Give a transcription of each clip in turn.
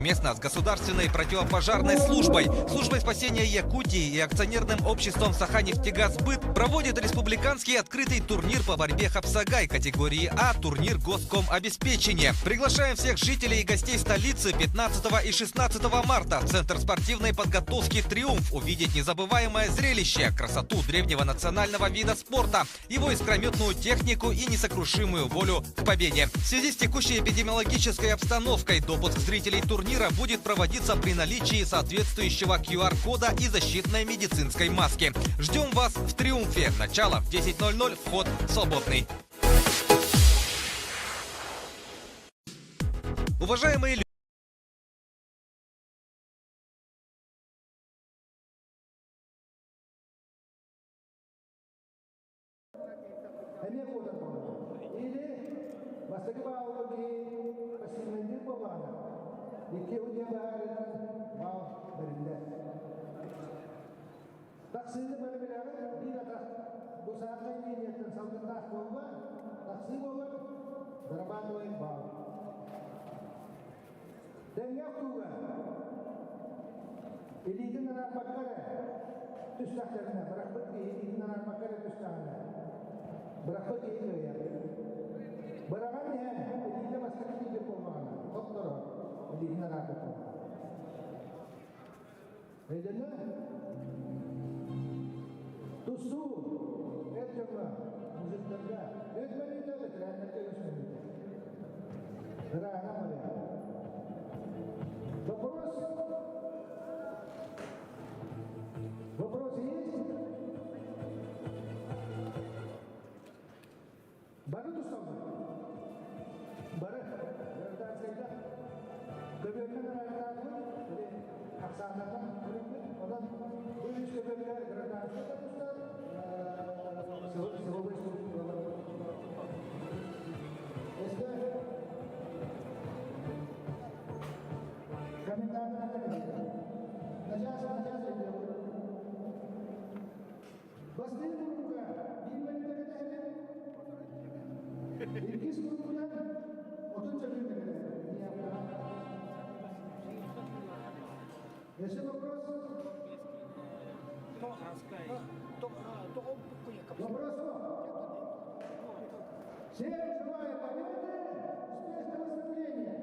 Совместно с Государственной противопожарной службой, Службой спасения Якутии и акционерным обществом «Саханефтегазбыт» проводит республиканский открытый турнир по борьбе Хапсагай категории А, турнир Госкомобеспечения. Приглашаем всех жителей и гостей столицы 15 и 16 марта в Центр спортивной подготовки «Триумф» увидеть незабываемое зрелище, красоту древнего национального вида спорта, его искрометную технику и несокрушимую волю к победе. В связи с текущей эпидемиологической обстановкой допуск зрителей турнира будет проводиться при наличии соответствующего QR-кода и защитной медицинской маски. Ждем вас в «Триумфе». Начало в 10:00, вход свободный. Уважаемые люди, Taksini böyle bir ara bir atas bu saatte niyetten savdan tas olma taksi olur daraban oin bal dengar tuga ilidin ana pakare tüstaklarına bırakıp ilidin ana pakare tüstaklarına bırakıp ya beraber ne ilidin maskati bir olmana doktor ilidin ana pakare Rejenna Tusu, это мужик тогда. Это не то, это реально конечно. Рано моя. Вопрос? Вопрос есть? Бару тустамы? Бары? Бардан сайда? Göbekten ararlar mı? Böyle aksanlardan bölümde. Ondan bu üç göbekler gırdan sayda tustlar. Еще вопрос? Вопрос? Всем желаю победы, успешного выступления.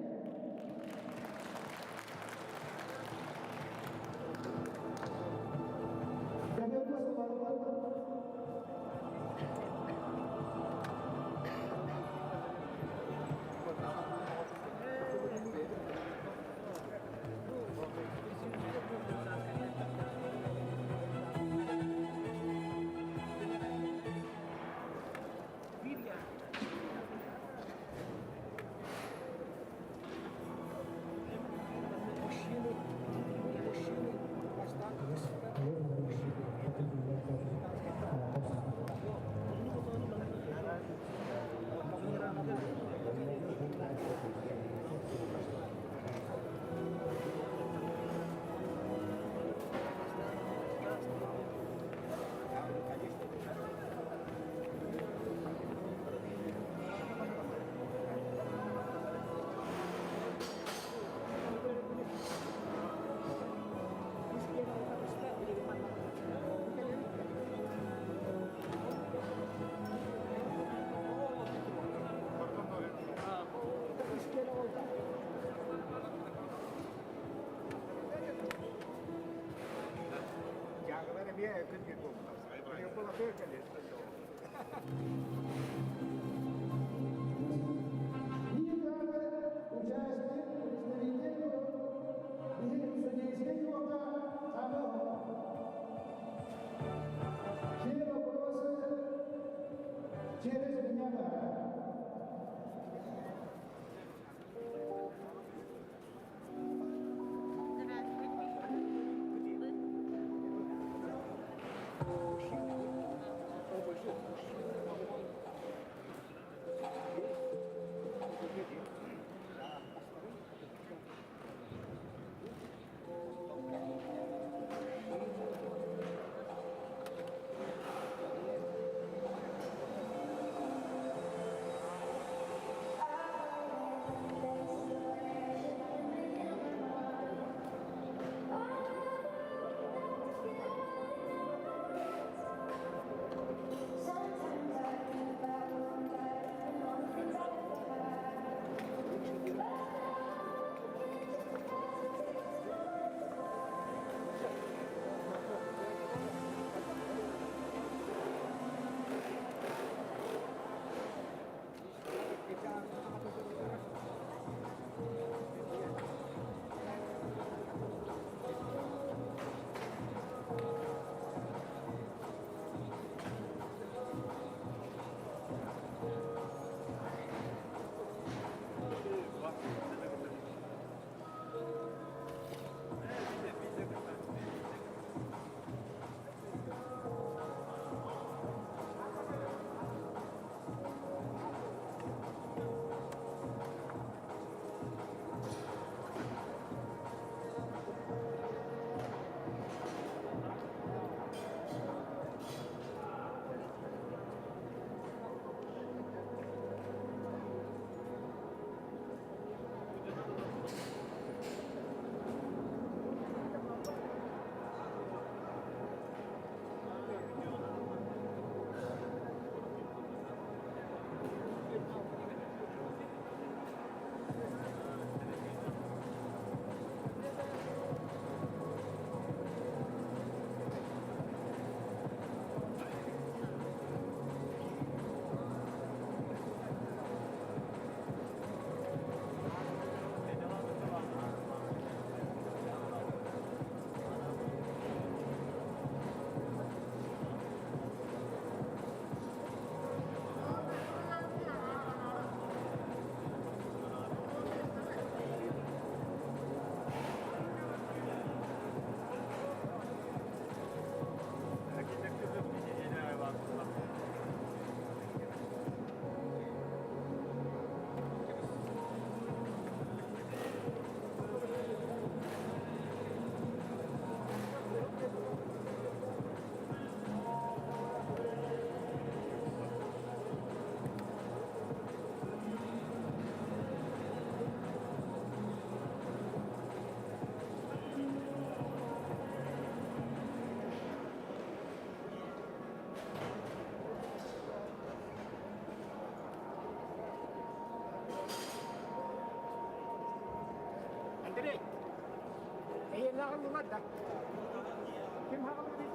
Kim haqlı değil?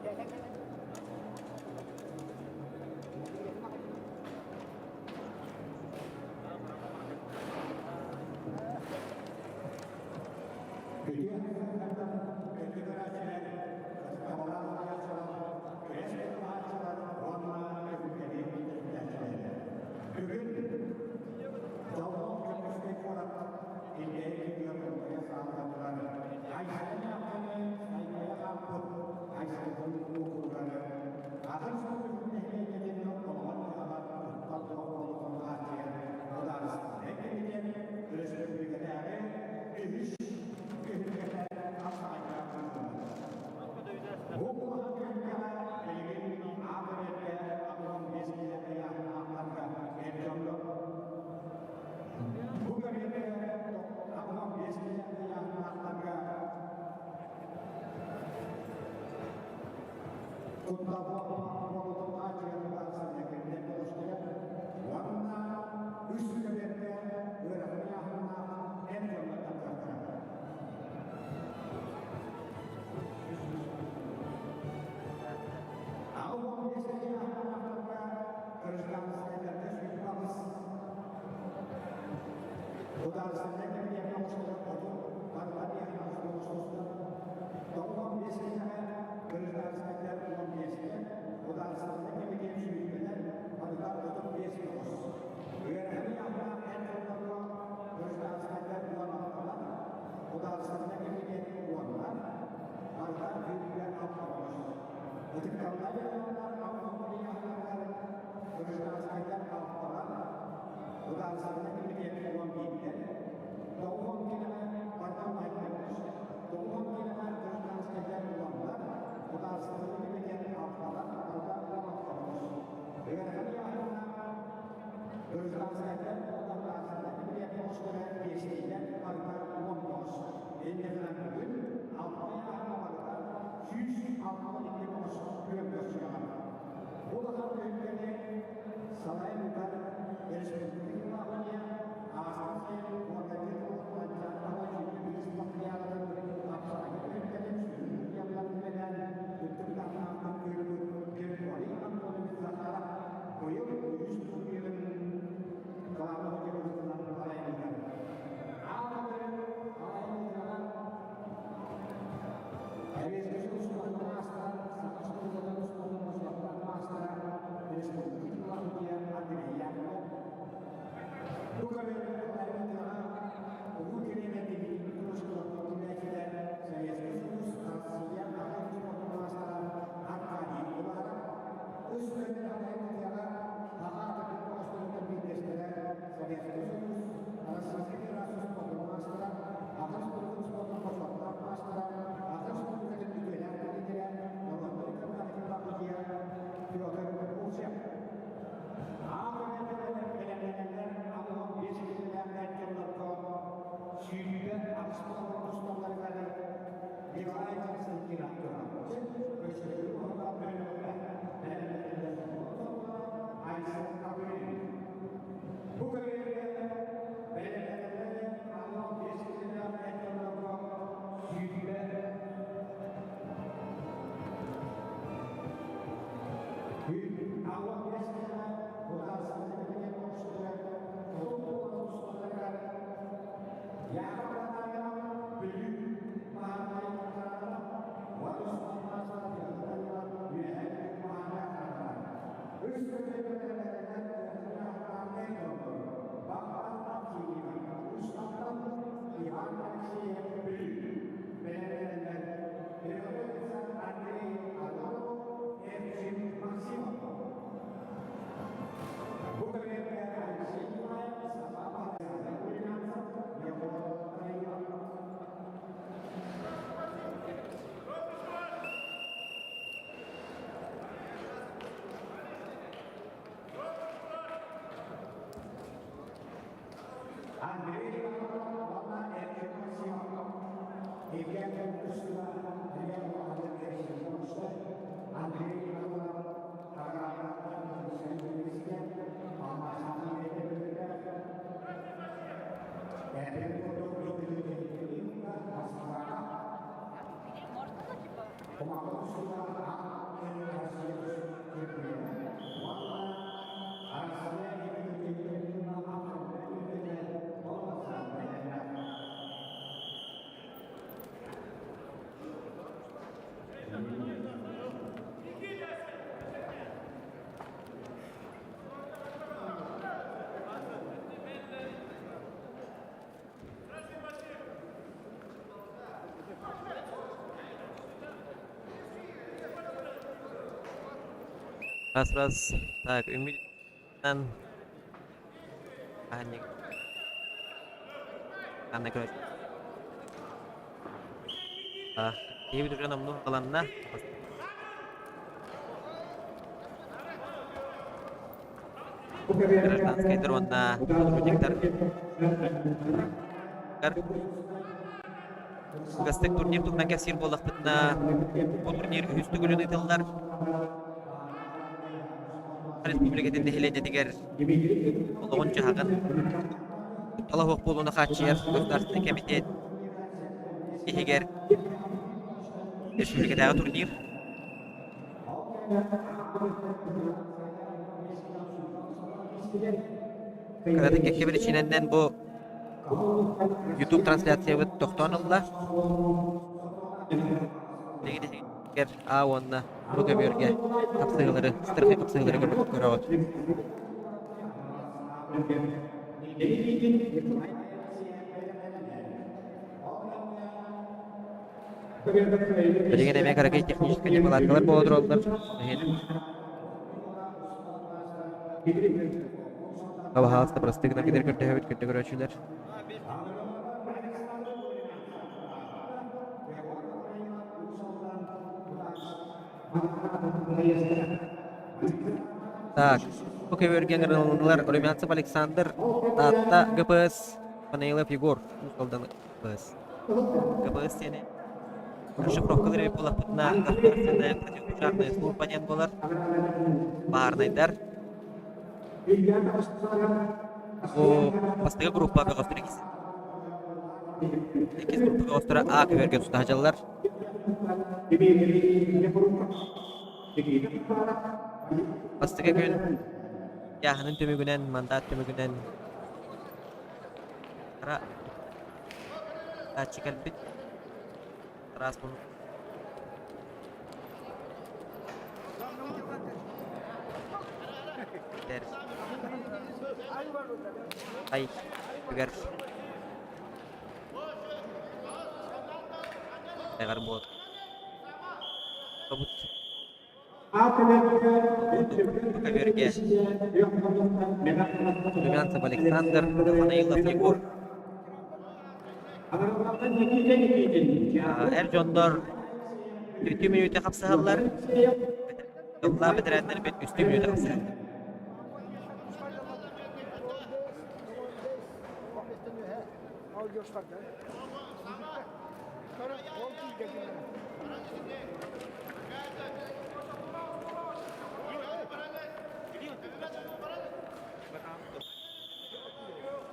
Dengan kami yang bersahabat Раз. Так, Эмиль. Аник. Анна короче. Я виду жанам ну аланна. Гражданский дрон на гектар. Гастек турнир тугна кәсир болақпытна. Бұл турнир үстігілін итылдар. Республикатында хелене дегер олығын жағын. Талавық болуына қатшияр государственный комитет. Егер республикадағы турнир. Когда кекке бір ішіненден бұл YouTube трансляция өт тоқтанылда. Егер онына бұға берге қапсығылары, стырқы қапсығылары көрі өт. Білеген әме қаракай технический палаткалар болуыр олдар. Қабағалысты простығына кедер көрті өт көтті көрішілер. Так, пока верген рынлар Румянцев Александр, Тата ГПС, Панейлов Егор, Ускалдан ГПС. ГПС сені расшифровкалары болапытна государственная противопожарная служба нен болар. Барнайдар. О, бастығы группа бөгістір екіз. Екіз группа бөгістірі А көверген сұста жалар. Бастығы күн яғының төмігінен, мандат төмігінен қара датчик әлбіт транспорт. Ай, бүгер. Әғар болады. Қабыт. Көверге. Румянцев Александр, Панейлов Егор. Әр жондар 2 минуты қапсығалар. Тоқла бітірәндер бет 3 минуты қапсығалар.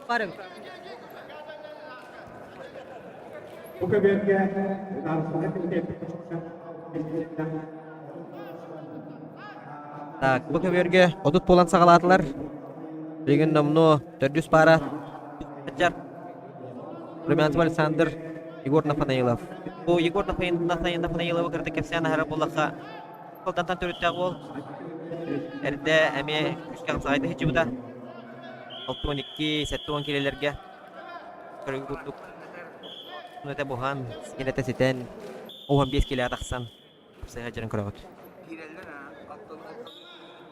Barın. Bu bölge Так, bu köbörge odut bolan sağaladılar. Bilgin nomnu 400 para. Kaçar. Rumyanov Alexander Igor Nafanayilov. Bu Igor Nafanayilov kirdi kepsen hara bolaka. Koldan törüttəq ol. Erde əmi üskən saydı hiç bu da. 6-12, 7-10 kilolərgə. Körüg bulduk. Bunu da buhan. Yine siten 15 kilo ataqsan. Saya jaran körüt. Gireller ha, attan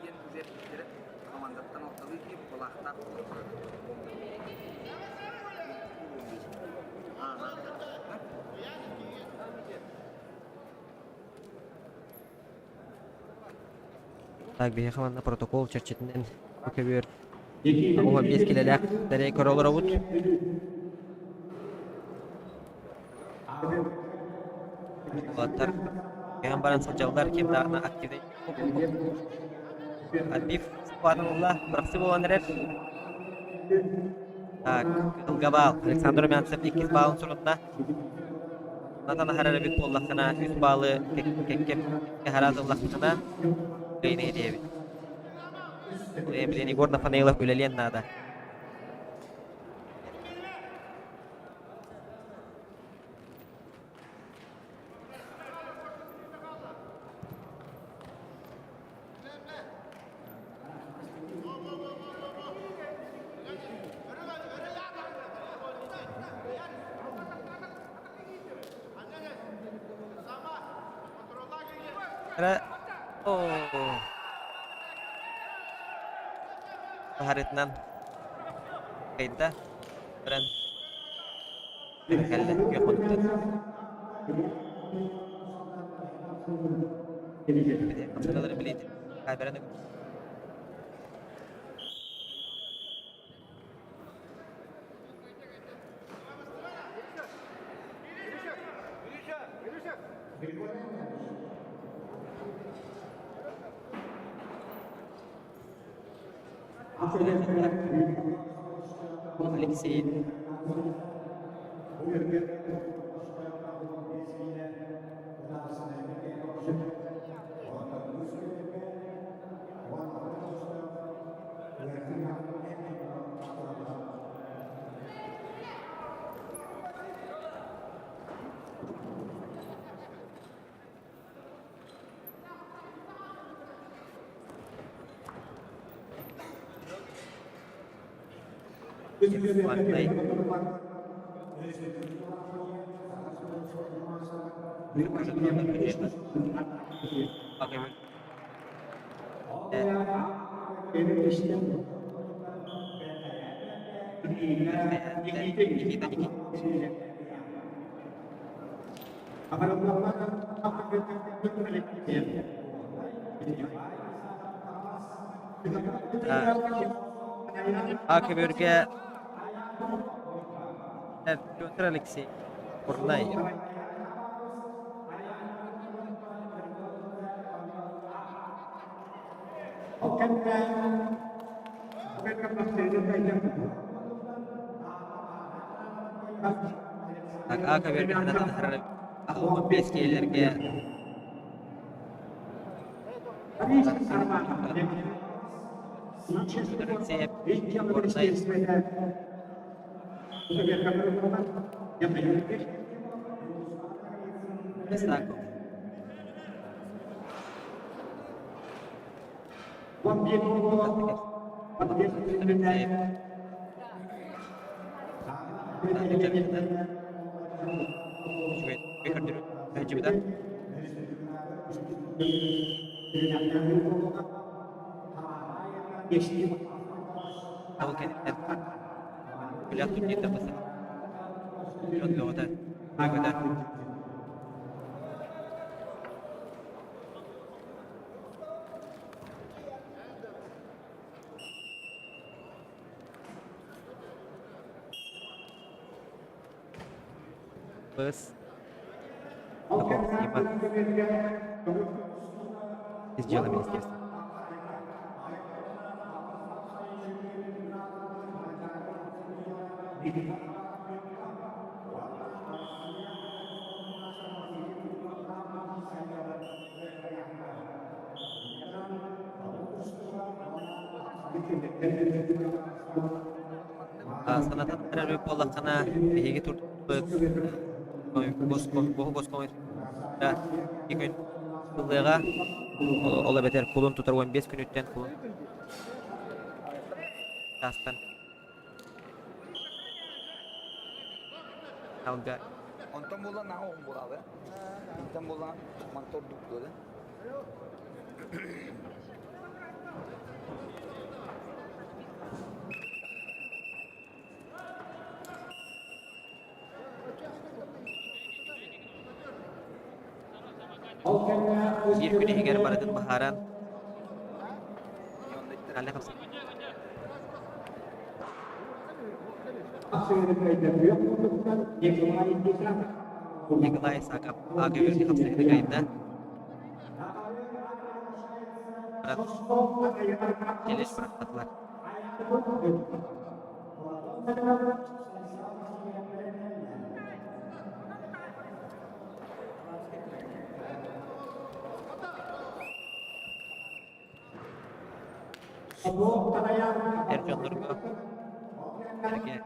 diyen üzetleri komandattan ortalığı ki kulaktan Так, бия команда протокол чарчетинен көбөр. 15 килолек дәрей көрөлөр авут. Ваттар кем баран сылжалдар кем дагына активдей. Адбиф Спадулла бираксы болгандар. Так, Илгабал Александр Румянцев 2 балын сурунда. Натана харары бит боллакына 3 балы кеккеп харазыллакына. Лейне диеби. Блин, Егор Нафанаилов үлелен надо. Oh. Haritnan kayda beran kalla ke konten kasalar bilit kabaran Alexei Pandai. Oke. Oke, bürge Piotr Alexei Orlay. Aka bürge hanatan harar ahum peskelerge Alexei Orlay. Destaco. Bus Сделаем министерство. Sanatan terörü polakana hege tur bos koy da ikün tıllığa ola beter kulun tutar 15 günütten kulun tastan alga Ondan bola na on bola be. Ondan bola mantor duktu de. bir günü eger baradın baharan kale kapsa Nikolay Sakap aga verdi kapsa kayda Geliş bıraktılar. Ercan Durgo Erge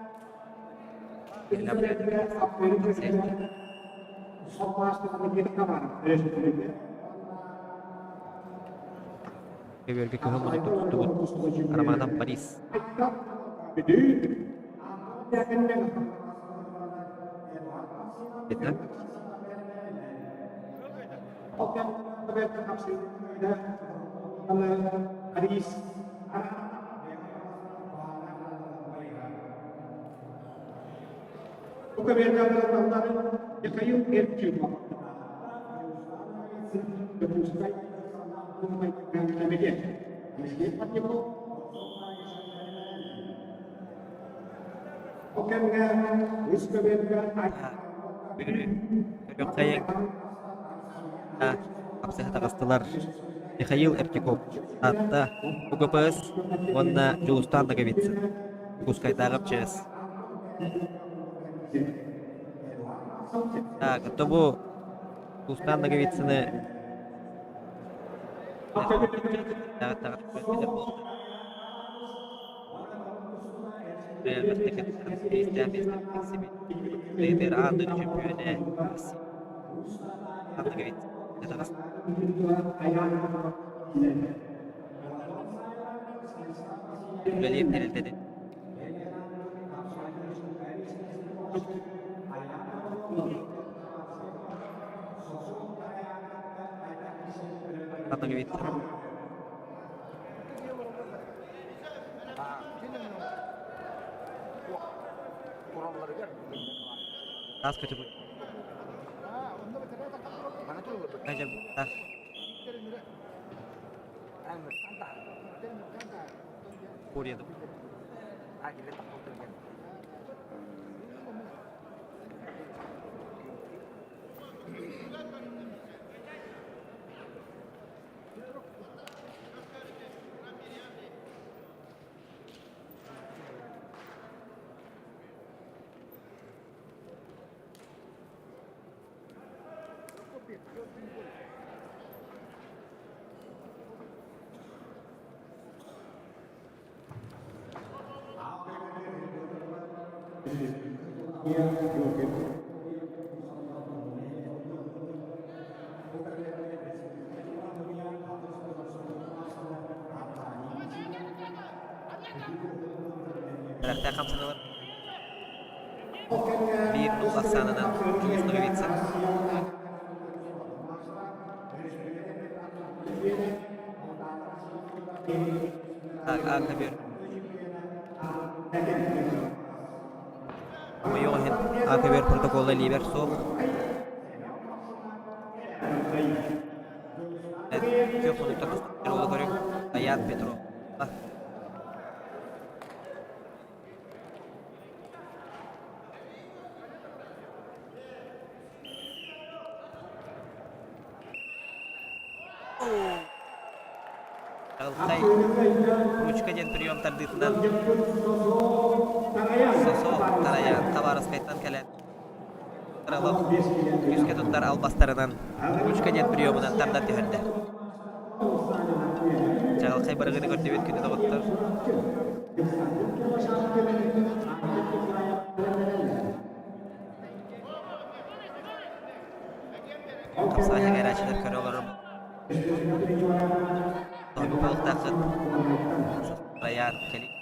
Keberge kehum tuttu Ramadan Paris Kita Yok sayang Kapsa hata kastalar Mikhail Ertikov Hatta UGPS Onunla Julustan da gavitsin Kuskay dağıp çeyiz Hatta bu Julustan da gavitsini Dağıt çeyiz Real Mestek'in Lider aldı çempiyonu Hatta gavitsin Galip denildi. Hatta gibi Kuralları gör. Tas kötü bu. Mana tuh lebih. Bence tas. Emir santai. Korea'da. Akhirnya tak mau terjadi. Berakta kapsana var. Bir nol Asana'dan Julus'la gavitsin. Arka bir Ama yok hen arka bir protokolla liber soğuk Çok onu takıs Petrol'u görüyor Ayat Petrol Alqay rучка ден прием тардытынан Сосо Тараян Табарас кайттан келен Таралов Үске туттар албастарынан ручка ден приемынан тардан түйерді. Жағалқай барығыны көрдебет күні доғыттар. Қапсаға ғайрачылар көрі оларым. Тоғы болық тақыт. Тараян келік.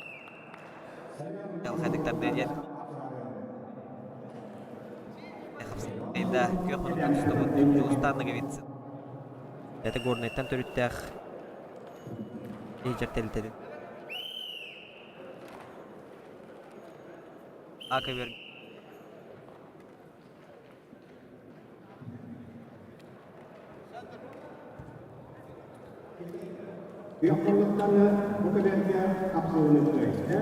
Жағалқайдықтар дейден. Қайда көк мұнықтан түсті бұд. Жұлыстанығы бетсін. Дәті горнайттан төріттәқ. Ейджер тәлітеді. Ака бер. Yakınlıklarla bu kadarca kapsayılacak.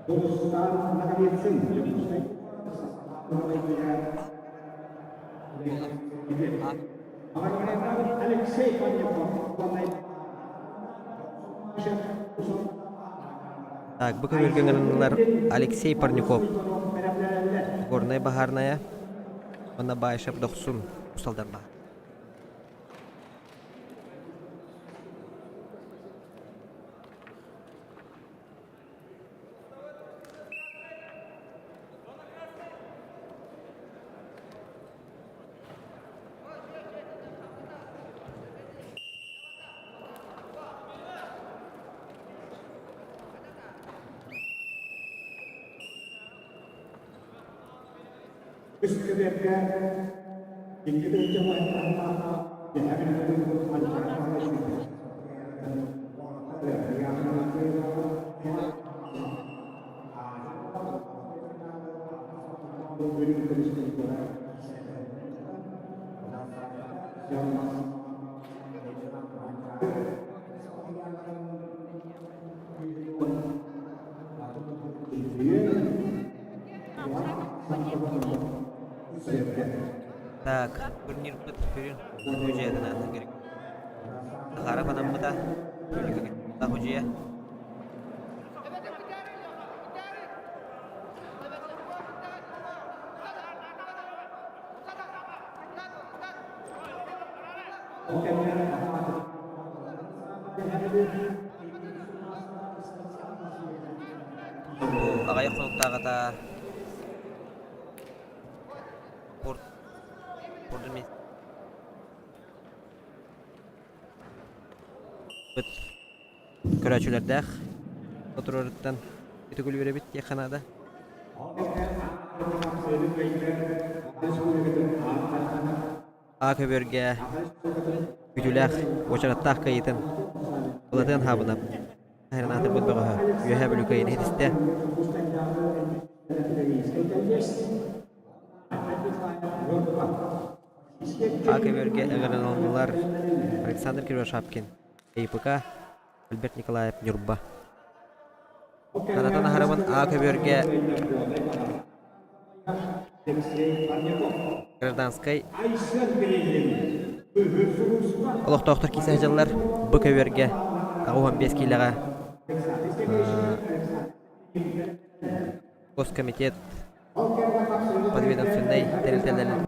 Doğustan nakaliyetin yapmıştık. Alexey Panyakov. Так, быка бергенлер Алексей Парников. Горная Бахарная. Она байшап дохсун усалдан ба. Üsküdar'da İngiliz cemaatlerine Так, турнир бітірін хұжиядан атын керек. Қарап анам бұта, бөлігі хұжия. Ағайық құлықтағы та Пордымен Бұт көрәчілердәқ Отырорыттан Үтігіл беребет Яқанада Ақы берге Үтіләқ Очараттақ кайытын Бұлатын хабынап Айрынатыр бұд бұғы Үйәе бүлі кайын хетісті Акаверге әгіранылылар Александр Кривошапкин, АИПК, Альберт Николаев, Нюрба. Канатан Харабан Акаверге Гражданской Олықтауқтар кейсі әжалылар Бұкаверге Ағуан Бескейліға Госкомитет Подведомственный тәрілтәлі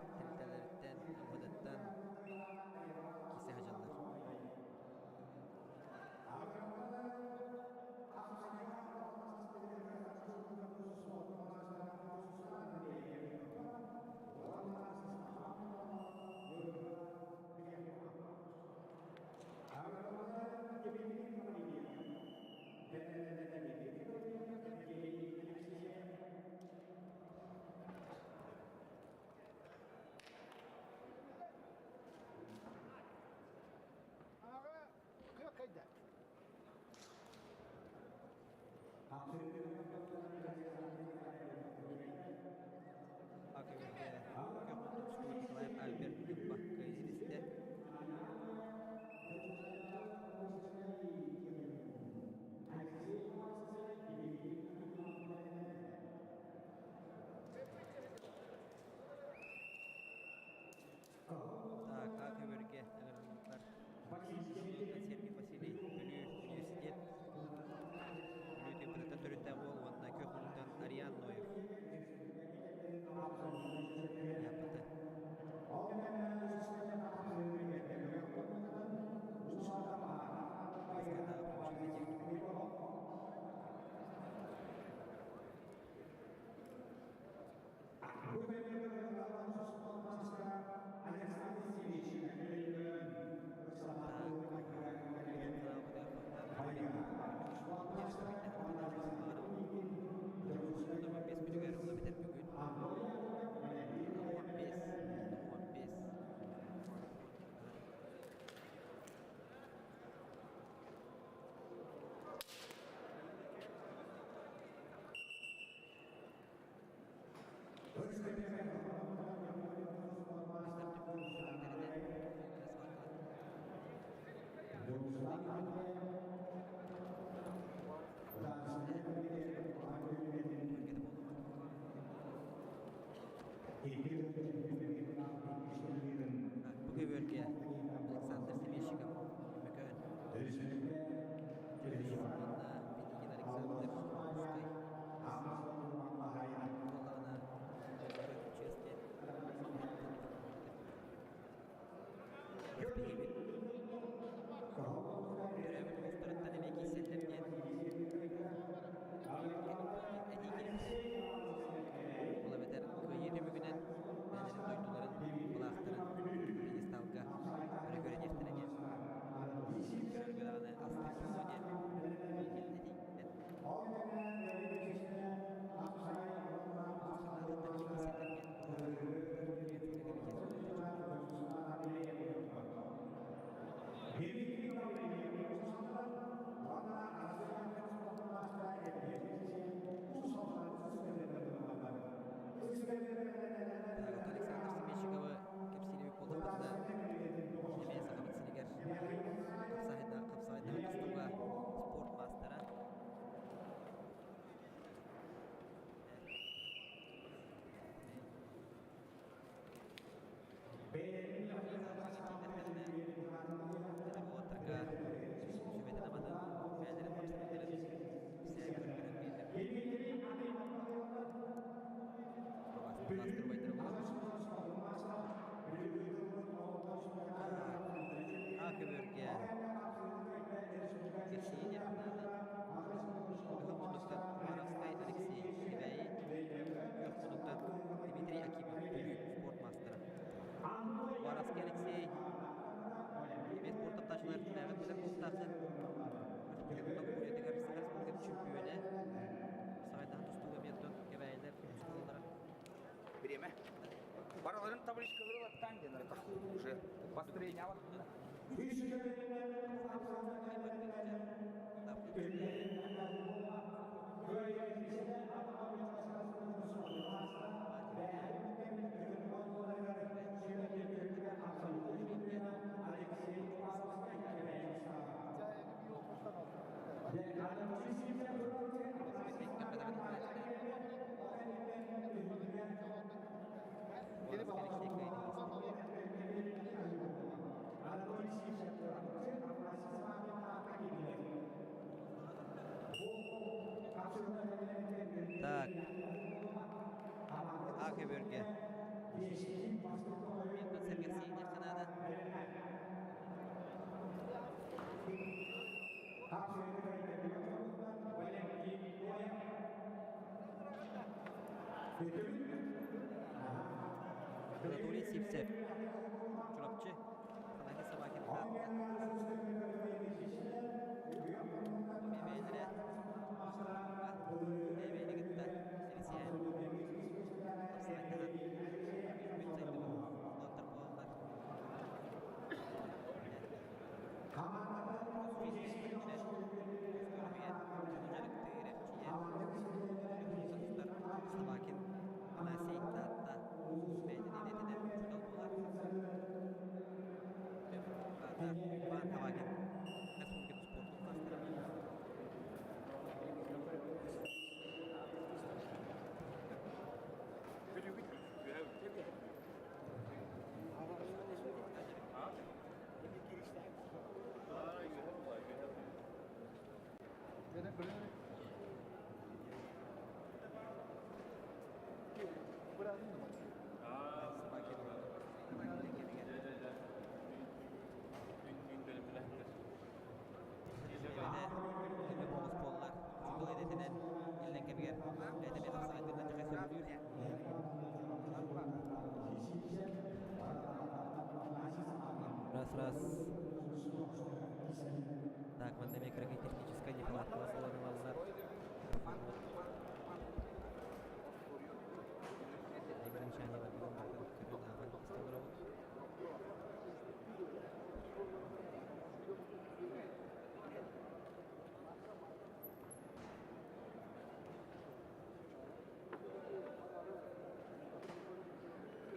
Bu bölge Alexander Semeshikov mükemmel. Televizyonda bildiğin Alexander Skay. Kolana Chesky. Görevli dostlarından emek hissettirken Ola beter kıyırı bugünen benlerin duyduların, kulakların, pedestalga göre yertilengen görevli aslı kısmıgen ilgili değil. Dostlarından emek hissettirken Alexander Semeshikov'ı kepsiyle bir koltuklarında yemeğe sakamat siniger kapsayda Mustafa Sport Master'a bölge geçişi yakınlarda Yohanluk'tan Maravskay Alexey Kiveyi Yohanluk'tan Dmitri Akimov Büyük Sport Master'a Maravskay Alexey Kiveyi sportta taşılar Mehmet Bilek Koltaksın Yohanluk'tan Kuriyeti Garısı Respublika Çöpüğüne Saydan Tustuğu Miyatton Kiveyler Tustuğu olarak Время. Бараларын табличкалары ваттан дедер. Уже построение вот. Так. Aka bölge. Mehmet Sergesi'nin yakınada. Anatoly Sivtsev. Çorapçı. Sanaki sabahin kaldı. Bebeğlere. Bebeğine gitti. Serisiye. Sayından. Bütçeydi bu. Dontar puanlar. Sabahin Anasi Tatta Beydinetine Çudaldılar Van Tavagin Respublika Sport'un kastırı Şimdi bonus puanlar judo edetilen ilden kebiger edetilen saatlerden çıkıyor söylüyor. Раз. Так, мандами техническая нехватка возможно.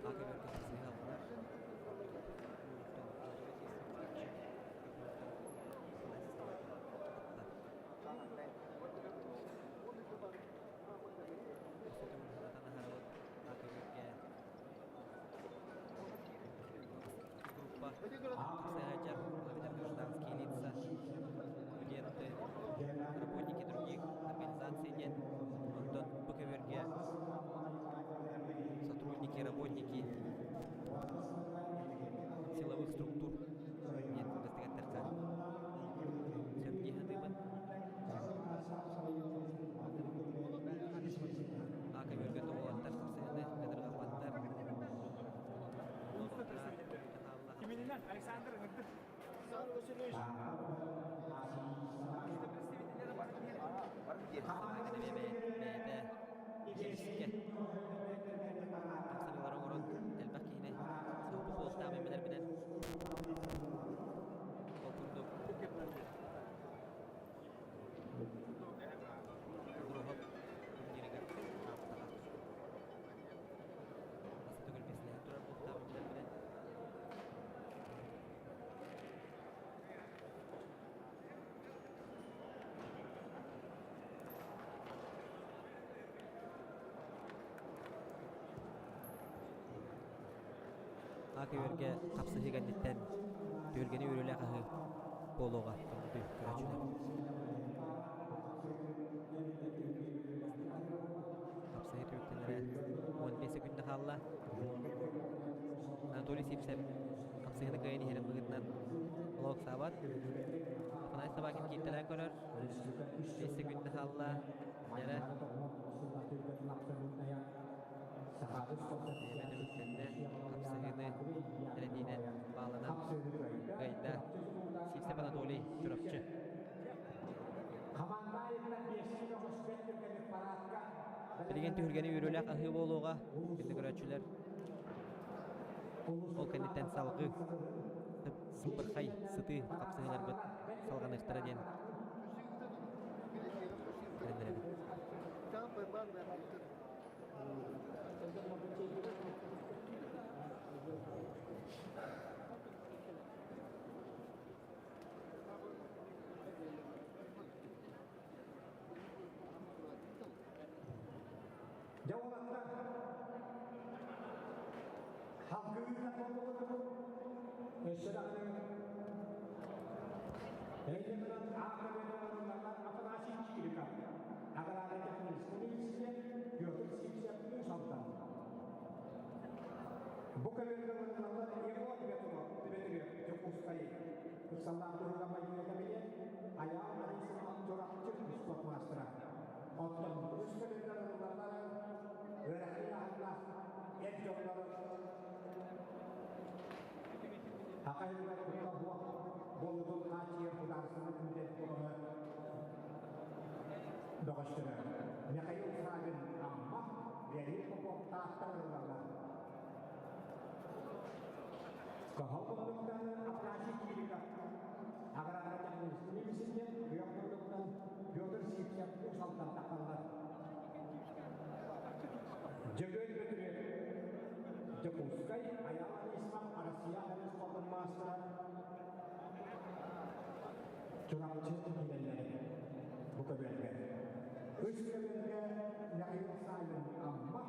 Ограничение Aka bölgesini aldılar. Сагаджар, благодаря гражданские лица, студенты, работники других организаций нет. Антон Буковерге, сотрудники, работники силовых структур нет, достигательца. Сергей Хадыман. Акаверге тоғылаттар қапсайыны, қадырға паттар. Кимининен Александр Гырдыр. Акаверге қапсы хигандеттен түргені өрелі қағы болуға тұрды көрәчілер. Қапсы хигандеттен 15 секундді қалла. Анатолий Сипсеп қапсы хигандеттен ғайын херім бұғытынан лоқ сабат. Қанай сабакет кейттелен көрір. 5 секундді қалла. Жәрі. Hemen üstünde kapsayını elediğine bağlanan gayda Sipsep Anatoli Çorapçı. Bilgen tühürgeni yürüylük ahı boluğa bildi görəçülər. Ol kanditten salgı sıpırxay sıtı kapsayılar bıt salğan ıxtıra den. Bilendirelim. Jawablar hakkıyla konuşulur. Eşra'nın eğitimden akabinde apanaşi çiğirka. Agar ada teknis Indonesia, biar siap Nusantara. Bukan benar-benar ego tiba-tiba jemput sekali. Bersama beberapa kami ayam dari semua corak cerdik sport master. Otom terus benar-benar berakhirlah edjoklar. Akan kita buat bolong haji yang sudah semenjak Dokter, mereka yang fragen amma, jadi pokok tahta lembaga. Kalau dokter operasi kiri agar ada teknis ini misalnya, biar dokter siap usahakan takkanlah. Jaga betul, jaga sekali ayat Islam Asia dan sport master. Curang cerita ini bukan benar. Üsküdar'da nakita sayang amma,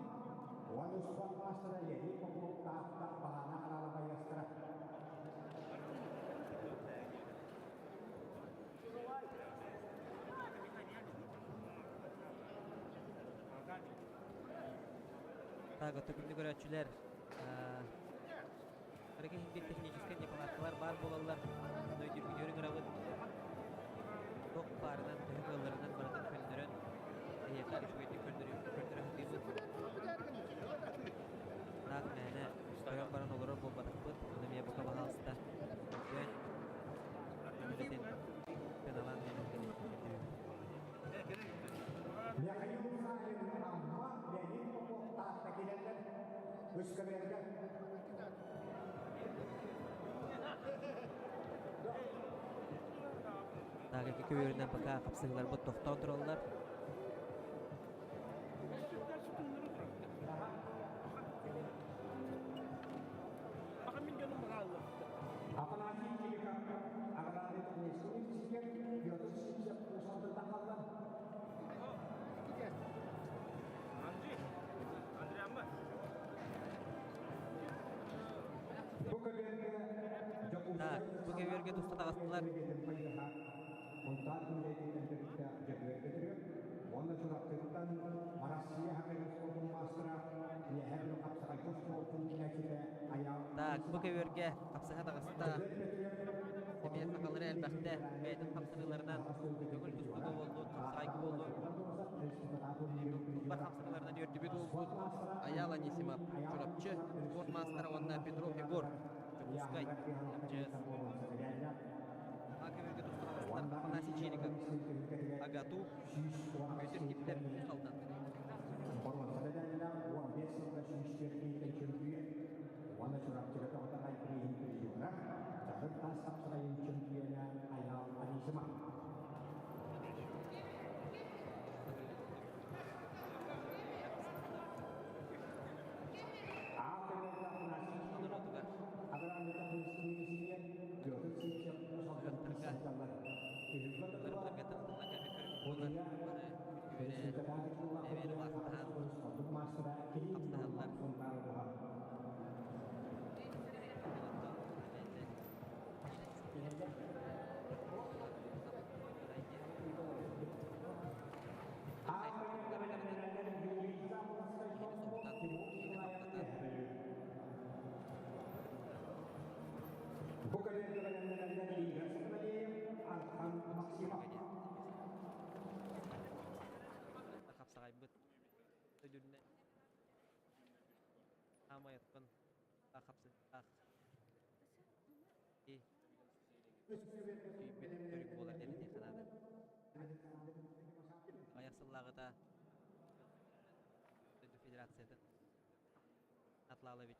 walau sport master jadi pokok tahta bahana ala bayastra. Taga tükündü görəçülər. Mereka hindi teknikiskan yapılarlar var bolalar. Nöydir videonu görəbin. Çok parından, tühüklarından baradan köndürün. Yakar şu etnik köndürün hüdüsün. Nak mene, koyan baran olur bu batıkpıt. Onu miye boka bahalsıda. Dön. Ümmetin penalan mene köndürün. Ya kayu sayang amma, jadi pokok tahta kilangan. Üsküdar'da. Dağdaki köyünden baka kapsınlar bu tohta otururlar. Apalagi jika akan ada teknis ini siap, biar siap usaha tentang Bukan bu keberge tustata gastılar. Ondan üretiden birlikte cebir getiriyor. Ondan sonra kırıktan Marasya hakkında sportun mastıra ya her bir kapsaya koş sportun içinde ayağı Tak, bu keberge kapsaha da gasta. Semeye sakalları elbette beytin kapsarılarından göngül tustuğu oldu, kapsayı oldu. Bar kapsarılarından yörtübü doldu. Ayala Nisimap, çorapçı, sport mastera onna Petrov Egor. Çukuskay, yapacağız. Keberge tustata gastılar. Afanasi Çinikov, Agatu, Götür tipler usaldan. Forma sadadalla uang biasa kasih istirahat dan cempiran. Wana surat cerita otak ay prihin prihiora. Sahabat asap selain cempirannya ayam ani semak. Apa yang telah menasih agar anda tak bersendiri-sendirian. Jodoh siap usahakan tergambar. Kehidupan Larga tanıtımına gelmek bunlar böyle evvel vasıtahan Bukan yang kadang-kadang liga sebenarnya akan maksimal. kapsagay bıt ödülüne ama yatkın kapsı bölük bolar demedi kanada ayak sıllağı da ödü federasyada Atlalovic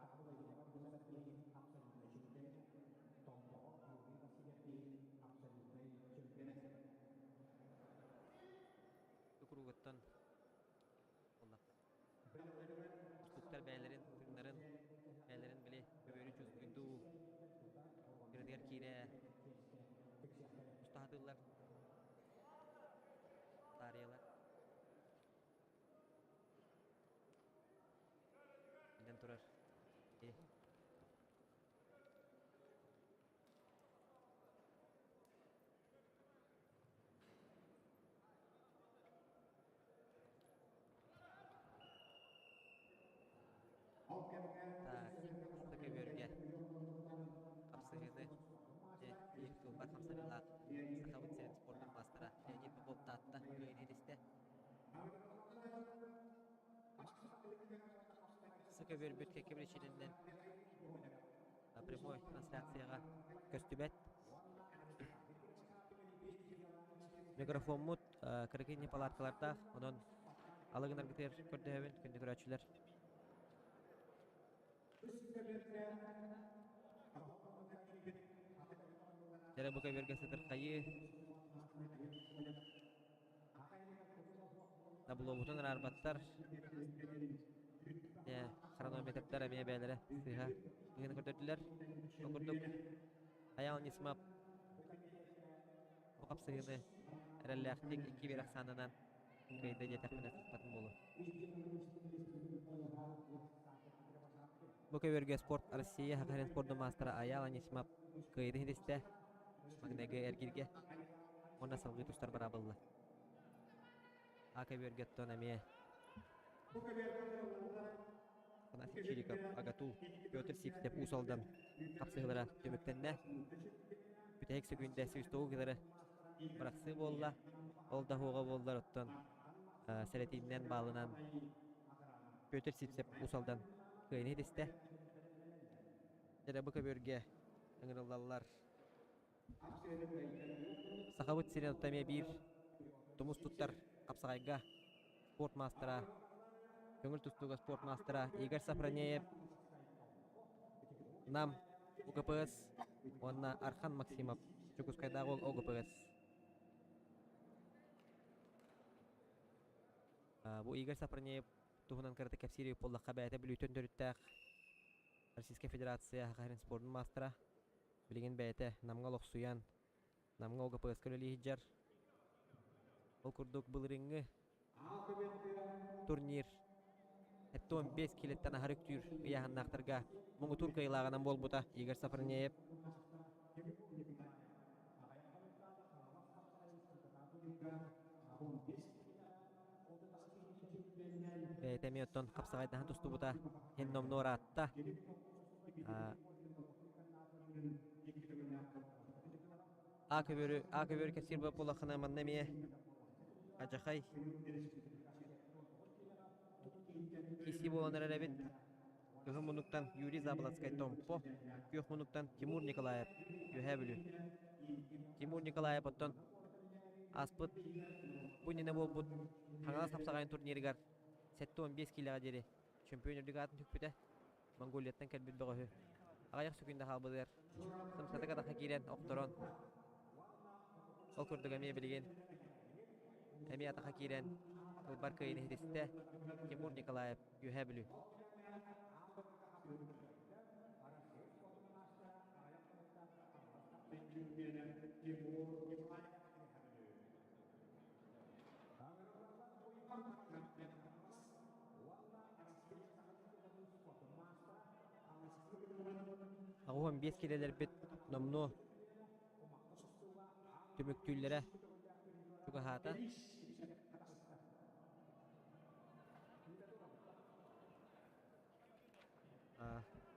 Kapsayılar halkan alırlar. Kurugattan Allah. Kutlar beylerin, tırnların, beylerin bile böyle cüzgündü. Bir diğer kire ustahatırlar. Tariyeler. Neden turar? İyi. Tak, bölge. Kapsayını bir kulbar kapsayılar. Sakavut senin sportun mastera. Leonid Popov tatta. Böyle liste. Sıkı bir bütke kibir içinden. Прямой трансляцияға көстүбәт. Микрофон мут, кыргыйны палаткаларда, онон алыгынар гитер көрдөбүн күндү көрөчүлөр. Жара бука бергесетер кайы. Таблоутун арбаттар. Хронометрлер эмне бәлере сыйга. Бugün көрдөдүлөр. Окурдук. Аял Нисмап. Окап сыйны эреллектик 2 берак санынан кайда жетекпен сыпатын болу. Бука берге спорт Россия хакарен спорттун мастера Аял Нисмап кайда хидисте. Магнеге эргирге. Онда салгы тустар барабылды. Ака берге тонаме. Afanasi Çilikov, Agatu, Pyotr Sipstev usaldan kapsayılara tömüktenne. Bütehek sekünde süstoğu gileri bıraksı bolla. Olda hoğa bollar ottan seletinden bağlanan Pyotr Sipstev usaldan kıyını hediste. Jere buka bölge ıngırıllarlar. Sakavut siren otame bir Tomuz tuttar kapsayga sport mastera Көңүл тустуга спорт мастера Игорь Сафронеев. Нам УГПС. Онна Архан Максимов. Чукускайдагы УГПС. Бу Игорь Сафронеев туһунан карате кепсири поллакка бәйте бүлүтөн төрүттәк. Российская Федерация хакарын спортын мастера. Билеген бәйте намга лохсуян. Намга УГПС көлөлі хиджар. Ол курдук был ринги турнир. Это 15 килеттен ахарык түр бияханнақтарға мұңы турка илағынан болбута Игорь Сафронеев. Бәйтәме оттон қапсағайдахан тұсты бұта хен номнор атта. Акөбөрі кәпсір бап болақына маннаме Ажахай Киси боланар әрәбет Көхім мұнықтан Юрий Заболоцкай томпо Көх мұнықтан Тимур Николаев Юхә білу Тимур Николаев оттон Аспыт Бұніне бол бұд Хаңалас қапсағайын турнирігар Сәтті 15 килаға дері Чемпионердік атын түкпіті Монголияттан кәлбет бұғы Ағаяқ сүкінде қалбыдыр Сымсатыға да хакирен оқтырон Ол күрдіға ме білген Әме атақа кейрен Кылбар кайыны хедесті Тимур Николаев Юхә білу Ағуан 5 келелер бет номну Түміктүйлері Чуга хата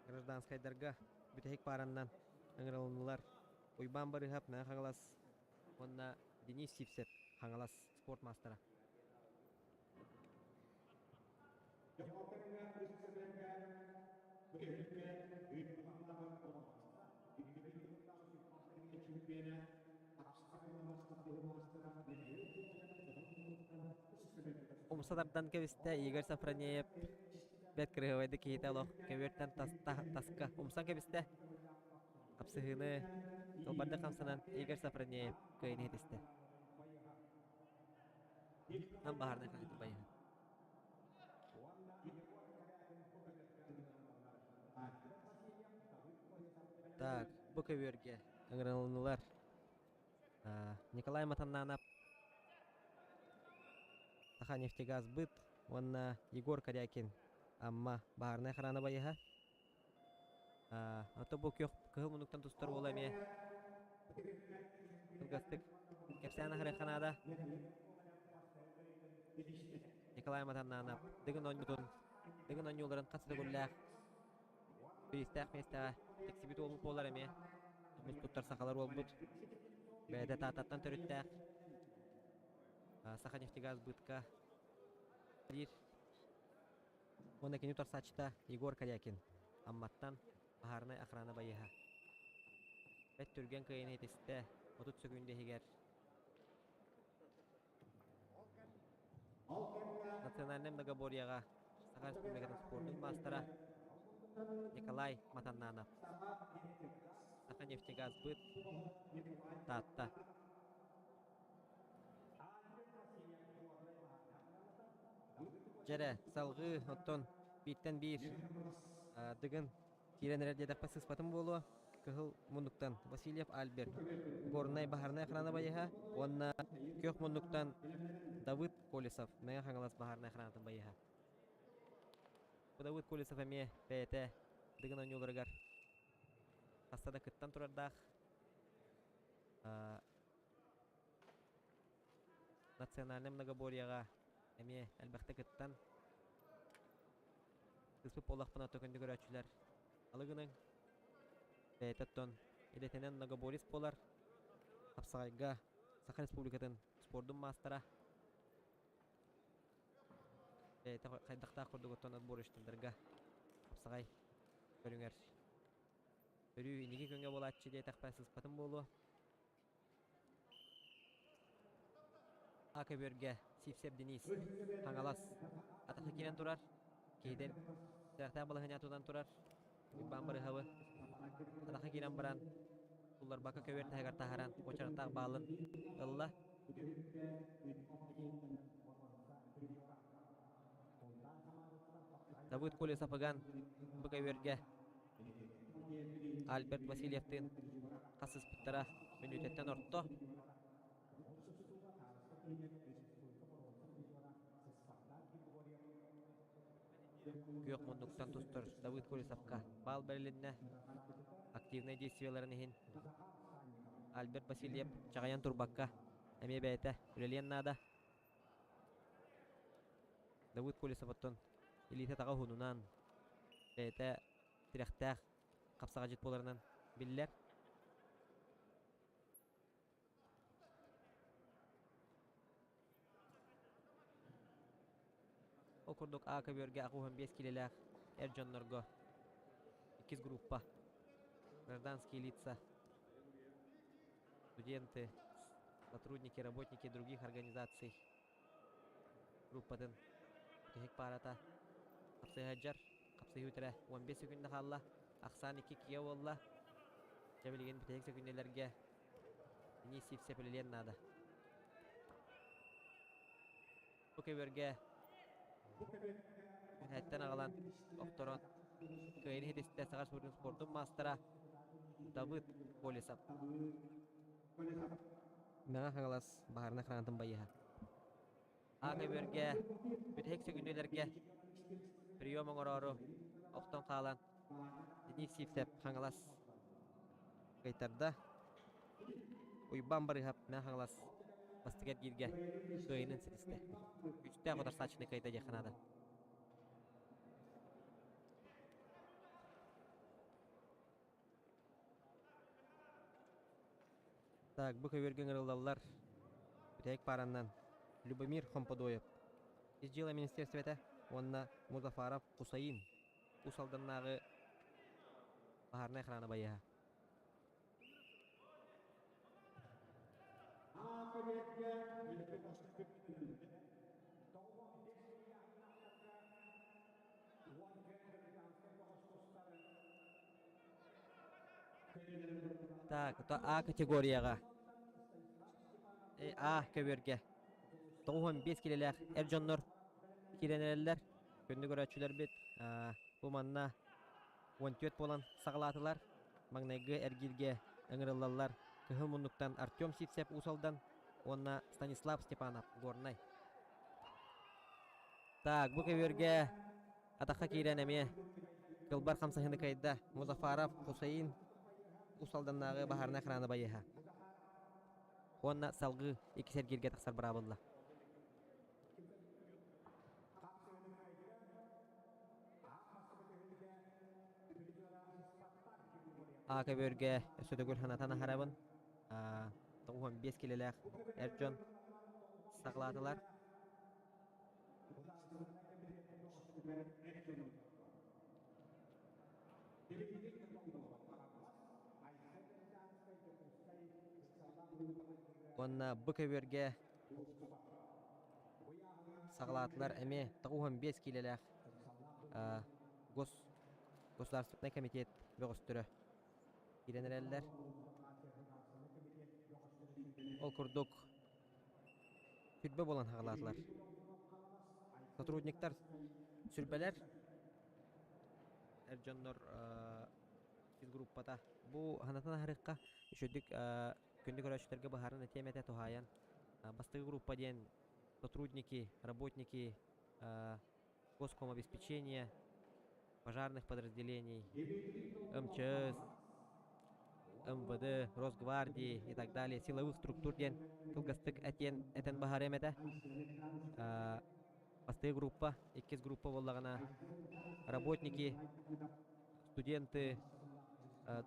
Гражданскайдарға бүтәхек параннан аңыралынылар Уйбан барыхап на хаңалас Онна Денис Сипсеп хаңалас спорт мастера Умсадардан кебисте Игорь Сафронеев бет кырыгывайды кейталох кебертен таска умсан кебисте апсыгыны кылбарды камсанан Игорь Сафронеев кыйын хетисте нам бахарны кагыты байы так бу көбөрге аңыралынылар Николай Матаннанов Саха нефтегаз быт, онна Егор Корякин, амма баарнай харана байыха. Ото бу кök кыл мунуктан тустар боламе. Кылгастык кепсана хараханада. Николай Матаннанов, дыгын онбутун, дыгын онюларын касыды гуллах. Туристах места эксибит олуп болар эме. Мустуттар сахалар олбут. Бәйдә тататтан төрүттәк. Саха нефтегаз бытка. Онда кені сачта Егор Корякин. Амматтан бахарнай охрана байыха. Бәт түрген кайын етесті. Отут сөгінде хегер. Национальный многоборьяға Саха Республикатын спортын мастера Николай Матаннанов. Саха нефтегаз быт. Татта. Жәрі, салғы, оттон, биттен бир, дыгын, тиренерер дедақ пасыз патым болу, көхіл мұндықтан Васильев Альберт, горнай бахарнай храна байыға, онна көх мұндықтан Давыд Колесов, мәңі қаңылас бахарнай хранатын байыға. Давыд Колесов әме бәйті, дыгын ойнылырығар. Астада күттан тұрардақ. Национальный многоборьяға әме әлбәқті күттан Кыспы полақпына төкінді көрәтшілер алығының бәйтеттон елетенен многоборис болар Апсағайға Саха Республикатын спордың мастера бәйті қайдақта құрдығыттон отборыштындырға Апсағай көріңер өрі инеге көнге болатшы дей тақпайсыз патын болу Акөбөрге Сипсеп Денис Хаңалас Атақы керен тұрар кейдер тәрәхтә балығын ятудан тұрар. Үббан бары хавы. Адақа кейрен баран. Улар бака көверді әгар тахаран. Очараттақ балын. Ылла. Давыд Колесов аган bu көверге Альберт Васильевтин қасыз бұттара минутеттен ортто. Күйек мұндықтан тұстыр Давыд Колесовқа бал бәрілінне активный действияларынығын Альберт Васильев чағаян турбаққа әме бәйті үлелен нада. Давыд Колесовтон елейті таға хунунан бәйті тіректәқ қапсаға жет боларынан білілер. Окурдук А көберге ақуын 5 келеләқ Эрджоннорго 2 группа гражданские лица, студенты, сотрудники, работники других организаций. Группадан кехек парата қапсай хаджар, қапсай үтірі 15 секунды қалла, ақсан 2 кие олла, жабілген бітек секунділерге не сеп-сепілілен нада. Бұл көберге Әттен ағалан оқторон көйені хедесті сағаш бұрын спортын мастера Давыд Колесов. Мәңа қаңылас бағарына қырантын байыға. Ағы бөрге бүтек секунділерге приемың орору оқтон қалан Денис Сипсеп қаңылас қайтарда ұйбан барығап мәң қаңылас бастығар келге көйінің сетісті. Үчте қодар сачыны қайта жақынады. Так, бұл көверген ұрылдалар бүтәйік параннан Любомир Хомподоев. Изжила министерствета, онна Музафаров Хусаин. Усалданнағы бағарына экраны байыға. Так, это А категорияға. А көверге. 15 келелер Эрджоннор киренелер. Көнді көрәтшілер бет. Бұл манна 14 болан сағылатылар. Маңнайғы әргелге әңірілалар. Көхіл мұндықтан Артем Сипсеп усалдан. Онна Станислав Степанов горнай. Так, бұл көверге атаққа киренеме. Кылбар қамсахыны кайда Музафаров Хусаин усалданнағы бағарына қыраны байыға. Онна салғы 2 сәргелге тақсар бұрабылла. Аға бөрге сөдігіл ханатаны харабын. 15 келеләқ Эрджон сағылатылар. Онна бұл көверге сағылатылар әме 15 келеләқ Государственный комитет бөғістірі керенерелер. Ол күрдік сүрбе болан сағылатылар. Сотрудниктар сүрбелер Эрджоннор группата. Бұл ханатан харыққа үшөдік күнді көрәшілерге бағарын әтеметі тұхаян. Бастығы группа ден сотрудники, работники госкомобеспечения, пожарных подразделений, МЧС, МВД, Росгвардии и так далее, силовых структур ден кылгастык әтен бағар әметі. Бастығы группа, 2 группа болағына работники, студенты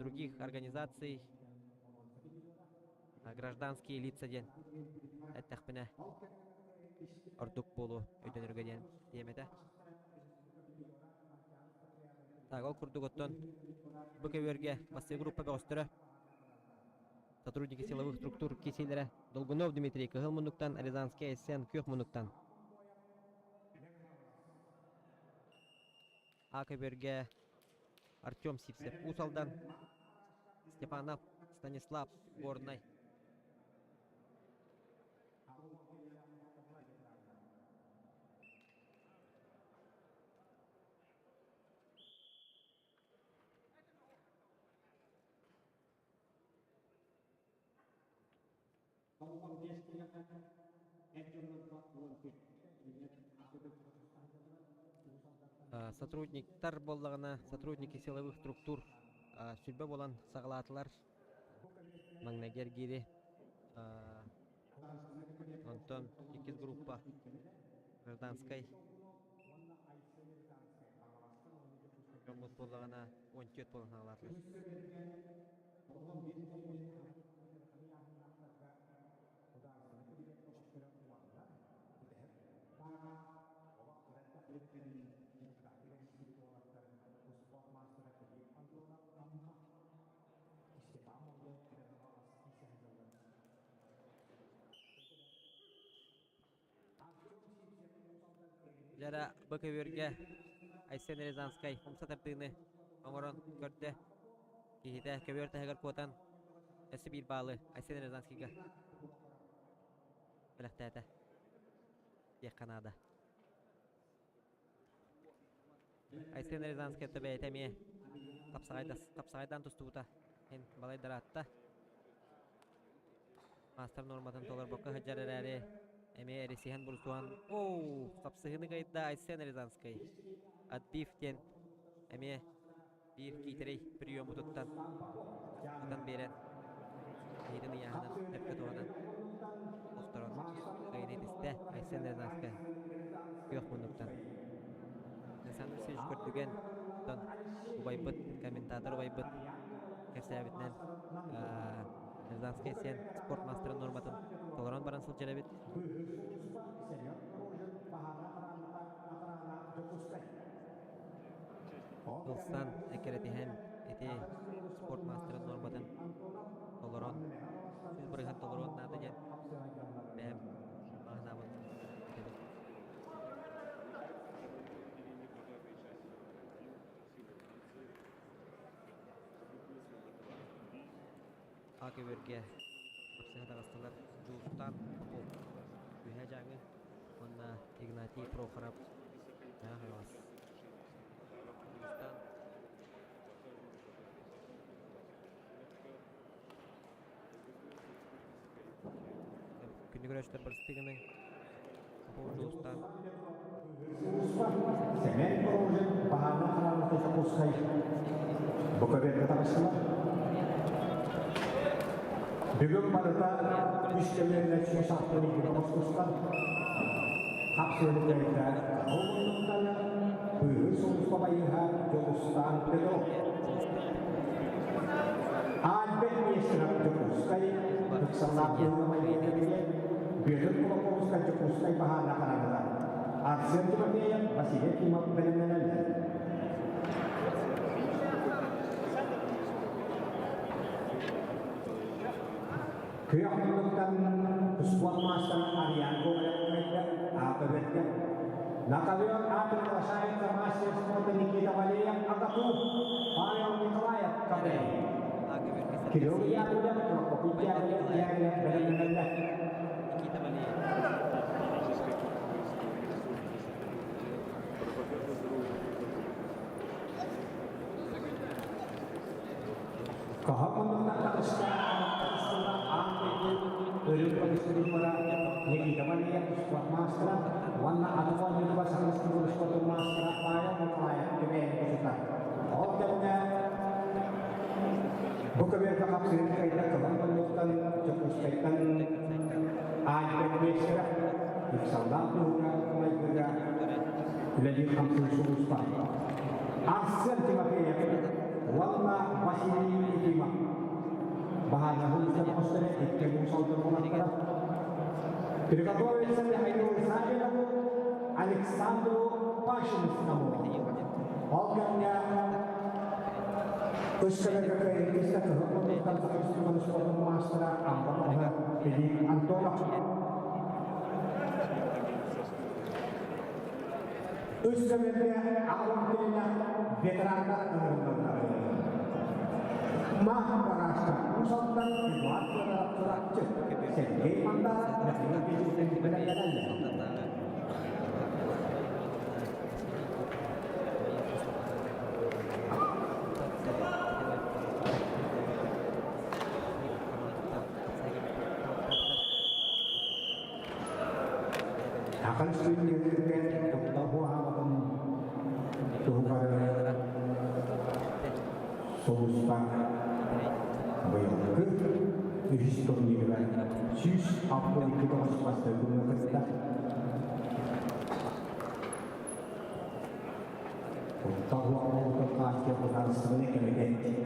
других организаций, гражданские лица ден әттәқпіне ордук болу өйденірге ден деметі. Так, ол күрдік оттон бұл көверге бастығы группа бәғыстыры сотрудники силовых структур кесейлері Долгунов Дмитрий Кығыл мұндықтан, Рязанский Айсен Күйек мұндықтан. АКБерге Артем Сипсев Усалдан, Степанов Станислав Горный. Сотрудниктар боллағына, сотрудники силовых структур сүлбе болан сағалатылар маңнагер гири онтон 2 группа гражданской жомут боллағына 14 болан сағалатылар. Жара БКБерге Айсен Рязанской Умсатырдыны оңорон көрді. Кейді көбер тәгір котан өсі бір балы Айсен Рязанскийға біліқті әді. Ек қанады. Айсен Рязанский төбе әтәме қапсағайдан тұстуыта. Ен балайдар атта. Мастер норматын толар бұқы ғыджар әрі әме әресіген бұрыстуан. Оу, қапсығыны қайда Айсен Рязанский. Отбивтен әме бір кейтерей приему тұттан. Одан берен. Кейдің яғынан әпкі туғанан. Оқтырын. Қайнетісті Айсен Рязанский. Көк мұндықтан. Нәсанды сөз көрдіген. Убайбыт, комментатор убайбыт. Керсәбітнен. Рязанский сен спорт мастерын норматын. Толаран баран сыл жеребет. Толстан әкеретіген әте спорт мастерын норматын. Толаран. Сіз бұрыған толаран нады ден. Бәм. Мағынамын. АКБерге Апсихадағастылар Жуыстан Үйе жаңы онна Игнатий Прохоров Жағылас Жуыстан Күнді көрәштер бірістігінің Жуыстан Semen proje bahannya karena kita pusai. Bukan biar kata Islam. Бүгін барыда күштемелер шешақтыры күрміз құстан. Қапсөліктерді ұлындықтаны бұйыр соғыспа байыға жоғыстан педо. Альбет месірап жоғыстай, үксалап ұлымай етігіне бүйірін құлапоғысқа жоғыстай бағана қарағыда. Арсен жібірдейін басиге кимап білімненелер. Kıyafetlikten Üsman Master Ariyanko Elektrik'te AKB'de nakalıyor Afrika Şahit Master Spor'da Nikita Valiyev Akatu Pavel Nikolayev Kabey Kiloya udah Prokopitya yang benar-benar Nikita Valiyev Kehapunten Nikita Valiyev Sport Master warna Atwan Universal School Sport Master Pavel Nikolayev Kabey Kusutan Ordernya bukan biar kakak sendiri kita kembali menyebutkan cepuskan adat Malaysia Insyaallah juga mulai bergerak lebih hampir susah asal cuma kayak warna masih lima bahan khusus master itu soal terpengaruh ketika dua besar yang itu saya Alexandro Pashin nama orangnya Kuskala kakak kita kehampatan terus sport master ambil pilih Antola Üsküdar'da Avrupa veteranlar önünde Maharashtra pusatdan Himalaya Suratçı Sergey Mandar National Gecesi'nin belirlenenler. Akan sering diberikan kepada buah Tuhan soğuştan bayıldı. Ühistorniler süs Avrupa Başbastı Cumhuriyet'te Tahu Avrupa Karşı Potansiyeli Kemeget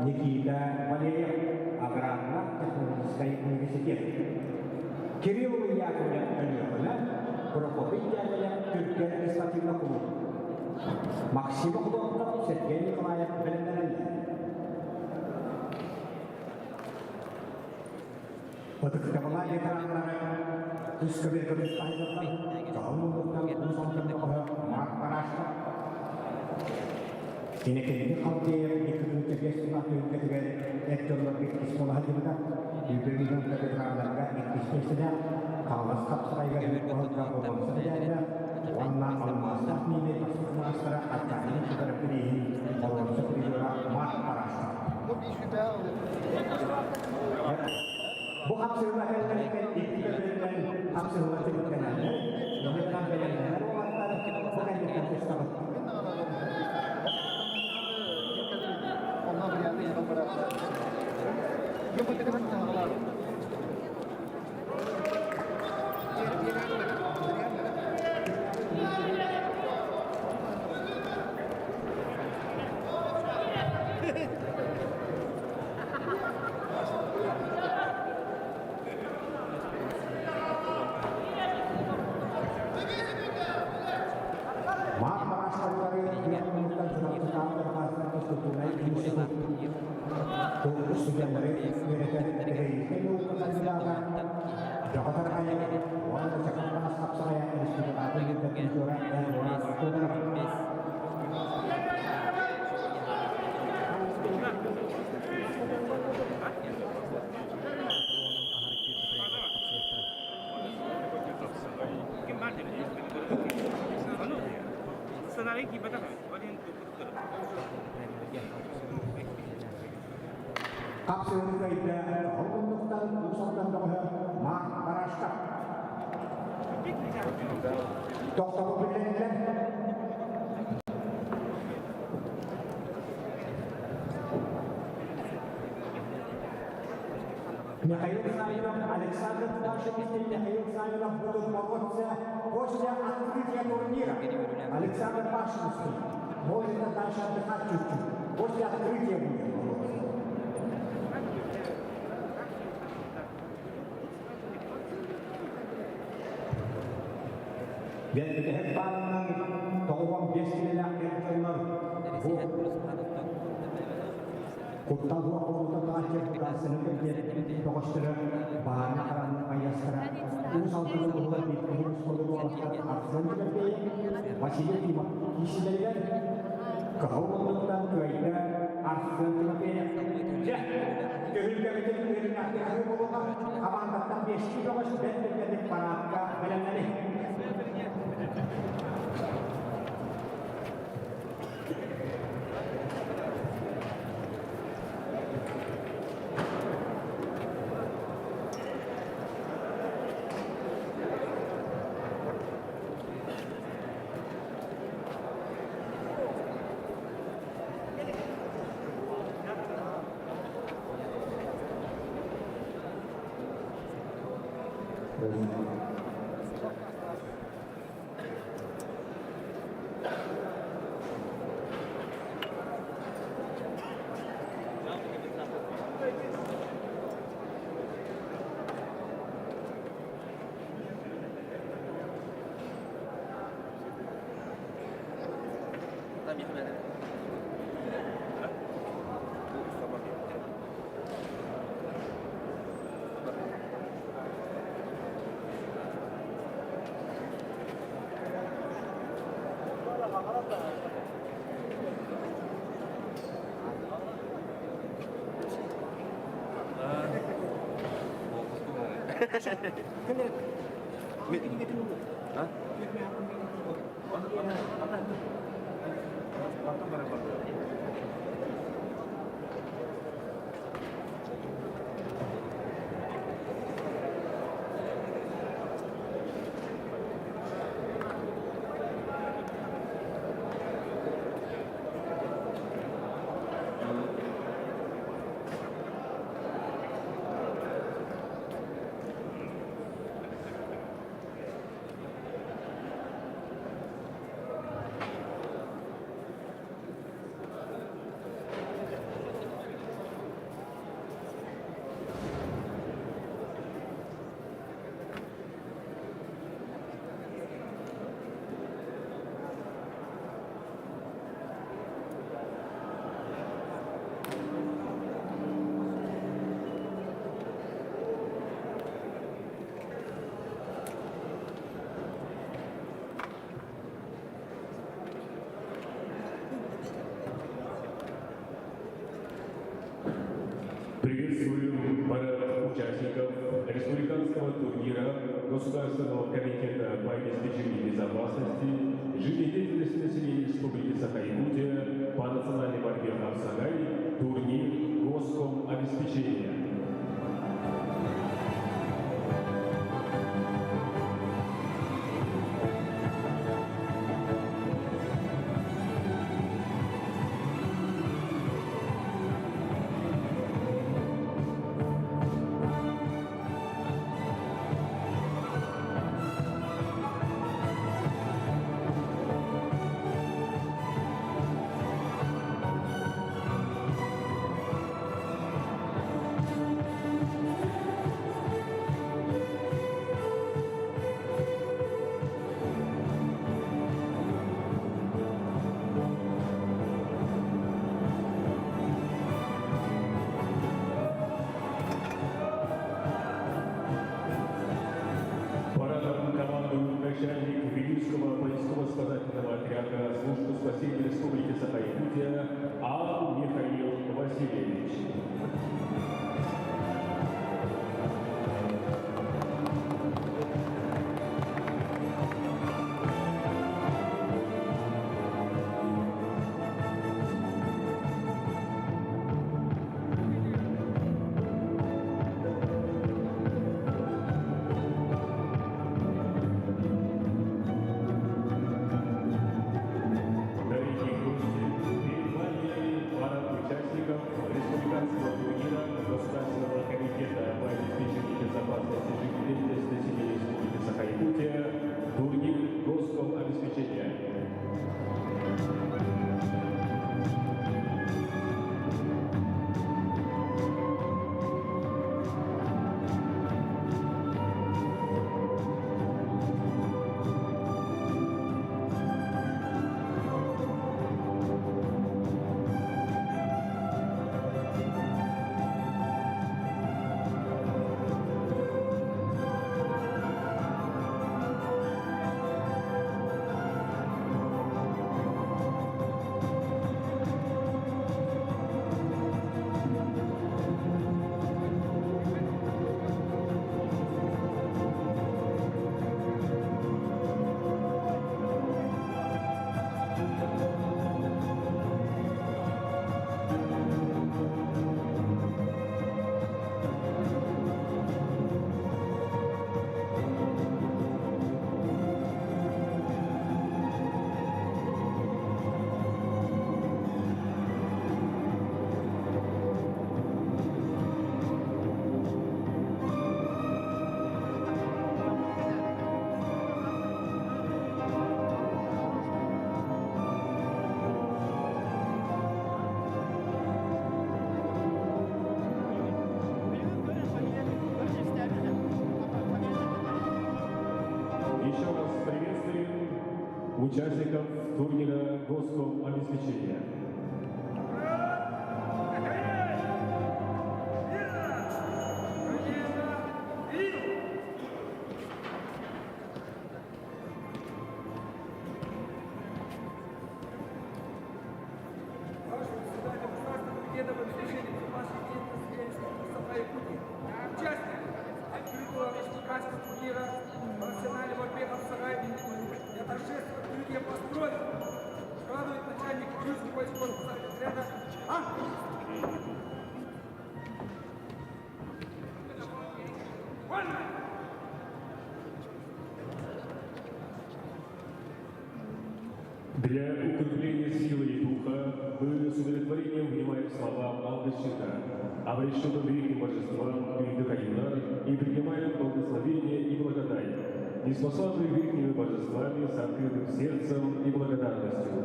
Nikita Valeyev, Agrarlar Технологической университет. Кирилл Яковлев Алиевна, Прокопьевна, Türkiye Administratif Okulu. Максим Худовков, Сергей Николаев, Беленерелли. Подготовила ветеранları Üsküdar'da sayılırlar. Çoğunluktan uzantılı Maharashtra. Ini kendi halkaya ikut kerjasama dengan ekonomi sekolah juga diberikan keterangan istisna kawas kapsaya program saja warna emas nilai masyarakat ini sudah pilih orang seperti Maharashtra. Bukan sebagai ikut hasil keterangan memberikan pelajaran bukan kita Kapsul Gaida, Hokunuktan, Usapan Doha, Maharashtra. Dr. Bilen. Mikhail Saylov, Alexander Dashikin, Mikhail Saylov будут бороться после открытия турнира. Александр Пашинский может дальше отдыхать чуть-чуть. После открытия будет бороться. Dan kehebanan tawang biasanya yang Kota dua kota terakhir berhasil menjadi tokoh bahan makanan ayasara. Usal dulu di pengurus kedua Arsen lebih masih di isi dari kau menentang keida Arsen lebih ya kehidupan itu nak dihasilkan aman datang biasa tokoh dan menjadi para belanjani. Приветствуем парад участников республиканского турнира Государственного комитета по обеспечению безопасности, жизнедеятельности населения Республики Саха-Якутия по национальной борьбе Хапсагай, турнир Госком обеспечения. Начальник Вилюйского поисково-спасательного отряда службы спасения Республики Саха-Якутия А. Михаил Васильевич. Республиканского турнира Государственного комитета по обеспечению безопасности жизнедеятельности населения Республики Саха-Якутия, турнир Госком обеспечения. участников турнира Госком обеспечения. Ваше председатель государственного ведомства обеспечения безопасности деятельности Саха-Якутии. Участник открытого республиканского турнира по национальной борьбе Хапсагай для торжественного открытия построек складывает начальник Южных войсковых отряда Для укрепления силы и духа мы с удовлетворением внимаем словам Алгощика, обращенным великим божествам Вильдахаина, и принимаем благословение и благодать, неспособные великими божествами с открытым сердцем и благодарностью.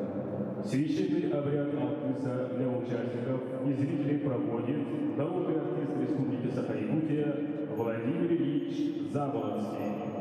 Священный обряд Алтыса для участников и зрителей проводит народный артист Республики Саха-Якутия Владимир Ильич Заболотский.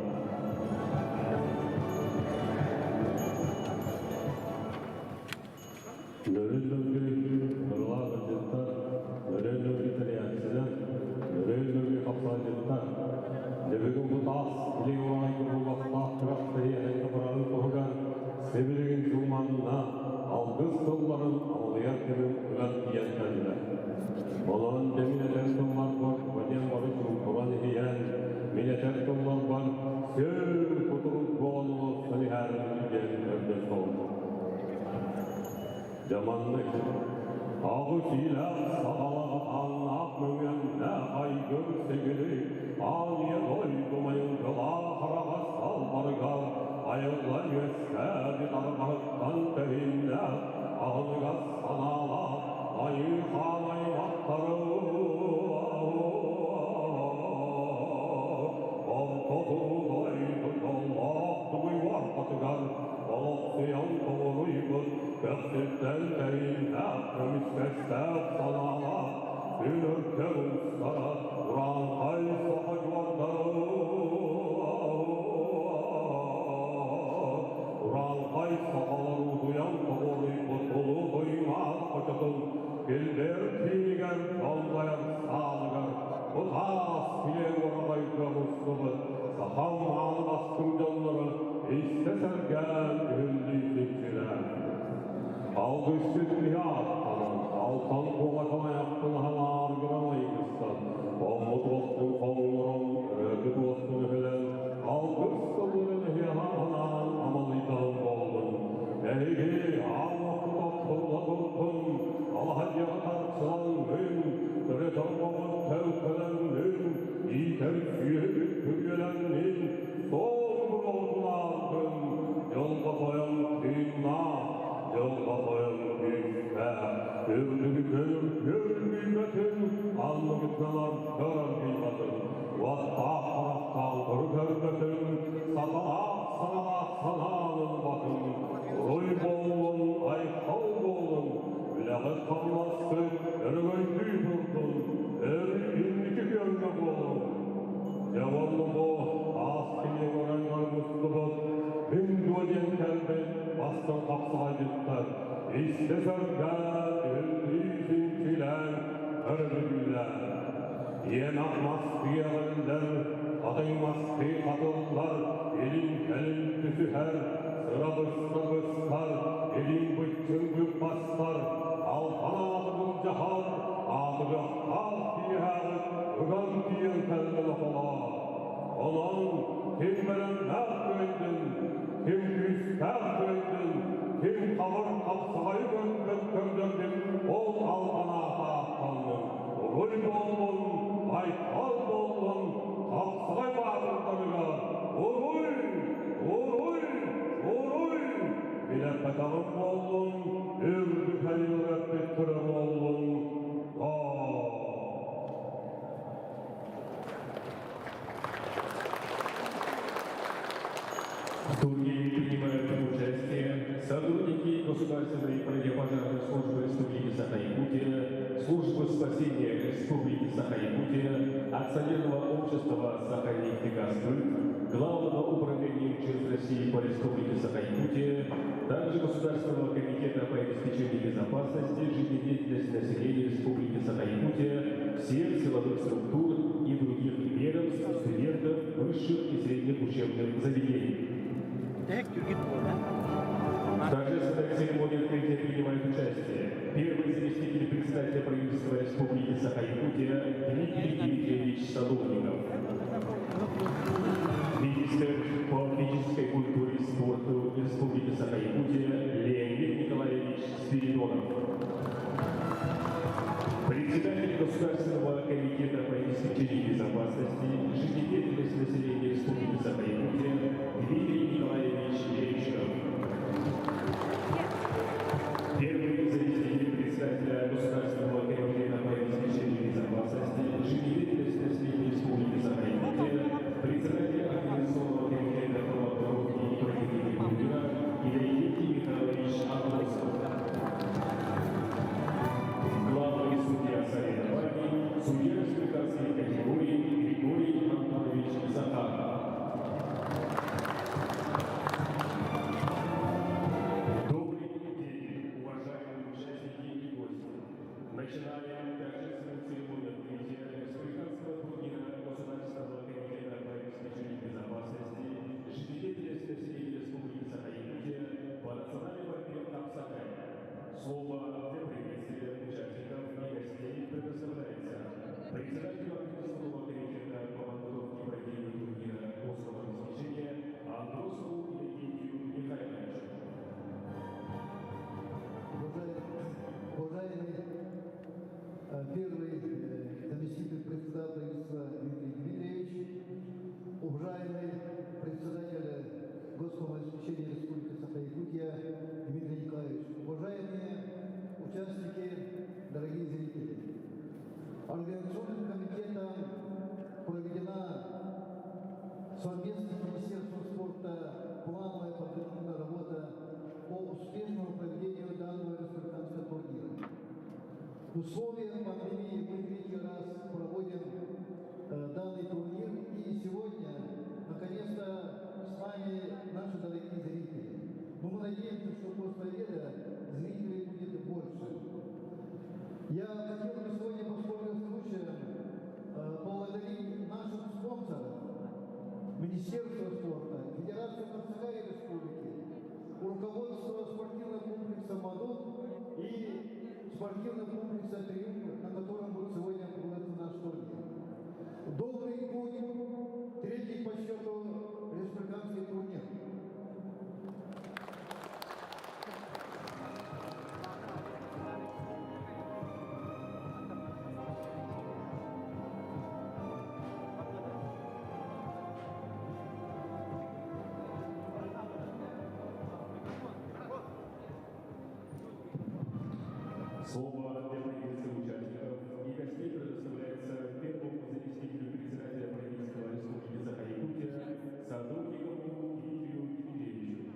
Zamanlık Ağı silah sağlağıtan akmöğenle aygın sevgili Ağıya doydumayın kıla harabas salbargal Ayıklar yüzkedi darbağıttan tehinle Ağlıga sanala ayı halay maktarı Ortodu doydu dolmak duyvar batıgar Balıksayan doğruybut Göktürkten derin hakkım istestek sanala Ünürke ustara Uran kay sokak vardarı Uran kay sakaları duyan doğruybut Ulu duymaz kaçatın Bildir tinigen çaldayan sağlıgar Bu tas bilen orabay gömüstübü Saham ağın baskın canları İstesergen üllü zikriler Algışlık nihattan, altan koğatan ayaktın halar gıramaymışsan Omut olsun konurun, ödü olsun hülen Algışlıkların hihanan amalıdan oldun Eygi ağmakı doktorla durtun Alhacıya tartsan mün Töre tormağın tevkelen mün İter süyük hüyelen min Son oldulardın Yolda koyan dinna Yolda koyan büyükler, ürdüğü gönül bilmetin, anlı gitmeler gören bilmetin. Vatta haraftan görmetin, satanak sanalın bakın. Ruy bolun, aykal bolun, bilağıt kalmazsın, örgöydüğü durdun, indiki gönlü bolun. Yavanlı bu, askili oranlar mutlubut, Hindüden kelbet, bastın kapsaydıklar, İsteserler, ünlüzünkiler, ördüler. Yemakmaz kıyarınlar, adılmaz kıyadıllar, elin kelin tüsüher, sıra dışta kıslar, elin bıçın büyükbaslar, altan adıgın cahar, adıgı al kıyar, ugan diyen kelbeli kolar. Onun kim belenler gördün, kim küster gördün, kim kalır kapsayı gördün, ol algana tahtandın. Ruy bollun, aykal bollun, kapsay bağırlarına, uruy, uruy, uruy. Bile petalım bollun, ürdü peliyret bitirem ollun, В турнире принимают участие сотрудники Государственной противопожарной службы Республики Саха-Якутия, службы спасения спасения Республики Саха-Якутия, акционерного общества «Саха-Нефтегазбыт», Главного управления МЧС России по Республике Саха-Якутия, также Государственного комитета по обеспечению безопасности жизнедеятельности населения Республики Саха-Якутия, всех силовых структур и других ведомств, студентов высших и средних учебных заведений. В торжественной церемонии открытия принимают участие первый заместитель председателя правительства Республики Саха-Якутия Дмитрий Дмитриевич Садовников, министр по физической культуре и спорту Республики Саха-Якутия Леонид Николаевич Спиридонов, председатель Государственного комитета по обеспечению безопасности жизнедеятельности населения Республики Саха-Якутия Дмитрий Николаевич Левичев, первый заместитель председателя Государственного комитета по обеспечению безопасности жизнедеятельности населения Республики Саха-Якутия, председатель Организационного комитета по обороне и проведению турнира Илья Михайлович Абросов, главный судья соревнований, судья республиканской категории Григорий Антонович Захаров. Добрый день, уважаемые участники и гости. Начинаем торжественную церемонию открытия республиканского турнира Государственного комитета по обеспечению безопасности жизнедеятельности населения Республики Саха-Якутия по национальной борьбе «Апсагай». Слово для приветствия участников и гостей предоставляется председателю Организационного комитета по подготовке и проведению турнира устного обеспечения Андросову Евгению Михайловичу. Уважаемый первый заместитель председателя правительства Дмитрий Дмитриевич, уважаемый председатель Государственного обеспечения Республики Саха-Якутия Дмитрий Николаевич, уважаемые участники, дорогие зрители, Организационным комитетом проведена совместно с Министерством спорта плановая подготовительная работа по успешному проведению данного республиканского турнира. В условиях пандемии мы третий раз проводим данный турнир, и сегодня наконец-то с нами наши дорогие зрители. Но мы надеемся, что после победы зрителей будет больше. Я хотел бы сегодня воспользоваться случаем поблагодарить наших спонсоров, Министерство спорта, Федерацию Апсагай Республики, руководство спортивного комплекса «Мадут» и спортивного комплекса «Триумф», на котором будет сегодня проводиться наш турнир. Добрый путь, третий по счету республиканский турнир. Слово для приветствия участников и гостей предоставляется первому заместителю председателя правительства Республики Саха-Якутия Садовникову Дмитрию Дмитриевичу.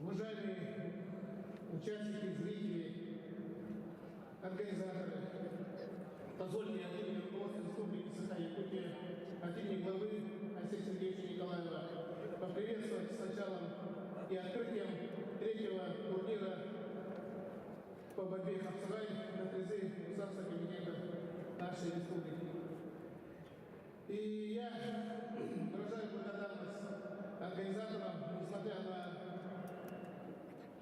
Уважаемые участники, зрители, организаторы, позвольте от имени руководства Республики Саха-Якутия, от имени главы Алексея Сергеевича Николаева поприветствовать с началом и открытием третьего турнира по борьбе «Апсагай» на призы Государственного комитета нашей республики. И я выражаю благодарность организаторам, несмотря на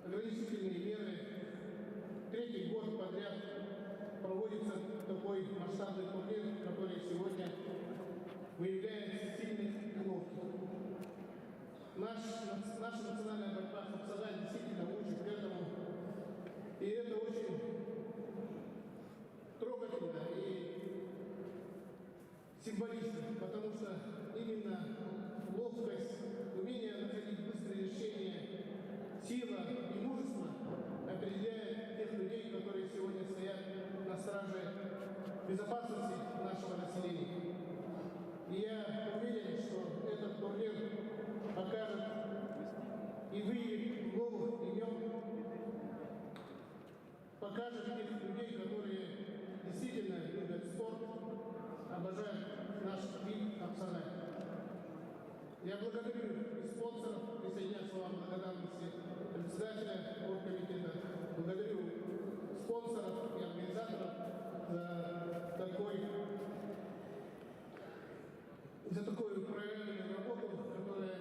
ограничительные меры. Третий год подряд проводится такой масштабный турнир, который сегодня выявляет сильных пилотов. Наша национальная борьба с Апсагай действительно учит этому. И это очень трогательно и символично, потому что именно ловкость, умение находить быстрые решения, сила и мужество определяет те безопасности нашего населения. И я уверен, что этот турнир покажет и выявит новых имен, покажет тех людей, которые действительно любят спорт, обожают наш вид Апсагай. Я благодарю и спонсоров, присоединяюсь к вам благодарности председателя оргкомитета, благодарю спонсоров и организаторов за такую проявленную работу, которая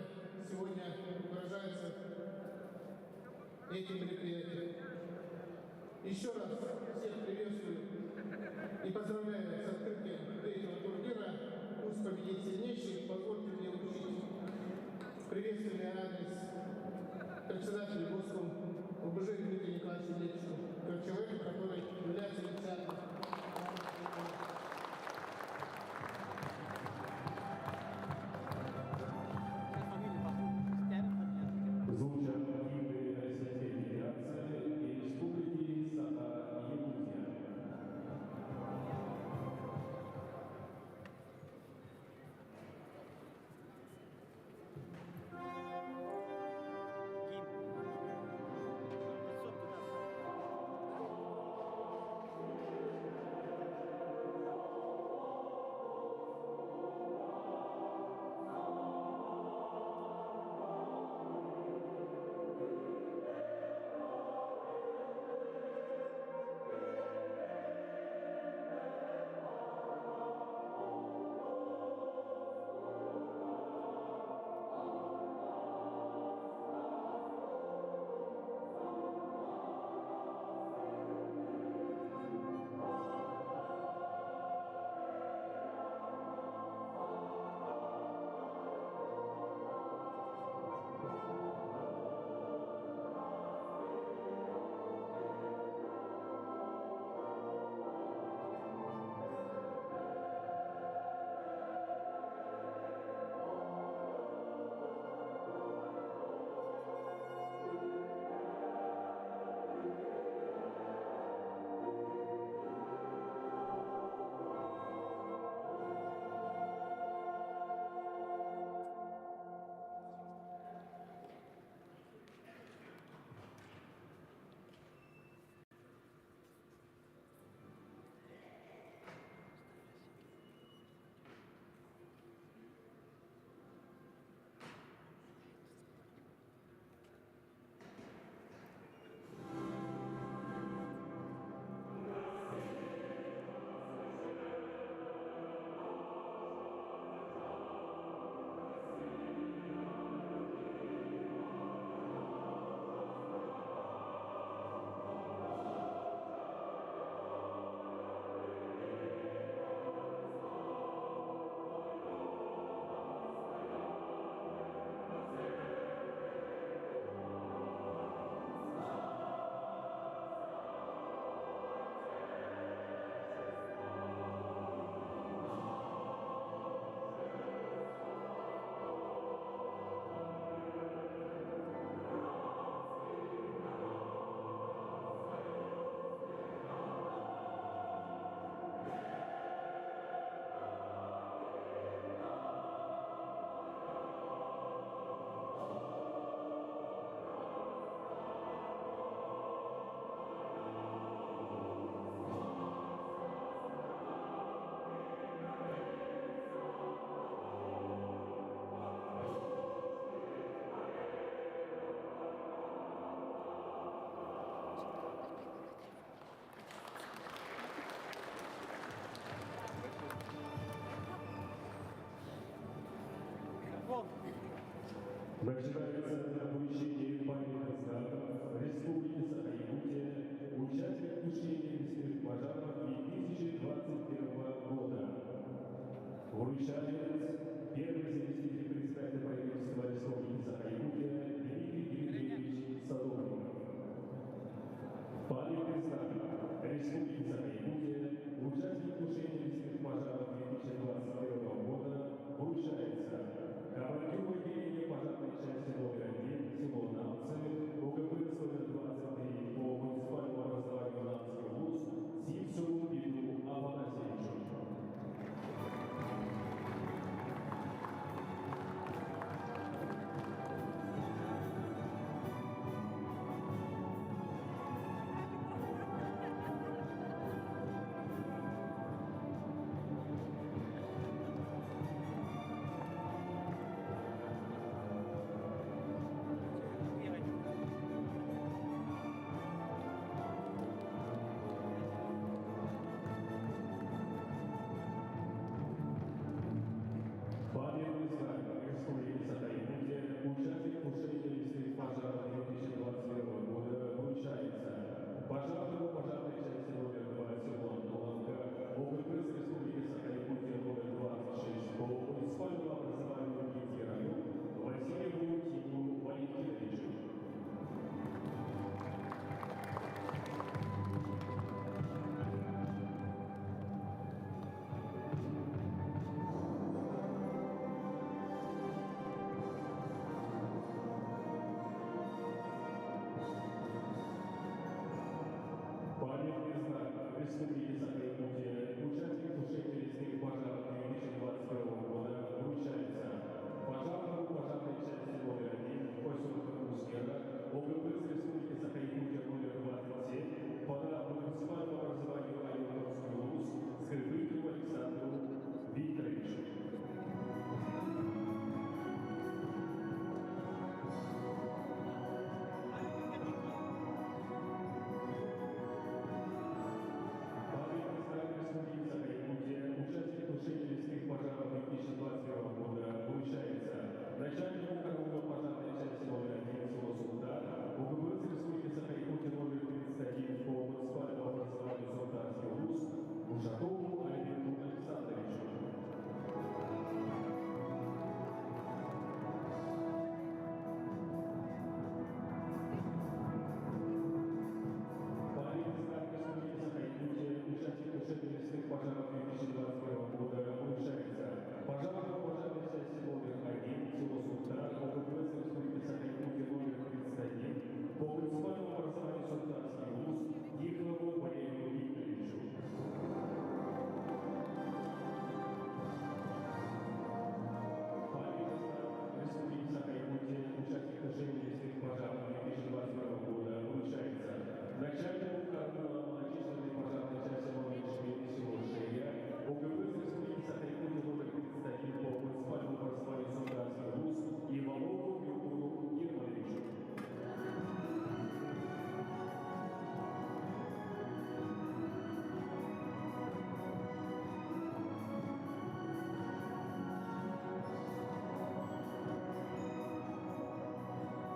сегодня выражается этим мероприятием. Еще раз всех приветствую и поздравляю с открытием третьего турнира. Пусть победит сильнейший. Позвольте мне вручить приветственный адрес председателю Госком ОБЖ Дмитрию Николаевичу Летчику, как человеку, который является инициатором. Звучат гимны Российской Федерации и Республики Саха-Якутия. Начинается оповещение памятных знаков Республики Саха-Якутия, участник тушения лесных пожаров 2021 года. Вручает первый заместитель председателя правительства Республики Саха-Якутия Дмитрий Дмитриевич Садовников. Памятный знак Республики Саха-Якутия, участник тушения лесных пожаров 2021 года вручается командиру отделения пожарной части номер 1 село Намцы, УКП номер 23 по муниципальному образованию Намский ВУЗ Симцеву Петру Афанасьевичу.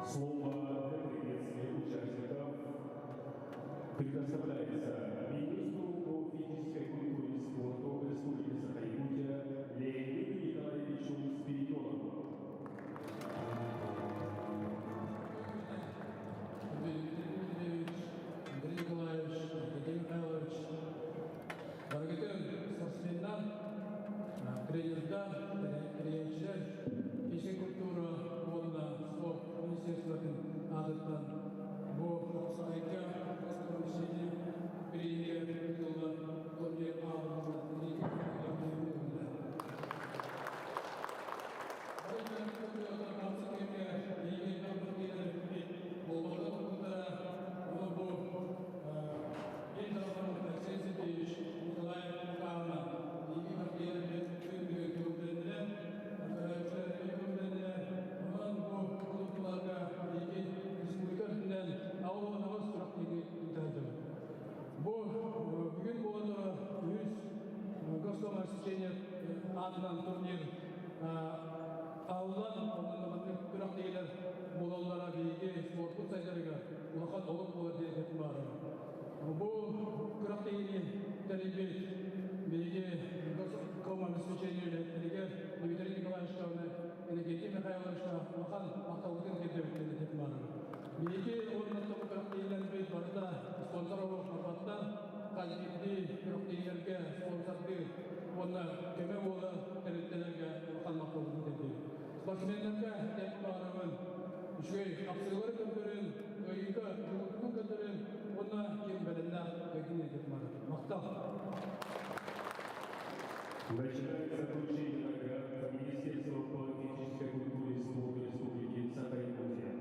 Слово для приветствия участников предоставляется министру по физической культуре и спорту Республики Саха-Якутия Леониду Николаевичу Спиридонову. Андрей Николаевич, Евгений Михайлович, дорогие спортсмендар, тренердар, тренерчилер, физическая культура, водна, спорт, министерствотың адыттан, бұл сайынға спортшының премьер жылы турнир алдында Бүгін болады өз государственное освещение атынан турнир алдан күрәк дегелер болалара бейге спорттық сайдарыға улахан олық болады деген бар. Бұл күрәк дегелі тәрбиет бейге государственное освещение Дмитрий Николаевича, Евгений Михайловича улахан мақтаулығын кетіп бар. Бейге орнатты күрәк дегелер бейт барда спонсор олық марбаттан Казбекти күрәктегелерге спонсорды оны көмек олы тәреттелерге қалмақ болуын деді. Спортсмендерге тәп барығын, үшгей қапсылары көндірін, өйінгі жүгілтінің көндірін, оны кем бәлінна көйгін едет мары. Мақтал! Начинается вручение наград Министерства по физической культуре и спорту Республики Саха-Якутия.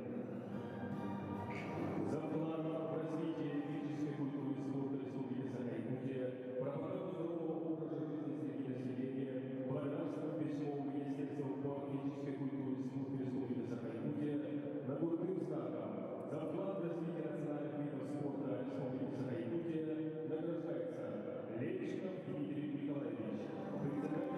За план развития физической культуры и спорта Республики Саха-Якутия, пропаганду здорового образа жизни среди населения, благодарственным письмом Министерства по физической культуре и спорту Республики Саха-Якутия, нагрудным знаком за план развития национальных видов спорта Республики Саха-Якутия награждается Левчиков Дмитрий Николаевич, председатель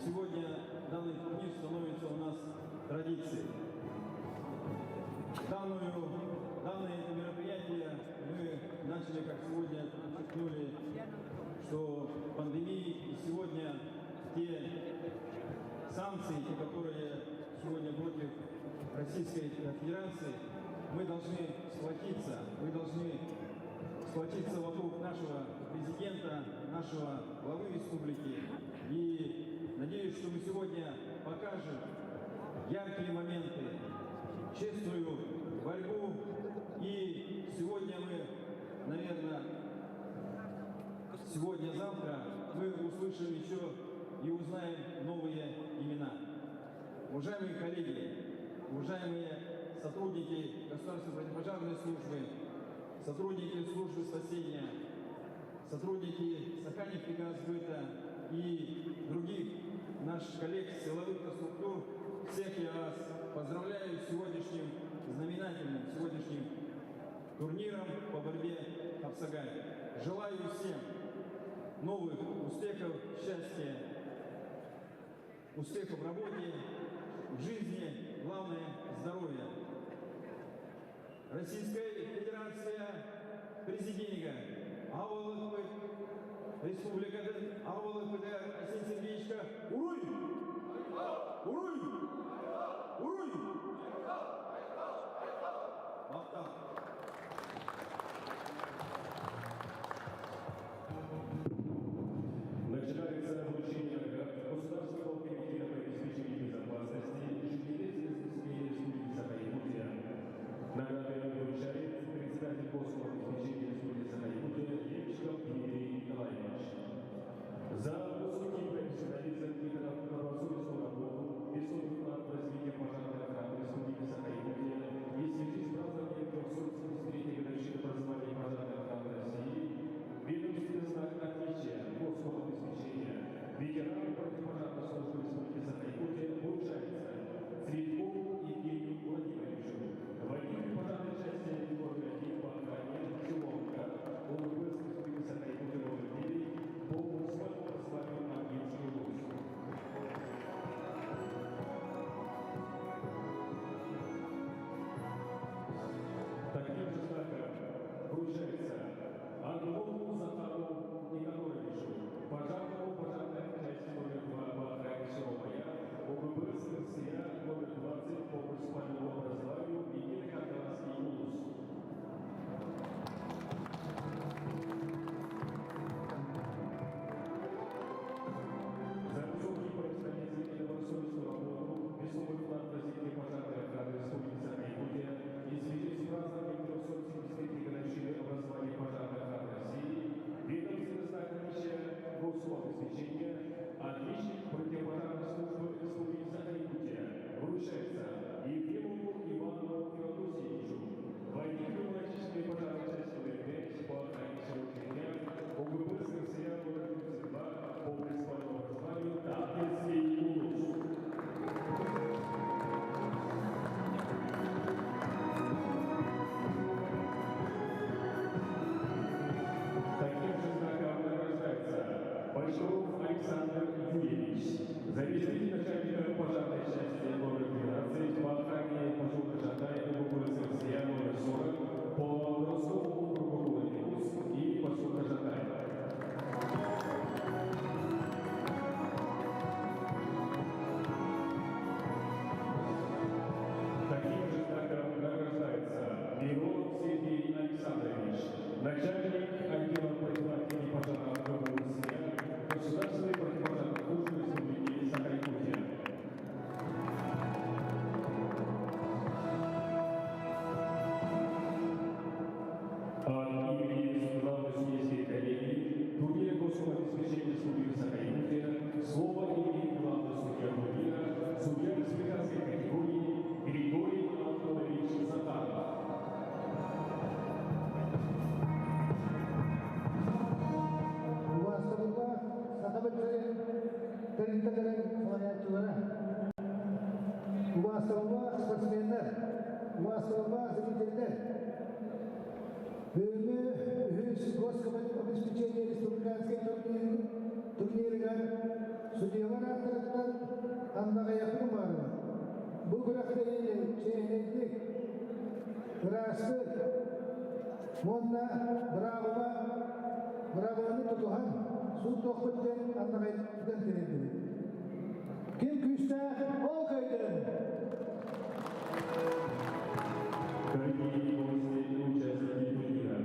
сегодня данный турнир становится у нас традицией. Данное мероприятие мы начали, как сегодня подчеркнули, что пандемии и сегодня те санкции, которые сегодня против Российской Федерации, мы должны сплотиться вокруг нашего президента, нашего главы республики. И надеюсь, что мы сегодня покажем яркие моменты, честную борьбу. И сегодня мы, наверное, сегодня-завтра мы услышим еще и узнаем новые имена. Уважаемые коллеги, уважаемые сотрудники Государственной противопожарной службы, сотрудники службы спасения, сотрудники Саханнефтегазбыта и других наших коллег силовых структур, всех я вас поздравляю с сегодняшним знаменательным турниром по борьбе Хапсагай. Желаю всем новых успехов, счастья, успехов в работе, в жизни, главное – здоровья. Российская Федерация президента Авалыкпыт, Республика Авалыкпыт, Арсен Сергеевичка, уруй! Уруй! Уруй! Мақтау. Начинается вручение наград Государственного комитета по обеспечению безопасности и жизнедеятельности Республики Саха-Якутия. Награды вручает председатель Гособеспечения Республики Саха-Якутия Левчиков Дмитрий Николаевич. За высокий профессионализм и добросовестную работу, весомый вклад в развитие пожарной охраны Республики Саха-Якутия и в связи с празднованием 373-й годовщины образования пожарной охраны России, ведомственный знак отличия Гособеспечения ветерану противопожарной службы Республики Саха-Якутия вручается Цветкову Евгению Владимировичу, водителю пожарной части номер 1 по охране Силовка ОВП Республики Саха-Якутия номер 9 по муниципальному образованию Аргентской области. Таким же знаком вручается Антонову Захару Николаевичу, пожарному пожарной части номер 2 по охране Силовая ОВП СРСЯ номер 20 по муниципальному образованию Единый Карданский улус. За высокий профессионализм и добросовестную работу, весомый вклад в развитие пожарной охраны Республики Саха-Якутия и в связи с празднованием 373-й годовщины образования пожарной охраны России, ведомственный знак отличия Гособеспечения отличник противопожарной службы Республики Саха-Якутия вручается Ефремову Ивану Феодосеевичу, водителю младшей пожарной части номер 5 по охране Силовки ОГП СРСЯ номер 32 по муниципальному образованию Таркинский улус. Таким же знаком награждается Большов Александр Юрьевич, заместитель начальника пожарной части номер 12 по охране поселка Жадай ОВП СРСЯ номер 40 по городскому округу города Якутск и поселка Жадай. Таким же знаком награждается Миронов Сергей Александрович, начальник отдела профилактики пожаров ГУСЯ Государственной противопожарной службы Республики Саха-Якутия. От имени главной судейской коллегии турнира Гособеспечения Республики Саха-Якутия слово имеет главный судья турнира, судья республиканской категории Григорий Антонович Захаров. Muasabah sahabat saya terintegrasi semuanya juara. Muasabah sportsmanlar, muasabah zikirler. Bölümü Hüs Goskobat Обеспечения Республиканской турнирга Südyalar antarattан andaga yakın var. Bu bırakta yine çeyneklik, kırastık, monda bravo'nu tutuhan, su tokutten andaga yakın terildi. Kim küste o kaydın. Дорогие гости и участники турнира,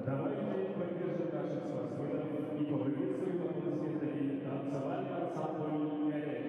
давайте поддержим наших спортсменов и поприветствуем аплодисментами танцевальный ансамбль «Эрек».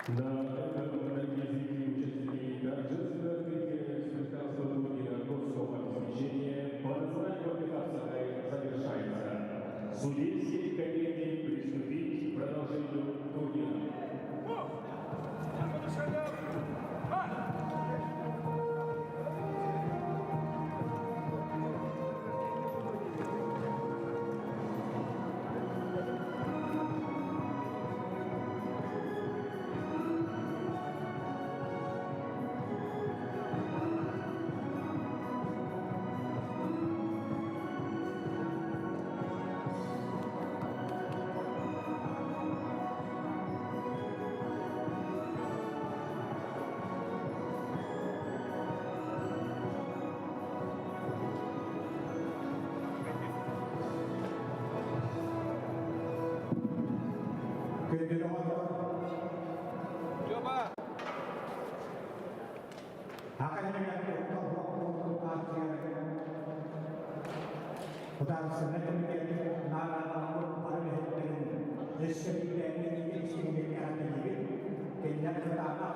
На этом, дорогие зрители, участники торжественно открытие республиканского турнира горского обеспечения по названию «Абсакай» завершается. Судейские коллеги приступить к продолжению турнира. Coba. Akan menjadi untuk Utar sebenarnya demikian nara pada hari SKP ini sehingga ada lagi kenyak pertama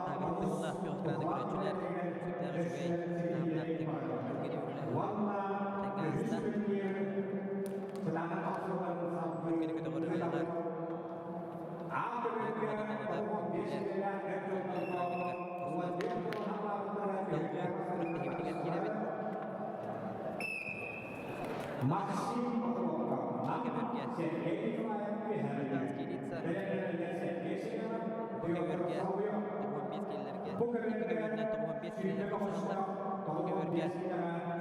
Tagirtilla Pyotrani görücüler. Sütler Jüvey. Namnattık. Geri Tengas'ta. Geri kötü görüyorlar.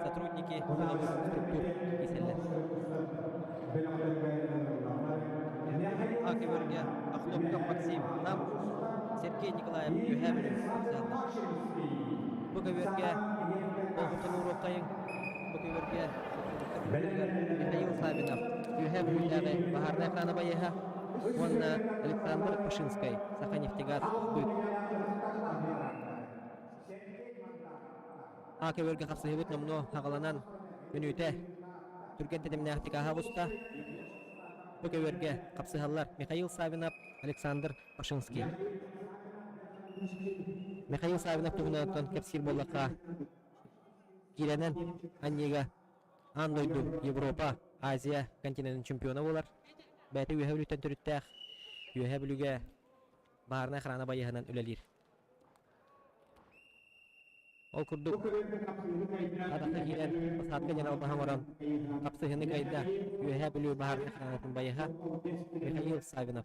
Сотрудники силовых структур киселер. Акиберге Ахлопков Максим нам Сергей Николаев Юхевелев капсалар. Bu köberge Olkutun Urokayın bu köberge Mikhail Sabinov Юхевелев Baharna ekrana bayaha Onna Александр Пашинский Саханефтегаз Сбыт. Акиберге капсалыбыт номно хағаланан Үнüte Түркен тедемне ахтикаха буста Bu köberge kapsıhallar Mikhail Sabinov, Александр Пашинский. Mikhail Sabinov tuğunattan kepsir bollaka girenen Anniga Andoydu Европа, Азия kontinentinin çempionu bolar. Bäte ühevlüten türüttәk. Ühevlüge baharna ekrana bayahanan ülelir. Ol kurduk. Adakta giren Pasatka General Bahamaran kapsıhını kayda ühevlü baharna ekranatın bayaha Mikhail Sabinov.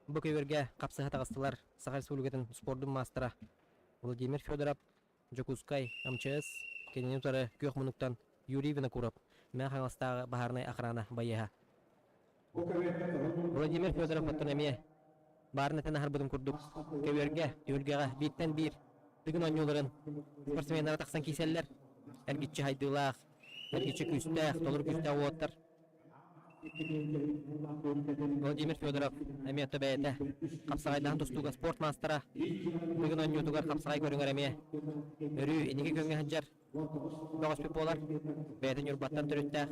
Bu köberge kapsıha tağıstılar Saha Respublikatın spordun mastera Vladimir Fedorov, Jokuzkay, МЧС, kenini utarı Gökmunuk'tan Yuriy Vinokurov, mən xanastағы baharnay akrana bayaha. Vladimir Fedorov autonomiya barneten harbudım kurduk. Köberge, yölgeğe birden bir tıgın oynuyorların sportsmenlara taqsan kiseller. Ergitçi haydılaq, ergitçi küstaq, dolur küstaq oğutlar. Vladimir Fedorov, emiyatı bəyete, kapsağaydan tustuğa sport mastera, tıgın oynuyordugar kapsağay görüngör emiye. Örü, enige köngü haccar, bağız pipolar, bəyeten yurbattan türüttaq.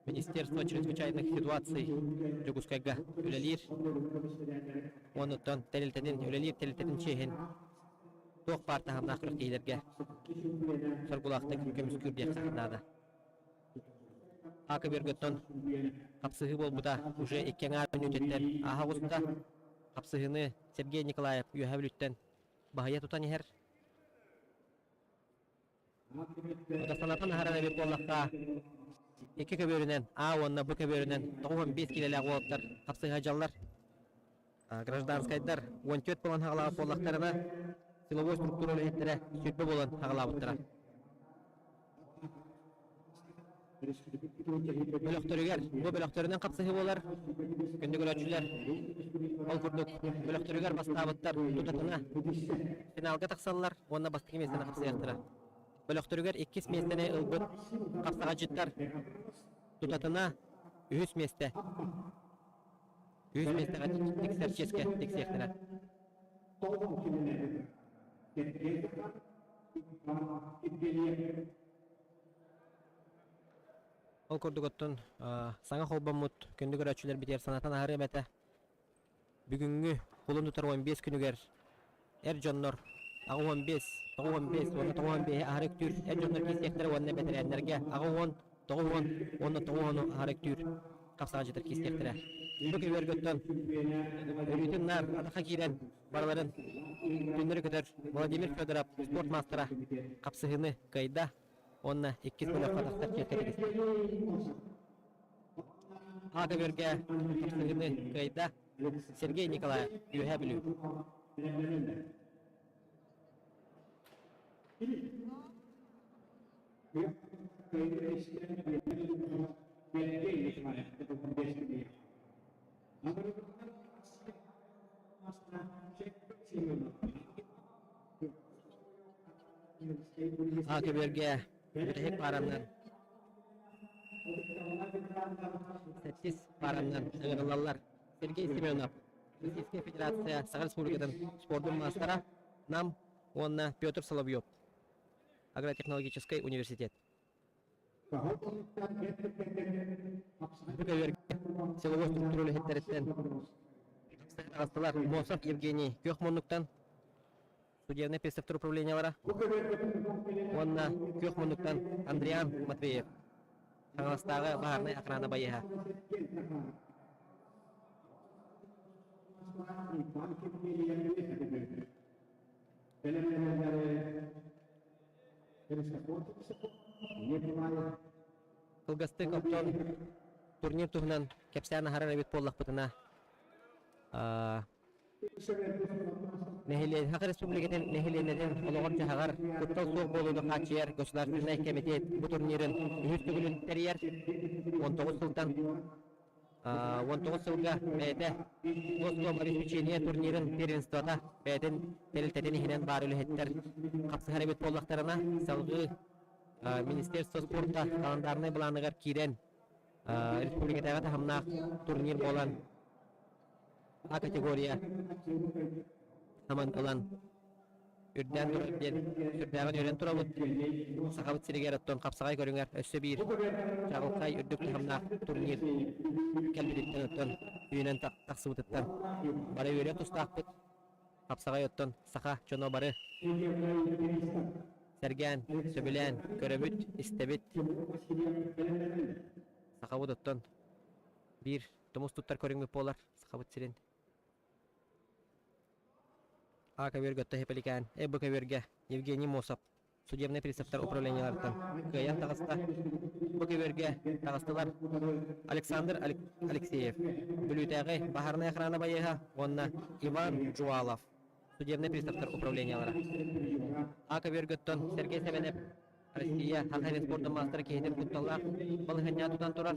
Министерство чрезвычайных ситуаций Жогускайга үлелир. Онуттан тәлелтенин үлелир тәлелтенин чехин. Тоқ партахам нақырық кейлерге. Саргулақтың көміс күрдек сақынады. Ақы бергөттен қапсығы болбыда уже еккен арын өтеттен аға ғысында қапсығыны Сергей Николаев үйәвіліттен бағая тұтан ехер. Одастанатан ағарана беп боллаққа İki köbörünen, onunla bu köbörünen 15 kilolar oğutlar, kapsığı hacallar. Gражданскайдар 14 bolan hağlabıt bollaklarına silovoy strukturalı etlere sütbe bolan hağlabıttıra. Bölöktörüger, bu bölöktörünen kapsığı bolar. Gündü gölöçüler, ol kurduk. Bölöktörüger bastabıttar tutatına finalga taqsallar, onunla bastık emesine kapsığı yaktıra. Bölöktörüger 2 mesene ılbıt kapsağa jittar tutatına 3 meste. 3 meste tekserçeske teksertira. Ol kurdugottun sağa holbamut gündü göröçüler biter sanatan ahırı bete. Bugünkü kulun tutar 15 günüger. Jonnor 15 15 harektür ejonnor kistekleri wonne beterenlerge agawon togon onu togono harektür kapsajıdır kistekleri bu köbergötten öğütünler ataka giren baraların günleri kadar Vladimir Fedorov sport mastera kapsahını kayda onna 2 blok ataklar çekeriz Ağabeyge kapsahını kayda Sergey Nikolayev Yuhevlev Thank you. Akıbörge Mütehek parandan 8 parandan ıgırılallar. Sergey Semyonov Российская Федерация Саха Республикадан спортын мастера нам онна Петр Соловьев Агротехнологический университет. Akıbörge силовой структуралы хеттереттен Асталар Мосов Евгений Кёхмонуктан судебный пристав управления вара. Онна Кёхмонуктан Андриан Матвеев. Хаңастағы бағарны ақыраны байыға. Кылгасты коптон турнир туһунан кепсяна харар эбит боллақ бұтына. Хақы республикатын нехиленеден олығыр жағар күттал соқ болуды қачияр государственный комитет бұл турнирін үз түгілін тәрияр 19 сылтан 19 сылға бәйті Госдом обеспечения турнирін первенствота бәйтін тәрілтәтен ехінен бар үліхеттер қапсығар әбет боллақтарына салғы Министерство спорта қаландарыны бұланығар кейден республикатаға тахымнақ турнир болан A категория Аман алан үрдән үрдән турабыт сахабыт сирегер оттон капсагай көрүңөр өссө бир жагылкай үрдүк хамна турнир келбиттен оттон үйнен таксыбыттан бары өрө тустакпыт капсагай оттон саха чоно бары серген сөбүлен көрөбүт истебит сахабыт оттон бир томус туттар көрүңмөк болар сахабыт сирен Акыбөрге Тахипаликан, Эббакыбөрге Евгений Мосов, судебный приставтар управлениялардан, Каян Тағаста, Бакыбөрге Тағасталар, Александр Алексеев, Бүлютәғі Бахарная охрана байыға, онна Иван Жуалов, судебный приставтар управлениялары. Акыбөргеттен Сергей Семенев, Россия, Хақарин спорты мастері кейден құтталар, балығanya тұтан тұрар.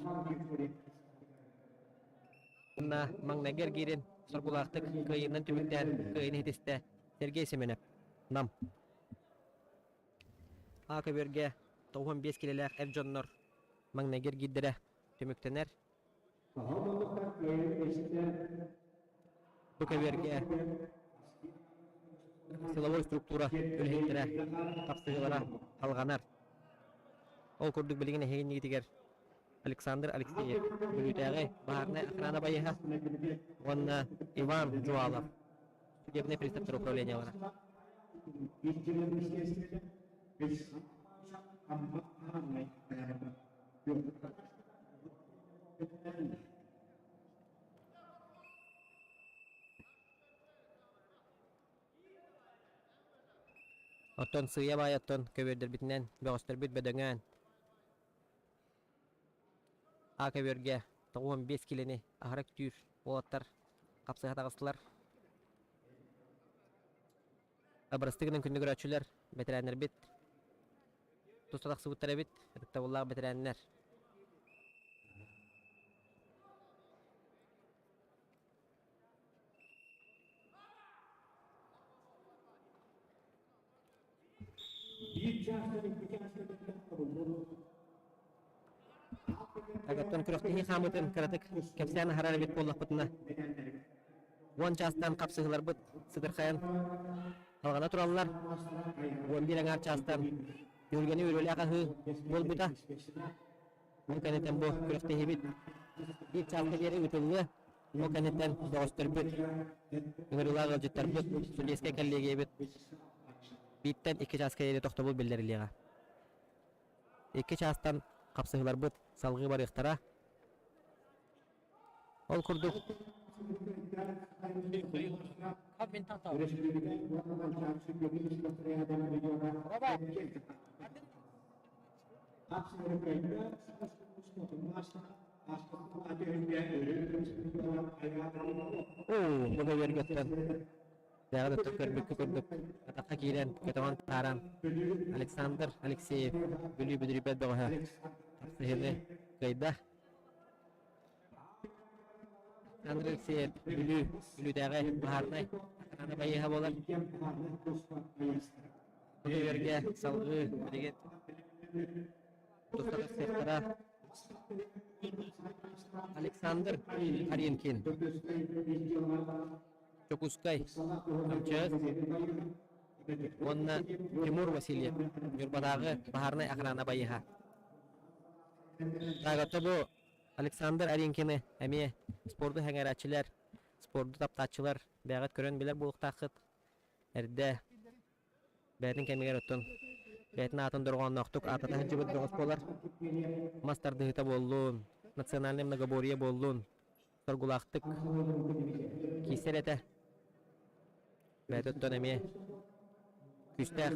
Онна маңнагер герен, Соргулақтық күйінен түміктен күйін етісті Сергей Семенев. Нам. Акыбөрге 95 келелер Эвджоннор маңнагер гиддері түміктенер. Букаберге силовой структура өлхеттері қапсығылара алғанар. Ол көрдік білігіне хейін негетігер Александр Алексеев, Бүлютәғі Бахарная охрана байыға, онна Иван Жуалов, судебный приставтар управлениялары. Оттон сыя бай оттон көбердер бітінен, бөғістер бүт бөдөңән. Акыбөрге 15 келені ағырак түйір олаттар қапсыға тағыстылар. Абырыстығының күнді көрәтшілер, бәтірәнер бет. Тұстадақ сұғыттары бет, әдікті олағы бәтірәнер. Агаттан күрәқтігі қамытын кіратық кәпсияны харары бет боллақ бұтына. Он частан қапсығылар бұт сыдырқайын алғана тұралылар. 11 аңар частан үргені өрөлі ақағы бол бұта. Ол кәнеттен бұл күрәқтігі бет. Бір часты бері үтілі. Ол кәнеттен доғыстыр бұт. Үңірілағы жыттар бұт. Сүлеске кәллеге бет. Биттен 2 частқа ері тоқты бұл білдеріліға. 2 частан қапсығылар бұт, салғы бар иқтара. Ол күрдік. Бұға бергеттен. Дәғады түккөрбіккі күрдік. Атаққа кейден көтіман таран. Александр Алексеев, бүлі бүдіріпет бұға. Тапсығылы көйді. Александр Алексеев, бүлі дәғі бағарнай. Ақыраны байыға болар. Берге салгы деген достар сектора Александр Аренкин Чокускай Камчас онна Тимур Васильев Юрбадагы Бахарнай Ахрана байыха Тагы Александр Аренкины әме спорды хәңәрәтчеләр спорды таптатчылар бәгат көрән беләр булыктакыт әрдә бәрнең кәмегәр оттон бәтне атын дорган нактук атата җибет дөрес болар мастер дыта боллун национальный многоборье боллун торгулактык кисерәтә бәт оттон әме күстәх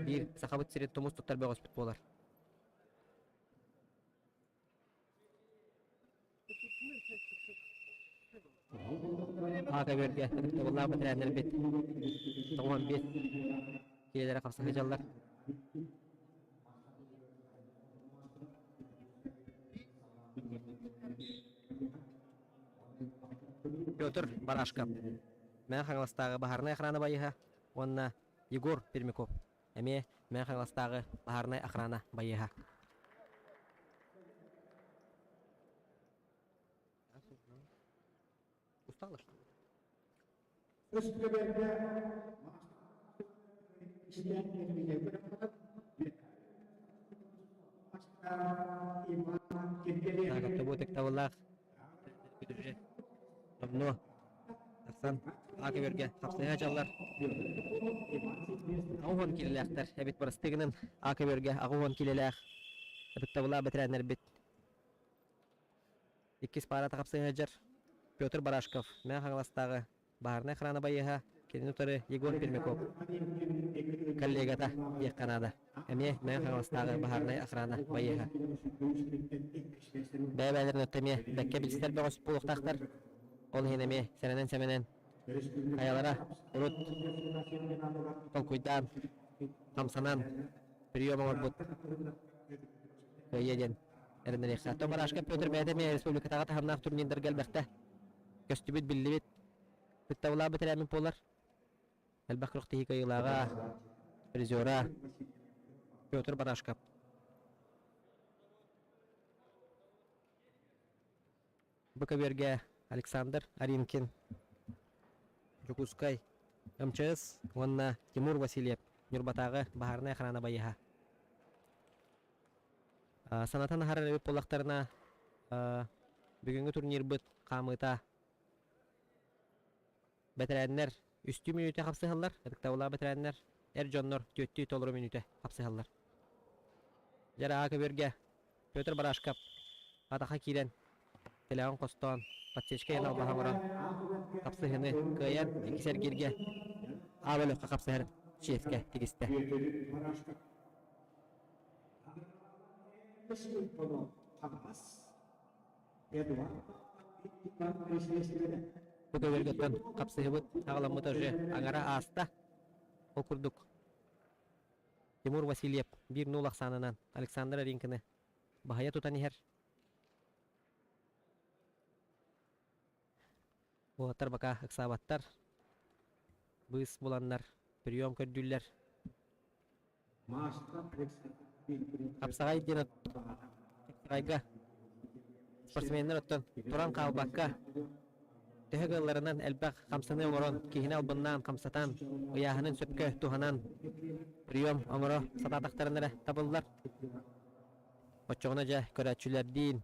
бир сахабыт сирет томус туттар бәгас бит болар Ага берге тагылла бетрәнер бит. Тагын бит. Киләләр капса хаҗаллар. Петр Барашков. Мен хаңластагы Бахарнай охрана байыга. Онна Егор Пермяков. Әме мен хаңластагы Бахарнай охрана байыга. Усталыш. Агапта ботек таваллах. Күдүрҗе. Абно. Асан агыберге хапсыга жаллар. Агын килеләхтер. Әбит барыстыгынын агыберге агын килеләх. Әбит тавалла бетрәнер бит. Икки спарата хапсыга жар. Петр Барашков, мен хаңластагы Бахарнай охрана байыга, келин утары Егор Пермяков. Коллегата ек Канада. Эме мен хаңластагы Бахарнай охрана байыга. Бәбәләрне өттеме, бәккә билсетер бәгәс булыктактар. Ол хенеме, сәнәнен аялара, урут, толкуйдан, тамсанан, прием орбут. Бәйеден. Эрнерехса. То Барашков Петр бәдеме республикатага тахамнак турнирдер гәлбәхтә. Көстүбит биллибит. Биттавла бетерәмен полар. Әлбәхрүк тихика йылага. Призера. Петр Барашков. Быкаберге Александр Аренкин. Жукускай. МЧС. Онна Тимур Васильев. Нюрбатагы Бахарнай охрана байыга. Санатан харарыбит полактарына бүгүнгү турнир бит камыта. Бетерәннәр үсті минуте хапсыһаллар, әдіктаула бетерәннәр Жоннор төттү толыру минуте хапсыһаллар. Жара акыберге Петр Барашков атаха кирен телегон костон подсечка янал бахамыран хапсыһыны кыян икисер кирге абылыкка хапсыһар ческе тигисте. Бүгө бергеттен капсыһыбыт агаламыта же аңара аста окурдук. Тимур Васильев 1-0 аксанынан Александр Аренкины бахая тутанихер. Буаттар бака аксабаттар. Быс буланнар, прием көрдүлләр. Капсагай денет. Капсагайга спортсмендер оттон туран калбакка Тегелларынан әлбәк хамсаны оңорон кихине албыннан хамсатан уяһынын сөпкө туханан прием оңоро сататактарынара табыллар. Очоғына жа көрәтчүләрдин,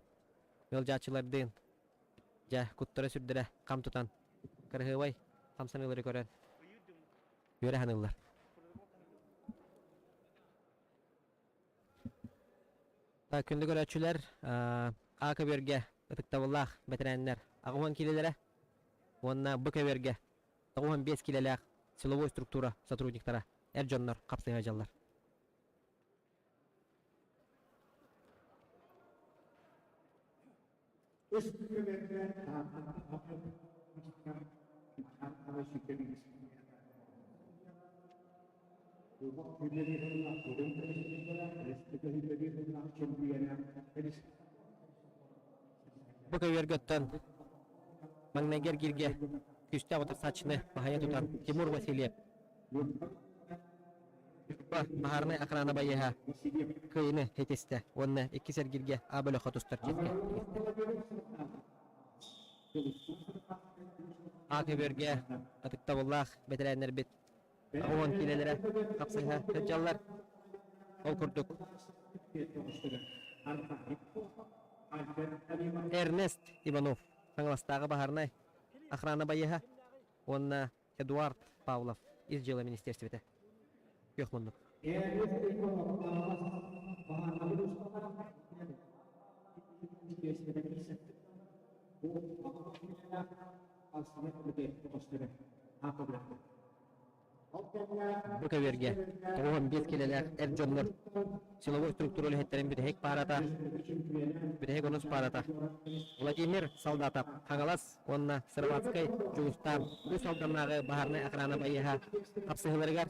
мелжачылардин жа куттары сүрдірі қам тұтан. Кырғыбай хамсанылары көрән. Йөрі ханылар. Күнді көрәтчүләр ақы берге ұтықтабыллақ бәтірәнлер ағуан келелері. Онна БКВРге 5 килелек силовой структура сотрудниктара Жоннор капсыга жаллар. БКВРгеттен Маңнагер кирге күстә отыр сачны бахая тутан Тимур Васильев. Baharnay akrana bayıha. Kıyını hetiste. Onunla iki sergilge abele xotustар жетке. Akıbörge atıkta bollaq betirenler bit. Oğun kilelere kapsayha tecallar. Ol kurduk. Ernest Ivanov. Sanglastағы Baharnay akrana bayıha. Onunla Эдуард Павлов из дела министерства. Yok munduk. Bu kaverge. Toğun biz keleler erjonlar. Silovoy strukturalı hetlerin bir hek parata. Bir hek onus parata. Vladimir Soldatov. Hangalas onna Sırvatskay Julustan. Bu soldanları Baharnay akrana bayıha. Kapsıhılarıgar.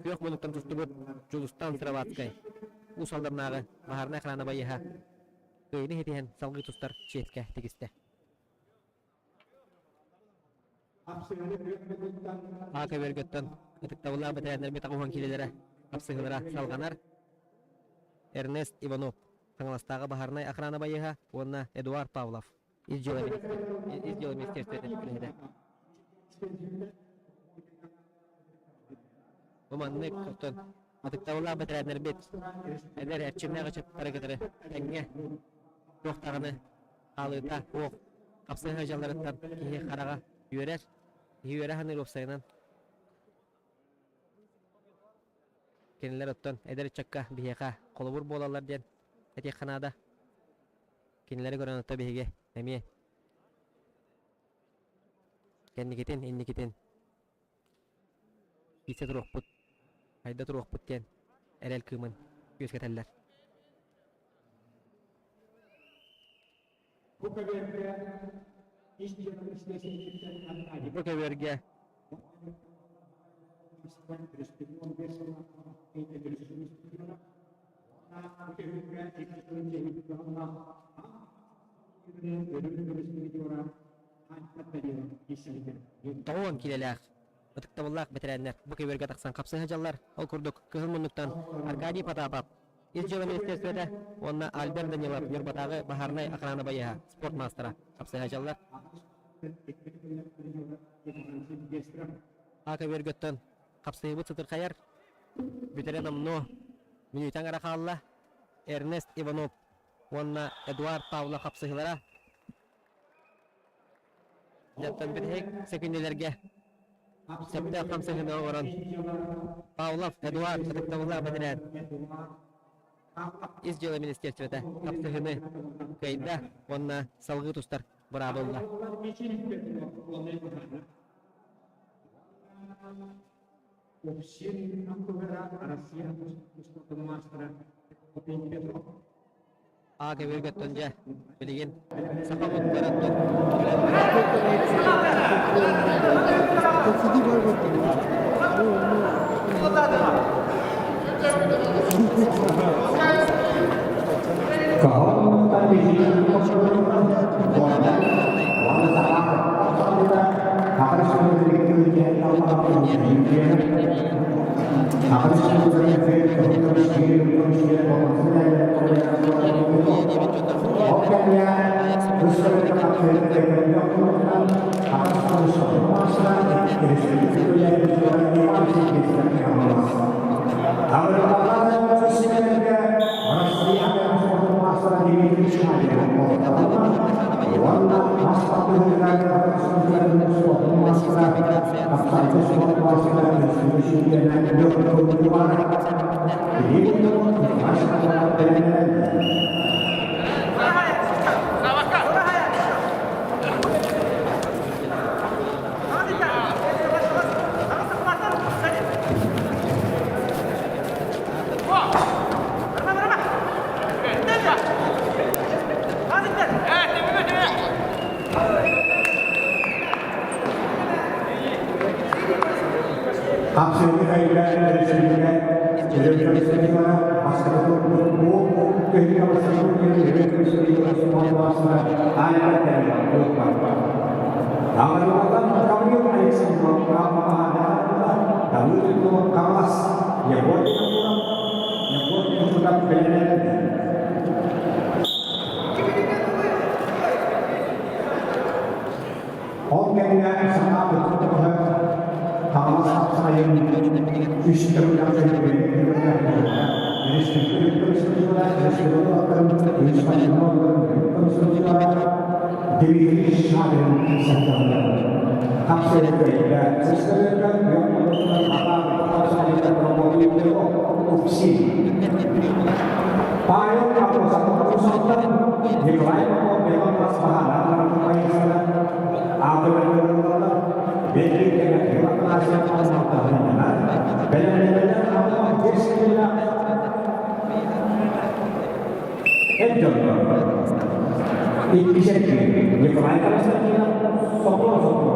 Yok munduktan tustubup Julustan Sırvatskay. Bu soldanları Baharnay akrana bayıha. Kıyını hetihen salgı tustar çetke tegiste. Aka vergötten atıkta ulan bitirenler bir takıhan kilelere kapsıhılara salganar. Ernest Ivanov. Sanglastағы Baharnay akrana bayıha. Onna Эдуард Павлов. Из дела министерства. Umanlık kaptan. Atıkta ulan bitirenler bit. Eder erçimine kaçıp hareketleri. Enge. Yoktağını. Alıta. Oğ. Kapsıhı jallarından kihi karağa yörer. Yöre hanır opsayınan. Kendiler ottan eder çakka biheka kolubur bolalar diyen. Eti kanada. Kendileri gören otta bihege. Emiye. Kendi gitin, indi gitin. Gitse turuq put. Hayda turuq put diyen. Erel kımın. Göz keteller. Bu kaverge. Toğun kileler. Atıkta bollaq bitirenler. Bu kaverge taksan kapsıhı jallar. Ol kurduk. Kızıl munduktan. Arkadiy Patapov. İz жылы министерствода. Онна Альбер Данилов. Юрбатағы Baharnay akrana bayыha. Спорт мастера. Kapsıhı jallar. Aka vergötten kapsayı bu çıtır kayar. Bitere namno. Minüten ara kalla. Ernest Ivanov. Onna Эдуард Павлов kapsayılara. Jattan bir hek sekindelerge. Septe kapsayına oran. Pavlov Эдуард atıkta bollaq bitiren. Из дела министерства kapsayını kayda. Onna salgı tustar. Bravo Allah. Aka vergötönce bilgin sapamutları Kami Alexander Kamas ya buat yang sudah benar. Oke, ya, sangat betul. Kalau saya istri yang saya beri, jadi itu sudah akan diri sadar sadar. Kapsul berbeda, sesuatu yang menurut apa saya terpromosi itu opsi. Paling kalau satu perusahaan dimulai memang kelas pahala dalam upaya apa yang benar-benar bagi dengan kelas yang benar benar-benar apa gesturnya enjoy ini bisa dimulai kelas yang sokong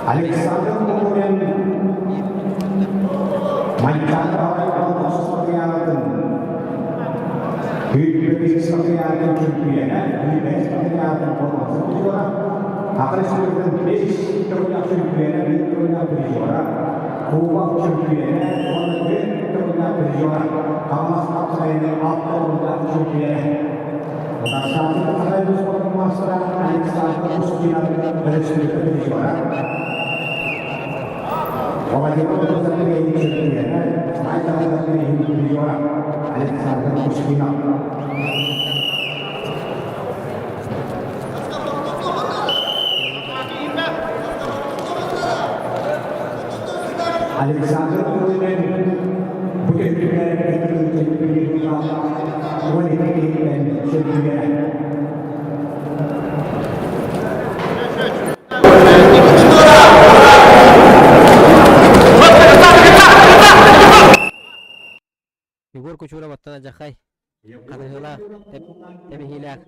Alexander kemudian Beş kapılardan Türkiye'ne, beş kapılardan forması biliyorlar. Arkadaşlarımızın 5 turla Türkiye'ne, 1 turla biliyorlar. Kuba Türkiye'ne, 11 turla biliyorlar. Kamas kapsayını 6 turla Türkiye'ne. Saatnya saya harus memasukkan Alexander Muskina beresmi biliyorlar. Wajib untuk sendiri ini Türkiye'ne, saya sendiri biliyorlar. Alexander Muskina. Alexander Muskina bukan juga itu Türkiye'ne, wanita dan Türkiye'ne. Егор Кучура баттана жакай. Кадыргыла тебихилак.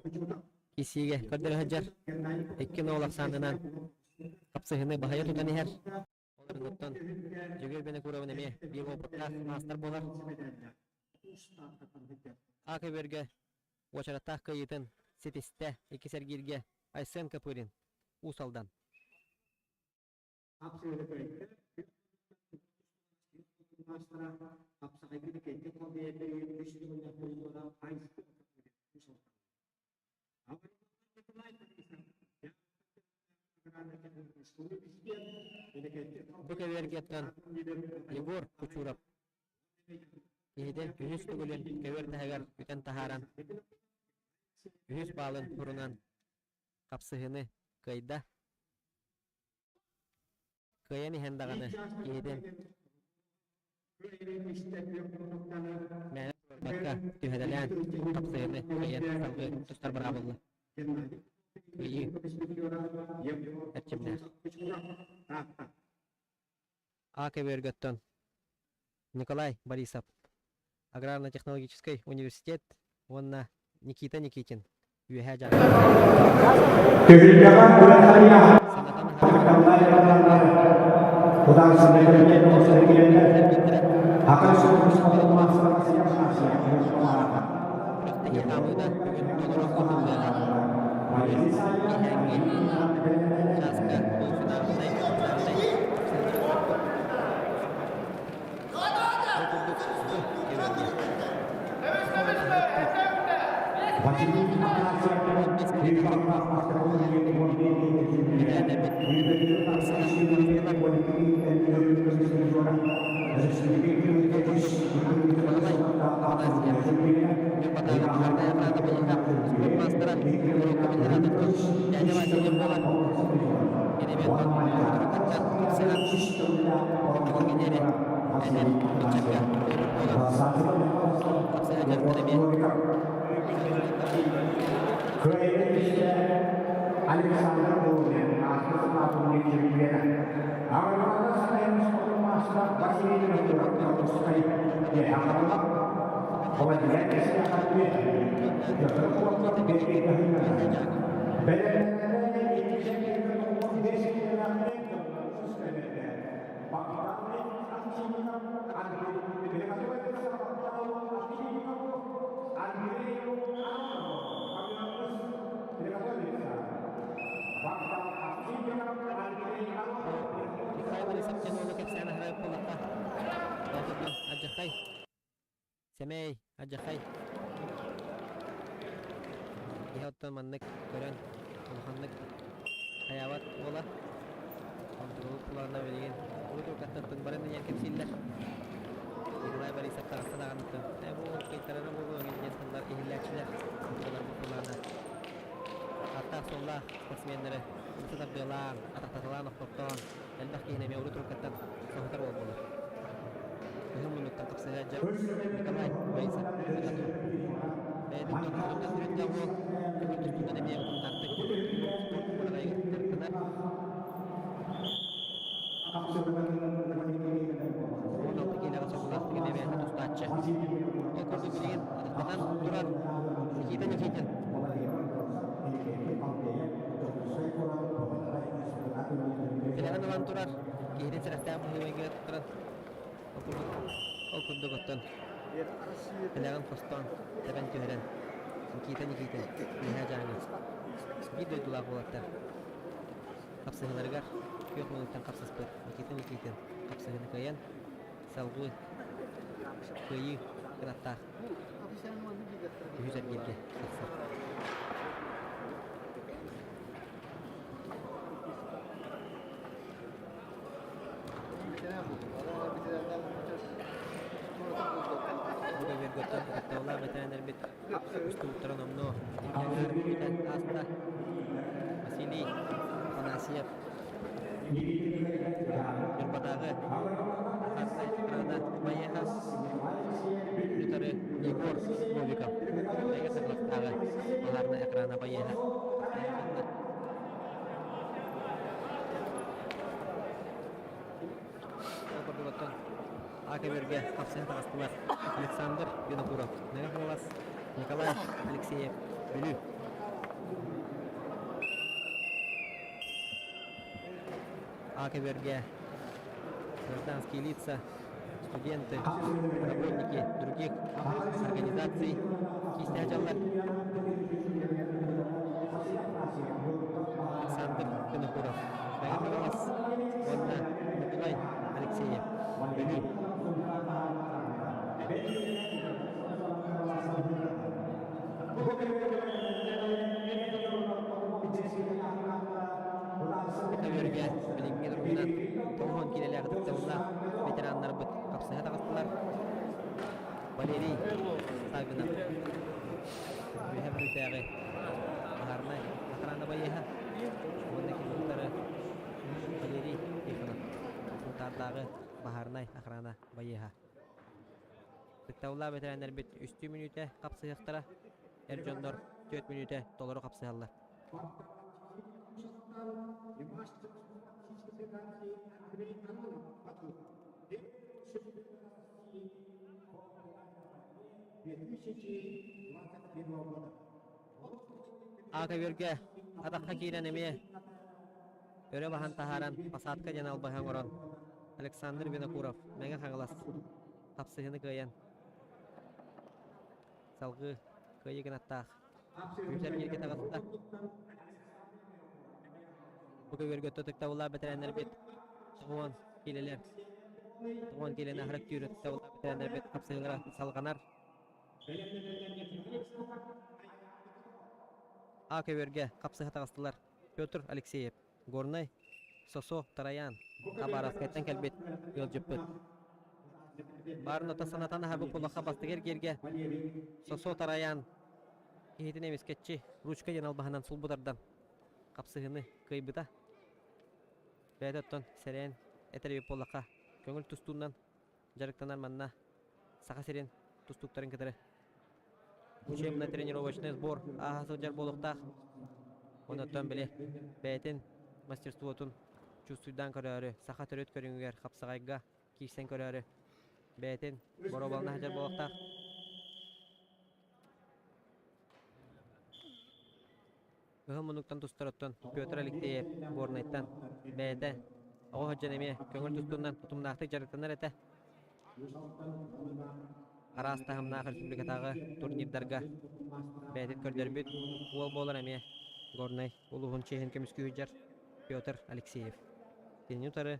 Кисиге кадыр хаджар. Экки нолак сандынан. Капсыгыны бахая тутан ихер. Оларынгыттан жүгер бені көрөбін эме. Бир опыттар мастар болар. Акы берге очараттах кыйытын сетисте эки сергирге Айсен Капырин Усалдан. Бүке бергеттен Егор Кучурап Ейден үніс түгілін көвер тәгер үтен тахаран үніс балын бұрынан қапсығыны кайда каян ихендағаны ейден мәні баққа түйәдәлән қапсығыны каян салғы тұстар бара болды күйі әрчімдер Аке бергеттен Николай Борисов Аграрно-технологический университет, онна Никита Никитин. Юхаджа. Kebijakan bulan harian, akan layar-layar, utang sebagai akan sukses untuk masyarakat siap Asia dan masyarakat. Alexander Bolden, asal sepatu di Türkiye. Awalnya saya masuk master bahasa Indonesia untuk sekali. Ya, awalnya kalau dia bisa kata ya terus dia kita Semey, ajakay. Ihautan mannek gören, olhannek hayawat ola. Kontrol pularına vergen. Bu turkattan tınbarın yan kepsiller. Nikolay Borisov taraftan ağanıttı. Bu kayıtlarına bu öngeniye sanlar ihillatçiler. Kontrollar bu pularına. Hatta solla sportsmenleri. Bursa da bılan, ataktatalan oktortan. Elbaq kihinemi uru turkattan sohtar olmalı. Kehum menuktan kapsaya jam. Nikolay Borisov. Bedi turkattan sürütte bu. Turkattan demi yang kontaktik. Mulai terkenal. Orang pikirnya sekolah begini biasa terus baca. Kalau begini, teman turun. Kita nyekicin. Jangan teman turun. Kiri cerah tiap hari lagi turun. Oh kudu koton. Jangan poston. Jangan jualan. Никита. Неха жаңы. Гид дойдулар болаттар. Капсыгынаргар. Күйөк минуттан капсыспыт. Никита. Капсыгыны каян. Салгы. Кыйы. Кыраттар. Yüzer geldi. Burada bir götür. Tavla veteriner bit. Üstü uttaran omno. İlker biten hasta. Vasili. Panasiyep. Bir badağı. Hasta ekrana. Bayağı. Yutarı Igor Novikov. Mereka saklashtagi baharni ekrana bayaha. Oberdoton. Akaverga qapsini taqasdilar. Aleksandr Vinokurov. Nega Nikolay Alexeyev. Bülü. Akaverga. Гражданские лица, студенты, работники других организаций, кистяжалар. Александр Винокуров, Мегаполис, Онна, Николай Алексеев, Бели. Överge bilingen ruhundan tohon kileler gıdıktavına veteranlar bıt kapsaya tağıstılar. Valeri Saginov. Mühem rütəği. Baharnay. Akrana bayeha. Ondaki muhtarı Valeri Tikhonov. Muhtardağı Baharnay akrana bayeha. Gıdıktavlar veteranlar bit 3 minüte kapsayıqtıra. Erjonlar 4 minüte dolaru kapsayallar. Akaverge adakka kireneme öre bahan taharan pasatka janal bahan oran Alexander Vinokurov mega kanglas tapsıhını kıyan salgı kıyı gınattağ yüzer yerge tağısıda bu köverge tutukta ular bitirenler bit tuğun kileler tuğun kilene harak tüyürü tutukta ular bitirenler bit tapsıhılara salganar Akaverge kapsıha tağıstılar. Pyotr Alexeyev, Gornay, Soso Tarayan, Kabaraskaytan kelbet, yol jöppöt. Barın ota sanatan habu pulaqa bastıger gerge. Soso Tarayan, kehitin emisketçi, ruçka yanal bahanan sulbudardan. Kapsıhını kıybıta. Beydatton seren eterebi pulaqa. Köngül tustuğundan, jarıktanar manna. Saqa seren tustukların kıdırı. Учебно-тренировочный сбор ахасылжар болуктах. Онотон биле бәйтин мастерствотун чувствуйдан көрөрү, саха төрөт көрүнгөр капсагайга кийсен көрөрү. Бәйтин боробална хажар болуктах. Гымынуктан тустороттон Петр Алексеев Горнайттан бәйте ого хаджанеме көңүл тустундан тутумнакты жарыктанар эте. Арастахымнақ республикатағы турнирдарға бәйтет көрдербет ол болар әме Горнай улуғын чехен көміскі үджар Петр Алексеев. Теню тары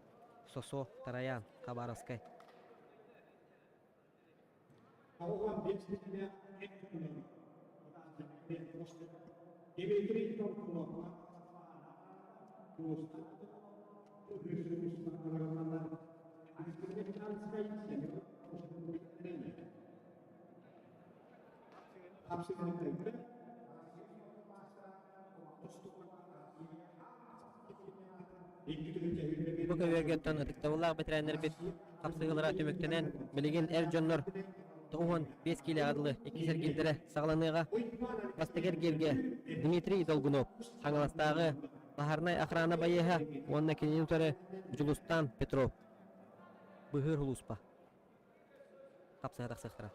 Сосо Тараян Хабаровскай. Bu kövergetten ıtıktavullar bitirenler bit kapsıgılara tümüktenen bilgin Erjonlar Toğun 5 kilo adlı 2 sergildere sağlanıға Basteger gerge Dmitriy Dolgunov Hangalastағы Baharnay akrana bayeha Onna keniyutары Julustan Petrov Bıhır huluspa Kapsıға taqsıqtıra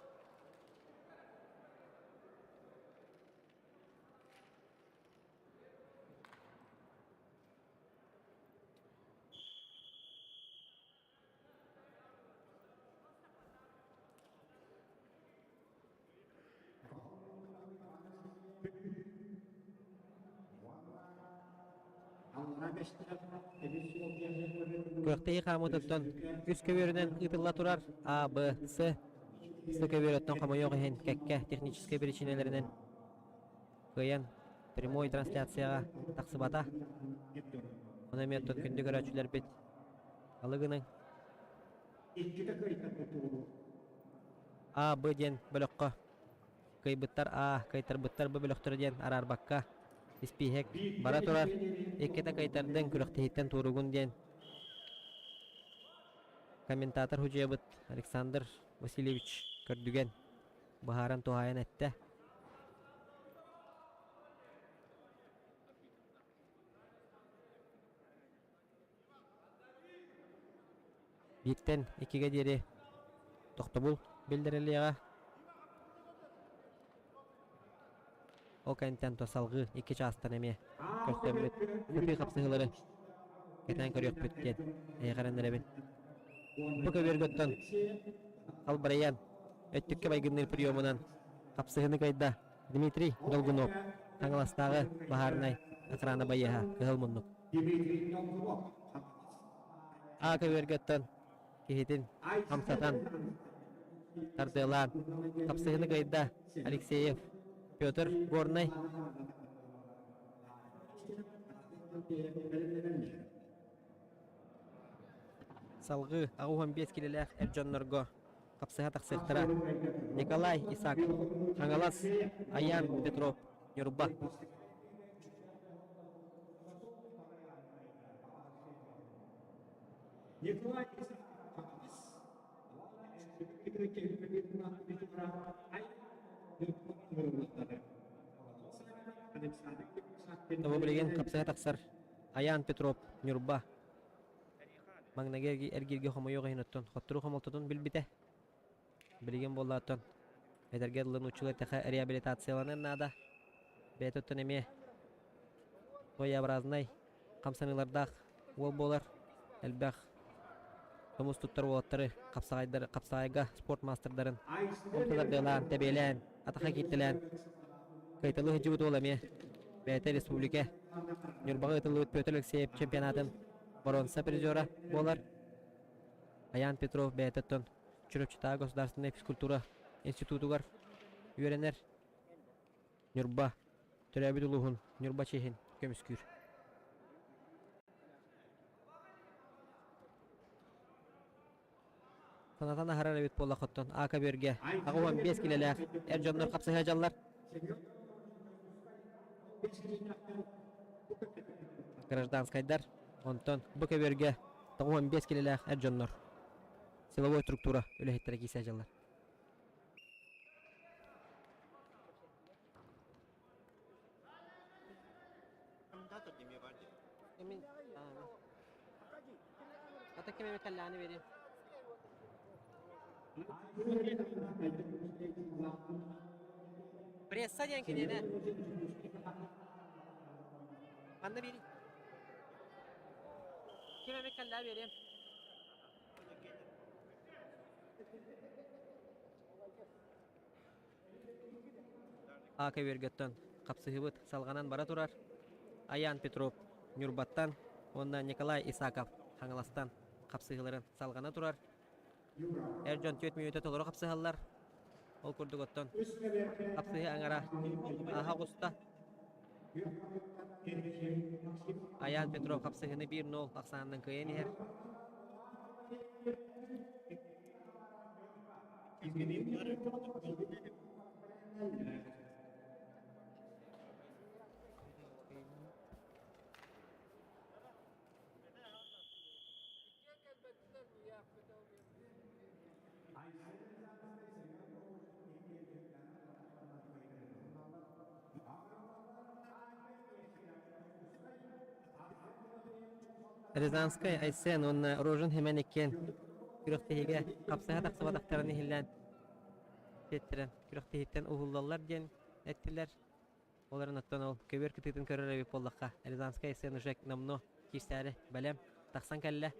Kökteyi kamututton üst kövörünen ıtılla turar A, B, C. Sı kövörötten kama yok ehen kekke технический причинелеринен кыйын прямой трансляцияга таксыбата. Оны меттон күндү көрөчүлөр бит. Алыгының A, B ден бөлөккө. Кыйбыттар A, кыйтырбыттар B бөлөктөрү ден арарбакка. Испихек бара турар. Эккете кыйтардын күрөктеһиттен туругун ден. Комментатор хужебыт Александр Васильевич көрдүген. Бахаран тухайын этте. Биттен 2-ге дери тохтобул билдирилига. Ол кайынтан тосалгы 2 частан эме көстөмүт көпүй капсыгылары кетен көрөк бүттен эйгарандырабын. Бу көбөргөттөн албараян өттүккө байгыннын приёмунан капсыгыны кайда Дмитрий Долгунов таңыластагы бахарнай экраны байыха кылмуннук. А көбөргөттөн кихитин хамсатан тардылан капсыгыны кайда Алексеев Петр Горный салгы агухан 5 килелек Эрджоннорго капсыга таксыктыра Николай Исак Аңалас Аян Петров Нюрба Табу билеген капсыга таксар Аян Петров Нюрба Маңнагерги эргирге хомойога хиноттон хоттуру хомолтотун билбите. Билген боллаттон. Эдергерлын учулы теха реабилитацияланын нада. Бетоттон эме тоябразный камсанылардах ол болар. Элбах томус туттар уоттары капсагайга спорт мастердарын. Орталардылан, тебелен, атаха киттелен. Кайтылы хыжыбыт оламе. Бәйті республика. Нюрбағы ытылы Петр Алексеев чемпионатын. Воронца призера болар. Аян Петров бәйтеттон Чурапчатаа государственная физкультура институтугар үйренер. Нюрба төрәбит улуғын Нюрба чехин көміскүр. Санатан ахарар әбит болла қоттон Ака берге ағуан 5 килелер Эрджоннор қапсыға жаллар. Гражданскайдар Онтон бұқа берге тағуан 5 килелер Эрджоннор. Силовой структура өліхеттері кейсе жаллар. Комментатор деме vardı. Emin. Ata kime kallanı vereyim. Pressa diyen ki ne? Bana vereyim. Kime kallanı vereyim. Aka vergetton kapsıhıbıt salganan bara turar. Аян Петров Нюрбаттан, онна Николай Исаков Хаңаластан капсыгыларын салгана турар. Эрджон 4 минутта толору капсыгаллар. Ол курдуготтон. Капсыгы аңара Ахагуста. Аян Петров капсыгыны 1-0 аксандан кыйын ер. Рязанская Айсен, он рожен hemen ekken. Kürektehige kapsıha taksıva daktarını hillen. Tettiren. Kürektehitten uhullallar diyen ettiler. Оларын аттан ол көбөр күтүтүн көрөр эби боллакка. Рязанская Айсен ужек намно киштери балем таксан келле.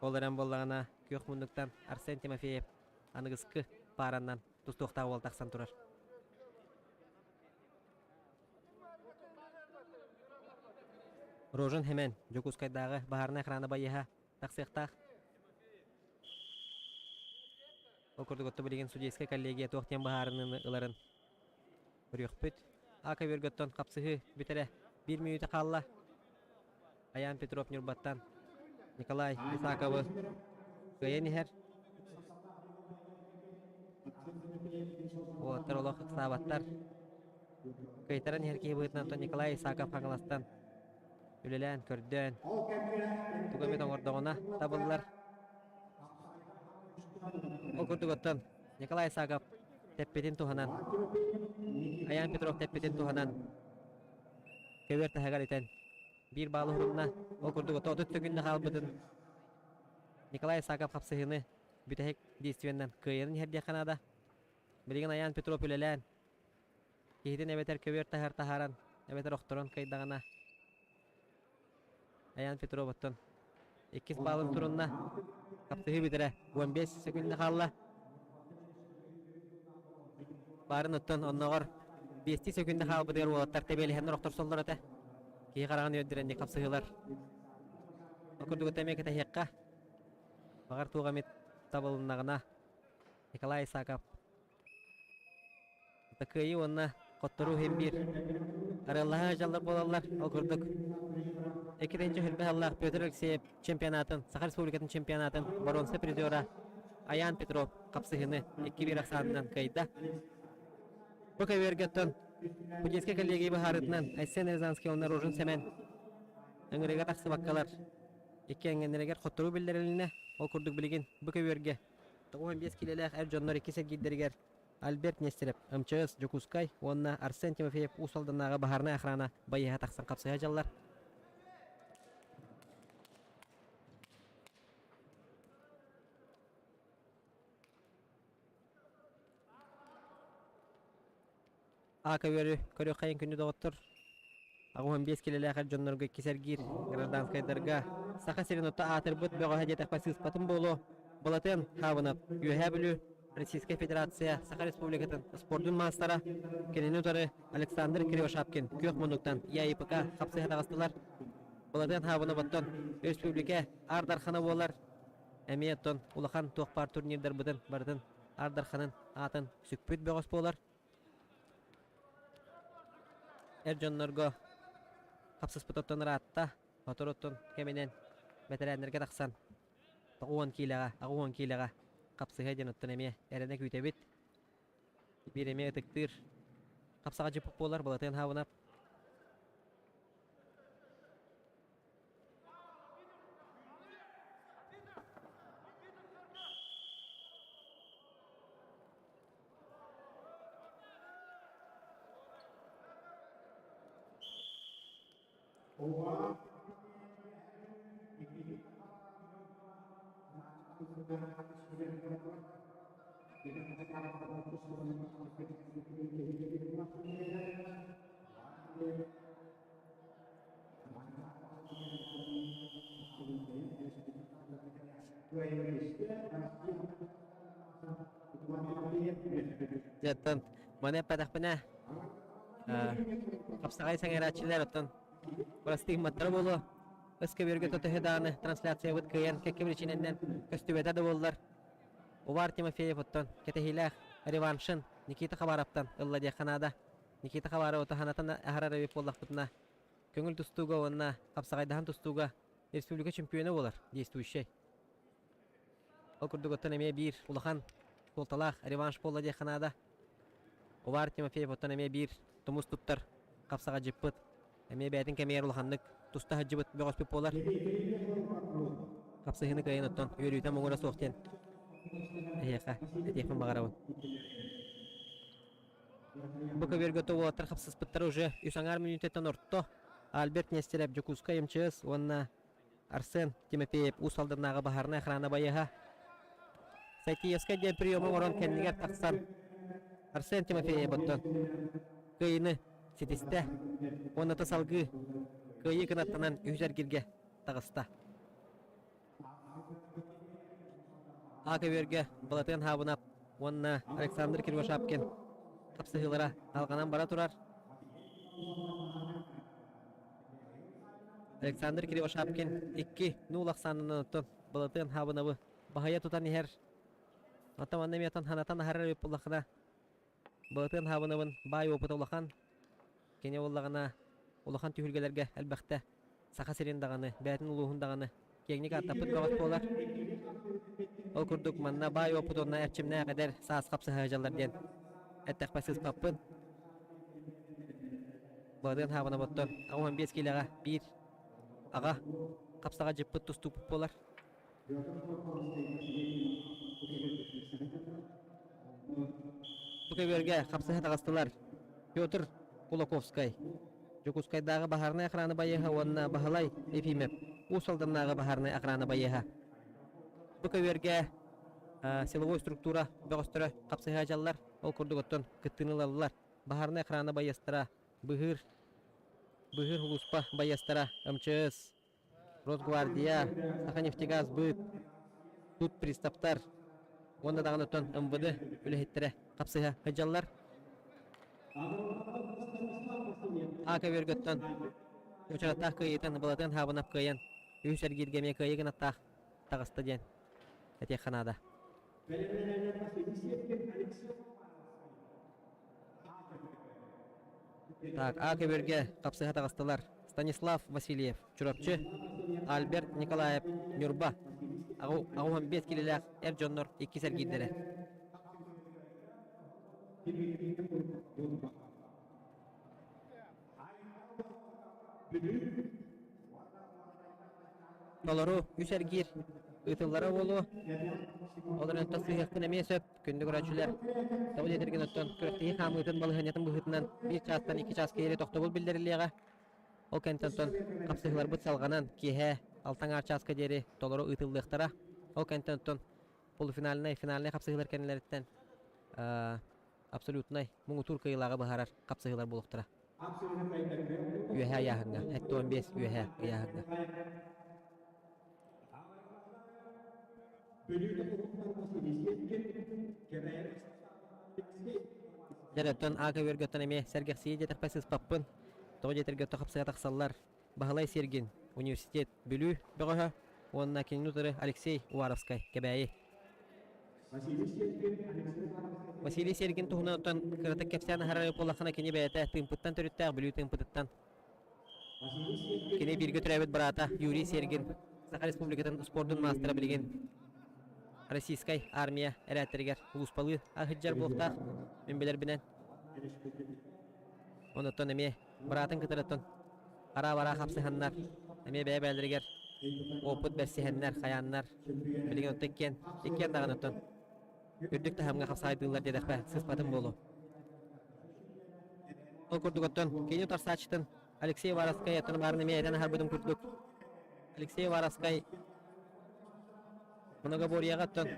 Оларын боллагана көк мундуктан Арсен Тимофеев аныгыскы параннан тустуктаа бол таксан турар. Рожен Хемен, Жокускайдағы бахарна экраны байыға тақсықтақ. Окурдуготто билеген судейская коллегия туақтен бахарының ыларын. Үріқпіт. Ака бергөттон қапсығы бітере 1 минуты қалла. Аян Петров Нюрбаттан. Николай Исаковы. Гайенихер. Оттар олық сабаттар. Кайтаран еркей бұйтын Николай Исаков қаңыластан. Үлелән, көрден. Тугамет оңырдығына табылылар. Окурдуготтон Николай Исаков тәппетін туханан. Аян Петров тәппетін туханан. Көвер тәхәгәр итен. Bir bağlı hurumna okurdugotto otut tökünde қалбытын. Николай Исаков қапсығыны бүтәхек действияндан кыйырын herdiya Канада. Билеген Аян Петров үлелән. Кейден әбетер көвер тәхәр тахаран. Әбетер оқтырын кайдағына. Аян Петров оттон. 2 балын турунна қапсығы бітірі 15 секунды қалла. Барын оттон оннағыр 5 секунды қалбыдығыр олаттар тәбеліхеннер оқтыр солдар өті. Кей қараған өйдіренде қапсығылар. Окурдуғы тәмекі тәхеққа. Бағар туғамет табылынағына. Николай Исаков. Тақыйы онына қоттыру хем бір. Араллаға жалдар болалар. Окурдуг. Екетенчі хүлбе Аллах Петр Алексеев чемпионатын, Сахар Республикатын чемпионатын Боронсы призера Аян Петров қапсығыны 2-1 ақсанынан кайда. Бұл көвергеттен Пудейский коллегии бахарытынан Айсен Рязанский онна Рожен Семен өңірегер ақсы баққалар. Екі әңгенерегер қоттыру білдеріліне ол күрдік білген бұл көверге 15 келелек әр жонлар 2 сәтгейдергер Альберт Нестереп, МЧС Жокускай, онна Арсен Тимофеев усалдынаға бахарна ақрана байыға тақсан қапсыға жаллар. Ака вері көрі қайын күнді доғыттыр. Ағуын 5 келелі әқір жонларға кесергер гражданскайдарға. Сақа серенотта атыр бұд бөға әдет әқпасы ұспатын болу. Болатын хавынып, үйе білу Российская Федерация, Саха Республикатын спордың мастара кенені ұтары Александр Кривошапкин көк мұндықтан ЯИПК қапсыға тағыстылар. Болатын хавынып оттон Республика Ардарханы болар. Әмейеттон Улахан тоқпар турнирдар бұдын бардың Ардарханын атын сүкпіт бөғыс болар. Эрджоннорго қапсыз бұтоттон ратта, отороттон кеменен бәтірәнерге тақсан. Ағуан кейліға қапсыға деноттон әме әріне көйтебет. Bir әме ұтықтыр. Қапсыға жіпіп болар болатын хавынап. Jatan, mana padah pernah kapsagai sangat racilnya rotan. Pasti matra bolu. Eski bir gün tutuhedane translasiya bud kıyan kekebirçinenden köstübede de bollar. Uvar Timofeyev ottan ketehilah revanşın Nikita Khabarov'tan illa diye Kanada. Nikita Khabarov otahanatan ahara bir pollak butna. Köngül tustuga onna kapsagaydahan tustuga Respublika çempiyonu bolar действующий. Okurduk ottan emeye bir ulahan koltalaq revanş polla diye Kanada. Uvar Timofeyev ottan emeye bir tumus tuttar kapsaga jippıt. Emeye bätin kemer ulahanlık tusta hajjibıt böğüs pip bolar. Kapsahını kayın ottan yürüyten moğura soğukten. Eyeka, etefin bağıravın. Bu kadar готово оттар kapsız pıttar уже 3 минуттан ортто. Альберт Нестереп Жокускай МЧС, онна Арсен Тимофеев усалдырнағы бахарна охрана байыға. Сайтиевскай ден приемы орон кәннігер тақсан. Арсен Тимофеев оттан. Кайыны сетесті. Оны тасалғы. Кайы кынаттанан үйзер кирге тағыста. Aka verge Балатен хабынап, онна Александр Кривошапкин қапсығылыра алғанан бара тұрар. Александр Кривошапкин 2 нулах санынан оттон балатын хабынабы бахая тутан ихер. Атаманны метан ханатан харар өп боллақына балатын хабынабын бай опыт олақан кене оллағына олақан түйілгелерге әлбәқті сақа серен дағаны, бәтін ұлуғын дағаны кеңнік аттапыт бағат болар. Ол күрдік манна бай опыт онна әрчімне қадар саас қапсы хажалар ден. Әттәқпәсіз қаппын. Балатын хабынабыттон 15 келеға 1 аға қапсаға жіппіт тұступып болар. Бұкөверге қапсыға тағастылар. Петр Кулаковскай. Жокускайдағы бахарны ақраны байыға онына бағалай Ефимев. Усалданнағы бахарны ақраны байыға. Бұкөверге силовой структура бөғістірі қапсыға жаллар. Ол күрдік оттон күттінілалылар. Бахарны ақраны байыстыра. Бұғыр Хулуспа байыстыра. МЧС. Росгвардия. Саханефтегаз бұд. Тут пристаптар. Онда дағын оттон МВД үліхеттірі қапсыға жаллар. Ака вергөттөн учараттах кыйытын былатын хабынап кыйын үйсер киргеме кыйыгын аттах тағысты ден әтек қанада. Так, ака верге қапсыға тағыстылар. Станислав Васильев, чурапчы, Альберт Николаев, Нюрба. Ағуын 5 келелек әр жоннор 2 сәргейдері. Олару үсәргер ұтылары олу. Оларын тасығықпын әмес өп, күнді көрәтшілер. Тауыл етірген өттен күріқтігі қамы ұтын балығынетін бұғытынан 1 частан 2 час кейері тоқты бұл білдіріліға. Ол кәнтентон қапсығылар бұт салғанан кейе алтан арчаска дері толару ұтылдықтара. Ол кәнтентон полуфиналіне, финаліне қапсығылар кәнелеріттен абсолютнай мұңы тур кайылағы бағарар қапсығылар болуқтыра. Үйәхә яғынға, әтті 15 үйәхә яғынға. Жараттан аға өргөттен әме сәргәқсейі жетірпәсіз паппын. Тоғы жетіргөтті қапсыға тақсалар. Бағалай Сергин, университет бүлі бұғыға. Онына кенінутыры Алексей Уаровскай кәбәйі. Василий Сергин туһуна оттан кырата кепсяна харары полахана кене бәйәтә тымпыттан төрүттәг бүлүү тымпыттан. Кене бирге төрәбет барата Юрий Сергин, Саха Республикатын спорттун мастера билген. Российской армия әрәттергер улуспалы ахыджар болуктак менбелер бинен. Онотон эме баратын кытырыттан ара-бара хапсыханнар, эме бәйбәлдергер опыт берсихеннер, хаяннар билген оттеккен, еккен даган оттон. Үрдік тахамға қапсайдылар дедіқпә, сыспатын болу. Ол күрдік оттон, кені тарсачытын Алексей Вараскай аттын барын еме әден харбыдың күрдік. Алексей Вараскай многоборияға оттон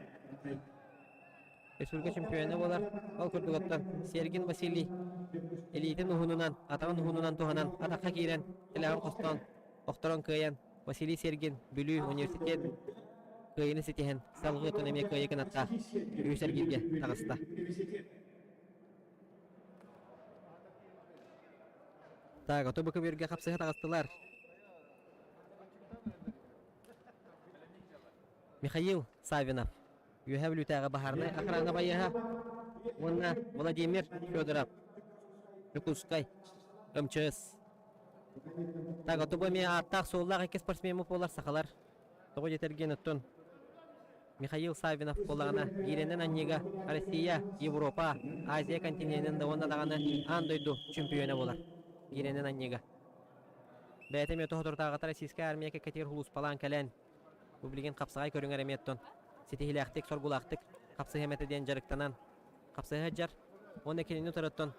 республика чемпионы болар. Ол күрдік оттон Сергин Василий элитин ұғынынан, атағын ұғынынан туғанан, атаққа кейрен, тілағын қостан, оқтырын көйен, Василий Сергин, Бүлі университет, көйіні сетеген, салғы өтін әме көйеген атқа, үйсер келге тағыста. Так, оты бұқы берге қапсыға тағыстылар. Михаил Савинов, үйе білутәға бағарны ақыраңа байыға. Онна Владимир Федоров, Жукускай, МЧС. Так, оты бұме аттақ соллақ екі спортсменмі болар сақалар. Тоғы жетерген өттін. Михаил Савинов болағына еренен аннега Россия, Европа, Азия континентінде онда дағаны андойду чемпионы болар. Еренен аннега. Бәйтім өті ғытыртағыта Российская армия кәкетер хулус палан кәлән. Бұл білген қапсығай көріңер әметтон. Сетихиләқтік, соргулақтық, қапсығы әметеден жарықтанан. Қапсығы жар, оны келені тұрыттон.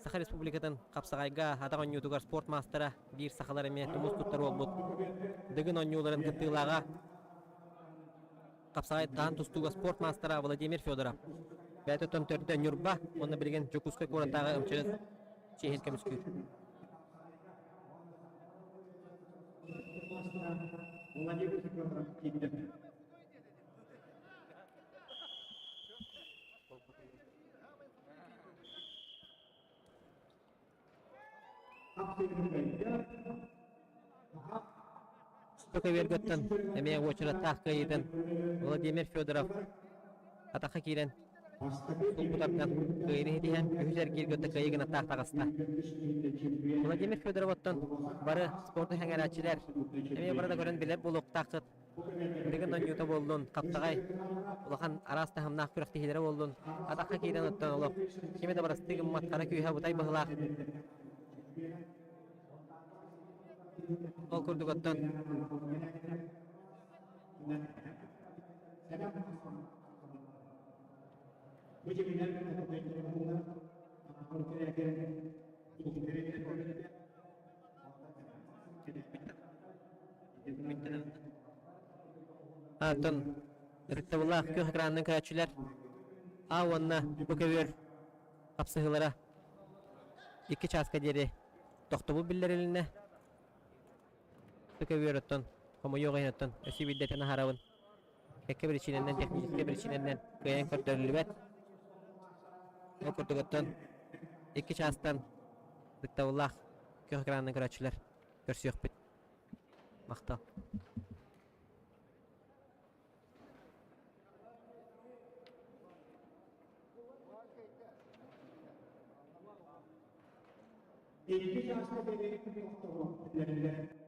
Саха Республикатын қапсығайға атағын ютугар спорт мастера бір сақалар әме тұмыз тұттар олбұд. Дығын онюларын күттілаға Қапсағай тағын тұстуға спорт мастера Владимир Федоров. Бәті тұн төрді Нюрба, оны білген Жокускай қораттағы ұмчырыз шехет көміскүр. Up to the Көкөбергөттөн эмие очура тахкайытын Владимир Федоров атака кирен сулбутардан кыйры хитиһэн үһүсэр киргөттө кыйыгына тахтагаста. Владимир Федоровоттон бары спорты хәңәрәчиләр эмие барада көрөн билеп булук тахтыт деген ньюта болдун каптагай улахан араста хамнах күрәктеһиләре болдун атака кирен оттон олоп кеме да барастыгы маткара күйһә бутай быһылаах ол курдуготтон Антон Риттабуллах көк экранын көрәтчүләр ауынна бүкөвөр капсыгылара 2 часка дери тохтобу биллерилине бүкөвөр оттон хомо йога оттон өсү биддетен харабын эке бир ичинен техник бир ичинен көйен көрдөрүлүбөт окурдуготтон 2 частан Риттабуллах көк экранын көрәтчүләр көрсөкпүт мактал İlgi yaşta belirli bir nokta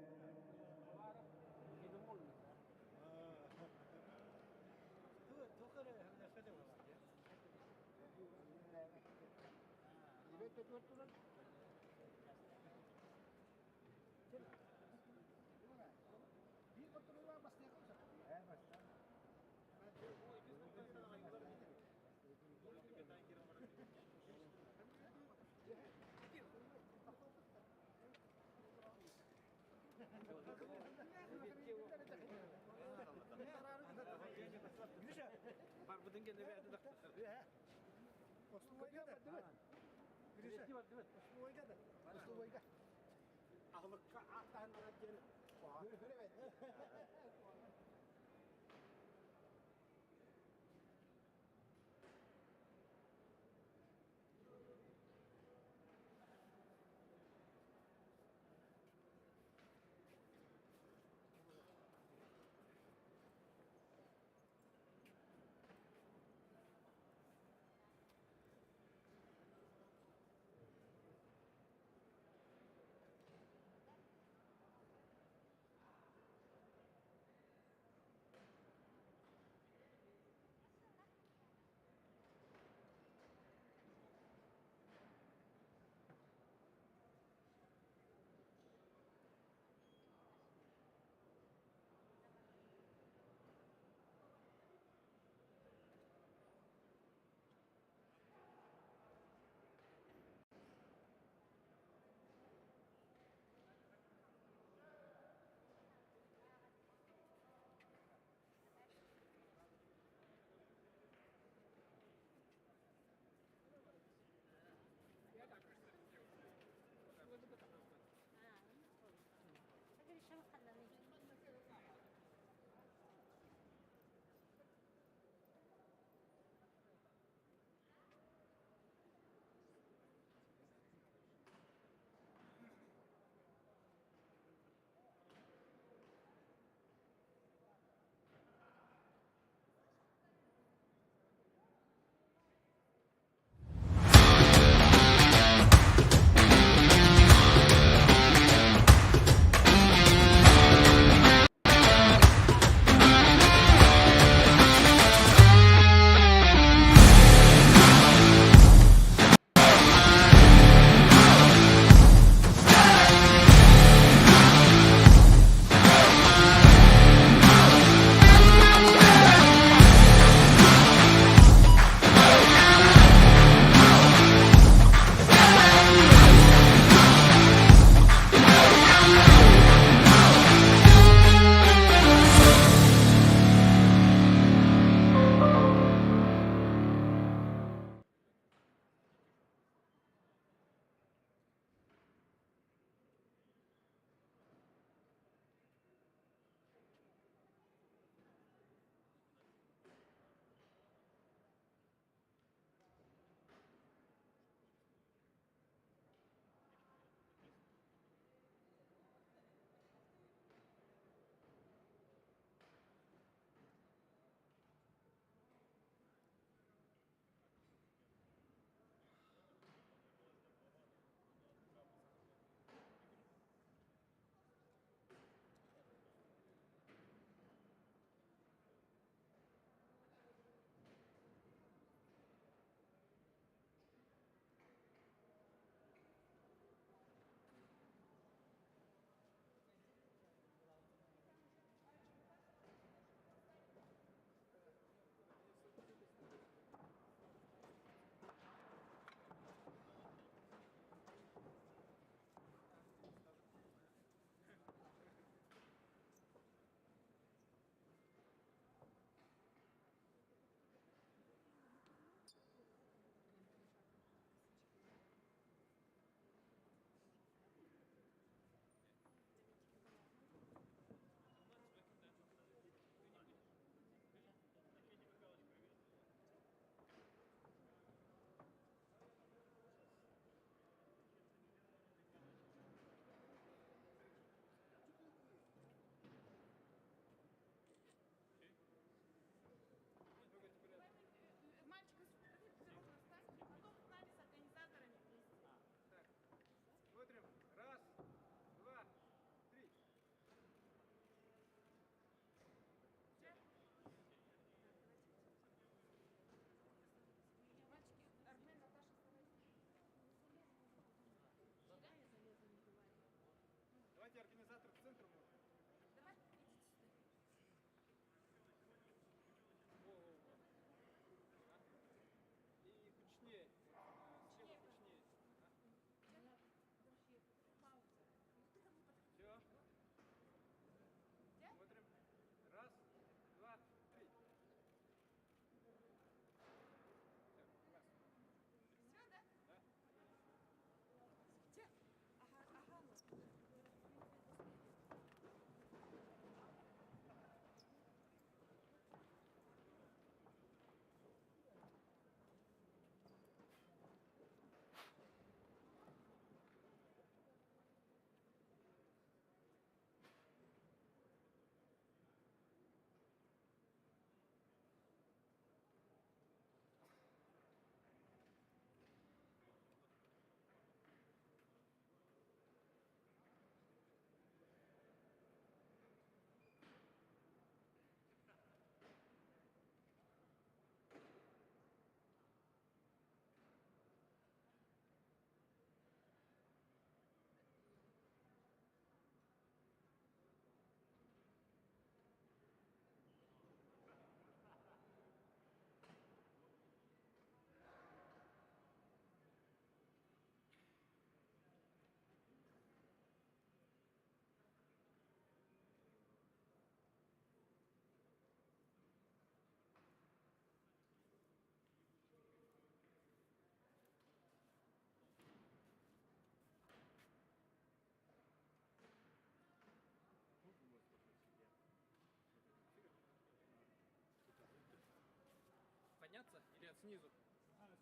снизу.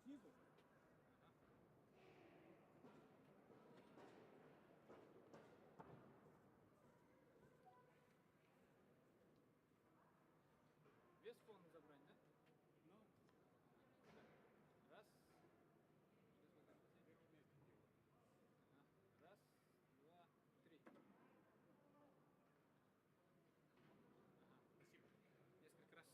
Снизу? Вес фон забрать, да? Ну. Раз. Раз, два, три. Ага, спасибо. Несколько раз.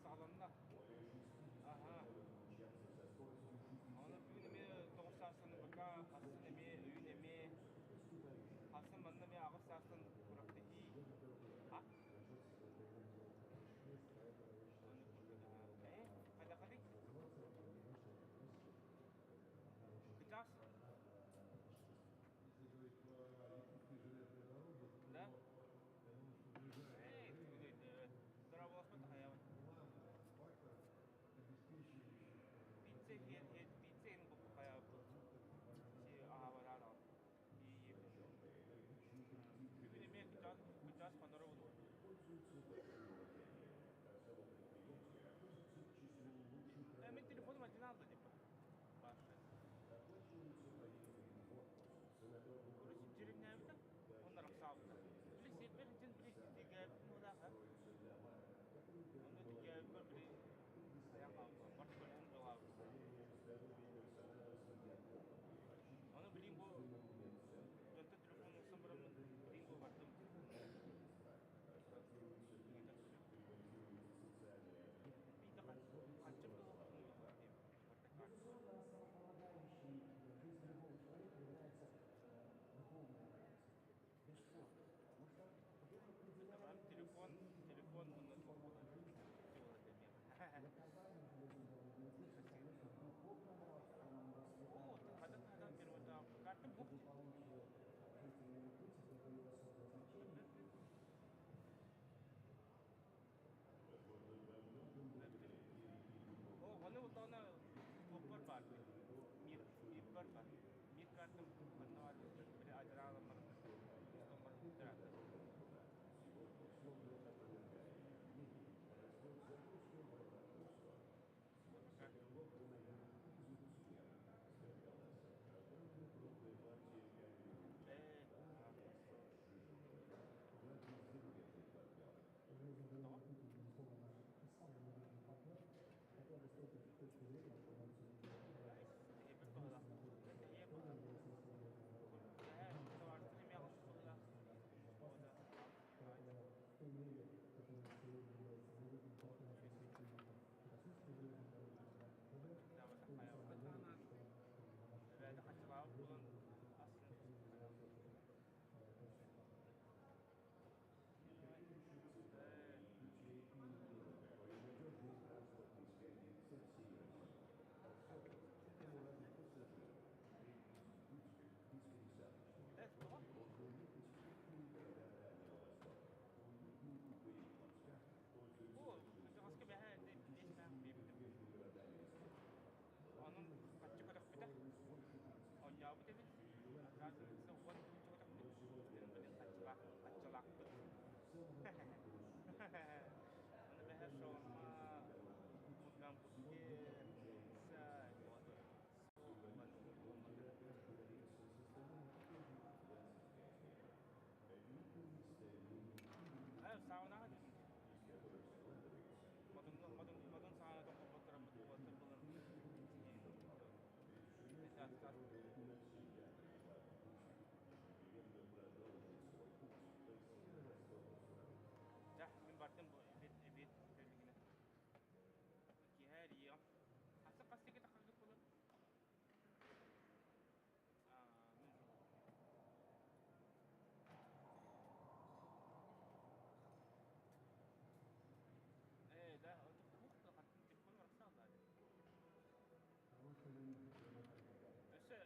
sağlanla. Aha. Onu bugün emi 9 saatını baka asın emi öğün emi asın bana emi ağır saatın kurakta hi. Ha? Hadi hadi. Gıcas. Да? Эй, здорово, смотри, я вот. Пицце, пицце, ну, какая вот. Все, ага, рано. И бugün yemeğe gıcas panara oldu. Benim telefonum acına aldı diye. Başka. Burası cirim ne yaptı? Onlar akşamdı. Bile sefer için bile tiga pun dah. Onlar tiga bile sayang apa? Persen dolar. Onu bileyim bu contoh telefon sebelum bileyim bu waktu. Kita kan kacau tu. Телефон menurut oh, kadang-kadang kira macam kartu buk. Oh, mana utama na super bar. Mir bar bar. Mir kartu mana ada pada ajaran mana nomor terakhir. Ada kacau bulan asli. Oh, macam sekarang behar di Islam bibir. Onun kacau kat kita. Oh jauh betul ni. Kalau sewan tu kat kita, dengan benda kacau lak tu. Mana behar sama pegang putih saya. Sauna aja. Madun sauna tu kau terang betul. Kita dah membarkan ebit begini. Kihari ya. Asal pasti kita kerja pula. Dah untuk buka kartu telefon rasa ada. Ese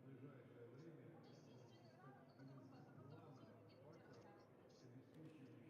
ближайшее время, минут 20, обеспечивающие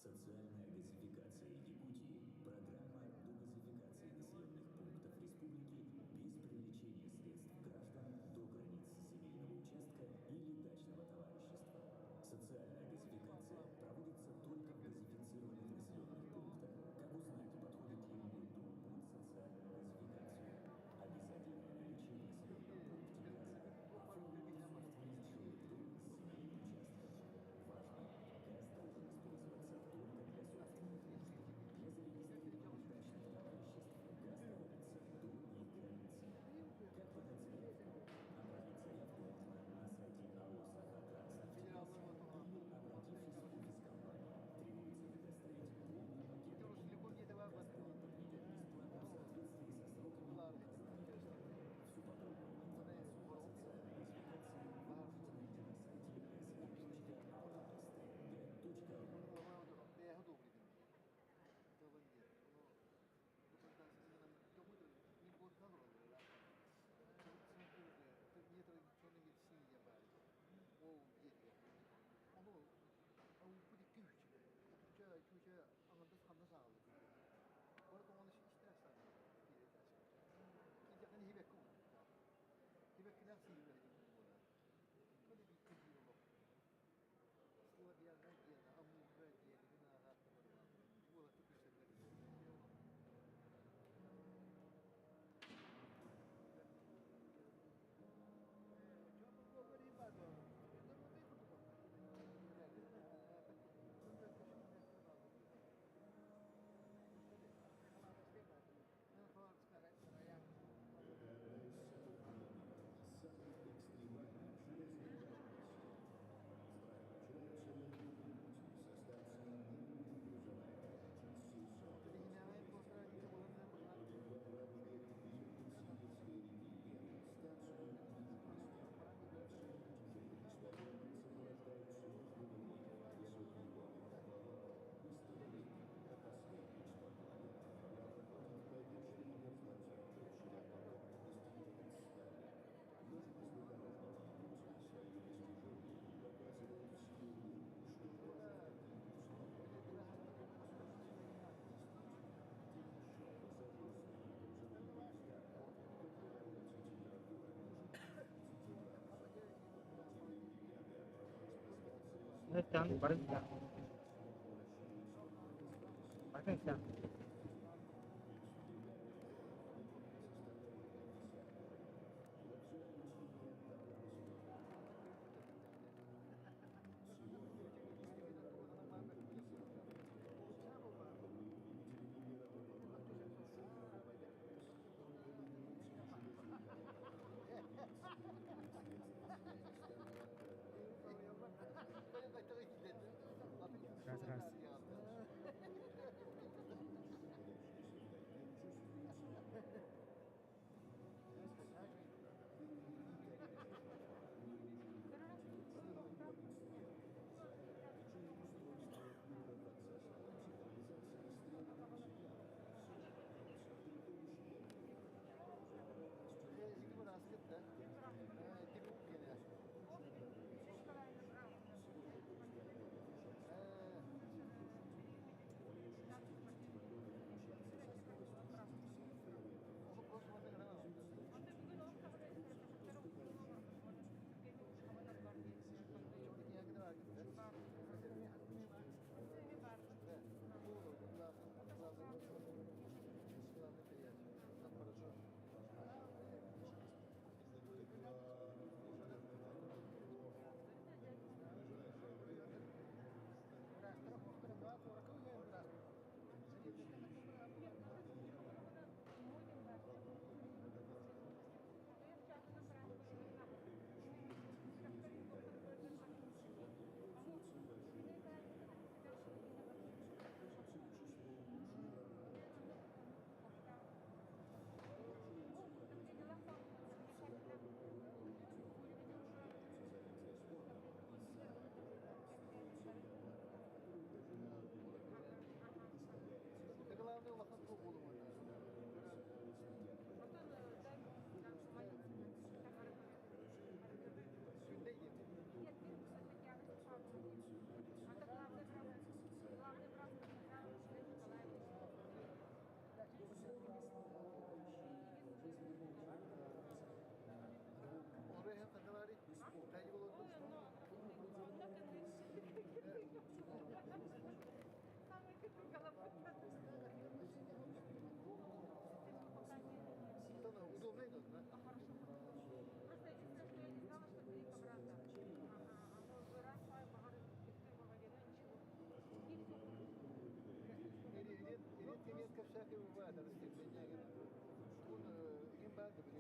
Социальная газификация Якутии – программа догазификации населенных пунктов республики без привлечения средств граждан до границ земельного участка или дачного товарищества. Социальная газификация проводится только в газифицированных населенных пунктах. Как узнать, подходит ли мой дом под социальную газификацию? Обязательное наличие в населенном пункте газа. Оформленный собственный жилой дом с земельным участком. Важно! Газ должен использоваться только для собственных нужд. Для зарегистрированных дачных товариществ газ проводится до их границы. Как подать заявку? Направить заявку можно на сайте АО «Сахатранс» или обратившись в офис компании. Требуется предоставить полный пакет документов. Газ будет определен бесплатно в соответствии со сроками предоставления. Всю подробную информацию о социальной газификации вы можете найти на сайте sm.austrg.ru. Раз. всякие бывают расслабления. Он им бад были.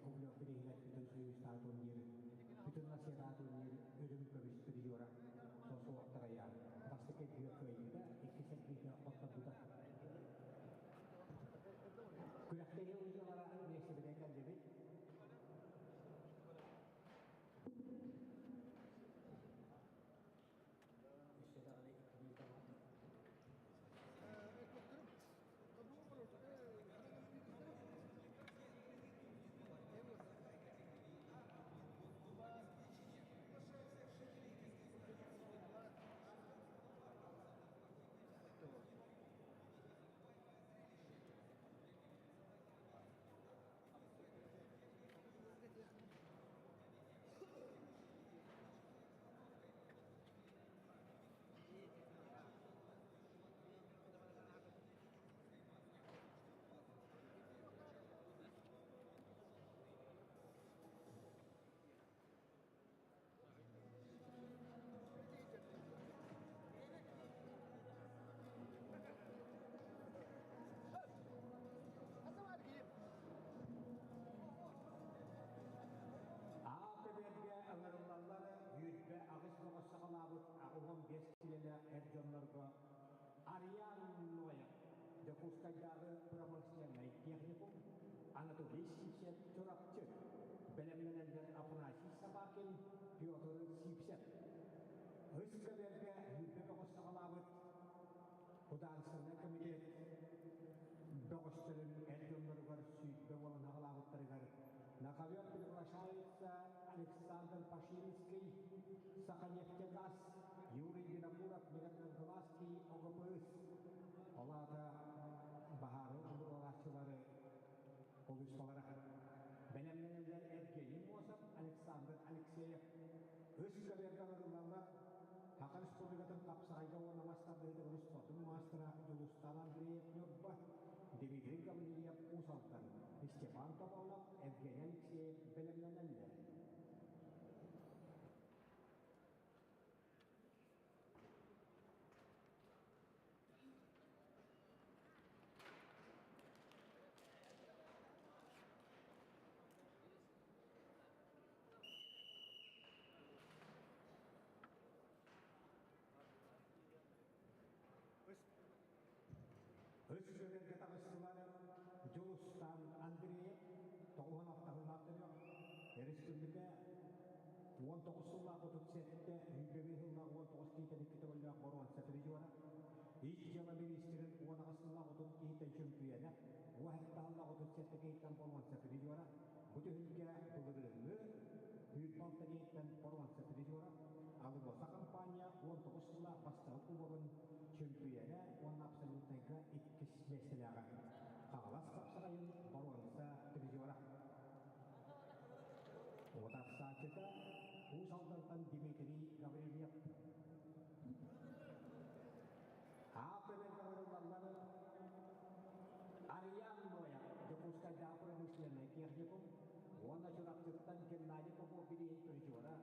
Oblio Pirihina Piton Suyusta Tunir, Piton Nasira Tunir, Udum Kabis Piriora, Soso Taraya, Pastake Pio Kayuda, Ikisek Pio Otabuda. Kuraktehe Ujara, Nesibeka David. Anatoly Sipset Turapчы, белемленендер Афанасий Сабакин, Петр Сипсет. Ыскаберге Юрбе Богосағалабыт, Удансырны комитет, Богостырын Эльдонларғар Сүйтбе болын ағалабыттарығар. Наковер приглашается Александр Пашинский, Саханефтегаз, Юрий Винокуров, Мегатранглаский, ОГПС. Олада Бахары Умролачылары Oluşmalara belemlenenler Evgeny Mosov, Alexander Alexeyev, Özgür Berganlarla Hakan Respublika'nın kapsayıcı olan masterları Rusya'nın mastera Yulustan Andreyev Yorba, Dmitri Gavriyev Usaltan, Stepan Topolov, Evgeny Alexeyev belemlenenler. Özgürlük'e takıştıları Julustan Andreyev, Toğuhan Aftahılatları, Respublika 19 yıllar 37'de Hübrevi yıllar 19 kıyıtadaki toğuyla koruan satırıcı var. İlk yıla ministerin 19 yıllar 32'de şümpüyene, bu haftalarla 37'de kıyıttan koruan satırıcı var. Bu tühülge bulurunu Hübbal'da kıyıttan koruan satırıcı var. Alıbosa kampanya 19 yıllar baştalık kubarın Çömpüyene, onun absolutnayga ikkis meseleğe. Ağlas kapsayın, baronsa tübücüora. Otar saçıda, bu saldırdan Dimitri Gavriliyev. Aferin kavrullarları, Aryan Noya, Jokuska Japura Muslim'e kiyahjepum, ona çorapçıktan Gennady Popov biri tübücüora.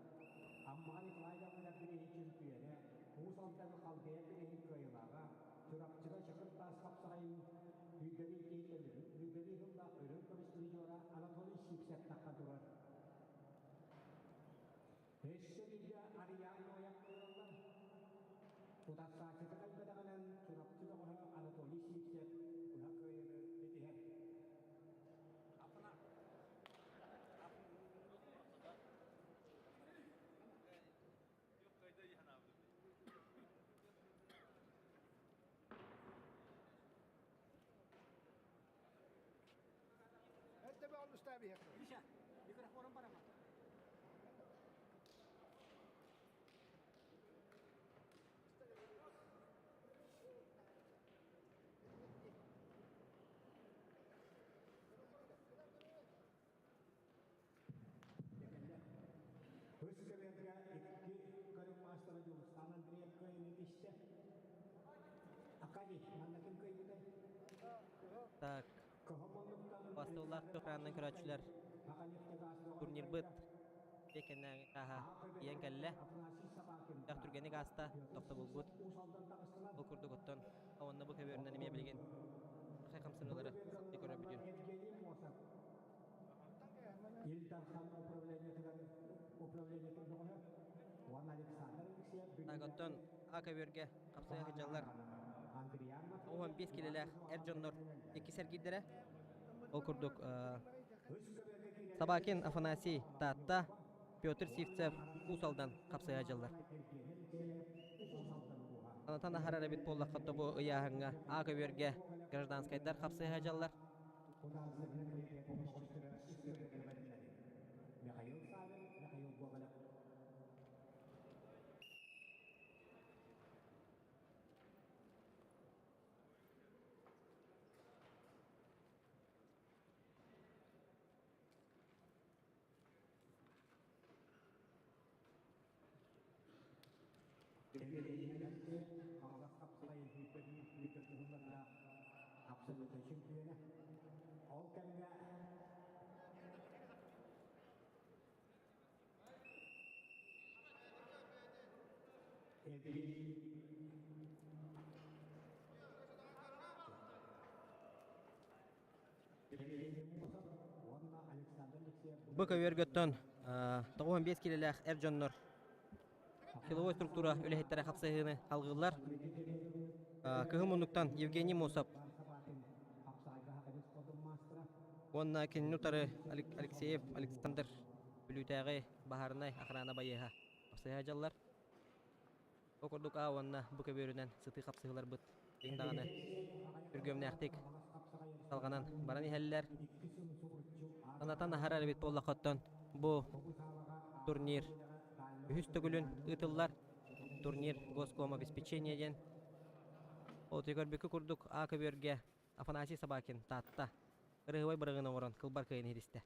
Ammani klaylarına biri çömpüyene, bu saldırdan kalbeye biri kıyılağa, çorapçıda çakırtas kapsayın, Hübeli keyifleri, Hübeli hımla ölüm komisyonculara Anatoly Sipset takkadılar. Eşçelice Aryan Noya kıyılarlar. Utat saçıda kaybedenen çorapçıda Anatoly Sipset, buna kıyılı bitiher. Apına. Yok kayda yan abi. انتبهوا المستابي هيك. Lisha, mikrofon para mı? Özgürlük'e iki karım masterı Julustan Andreyev köyünün işte. Akadi, anladım köyünde. Так, бастаулар тохранын көрәтчілер турнир быт бекеннән каха иен кәллә яқтүргәне гаста тоқта булбут бұл күрді готтон аванна бұл кәберінен еме білген қай қамсынулары декора бүтін Илдархан управление турдугуна Ван Александр Алексеев Таготтон Акаверге капсая хыжаллар. Андрианов 15 килелер Эрджоннор 2 сергидере. Ол курдук Сабакин Афанасий Татта Петр Сивцев Усалдан капсая хыжаллар. Анатан харара бит болла хаттобу ыяханга Акаверге гражданскайдар капсая хыжаллар. Михаил Савин, Михаил Гоголев. Absolutely champion. All can Быкавергөттөн 95 килелер Эрджоннор силовой структура үлехеттері қапсайғыны қалғылар. Кығымынлықтан Евгений Мосап. Онна кеннутары Алексеев Александр Бүлютәғі Бахарнай ақырана байыға қапсайға жаллар. Окурдук онна Быкавергөнен сыты қапсайғылар бұд. Еңдағаны үргөміне әқтік салғанан бараны хәлілер. Анатан ахарар бит болла қоттон бұ турнир үхіс түгілін ұтылар. Турнир Госком обеспечение ден. Отыгар бүкі күрдік Акаверге Афанасий Сабакин татта. Рығывай бірігіні орын қылбар кайын херисті.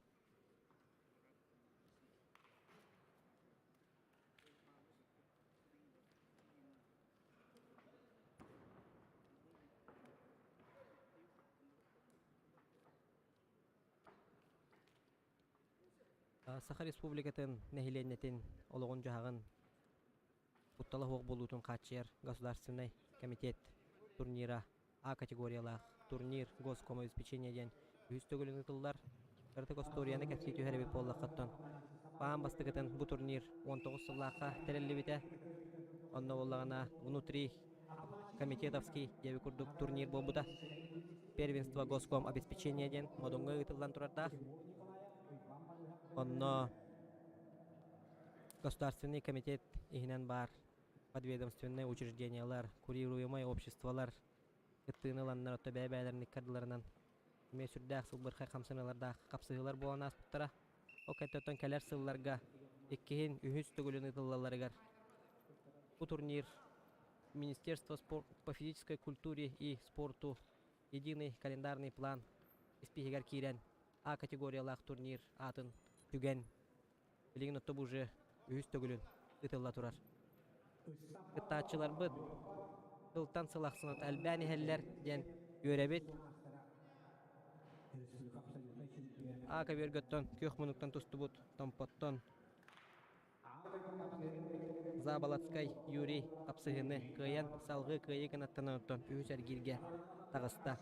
Саха Республикатын нәхиленнетін олығын жағын бұтталы хоқ болуытын қатшер Государственный комитет турнира А категориялақ турнир Госком обеспечение ден үз төгілін ұтылдар. Үрті Госторияны кәпсей түйәрі бет болы қыттын. Бағын бастығытын бұ турнир 19 сыллаққа тәрелі біті. Онна олағына внутри комитетовский дәві күрдік турнир болбыда. Первенство Госком обеспечение ден модыңғы ұтылдан тұрардақ. Онно Государственный комитет ихнен бар подведомственные учреждениялар, курируемые обществолар, ыттыыныланнар отто бәй-бәйлерін кардыларынан ме сүрдәк сылбырқай қамсыналарда қапсығылар болан аспыттара. О кәттөттен кәлер сылларға еккейін үхіс түгілін ұтылаларығар. Бұл турнир Министерство по физической культуре и спорту единый календарный план испихигар кирен А категориялақ турнир атын түген білеген отто бұжы үхіс түгілін ұтылла тұрар. Ыттаатчылар бұд ылтан сылақсынат әлбәні әллер ден өрәбет Акавергөттон көх мұнықтан тұсты бұд томпоттон Забалацкай Юрий қапсығыны кыян салғы кыйы кынаттан оттон үхіс әргерге тағыста.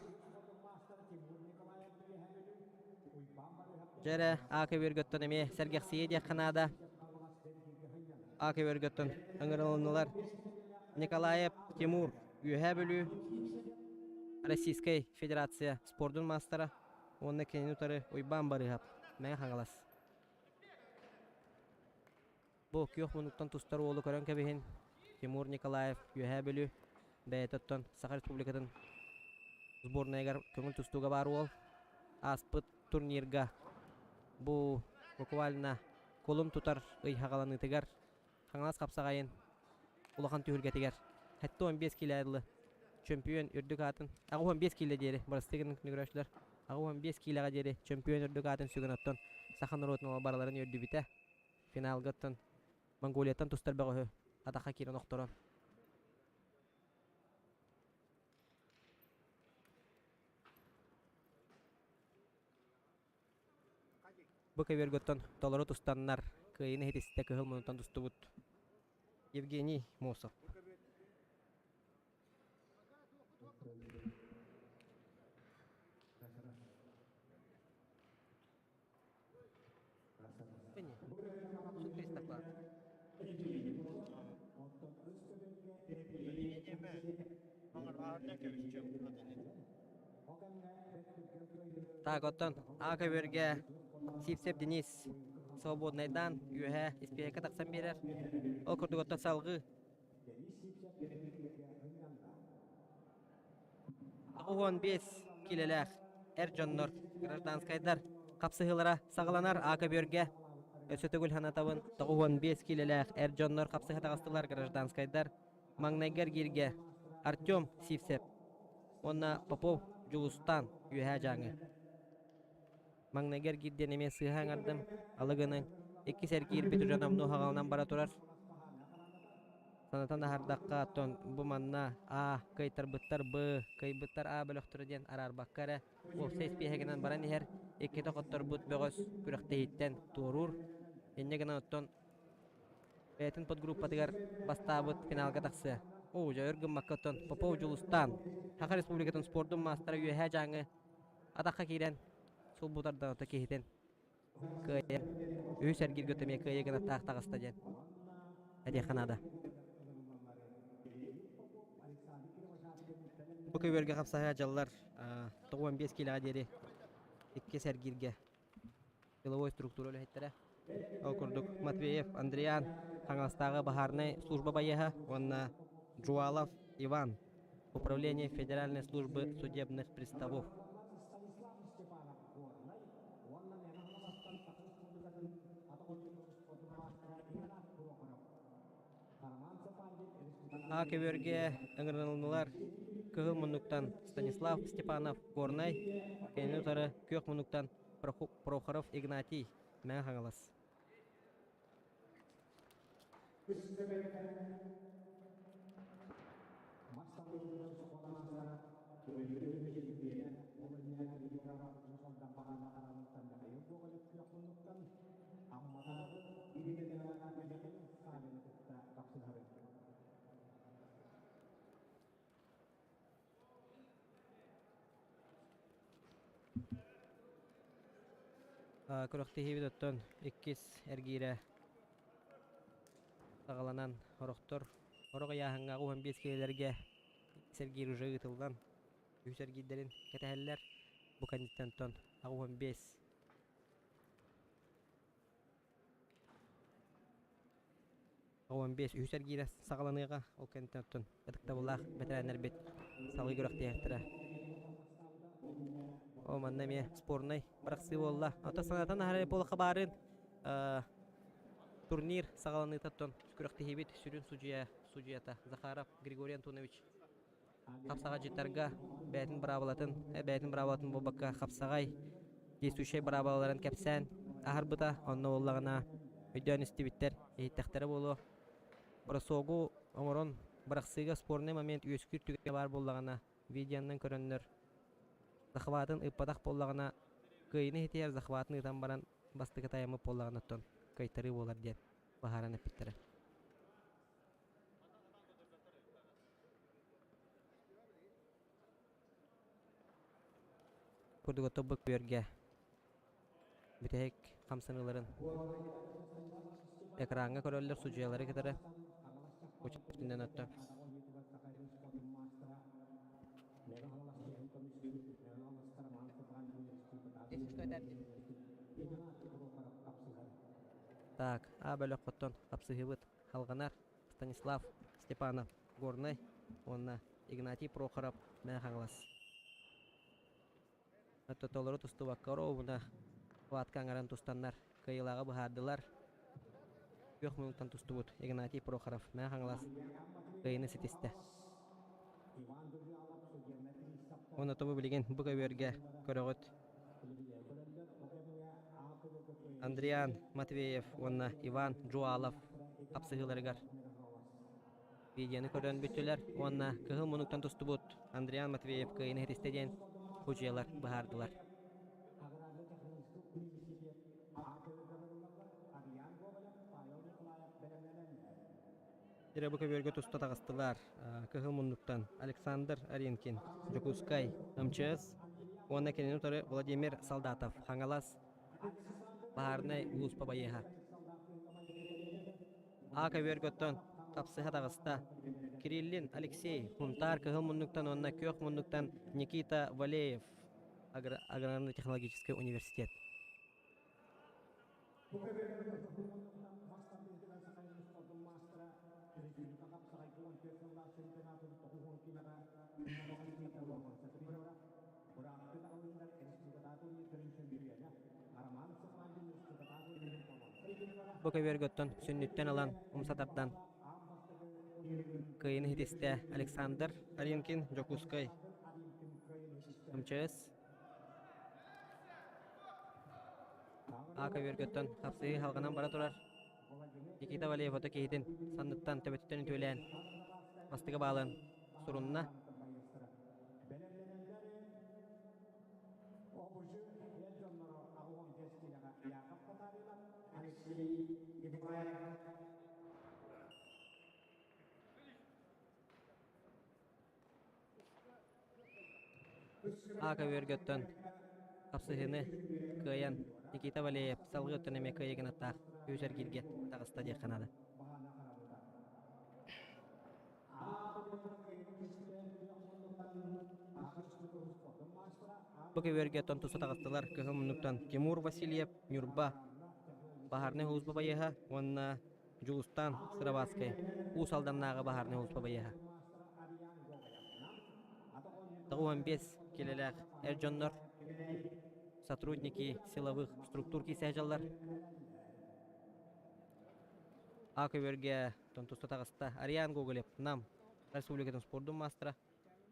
Жәрі Акавергөттон әме сәргәқсие де қанада Акавергөттон аңырылынылар Николаев Тимур үйә бөлі Российской Федерация спордың мастера онны кенен ұтары ойбан барығап мәң қаңалас. Бұл күйіқ мұнықтан тұстар олы көрін кәбіхін Тимур Николаев үйә бөлі бәйетіттен Саха Республикатын сборнайгар көңіл тұстуға бар ол аспыт турнирға. Бұл буквально колым тұтар ұйхағаланы тігер қаңалас қапсағайын улахан түйілге тігер. Хәтті 15 киләділі чемпион үрдік атын. Ағы 15 килә дері, барыстығын күнігірәшілер. Ағы 15 киләға дері чемпион үрдік атын сүгін оттан Сахан ротын бараларын үрді біті. Финалғыттан Монголияттан тұстар бәғі атақа керін оқтырын. Быкавергөттөн толору тустаннар кыйыны хетисте кыгыл мунутан тустубут. Евгений Мосов. Так, оттон ака берге Сипсеп Денис свободныйдан юhe испека таксан берер. Ол курдуготта салгы. Огон 5 килелер Эржоннор гражданскайдар капсыгылара сагаланар ака берге. Өсөтөгүл ханатабын 5 килелер Эржоннор капсыга тагастылар гражданскайдар. Маңнайгар гирге Артем Сипсеп. Онна Попов Жулустан юhe жаңы. Маңнайгар гирден эме сыйхан ардым. Алыгының 2 сәркир битүжан амну хагалынан бара турар. Санатан ахардаққа аттон бу манна кайтар бұттар б, кай бұттар бөлөқтірі ден арар баққары. Ол сейс пейхегінен баран ехер, 2 тоқыттар бұт бөғыз күріқтейіттен турур. Еннегінен оттон бәйтін подгруппатығар бастабыт финалға тақсы. Жа өргін маққаттон Попов Жулустан. Хақа республикатын спордың мастары үйе жаңы атаққа кейден сол бұтардан ота кейден. Кайын үй сәргір көтіме кайығына тақ-тағыста ден. Әде қанада. Бұ көберге қапсаға жаллар 95 килоға дері 2 сәргірге силовой структура өліхеттері. Ол күрдік Матвеев Андриан қаңастағы бахарнай служба байыға, онна Жуалов Иван, Управление Федеральной службы судебных приставов. Көберге ыңырнылылар кығыл мұнуктан Станислав Степанов Горнай, кәйіні ұтары көк мұнуктан Прохоров Игнатий мәң қаңылас. Көрөкті хейбет өттін 2 әргейрі сағаланан ұрықтыр. Ұрығы яғыңағы 15 келелерге сәргейр ұжы ұтылдан үй сәргейдерін кәтәхелілер бұл кандидаттан 15. Үй сәргейрі сағаланыға ол кандидаттан бәдікті бұлақ бәтірәнер бет салғы көрөкті яқтыра. О маннаме спорный барақсы болла. Ата санатан ахары болаққа барын турнир сағаланы таттон күріқті хебет сүрін судьята Захаров Григорий Антонович қапсаға жеттарға бәйтін бұрабалатын болбаққа қапсағай действующий бұрабаларын кәпсән ахар бұта онна олағына өйден істебіттер ейттәқтері болу. Бұрасоғу омырын барақсыға спорный момент өскүр түгіге бар болағына видеоның көріннір. Захватын ыппадақ болағына күйіні хетер захватын ыйтан баран бастығы тайымы болағына тон кайтары болар ден бағаран әппеттері. Күрдігі бұк бөрге бүтәйік қамсыныларын экранға көрілер сұжиялары кетері өчіктінден өтті. Так, бөлік қоттон қапсығыбыт халғанар Станислав Степанов Горнай, онна Игнатий Прохоров мән қаңылас. Өттотолары тұсты ваққары оғына ваткаңаран тұстаннар кайылағы бұхардылар. Көк мүніктен тұсты бұд Игнатий Прохоров мән қаңылас кайыны сетесті. Оны тобы білген бұға өрге көріғыт Андриан Матвеев, онна Иван Жуалов қапсығыларығар. Видеоны көрін бүттілер, онна кығыл мұнықтан тұсты бұд Андриан Матвеев күйіні христеден хүжиялар бұхардылар. Жері бұқа бөрге тұста тағыстылар кығыл мұнықтан Александр Аренкин, Жокускай, МЧС, онна кенен ұтары Владимир Солдатов, Хангалас, Бахарнай Улус Пабайеха. Ака бөргөттөн Tapsı hadağısta Kirillin Alexey Huntar kıhıl munnuktan onna kök munnuktan Nikita Valeyev Аграрно-технологический университет. Bu köbergötten sünnütten alan umsatardan kıyını hitiste Alexander Arinkin Jokuskay МЧС A köbergötten hapsığı halganan bara turar. Nikita Valeyev oto kehidin sandıktan töbetütten ütüleyen mastıga bağlan surununa A köbergötten hapsığını kıyan Nikita Valeyev salgı ötöneme kıyıgın attaq yüzer girge tağısta diye kanadı. Bu köbergötten tusu tağıstılar kıhıl munnuktan Timur Vasilyev Nurba Baharne Huz Babayeha onna Julustan Sıravaskay Usaldan nağı Baharne Huz Babayeha Тагуан 5 келелер Эрджоннор сотрудники силовых структур кисәҗаллар А көберге тонтуста тагыста Ариан Гоголев нам Республикадан спортдун мастера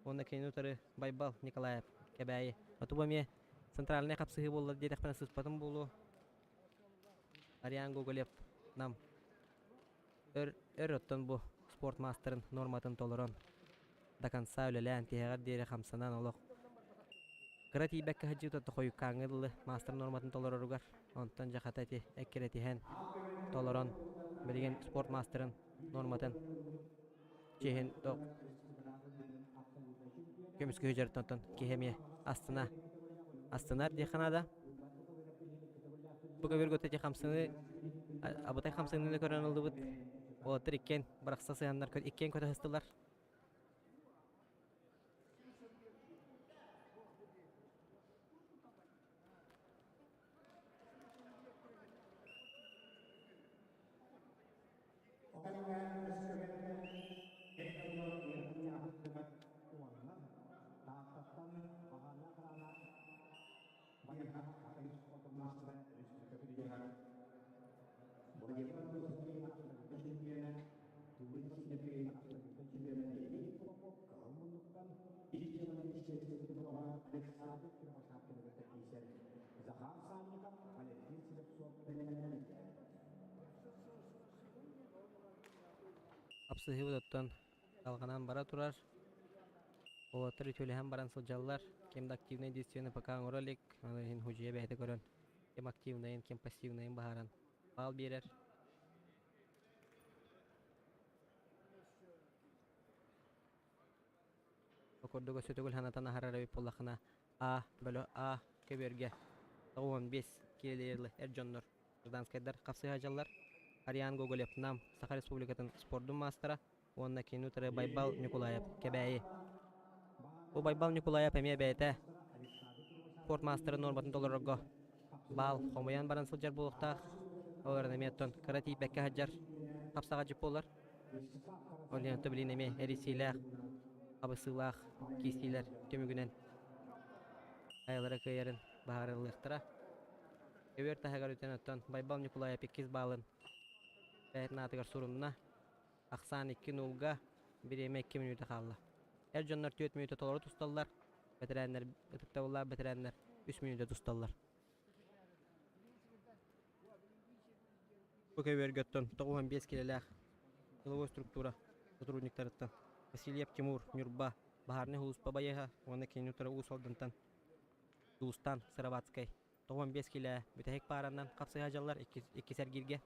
онда кенутары Байбал Николаев кебәйи Атубаме центральный капсыгы булды дидек пен сыспатым булу Ариан Гоголев нам Өрөттөн бу спорт мастерын норматын толорон до конца үлелән тегәр дире хамсанан олық. Кырати бәккә хаҗыта тохой каңгылы мастер норматын толоругар. Онтан жахатати эккеретиһен толорон билген спорт мастерын норматын чехен ток. Көмүскө жертонтон кехеме астына ди ханада. Буга бергөтө те хамсаны абытай хамсаны көрөн алды бут. О тиркен бараксасы андар көр иккен көтө хыстылар. Апсыһы удаттан алганан бара турар. Олатыр төлөһәм баран сылжаллар. Кемде активный действияны пока ролик, аны хуҗия бәһәте көрөн. Кем активный, кем пассивный баһаран. Бал берер. Окордого сөтөгөл ханатан харара беп боллахына А бөлө А көберге. 15 келерле Эрджоннор. Жданскайдар капсы хажаллар. Ариан Гоголев нам Саха Республикатын спортдун мастера. Онна кенутары Байбал Николаев кебәйи. Бу Байбал Николаев эме бәйте. Спорт мастеры норматын толорго. Бал хомаян баран сылжар булыкта. Олар неметтон карати бәккә хаҗар. Капсага җип болар. Олар төблин эме эрисиләр. Абысылах кистиләр төмүгүнән. Айлары кыярын баһарылыктыра. Эвер тахагар үтенеттон Байбал Николаев 8 балын. Бәйтнатыгар сурунна. Аксан 2 нулга 1-2 минута калды. Эрджоннор 4 минута толору тусталлар. Ветераннар ытыктабылар ветераннар 3 минута тусталлар. Бу көбергөттөн 95 келелер. Силовой структура сотрудниктарыттан Васильев Тимур Нюрба Бахарны Хулус Бабаеха оны кенютары Усалдантан Дустан Сыраватскай 95 келе бүтәһек параннан капсы хажаллар 2 сәргирге.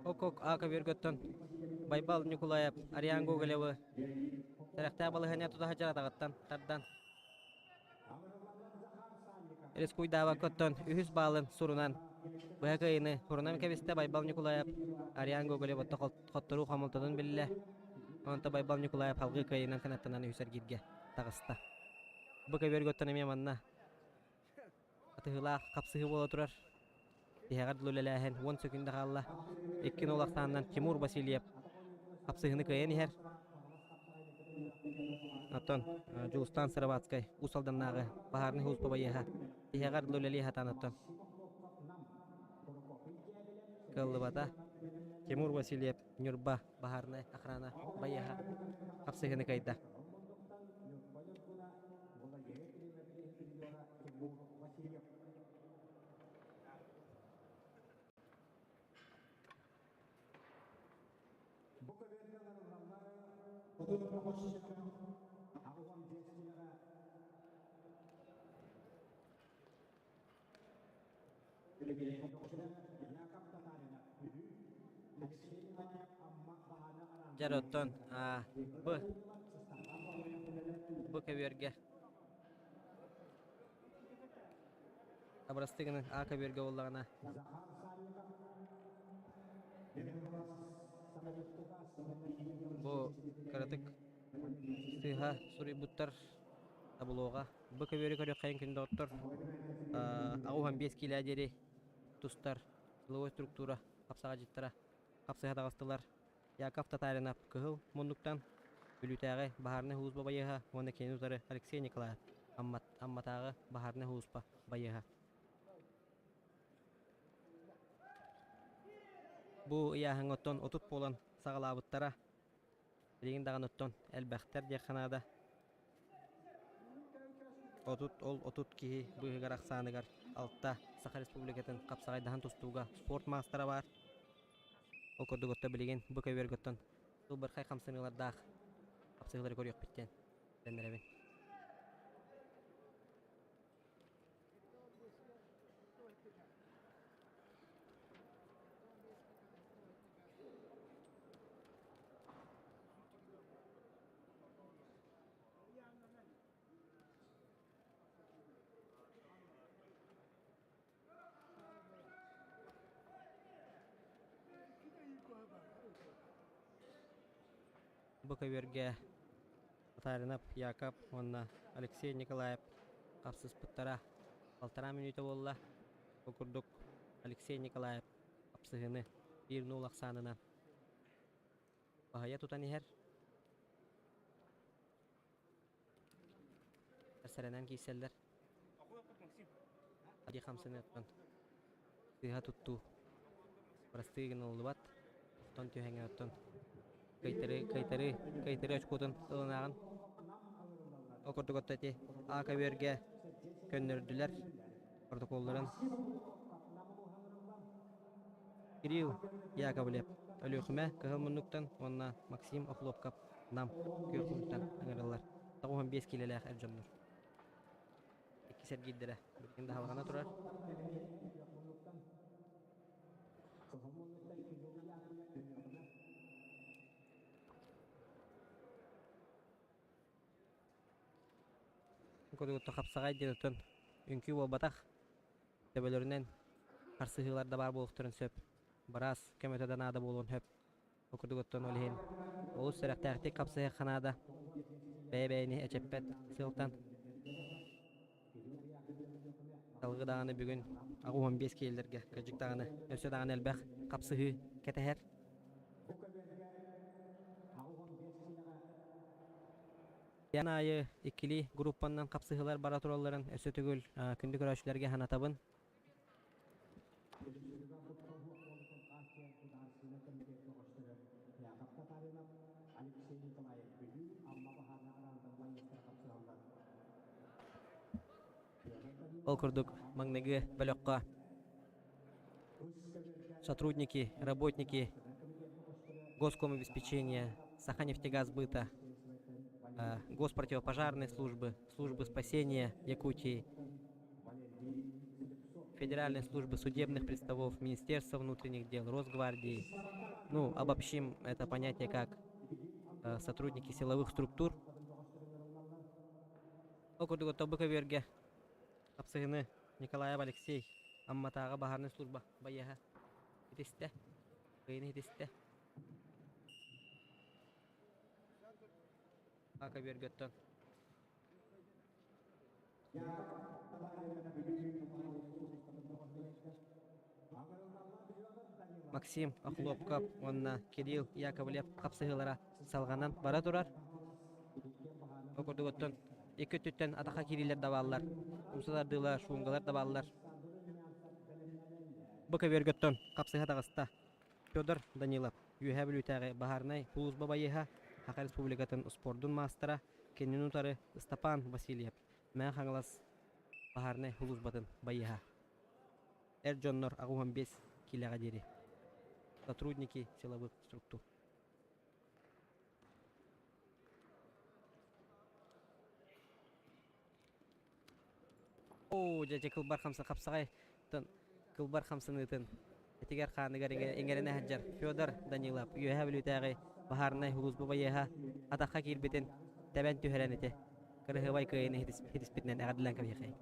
Ок, ака бергөттөн. Байбал Николаев, Ариан Гоголевы. Тарахта балыгыня туда хачаратагаттан, тардан. Рескуйдава көттөн, үхүс балын сурунан. Быгайыны, сурунан кебесте Байбал Николаев, Ариан Гоголев отто хоттору хамылтадын биле. Онта Байбал Николаев халгы кайынан канаттанан үсер гидге тагыста. Быка бергөттөн эме манна. Атыгыла капсыгы бола турар. Тихагар лулеләһен 10 секунда калла. Эккин олактаннан Тимур Васильев капсыгыны кайын ихер. Аттон Жулстан Сыраватскай усалданнагы баһарны хуус бабайыха. Тихагар лулели хатанаттон. Кыллыбата Тимур Васильев Нюрба баһарны охрана байыха капсыгыны кайда. Jaroton, bu keberge. Abrastiginin a keberge ollagana. Bu karatık sıha suri buttar tabloga. Bu keberge körü kayın künde ottur. Ağuhan 5 kilo deri tustar. Low struktura kapsaga jittara. Kapsaga dağıstılar. Yakov Tatarinov kıhıl munduktan Bülütəği Baharны Huzba bayıha onu kendi uzarı Alexey Nikolayev ammatağı Baharны Huzba bayıha. Bu iyahın otton otut bolan sağalabıttara Ligin dağın otton elbəxtər diyaxanada otut ki bu hıgarak sanıgar altta Sakha Respublikatın kapsagaydahan tustuğu sport mastara var. Okuduk otta bilegen bu kebergötten. Бұл бір қай қамсынылардағы апсығылары көрек біттен. Дәндірәбен. Bu keberge Tatarinov, Yakov, onunla Alexey Nikolayev kapsız pıttara 6 minüte bolla okurduk Alexey Nikolayev kapsızını 1-0 aksanına bahaya tutan iher Erserenen kiyseller Adi kamsını etmen Sıha tuttu Barastığın oldu bat Ton tühenge otton Kaytırı açkudun ılınağın okurduk ottati aka berge könnürdüler protokolların Kirill Yakovlev ölüxüme kıhılmınlıktan onna Maksim Oflovkov nam köyüklükten ağırlar 15 kilolak ercanlar 2 sergiddere birginde halgana turar Kodugutta kapsagay denetön ünkü bolbataq tebelerinden qarsıhılarda bar boluqturun söp baraz kömeteden ada bolun höp okuduguttan olhen olus seraqtaqti kapsagay xanada beyni eçeppet sıltan Salgı dağını bugün ağı 15 kellerge gıcık dağını ösö dağını elbaq kapsıhı keteher Yanayı ikili gruppandan kapsıhılar baraturalların ösö tügül kündü köröşlerge hanatabın. Окурдук магнеги бөлөкка сотрудники, работники госкомобеспечения, Саханефтегазбыта, госпротивопожарной службы, службы спасения Якутии, Федеральной службы судебных приставов, Министерства внутренних дел, Росгвардии. Ну, обобщим это понятие как сотрудники силовых структур. Окурдук тобыка верге апсыгыны Николаев Алексей Амматаға Бахарный служба баяға хитесте, кыйны хитесте. Ака бергеттен. Максим Охлопков, онна Кирилл Яковлев капсыгылара салганан бара турар. Окурдуготтон эки түттен атака кириллер дабаллар. Умсалардылар, шуңгалар дабаллар. Быка бергеттен капсыга тагыста. Федор Данилов, Юхабилютагы Бахарнай, Пулус Бабайеха, Хака Республикатын спордун мастера, Кеннинутары Стапан Васильев, Мен хаңлас Бахарнай Пулус Батын Байеха. Эрджоннор Агуамбес Киляга дери. Сотрудники силовых структур. О, дядя Кылбар хамса капсагай, тон Кылбар хамсынытын. Этигер ханыгар эңеріне хаджар Федор Данилов, Юхабилютагы Бахарнай Пулус Бабайеха, атака кирбетен тәбән түһәрәнете. Кырыгыбай кыйны хитиспитнен әгәдилән кабихай.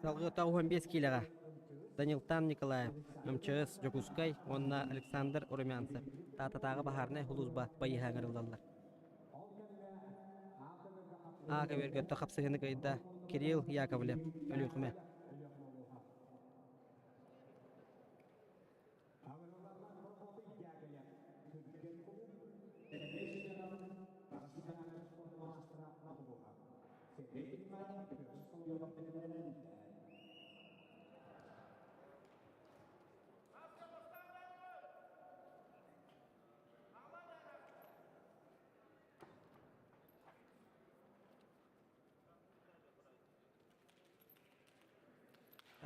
Салгы тауын 5 килога. Данилтан Николаев, МЧС Жокускай, онна Александр Урумянцев. Тататагы Бахарнай Пулусба Байеха гырылдалар. Ака бергетті қапсығыны кайда Кирилл Яковлев, өліқіме.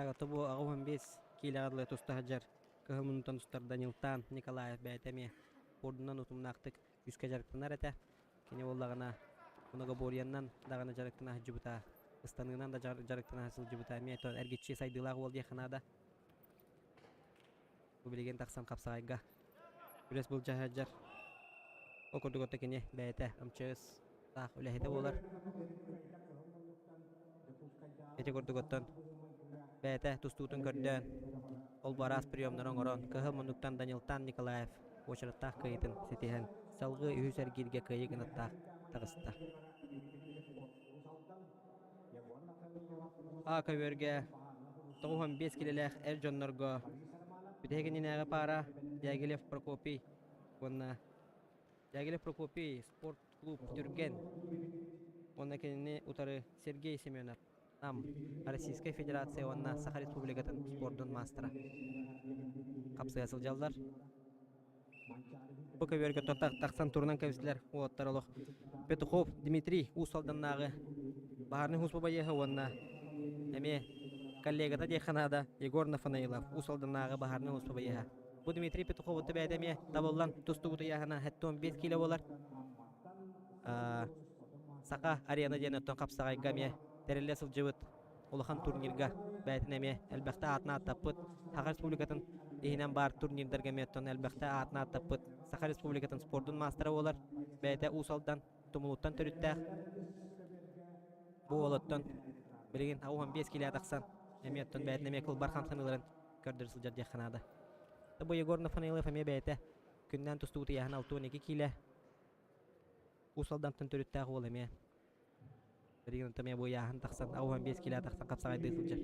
Агаты бу ағуын 5 килағадылы тұста хаджар. Кығымынутан тұстар Данилтан Николаев бәйтәме. Ордынан ұтымнақтық үске жарықтынар әті. Кене олағына мұнығы боряннан дағына жарықтына жүбіта. Ыстанығынан да жарықтына асыл жүбіта. Метон әргетші сайдылағы ол дейханада. Бұл білеген тақсан қапсағайға. Үрес бұл жахаджар. Окурдығыта кене бәйті МЧС тақ үләхеті болар. Эти көрдігіттен бәйті тұстуытын көрден. Ол барас приемнарын орон. Кығы мұндықтан Данилтан Николаев очыраттақ кайытын сетеген. Салғы үйі сәргелге кайығын аттақ тағыста. Ака өрге 95 келелек әр жонларға бүтеген инәгі пара Дягилев Прокопий. Онна Дягилев Прокопий спорт клуб түрген. Онна кеніне утары Сергей Семенов. Нам Российская Федерация онна Саха Республикатын спордун мастера. Капсы асыл жалдар. Бұқа өрге тақсан турынан көмістілер оғаттарылық. Петухов Дмитрий Усалданнағы Бахарный Хуспабайеха онна әме коллегата дейханада Егор Нафанаилов Усалданнағы Бахарный Хуспабайеха. Бұ Дмитрий Петухов ұтты бәйдәме табылдан тұсты ұты яғына әттон 5 кило болар. Сақа арена денеттон қапсағай гаме тәрелесіл жывыт олыхан турнирға бәйтін әме әлбәқті атына аттаппыт Саха Республикатын Ихинен бар турнирдерге меттон әлбәқті атына аттаппыт Саха Республикатын спордун мастера олар бәйті усалдан тумулуттан төріттәқ бұ олыттан білген ауған 5 кило атақсан әметтон бәйтін әме кыл бар хамсаныларын көрдірсіл жар жақанады. Бұ Егор Нафанаилов әме бәйті күннен тұсты ұты яғын 6-12 кило усалдантын төріттәқ ол әме білген ұтыме бұ яғын тақсан ауған 5 кило атақсан қапсағай дүйсіл жар.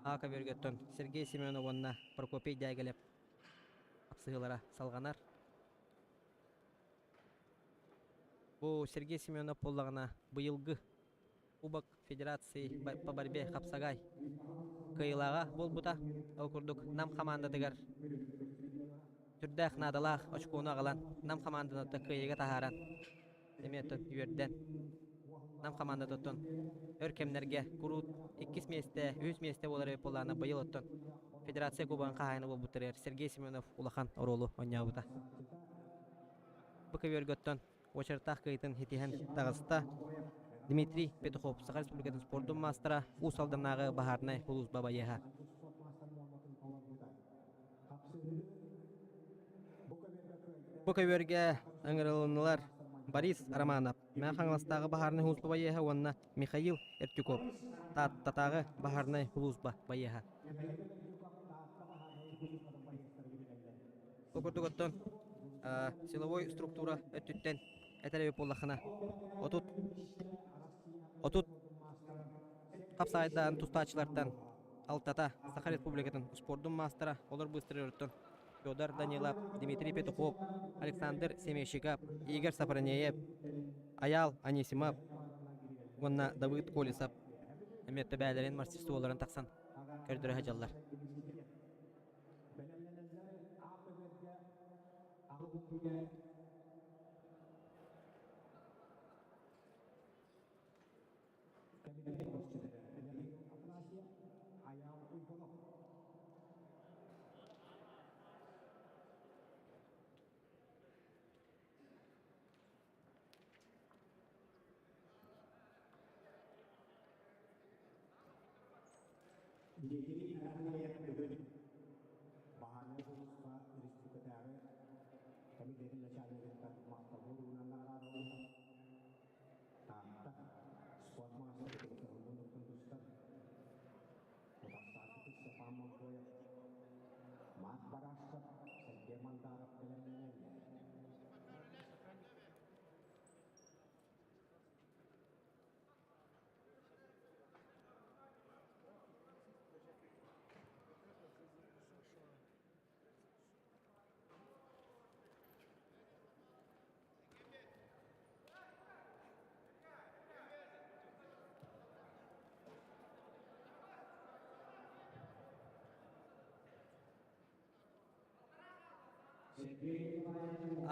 Ака бергеттон Сергей Семенов онна Прокопий Дягилев апсығылара салғанар. Бұл Сергей Семенов болағына бұйылғы Кубок Федерации по борьбе Хапсагай кайылаға бол бұта оқырдық нам командадығар. Түрдәқ надалақ очкуына қалан нам командадықты кайыға тахаран. Деметтон үйерден нам командадыттон өркемнерге күрут 2 месте, 3 месте болар өп болағына бұйыл оттон Федерация Кубан қағайны бол бұтырыр Сергей Семенов улахан оролу оңя бұта. Бұқы өргөттон очертах кыйтын хитиһэн тагыста Дмитрий Петухов, Саха Республикатын спордун мастера, усалданнагы Бахарнай Хулус Бабаяха. Букаверге аңырылынылар Борис Романов, мен хаңластагы Бахарнай Хулус Бабаяха, онна Михаил Эртюков, таттатагы Бахарнай Хулус Бабаяха. Букурдуготтон силовой структура өттүттен этелебеп боллахына. Отут капсайдан тустачылардан алтата Саха Республикатын спордун мастера олар быстрырыттын Федор Данилов, Дмитрий Петухов, Александр Семещиков, Игорь Сапранеев, Аял Анисимов, онна Давыд Колесов, эметті бәлерин мастерстволарын тақсан көрдірі хажалар. Jadi arahnya yang berbeda. Bahannya khusus Pak Rizky Ketare. Kami dari Nasional Rentak Maktabur Nandara Rosa. Tata squad master itu untuk tentukan. Lepas saat itu sepamah proyek. Mat Barasat sedia mantara penyelenggaraan.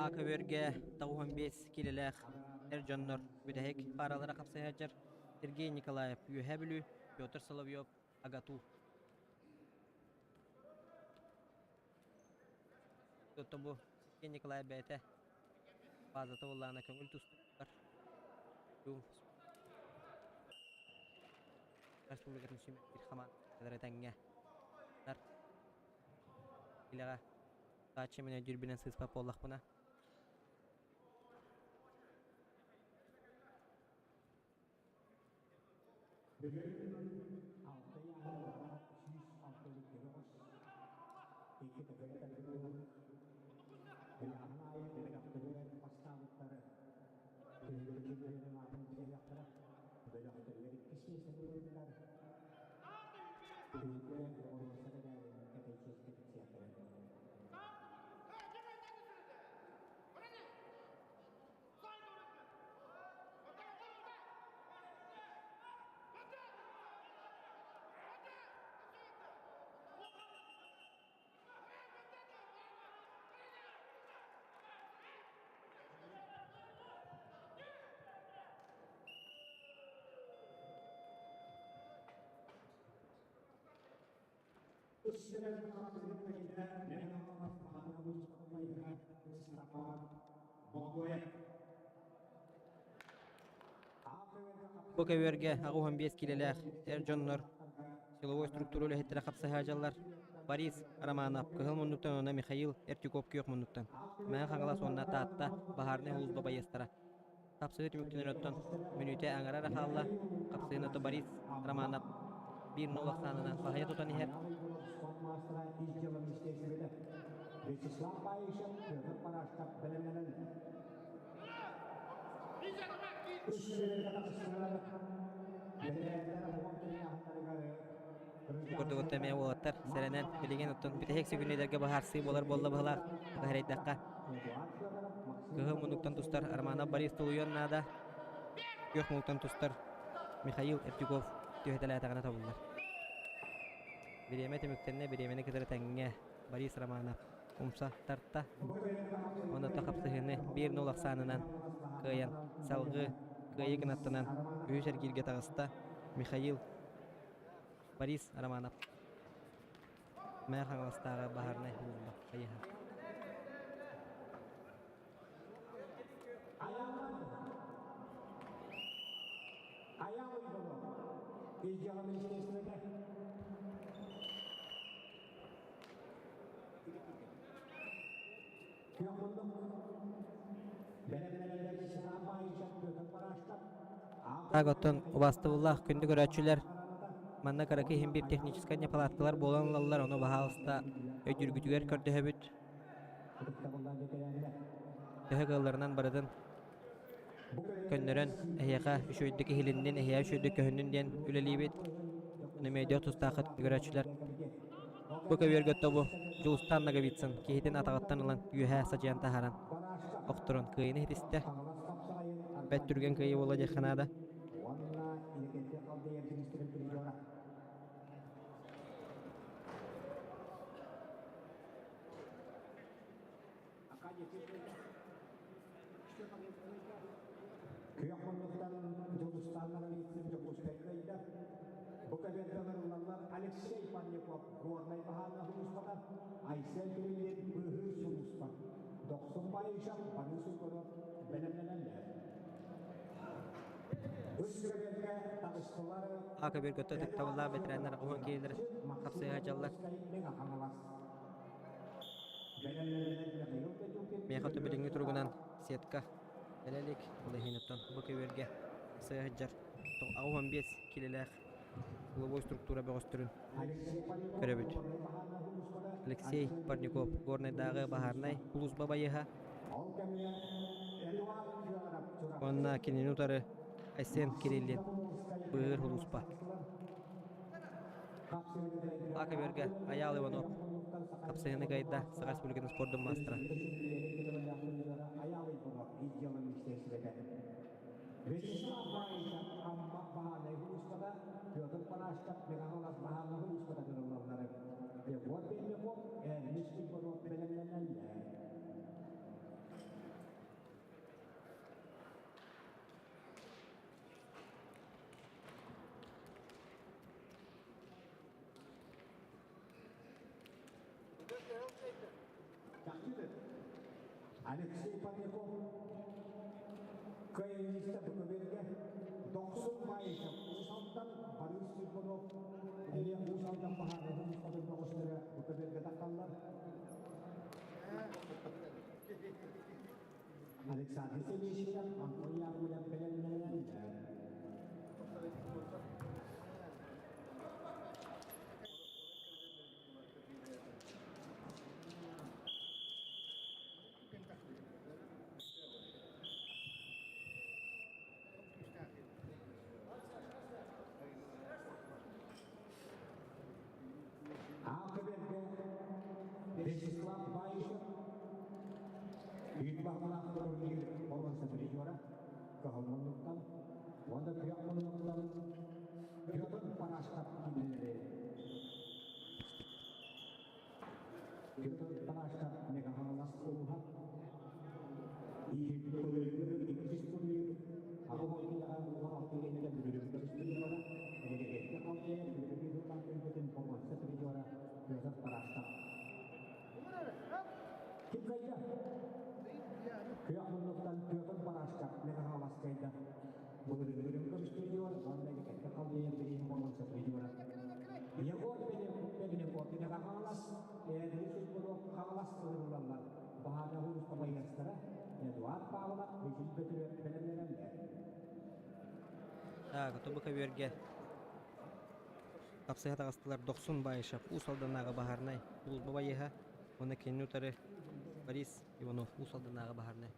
Акыверге 95 килелек Эрджоннор Бүдәһек паралара капсаячар Сергей Николаев Юхәбүлү, Петр Соловьев Агату. Тотобу Сергей Николаев бәйте базаты уллана көңүл тустар. Республикатын сүметтер хаман кадратаңга. Дар илага Тачы мене дүрбінен сыспап боллақ бұна. Букаверге агу 15 килелек Эрджоннор силовой структурулы хеттері қапса хажалар Борис Романов кыгыл мунуттан она Михаил Эртюков күйек мунуттан. Мән хаңала сонна таатта Бахарны Хулус Бабаястара. Капсыгы түміктен өрөттен мүнүйте аңара рахалла капсыгын өті Борис Романов bir nolak sanana bahaya tutan ihar. Kurdu temeye oğutlar serenen bilegen otun bitehek sügünlederge baharsı bolar bolla bahalar bahareydakka. Kıhı munuktan tustar Armana Boris Tuluyon nada yok munuktan tustar Mikhail Ertюков tühetele atağına tabullar. Bir yeme temüktenine bir yemene kadar tenge Boris Romanov umsa tartta onu takapsıhını bir nolak sanınan kıyan salgı kıyı gınattınan üyüser girge tağısta Mikhail Boris Romanov Məyəxan ağastağı baharına hüzülü kıyıha. Iyyaga Ministers'e Kıyakunduk. Belemleneler Sinama Ayşat Götün Paraşkat. Аготтон убастыбыллах күндү көрөчүлөр. Манна караки хим бир техническая палаткалар боланлалар, ону баһалыста өйдүргүтүгөр көрдөһөбүт. Төһөгөллөрүнөн барыдын көннөрөн эхияка үшөйдүк хилиннен эхия үшөйдүк көһүнүн диэн үлелибит. Немедио тустахат көрөчүлөр. Бу көбөргөттө бу жуустан нагабитсын. Кихитин атагаттан ылан юха сажан тахаран. Окторон кыйны хитисте. Бет түрген кыйы бола жаханада. Ванна иликетте қалды ердіңістірін білгені. Kıyakmanlıktan Cumhurbaşkanı'nın isim Cumhurbaşkanı'ydı. Bu kadar Alexey Panikov, Gornay Bahana Huluspada, Aysel Gülü'nün Bıhır Suluspa. 90 bayışam, Panusu Koro, Benemlenenler. Aka bir götü tıktavılla veteranlar oğun keyildir. Kapsaya hacallar. Meyhatı bilingi turgunan setka. Elelik olehinuttan bu keverge. Kapsaya haccar. Ağuhan 5 kileler. Главой структура бөгөстүрүн көрөбүт. Алексей Парников горнайдагы бахарнай Улус Бабайыха. Онна кининутары Айсен Кириллин быыр Улуспа. Ака берге Аял Иванов капсыгыны гайда Сагас бөлігінің спордың мастера. Alexey Panikov kayınlıkta bu bölge 90 bayışa usaldan Barış Sirgonov ile usaldan baharı usaldan bakışları bu bölge takallar Alexander Semeşiyan Antonia William Belenenen Вячеслав Байшев, Юрбахманов турнир болмаса призера, Кахалмонлуктан, Ванда Криакмонлуктан, Петр Парашкап кибелери. Петр Парашкап мегахалас олуха. И турнир, турнир, Абумакилага Мухафилинде бүлүрүндө призера, Эгегетте калды, бүлүрүндө калды болмаса призера, Петр Парашкап. Kim kayda? Kıyakmanlıktan Piyotr Paraşkap ne kadar havaskayda. Bunu bölüm komisyonu var. Onunla birlikte kaldığı yerde iyi olması biliyorlar. Yegor benim korku ne kadar halas. Eğer bunu halas kılırlarlar. Bahane hulus kabayaslara. Eduard Pavlak vekil betimlenenler. Ha, kutubu kaverge. Kapsaya tağıstılar 90 bayışap. Usaldannağı baharnay. Ulus Babayıha. Ona kendileri Борис Иванов Усалдынаға бахарны.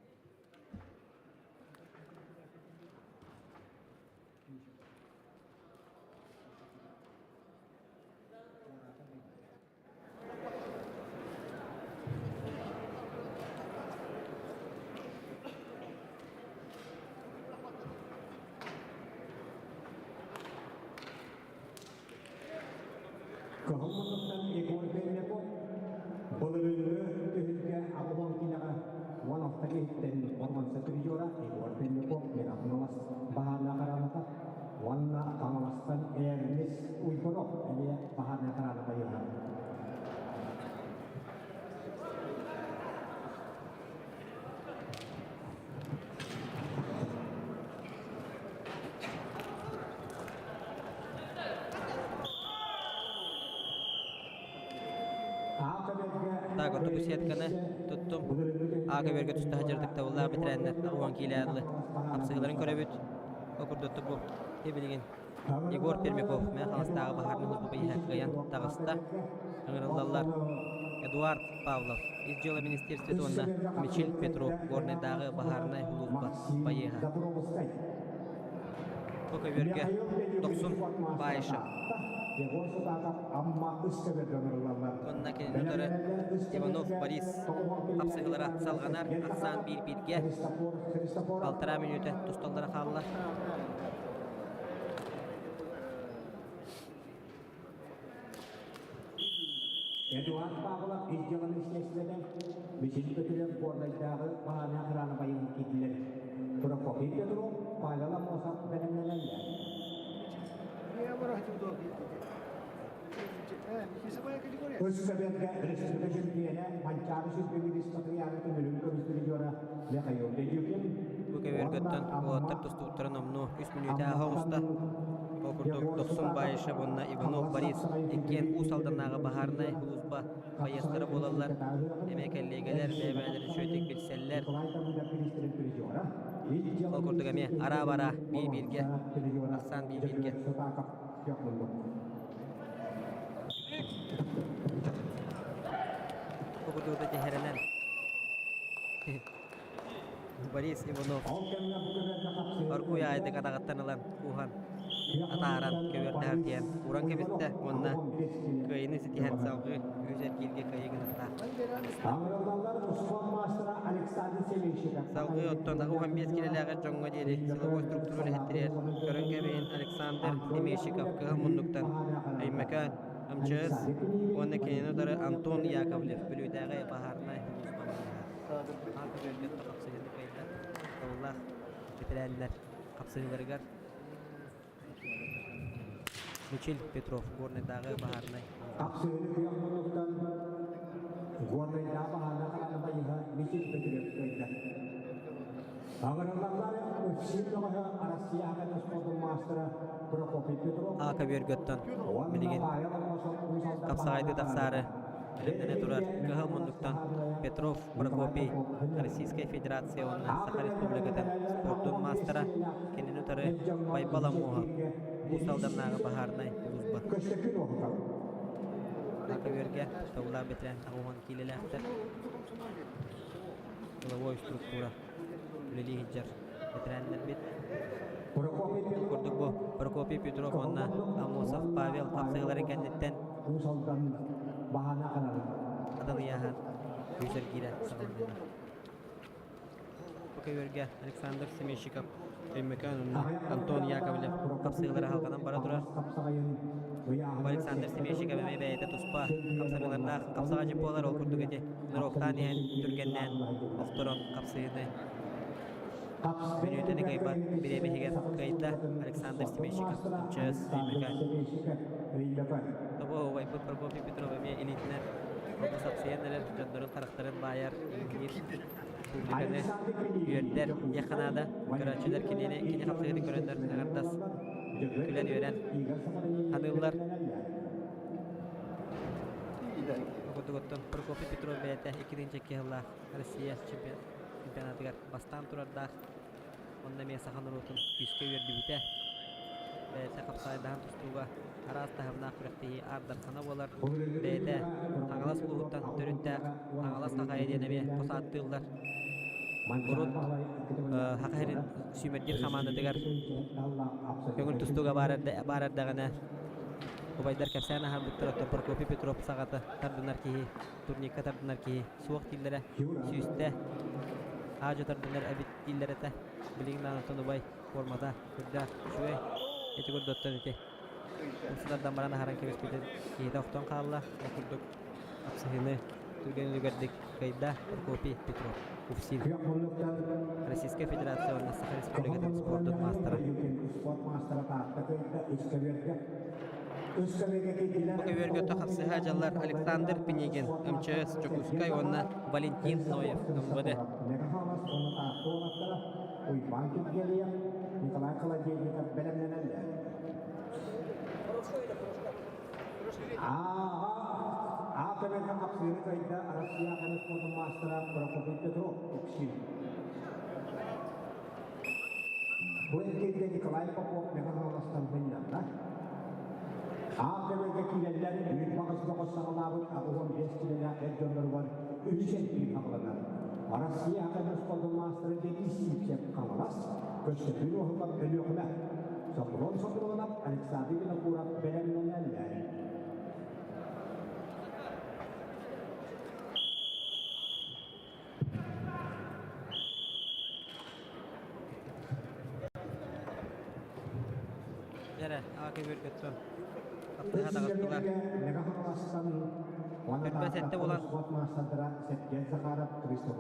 Kahramanlıktan ekol vermeko. Bölümü tühülge Abubon Kinaga one of the ten orman sekuriora ekol vermeko megahanalas bahana karanata wanna kamalastan ernis uikorok ini bahana karanata yuha. Ordu kusiyetkana tuttum. Aga berge tusta hajırdık tavullar bitirenler. Avan kilayadlı. Apsıgıların köröbüt. Okurduttu bu. Tebilgin. Igor Permikov. Men xalastağı baharını huzbu bayı haqqayan tağısta. Anırıllallar. Эдуард Павлов. Из дела министерства тонна Мичил Петров. Горный дагы бахарнай хулузба байыға. Пока верге 90 байышы. Онна кенелері Иванов Борис қапсығылары салғанар ақсан бір-бірге 1,5 минуты тұсталдары қалылар. Эдуард Павлов изделан исследователем Мичилпетулем Гордайдағы бағана қыраны байын кетілер. Прокопий Петров Павела Мосап бәлемнеләлер. Өскөбетке республика чемпионы Манчары Сюрпемидистік рияты мүлім көрістірігері Лехайол Дегюкен. Бүке вергөттен олаттар тұстуқтарын омну 3 минуты ағауыста. Окурдук 90 байышы бұнна Иванов Борис. Еккен ұсалданағы бахарнай хулузба байыстары болалар. Емекеллегелер, бәбәлері шөйтік білселлер. Окурдук әме ара-бара бейбелге, ақсан бейбелге. Окурдук да жехеренен. Борис Иванов. Арку яайды кадағаттанылан Ухан. Атаран көверді әртиян. Уран кебетті онна көйіні сетихен сауғы өзер келге көйігін атта. Сауғы оттондағы Ухан 5 келеліғі жоңға дейді. Силовой структуралы әттірер. Көрін кебейін Александр Демейшиков кығы мұндықтан. Әймәкән Амчыз. Оны кенен ұдары Антон Яковлев. Бүлуйдағы бахарнай Алқы бөлгетті қапсығынды көйді. Олақ бітірәлілер қапсығыларығар. Мичил Петров, горныйдағы бахарнай. Апсыгыны күйяқмынықтан горныйдағы бахарна қараны байыға Мичил Петров көйді. Ағырыларлары өтсілдіғі Россияға спортын мастыры Прокопий Петров. Ақа бергөттен білеген қапсағайды тақсары. Летіне тұрар кығыл мұндықтан Петров Прокопий Российская Федерация оны Саха Республикадан спорттың мастера кенен ұтары Байбалам оға ұсалданнағы бахарнай ұлызба. Ақа берге таула бітірен ағуған келелі әқтір. Силовой структура үлелі хиджар бітіренлер бет. Көрдік бұл Прокопий Петров онна Амосов Павел қапсығылары кәндеттен Bahana kanar. Adını yahan. Yüzer gira sağlamdığını. Bakıverge Alexander Semeshikov. Emmekan Anton Yakovlev. Kapsığıları halkadan bara durar. Alexander Semeshikov mebeyde tuspa. Kapsığılarında kapsığa cipolar okurduk edi. Nuroktan yen Türkenden. Oftoron kapsığını. Minüteni kaybat. Birebehiger kayıtta Alexander Semeshikov. Çöz Emmekan. Tabu Vayput Prokopy Petrov ve elitler sapsayanlar jadların taraftarın bayar İngiliz publikada yönler yakınada Karaçiler kini kapsaydı görenler agardas külen öğren hanımlar Okuduktan Prokopy Petrov beyte 2. yılla Rusya çempionatıgar bastan turarda onda mesa hanırotun yüzke verdi bite beyte kapsaydan tustuğa Aras tahavna kırıqtığı ardar bolar. Beyde Ağalas Luhuttan törütte Ağalas Taqayı deneme tosattığılar. Burun Haqahirin Sümerdir Hamandadıgar Köngül tustuğa barardağına Ubaydar Kapsana Harbuttarata Prokopy Petrov sağatı tardınar ki turnika tardınar ki soğuk dillere süste Ağacı tardınar abit dillere te Bilin lanatın Ubay formada Kırda şüve Eti gördötten eti Uçlardan barana haran kebespede Yeda oqtan qalla okurduk Apsahini Türgen Lügerdik Kayda Prokopy Petrov Ufsil Российская Федерация Саха Республикадан спорттық мастера Бұқы тақапсы хажалар Александр Пенегин МЧС Чокускай онна Валентин Ноев МВД Николай Холодильников белемненелер. AKB'de kapsayıcı kayıtta Rusya Enerspor'un master'a Prokopy Petrov Oksin. Bu ülkede Nikolay Popov Meganovas'tan binlerle. AKB'de kilerler büyük bakış sağlamı ağırın eskilerine ergenler var. Ülken bir haklılar. Rusya Enerspor'un master'ı dediği yüksek kanalas. Köşkepini okumak ölüyorlar. Sapıron Alexander Vinokurov beğenilenler. Jere, AKB ürküttün. Kapsayha dağıttılar. Hürpesette olan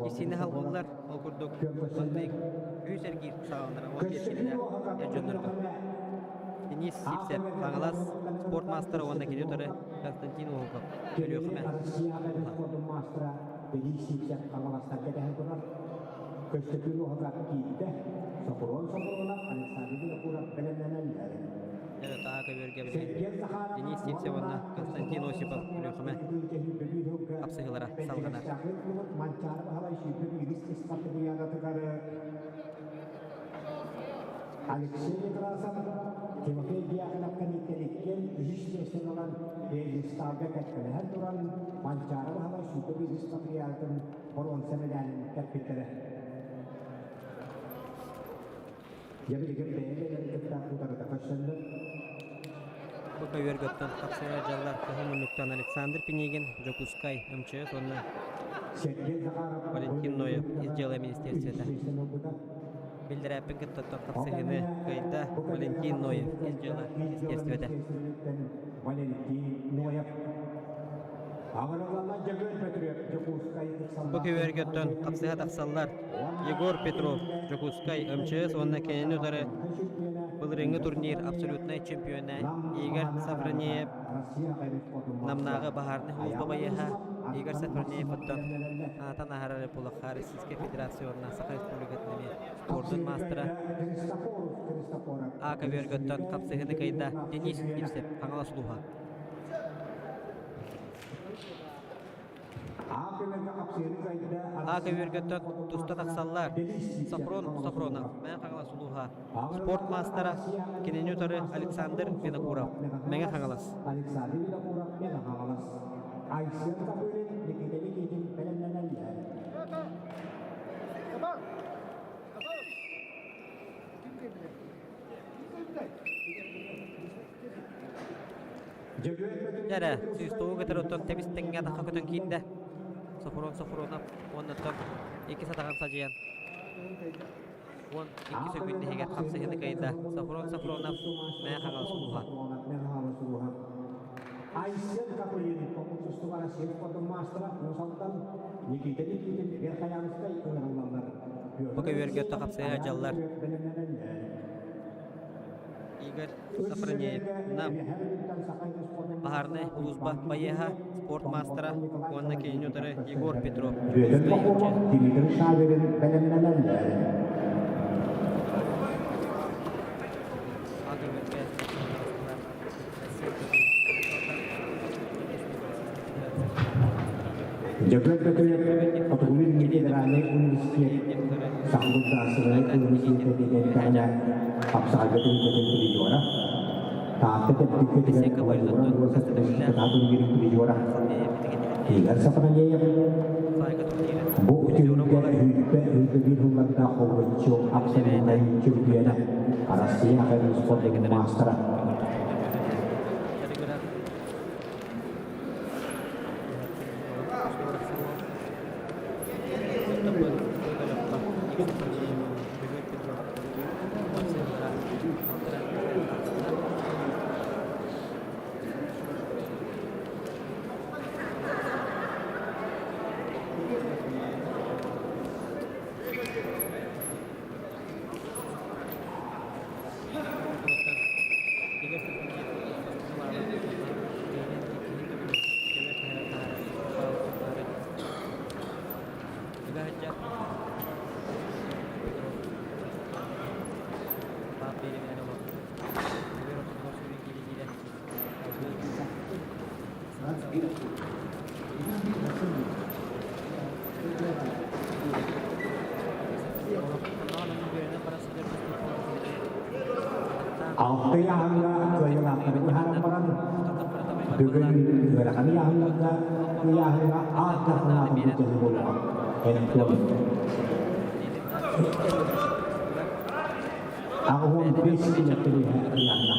isini halgınlar, okurduk. Bakmayık, yüz ergir sağlandıra, o geçkililer, erjönlörgü. Denis Sipsep, Kangalas, Sport Master oğanda gidiyorları, Konstantin Oğukov. Görüyor kime? Köşkepini okumak gitti. Sapıron Alexander Vinokurov beğenilenler. Evet, AKB ürkebilgen. Denis Sipsep oğanda, Konstantin Osipov. Görüyor kime? Kapsayılara salgınar. Alexey Krasov, Timofey Diakhnev'den nitelikkel ilişkisi olan Dağistal'da katkılar duran Mançarov hava şüphe bir istakriyatın horon seneden kapitleri. Yabirgir değerli kitap tutarı kaşındı. Bu kayır götten kapsaya jallar Kahimunluktan Alexander Pinigin, Jokuskay, МЧС, onunla Valentin Noyev, İzcala Ministersiyete. Bildirəpin kıttattan kapsayını kayda Valentin Noyev, İzcala Ministersiyete. Valentin Noyev. Bu kayır götten kapsaya taksallar Yegor Petrov, Jokuskay, МЧС, onunla kenini utarı Былырыңы турнир абсолютный чемпионы Игорь Сафронеев намнағы бахарны хулпа байыға Игорь Сафронеев оттан Анатан Ахарары Пулаха Российской Федерацияларына Саха Республикатынымен спортын мастера Ака Верготтан қапсығыны кайда Денис Ипсеп Аңала Сулуха Ака Верготтан Туста Таксаллар Сафронов Мән Аңала Сулуха Спорт мастера Кененютары Александр Винокуров Мән Аңалас Alexander Vinokurov Мән Аңалас Айсен Капылын Никителик един пәлемленәлер. Jere, süstoğu getir oton temiztengen daqa kötön kinde. Sofronap, ondan iki satakan sajayan. On iki sökünde heger kapsa hedi kayda. Sofronap, maya kangal suluha. Aysen Kapılın komutusu var şef kodun master'a Nusaltan Nikitelik için bir kayanısta yıkılanlar. Bu kayır götte kapsaya jallar. Игорь Сафронеев, нам Бахарны, Улузба, Баяха, Спортмастера, онна кейнютары Егор Петров. Дүйеден бақылға Димитр Шаверин бәлемленәлер. Jagat Petrov Otomobil Federale Universitet Sambut Dasar Universitet di Dentana Paksa Agatun Jadi juara. Tak tetap dikit orang dua satu jadi juara. Hingga sepanjang yang bukti juga hidup biru lada hobico aksen dari Juliana. Arasia akan sport dengan master. Altta yahanga köyülatları harambaran. Bugün öğretmen yahanga arkasına bütçesi bulunan. Aku besi metri yahanga.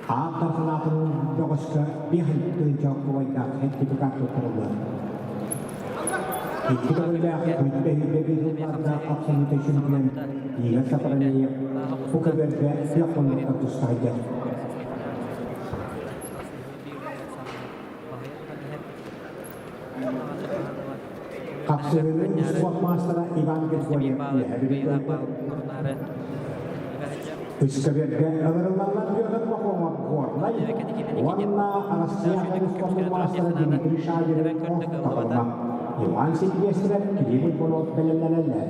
Arkasına dokuzka bir hentun Jokowi'da sertifikat tutulur. Kita boleh hidup pada absolution plan. Jika seperti bukan berbeda, siapa pun tentu saja. Kapsul ini sport master Ivan Gesboleh ya, Sebenarnya agar Allah dia akan bawa kuat lagi. Warna alasnya akan sport master di negeri saja dengan Iwan sih biasa kirimut bolot belalalala.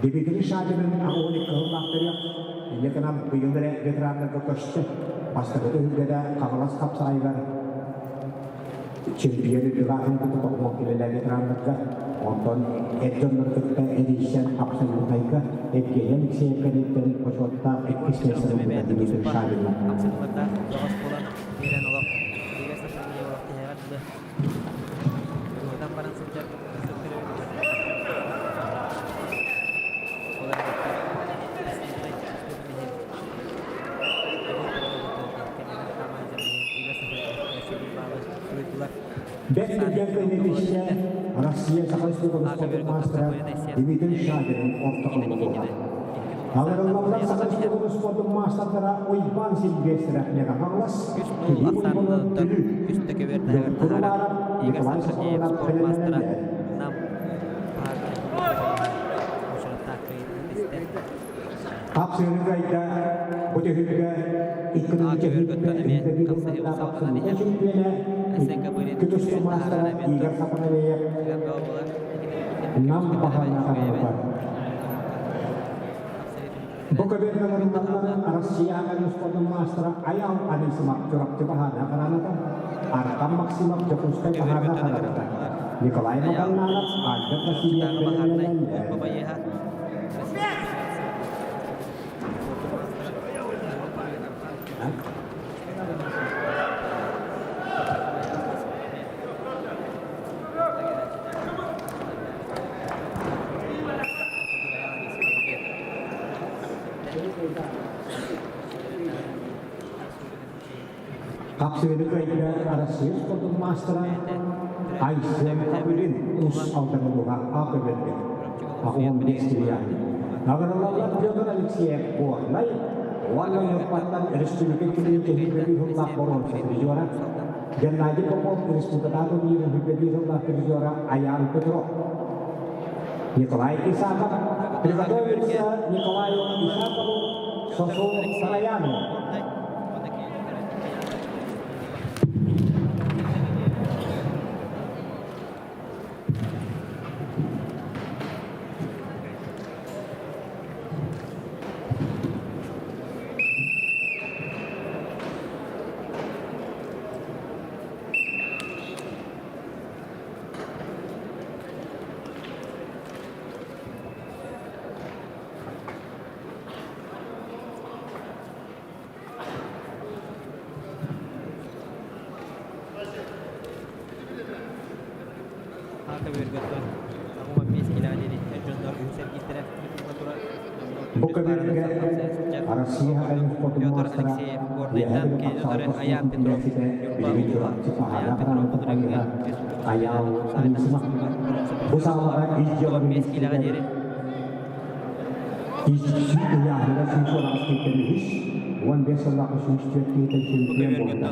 Di negeri saja dengan aku ni kehendak dia. Ia kena biyundere veteran kekoste. Pasti betul dia kawalas kap saya. Champion itu kan untuk mewakili veteran mereka. Onton Edson berkata edition absolut mereka. Yang saya kena peserta ekspres dengan di negeri saja. Dan yang ke Indonesia, Rusia sekali itu bersport master Dimitri Shadrin untuk keluar. Kalau Allah sekali itu bersport master tera Ivan Silvestre yang harus kirimut bolot dulu. Keluar di kelas sekolah pelajaran. Kapsul juga ada, boleh juga ikut menjadi menjadi peserta kapsul. Champion itu semua masalah tiga sampai enam bahan akan dapat. Bukan dengan Rusia akan sport master ayam ada semak curang bahan karena kan arkam maksimal jauh sekali bahan karena di kalau ini kan anak ada presiden pelayanan. Kapsul itu ada sius untuk master Aisyah Kabirin us autan luha apa benda aku mendeskripsikan agar Allah dia kan Alexia buat lain walau yang patan respublik ini jadi humna koron seperti juara dan lagi pokok respublik itu ni jadi humna seperti juara ayam Petro Nikolai Isakov приготовился Николаю Исакову Сосу Сараяну. Bukan juga Rusia akan sport master dia ada pasal ayam Petro di jual sepahadah karena pertandingan ayam ini semua bersama hijau ini ya ada siswa asli terus one day setelah kasus kita champion bola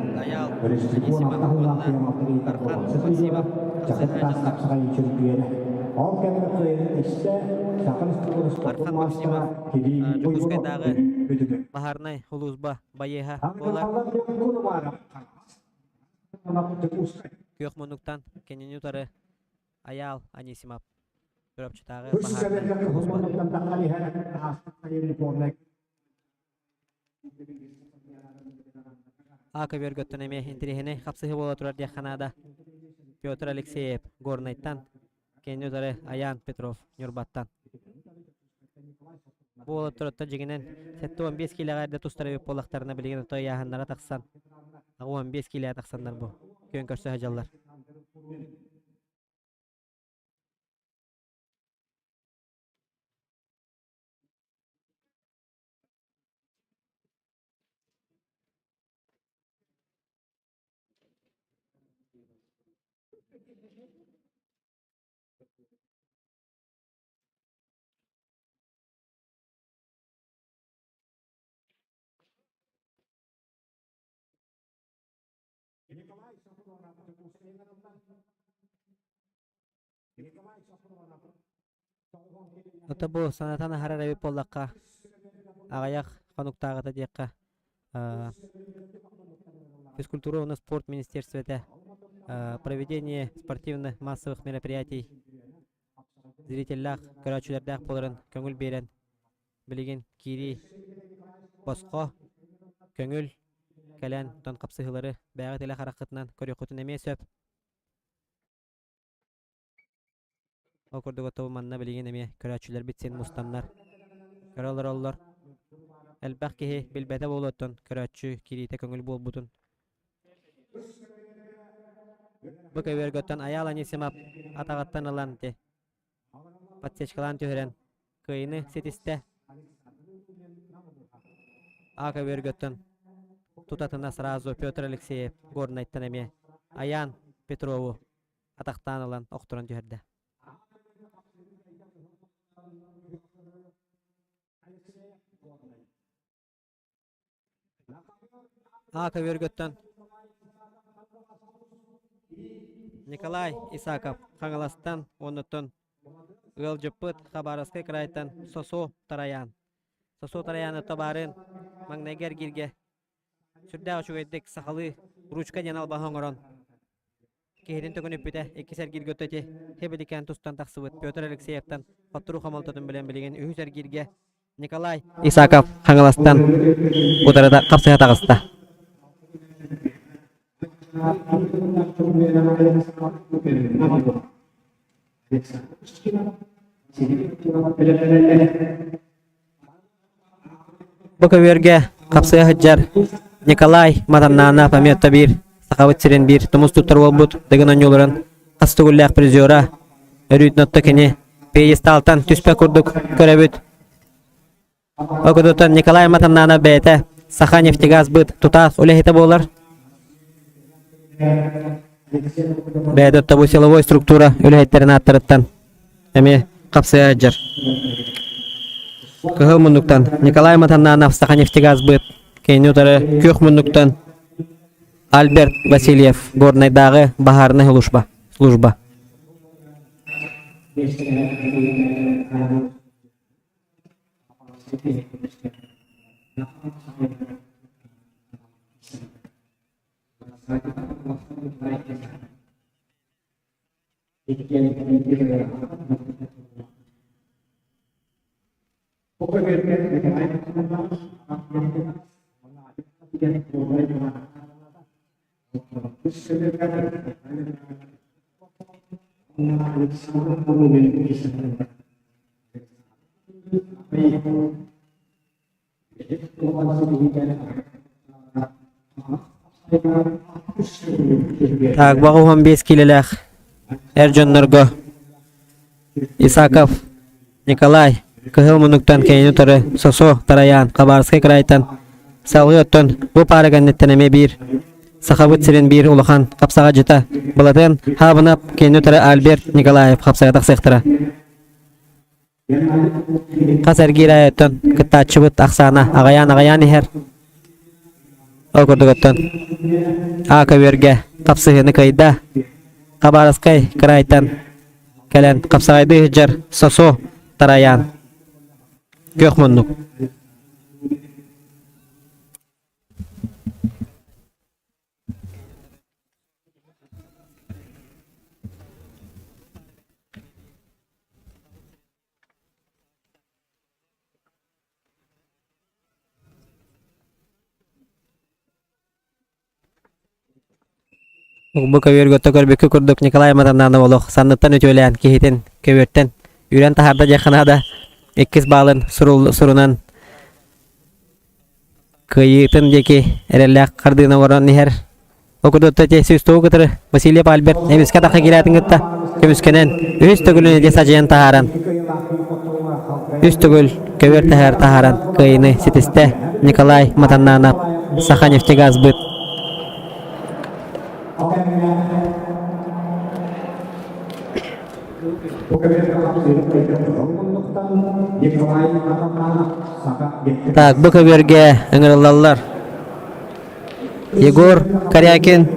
dari situ tahun lalu yang materi terbawa setelah Jakarta tak sekali champion oke terkait Sakal sport master jadi Baharnai Hulusbah Bayeha Kuyok Monuktan Kenyan Utare Ayal Anisimap Berap Cutare Aka börgötten eme intirihine kapsıhı bola turar diye kanada. Pyotr Alekseyev Gornayttan. Kendi üzere Ayan Petrov Nurbattan. Bu olup turutta jiginen 7-15 kilogarda tustara öp bolaktarına bilgen otoy yahanlara taksan. 15 kiloya taksanlar bu. Kön körse hajallar. Ota bu sanatan harara öp bolakka. Agayak konuktagıda diyekka. Физкультура и спорт министерства проведение спортивных массовых мероприятий зрителях, көрәчүләрдәк булырын көңүл берен билеген кири боско көңүл кәлән тон капсыгылары бәгы теле харакытынан көрөкөтүн эме сөп окурдуга табы манна билеген эме көрәчүләр битсен мустаннар көрәләр әлбәк кеһи билбәтә болоттон көрәчү кирите көңүл болбутун bu kövergötten ayala nisimap atagattan alanti patseçkalan töhren kıyını setiste a kövergötten tutatına sразу Петр Алексеев Горнайттан эме Аян Петрову атактан алан окторон töherde a kövergötten Николай Исаков Хангаластан оннотон Гылжыппыт Хабаровский крайтан Сосо Тараян. Сосо Тараяны табарын Магнегер гирге. Сүрдә очугайдык сахалы ручка денал бахоңорон. Кехерин төгөн өппүтә 2 сәргир götөте. Хебедикән тустан таксыбыт Петр Алексеевтан Фаттуру хамалтатын белән билеген 3 сәргирге Николай Исаков Хангаластан утарада капсая тагыста. Bu köverge kapsaya hıccar Nikolay Matanana Pametta bir Sakavit Siren bir Tumus tutar olbut Degin yolların Kastugulyak prizora Örüt notta keni Peyestaltan tüspe kurduk Körevüt Okudutan Nikolay Matanana bete Saha neftigaz bıt tutas ulehite bolar Бәдәт табу силовой структура үләйтерін аттырыттан. Әме қапсая әджір. Кығыл мұндықтан Николай Матаннанов Саханефтегаз бұд. Кейні ұтары көк мұндықтан Альберт Васильев Горнайдағы бағарны служба. Так, бағу 15 килелях. Эрджон Нурго. Исаков. Николай. Кығыл мұнықтан кейін ұтыры. Сосо Тараян. Хабаровский крайтан. Салғы өттін. Бұ парыганнеттен әме бір. Сахабыт сирен бір улахан. Қапсаға жыта. Бұлатын хабынап кейін ұтыры Альберт Николаев. Қапсаға тақсықтыра. Қасар гейрай өттін. Кыттачы бұт ақсана. Ағаян ехер. Окурдук өттін. Ака верге. Қапсығыны кайда. Хабаровский крайтан. Кәлән қапсағайды жар Сосо Тараян. Көк мұннық. Bu köwürgötte körbekki kurduk Nikolay Matananov olok. Sandıktan ötölän kihiten köwürtten. Üren taharda jahanada 2 balın surunan kıyıtın jeki erellek kardığına varan niher. Okudutta tesüs toğutur Vasiliy Albert emiska taqa gilatin gıtta. Kömüskenen üst tөгülüne de sajayan taharan. Üst tөгül köwür tahar taharan kıyını sitiste Nikolay Matananov Sakhaneftegazbyt. Так, bu köwürge öňürler. Yegor Karyakin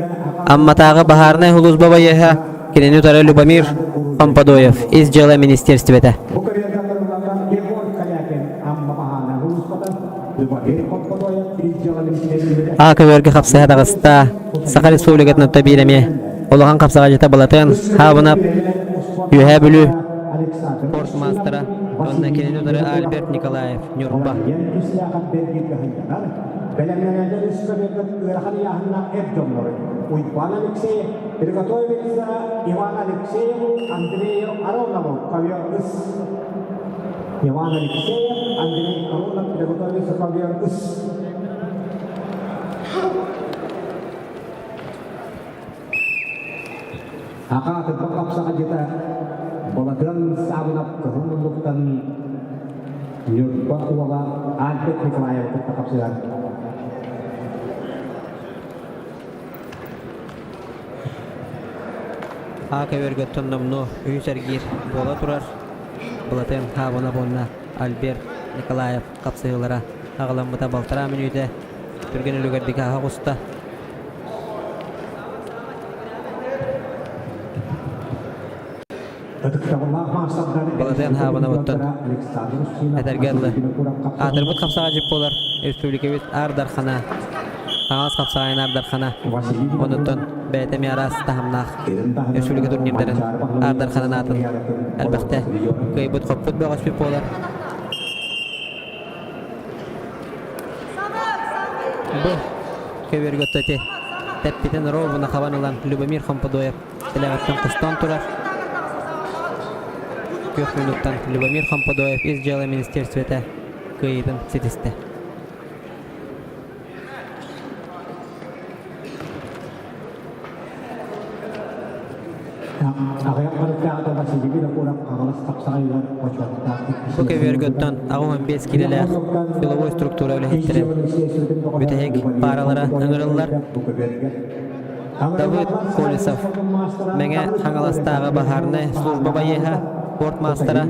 Ammatagı Baharnay Huluz Babayeha Kireni Utara Lubamir Pampadoyev İzjala Ministerstvete. A köwürge hapsaha Dagısta Sakha Respublikatyny tabiileme olagan kapsaga jeta balatyn habynap Yühäbülü Portmastera Onna Kireni Utara Albert Nikolayev Nurba. Belirlenenler üstüne bir ırhan yahına hep domları. Uygulan Alexey, Prigatoyevitsa, Ivan Alexeyev, Andrei Aronov, Kavyargıs. Ivan Alexeyev, Andrei Aronov, Prigatoyevitsa, Kavyargıs. Haka terpakap sa kita, balagan sabunap kahumuluktan Nurba uwaga Albert Nikolayev terpakap sila. A köwürge tondamno üýsergir bola turar. Bulatyn habana bonna Albert Nikolayev kapsaýlara aglanmata baltara menüde türgen ölügerdik ha gusta. Bulatyn habana bottan. Etergelli. Atyrbut kapsaga jip bolar. Respublikabit Ardarxana. Ağız kapsayın Ardarxana. Onutun BTM arası tahamnaq. Respublika turnirlerin Ardarxana atın. Elbette kıybut koput bağış bir bolar. Bu köwürgötte teppiten rovuna havan olan Lubamir Pampadoyev Telegattan kıstan turar. 4 minuttan Lubamir Pampadoyev İzjala Ministerstvete kıyıdın sitiste. Bu köwürgötten 15 kilolar filovoy struktura ile hittiren. Bütehek paralara öňürler. David Kolisov meňe Hangalasdaga Baharnay Slujba Bayeha Portmastera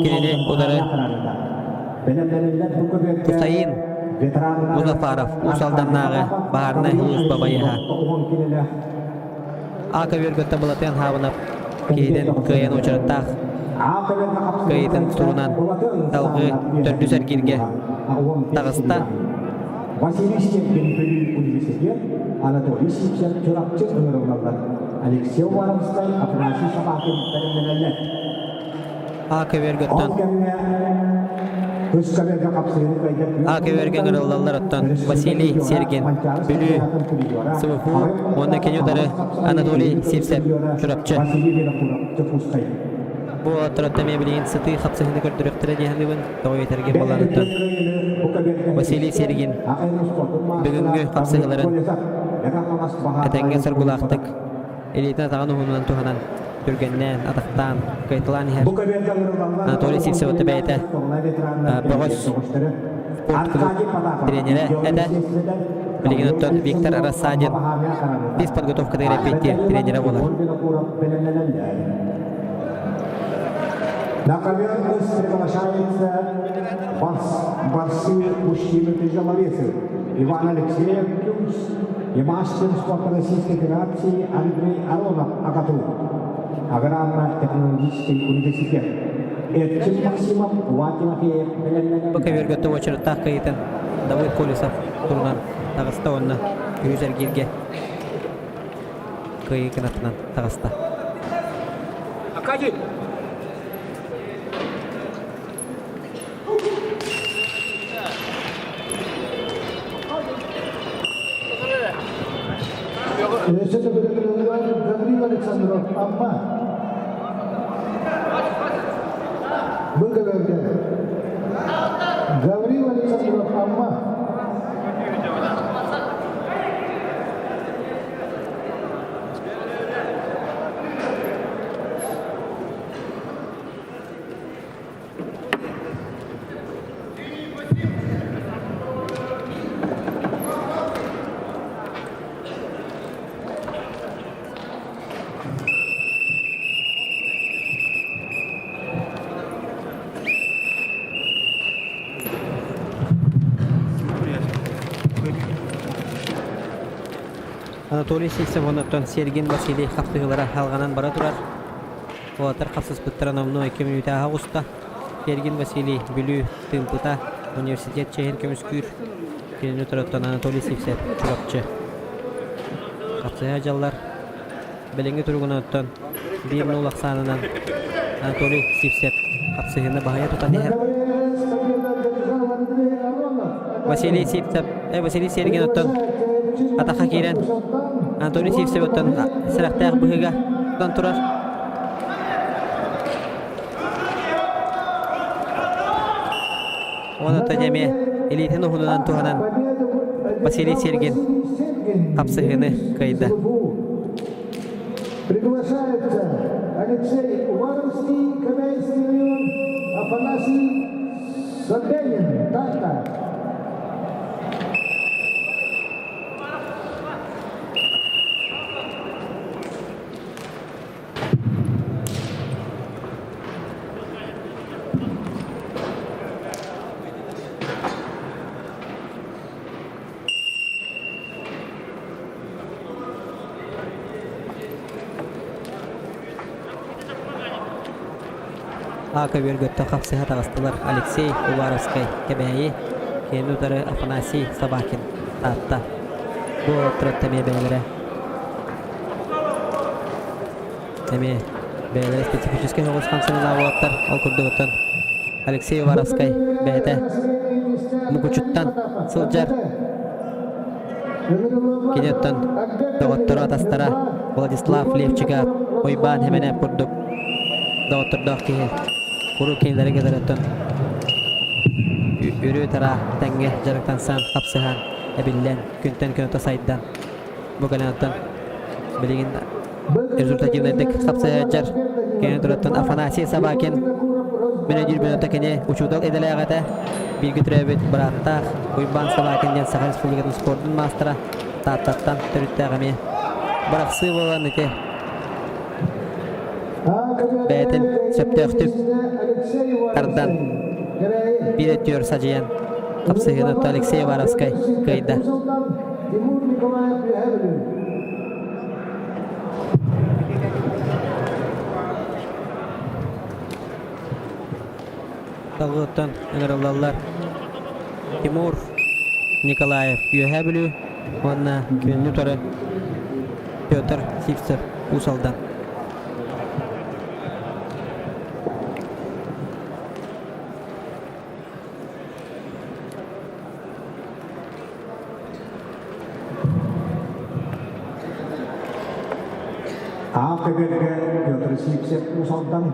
Kireni Udara Husayn Muzafarov Usaldannaga Baharnay Slujba Bayeha A köwürgötte bulatyn habynap keyden kıyan uçurtaq kıyıtın turunan dalgı dördü sergirge Dağıstan Vasiliy Stepkin Üniversitesi Anatoliy Sipsen Çorapçı öňürler. Alexey Warovskay Afrasiy Sabakin belirlenenler. A köwürgötten A köwürge öňürler ottan Vasiliy Sergin Bülü Sıvıfu onda keňodary Anatoliy Sipsen Çorapçı Bu oturatmaya bilen sıtı hapsını gördürektere diýendigin doýeterge bolandyr. Vasiliy Sergin bugünkü hapsylaryň etenge sırgulaqtyk elitine tagan uğundan tuhanan türgenden adaktan kayıtlan her Anatoliy Sipsevete beyte Boğaz Sport Klub treneri ede bilgin ottan Viktor Arasadin biz podgotovkada repetiye treneri bolar. Наковерность приглашается борцы мужчины тяжеловесы Иван Алексеев Плюс и мастер спорта Российской Федерации Андрей Аронов АКАТУ, Аграрно-технологический университет. Этим Максимов Ватимофеев. Bu köwürgötte uçurtaq kıyıtın David Kolisov turunan Dağısta onna yüzergirge kıyı kınatınan Dağısta. Akadip! Satu kedua Gabriel Alexandrov Amma. Bekerja. Gabriel Alexandrov Amma. Анатолий Сильцев онуттан Сергин Василий қаптығылара алғанан бара тұрар. Олатар қапсыз бұттыран омну 2 минута ағуста. Сергин Василий бүлі тылпыта университет чейін көміскүр. Келіні тұраттан Анатолий Сильцев чұрапчы. Қапсыға жаллар. Біліңгі тұрғын оттан 1-0 ақсанынан Анатолий Сильцев қапсығыны бағая тұтан ехер. Василий Сильцев, Василий Сергин оттан атақа кейрен Анатолий Сильцев оттан сырақтағы бұғыға оттан тұрар. Онытта жәме элитін ұғынынан туғанан Василий Сергин қапсығыны қайда. Приглашается Алексей Уваровский, Каменский район, Афанасий Собянин, Тата. Ака бергөттө қапсыға тағыстылар Алексей Уваровский кәбәйі, кейін ұтары Афанасий Собакин атта. Бұл тұраттаме бәлері. Әме бәлері специфический оғыз қамсының ауыттар ал күрдігіттен. Алексей Уваровский бәйті мұқучуттан сылжар. Кенеттен доғыттыры атастара Владислав Левчика ойбан хемене күрдік. Доғыттырдық кейі. Куру кейлері кезереттен үрі тара тәңге жарықтан сан қапсыған әбіллен күнтен күнті сайдан бұғаланаттан білеген результативнердік қапсыға жар кені тұраттан Афанасий Собакин мені жүрбенетті кені ұчудық еделі ағата білгі түрәбет біраттақ Уйбан Собакин ден Саха Республикатын спорттың мастера таттаттан түрітті ағаме бірақсы болған өте бәйтін сөпті өқтіп тардан bir etiyor sacıyan kapsayını Alexey Уваровский kayda. Tağıttan ıngırılarlar Timur Nikolaev Yuhabülü Onunla güvenli tarı Pyotr Sivtsev Usal'dan. Aakkeberge Pyotr Sivtsev Usal'dan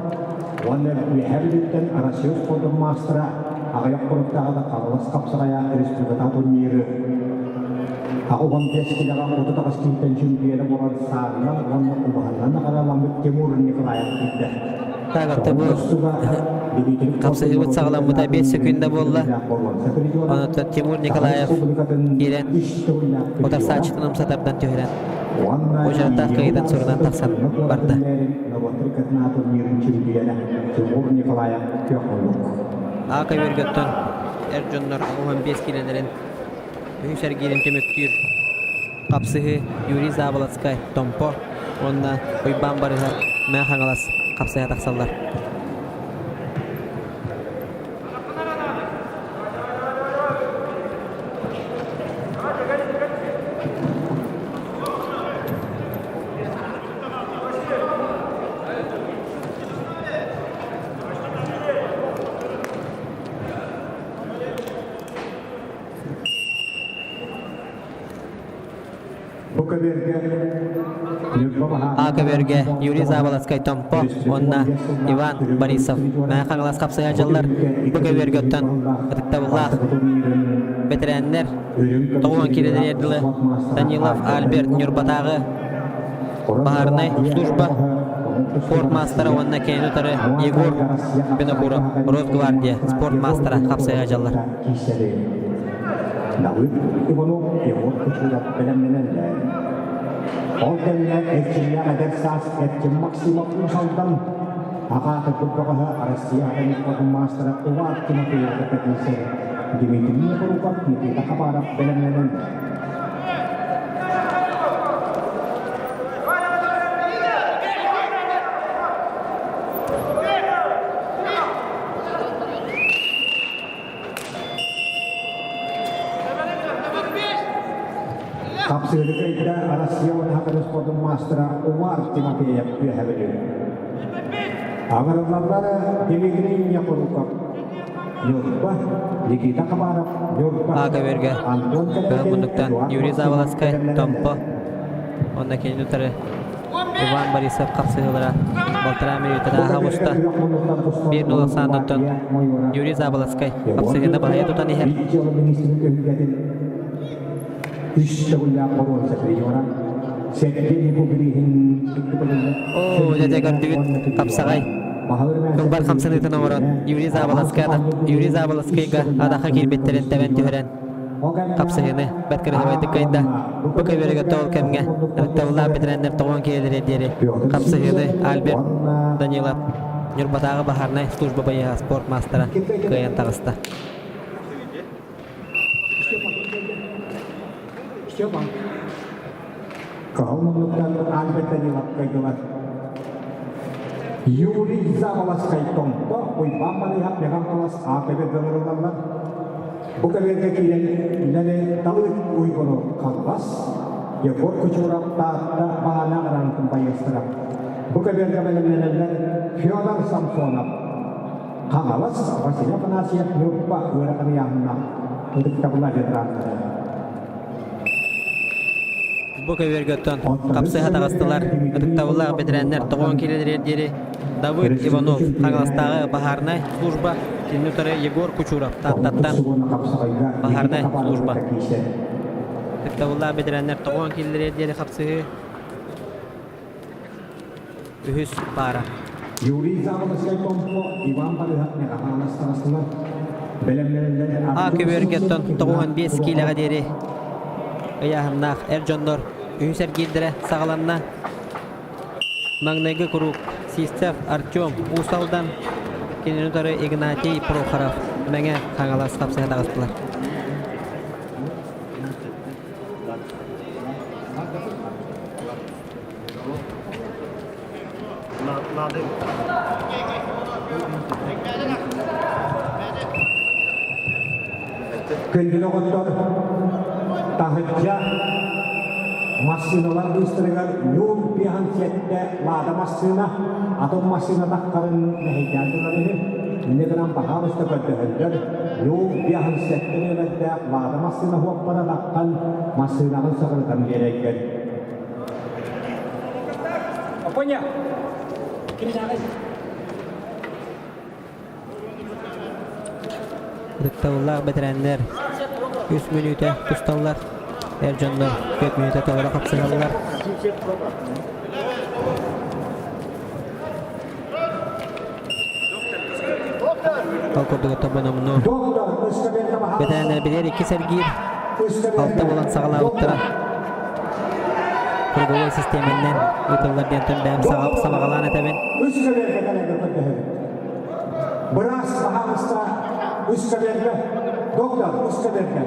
Onunla Yuhabülü'den Arasiyos Kodun Master'a Ağayak Kuruk'tağıda Kalılas Kapsaraya Respublika Turniri Aku keskidaga utu takas kinten chimpiera boran sarna wanna kubahanna kara lamit Timur Nikolaev idda. Tagatta bu kapsayı bu sağlam bu da 5 sekunda bolla. Onu Timur Nikolaev giren otar saçtınım satardan tüheren. O jarta kayıdan sorudan taksan barda. Timur Nikolaev kökoluk. Aka vergötten Erjonlar 15 kilolerin Hüser girin tömöktür. Kapsığı Yuri Zabalatskay Tompo. Onunla Uyban barıza Mehangalas kapsıya taksallar. Akabörge Yuriy Zabalaskay Tompo, onna Ivan Borisov. Мән қаңылас қапсай ажалар Букаберге өттен Қытықтабыллақ бетірәнлер Тоғуан келедер ерділі Данилов Альберт Нюрбатағы Бахарнай служба спортмастера онна кейін өтірі Егор Бенокуров Росгвардия спортмастера қапсай ажалар. Давид Иванов Егор Кучуров белемленелер. Ол кемлер этчилер адерсас этчим максимум салдан Ага кутбага Россия академик мастера Увар Тимофей Капетисер Дмитрий Николуков Никита Хабаров белемленелер. Kapsirikayda Russia hakkadas podun mastera Umar Timofeyev yöheveli. Agaravlara Dmitry Nikolukov Yorba Nikita Khabarov Yorba Akabörge Bölmunduktan Yuriy Zabalaskay Tompo onda кейін өтірі Иван Борисов қапсайылыра Балтыра Мерюйтада Хавуста 1-0 сандыттан Yuriy Zabalaskay қапсайылыра бағая тұтан ехер. Дәде көрдігіт қапсағай Күлбар қамсынықтың омырын Yuriy Zabalaskayға адақа келбеттерін тәбән түйірен қапсағыны бәткірі байды қайда бұқа берігі тоғыл кәмге әріқтауылла бітірәндер тоғын келер едері қапсағыны Альберт Данилов Нюрбатағы Бахарнай служба байыға спорт мастера қайын тағысты. Kahulunluktan Albert Danilov kaydılar. Yuriy Zabalaskay Tompo uyban balıyap negan kalas AKP dönürlerler. Bu kaberge kilen ilane talık uygunu kalbas. Yegor Kuchurov taatta bahana aranıkın bayastırap. Bu kaberge belemlenenler Fyodor Samsonov. Kamalas vasile penasihat Nurpa uğrakan yahına. Untuk tabula jetranları. Букаберге өттен қапсайға тағыстылар. Үтіктабыллағы бетірәнлер тоғын келедер ердері Давид Иванов қаңыластағы Бахарнай служба кейін өтірі Егор Кучуров таттаттан Бахарнай служба. Үтіктабыллағы бетірәнлер тоғын келедер ердері қапсайғы үхіс бара. Yuriy Zabalaskay Tompo Ivan Balihak neqahanastırasılar. Akabörge өттен тоғын 5 келеға дері Аяғыннақ әржондар үйінсер келдірі сағаланна Маңнайғы құруқ Систев Артем Усалдан кенен өтары Игнатий Прохоров мәңе қаңалас қапсыға тағыстылар. Kendine otur. Tahıcca masinalar gösterilen yol piyansiyette lada masina atom masina takkarın mehiyatlarını ne kadar pahalısta götürürler. Yol piyansiyette nelerde lada masina huapara takkan masinanın sakırdan gerekir. Apanya? Kini jangan. Үтіктабыллағы бітірәнлер 3 минуты тұсталар. Әржондар 4 минуты тоғыра қапсығалылар. Қалқырдығы табынымыны бітірәнлер білер 2 сәргейір. Алты болан сағала ұттыра. Круговой системінен ұтылардан түн бәм сабағалан әтәбін. Біраз бағамызда Üska verme, doktor, üska verme.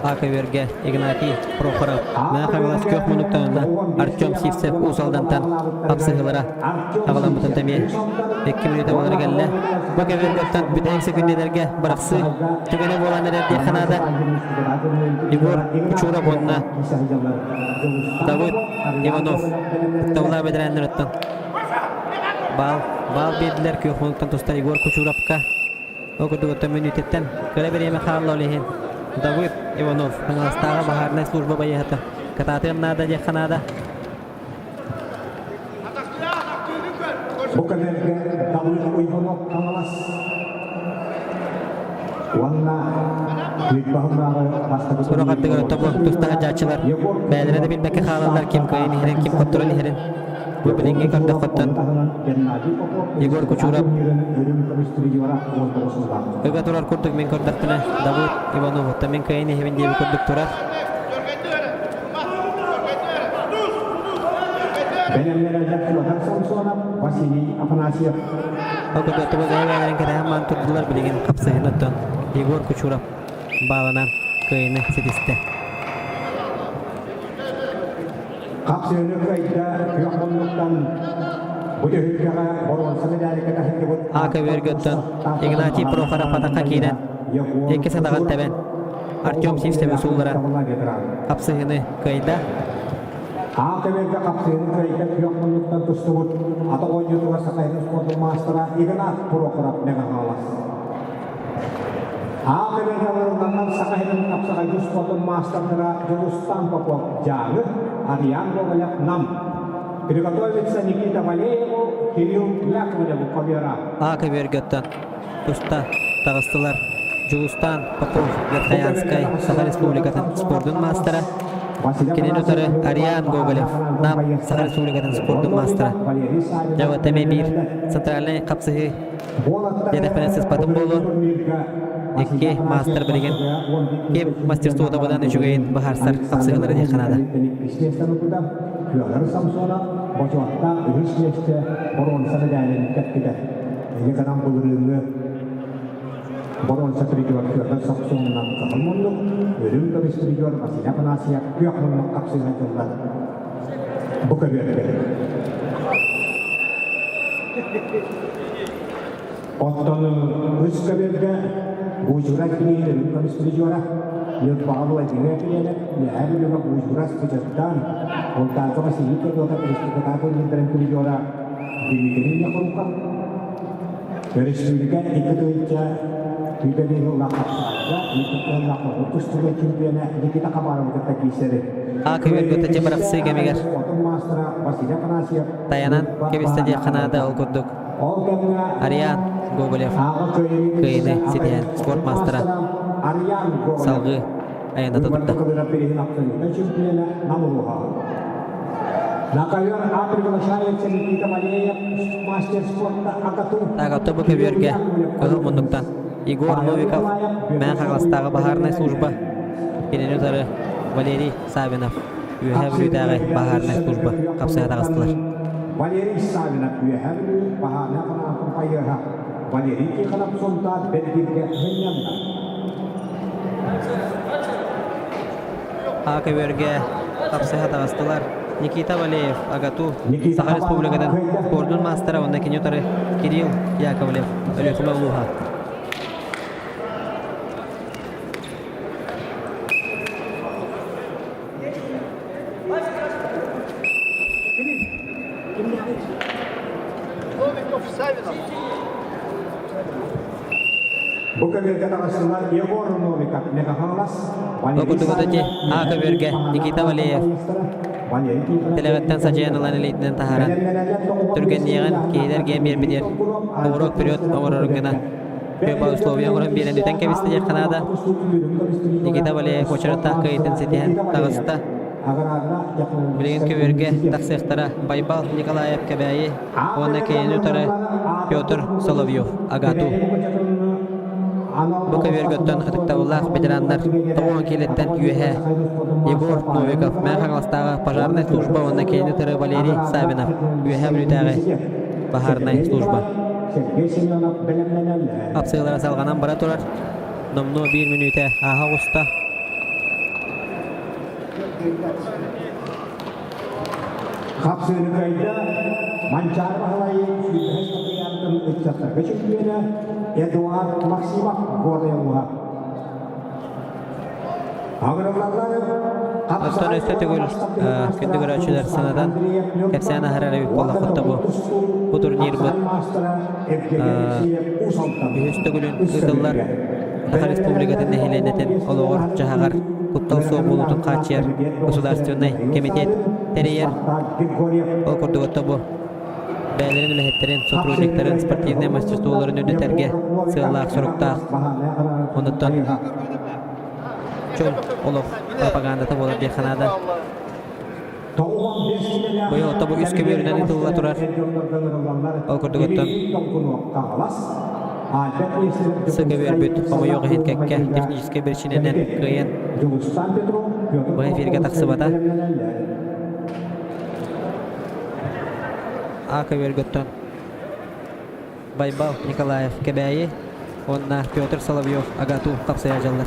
АКВРге Игнатий Прохоров. Махагалас кök минуттарында Артем Сивцев усалдантан апсыгылара ағылан бұтын тәме 2 минута болар келі. БКВРгөттен бүтәйін секундерге бірақсы түгені болан әрерде қанада Егор Кучуров онына Давыд Иванов Тавла бедірәнір өттін. Бал беділер кök минуттан тұста Егор Кучуровқа Окудуготтан минутеттен көлі береме қалалы олейін. Давыд Иванов, Хангаластағы бағарнай служба байығыты. Кататығын нада де қанада. Bukaverge Давыд Иванов Хангалас. Уанна Литбахымдағы бастығы Сұрақаттығыр тобы тұстағы жачылар. Бәдірі де білбәкі қалалар кем көйін херен, кем қоттырын херен. Көпілінге көрді қоттын. Егор Кучуров. Өгі тұрар көрдік мен көрдіқтіні. Давыд Иванов. Мен көйін херен дейбі көрдік тұрар. Өгі тобы ғайбәлерін кәрәман тұрдылар білеген қапсығын өттін. Егор Кучуров бағынан көйіні сетісті. Kapsayını kayıtta kıyafmanlıktan bu tühülkəğə borğansa medəlikə təhildi bu АКВРгөттөн Игнатий Прохоров атаққа кейден 2 садағат тәбен Артем Сивцев усуллара қапсығыны көйді. АКВРгә kapsayını kayıtta kıyafmanlıktan тұсты бұд ата ойнетуға сақайын спортын мастыра Игнат Прохоров неға қалас. АКВРгә варылданған сақайын қапсағайды спортын мастырдыра Жолустан Попов жағы Ариан Гоголев нам. Приготовится Никита Валееву, Кирилл Яковлеву Ковера. АКВРгөттөн Туста тағыстылар Жулустан Попов Верхоянскай Саха Республикатын спордың мастера. Кенен өтірі Ариан Гоголев нам Саха Республикатын спордың мастера. Жауы тәме бір центральный қапсығы едәқпенесіз патым болу. 2 мастер білген кем мастерство табыдан үшігейін бағарсар қапсығылары де қанады. Köyler Samson'a Boçoğatta Ühüşleşte Boronsa medalini tetkide. Ege kadar bulurluğunu Boronsa Trigör Köyler Samson'dan kahılmonduk. Ölüm Kövüs Trigör Vasile Panasya Köyakmanlık kapsığına yollar. Bu köbürde. Ottanın üç köbürde Ucurak Güney'de Ölüm Kövüs Trigör'a Yurtbağlı Cinepiye'ne her yılda Ucurak Sıcak'tan Ondan masih itu kita peristiwa tahun yang terjadi di negeri Korukan. Peristiwa itu aja kita di lokasi saja, itu lokasi terus juga cumpiana di kita kabar kita kisah. АКВРгөттөн жабырақсы кемегер. Таяnan кебісті де қанада ол көрдік. Ариан Гоголев көйіні сетен спорт мастера салғы аяна тұтықты. Тағатты бұл көберге көзіл мұндықтан Егор Новиков мән қағыластағы бағарнай служба кенен өтары Валерий Савинов үйәһә білудағы бағарнай служба қапсыға тағыстылар. Валерий Савинов үйәһә білу бағарнай қанағын қайыға Валерий кеқалап сонда бәдгерге ғынянда. АКВРге қапсыға тағыстылар. Никита Валеев, Агату, Саха Республикадан спордың мастера, онда кене өтары Кирилл Яковлев, Өліқымы Улуға. Okudugudaki АКВРге Никита Валеев Телегаттан сачаянылан элейтінен тахаран түргеннеғін кейдер ген бербедер ұғырок период ұғырырыңына көпа условия ұғырын берен өтен кәбісті де қанада Никита Валеев очараттақ көйтін сетен тағысты білген көверге тақсықтара Байбал Николаев кәбәйі оны кейін өтірі Петр Соловьев Агату Бұл көвергөттен ұтықтауылақ бедерандар тоғын келеттен үйәһә Егор Новиков мән қағыластағы пожарный служба онна кейіні түрі Валерий Савинов үйәһә білутағы бағарнай служба. Апсығылара салғанан бара тұрар. Номну 1 минуте аға ұста Kapsını kayda mancar bahalayı sudah sekian ucapkan kecualinya Eduard Maksimak Gordewa. Астон өстөтөгүл күндү көрүүчүлөр санадан Кепсен Ахарары болакытта бу турнир бу өстөгүлүн ытыллар Саха Республикатын эхиленетен олоғыр жахагар Куттал Соғулутун Качер Государственный комитет Терейер ол курдугутта бу бәлерин үлэхеттерин сотрудниктарын спортивный мастерстволарын өдөтерге сыылаак соруктаак онуттан чөл олох пропагандата болар дей ханада быйыл тобу үс көбөрүнөн ытылла турар ол курдугуттан сыгыбер бүт омойок хеткекке технический берчиненен кыйын бу эфирге таксыбата Акаверготтон Байбал Николаев Кебяи онна Петр Соловьев Агату капсая жаллар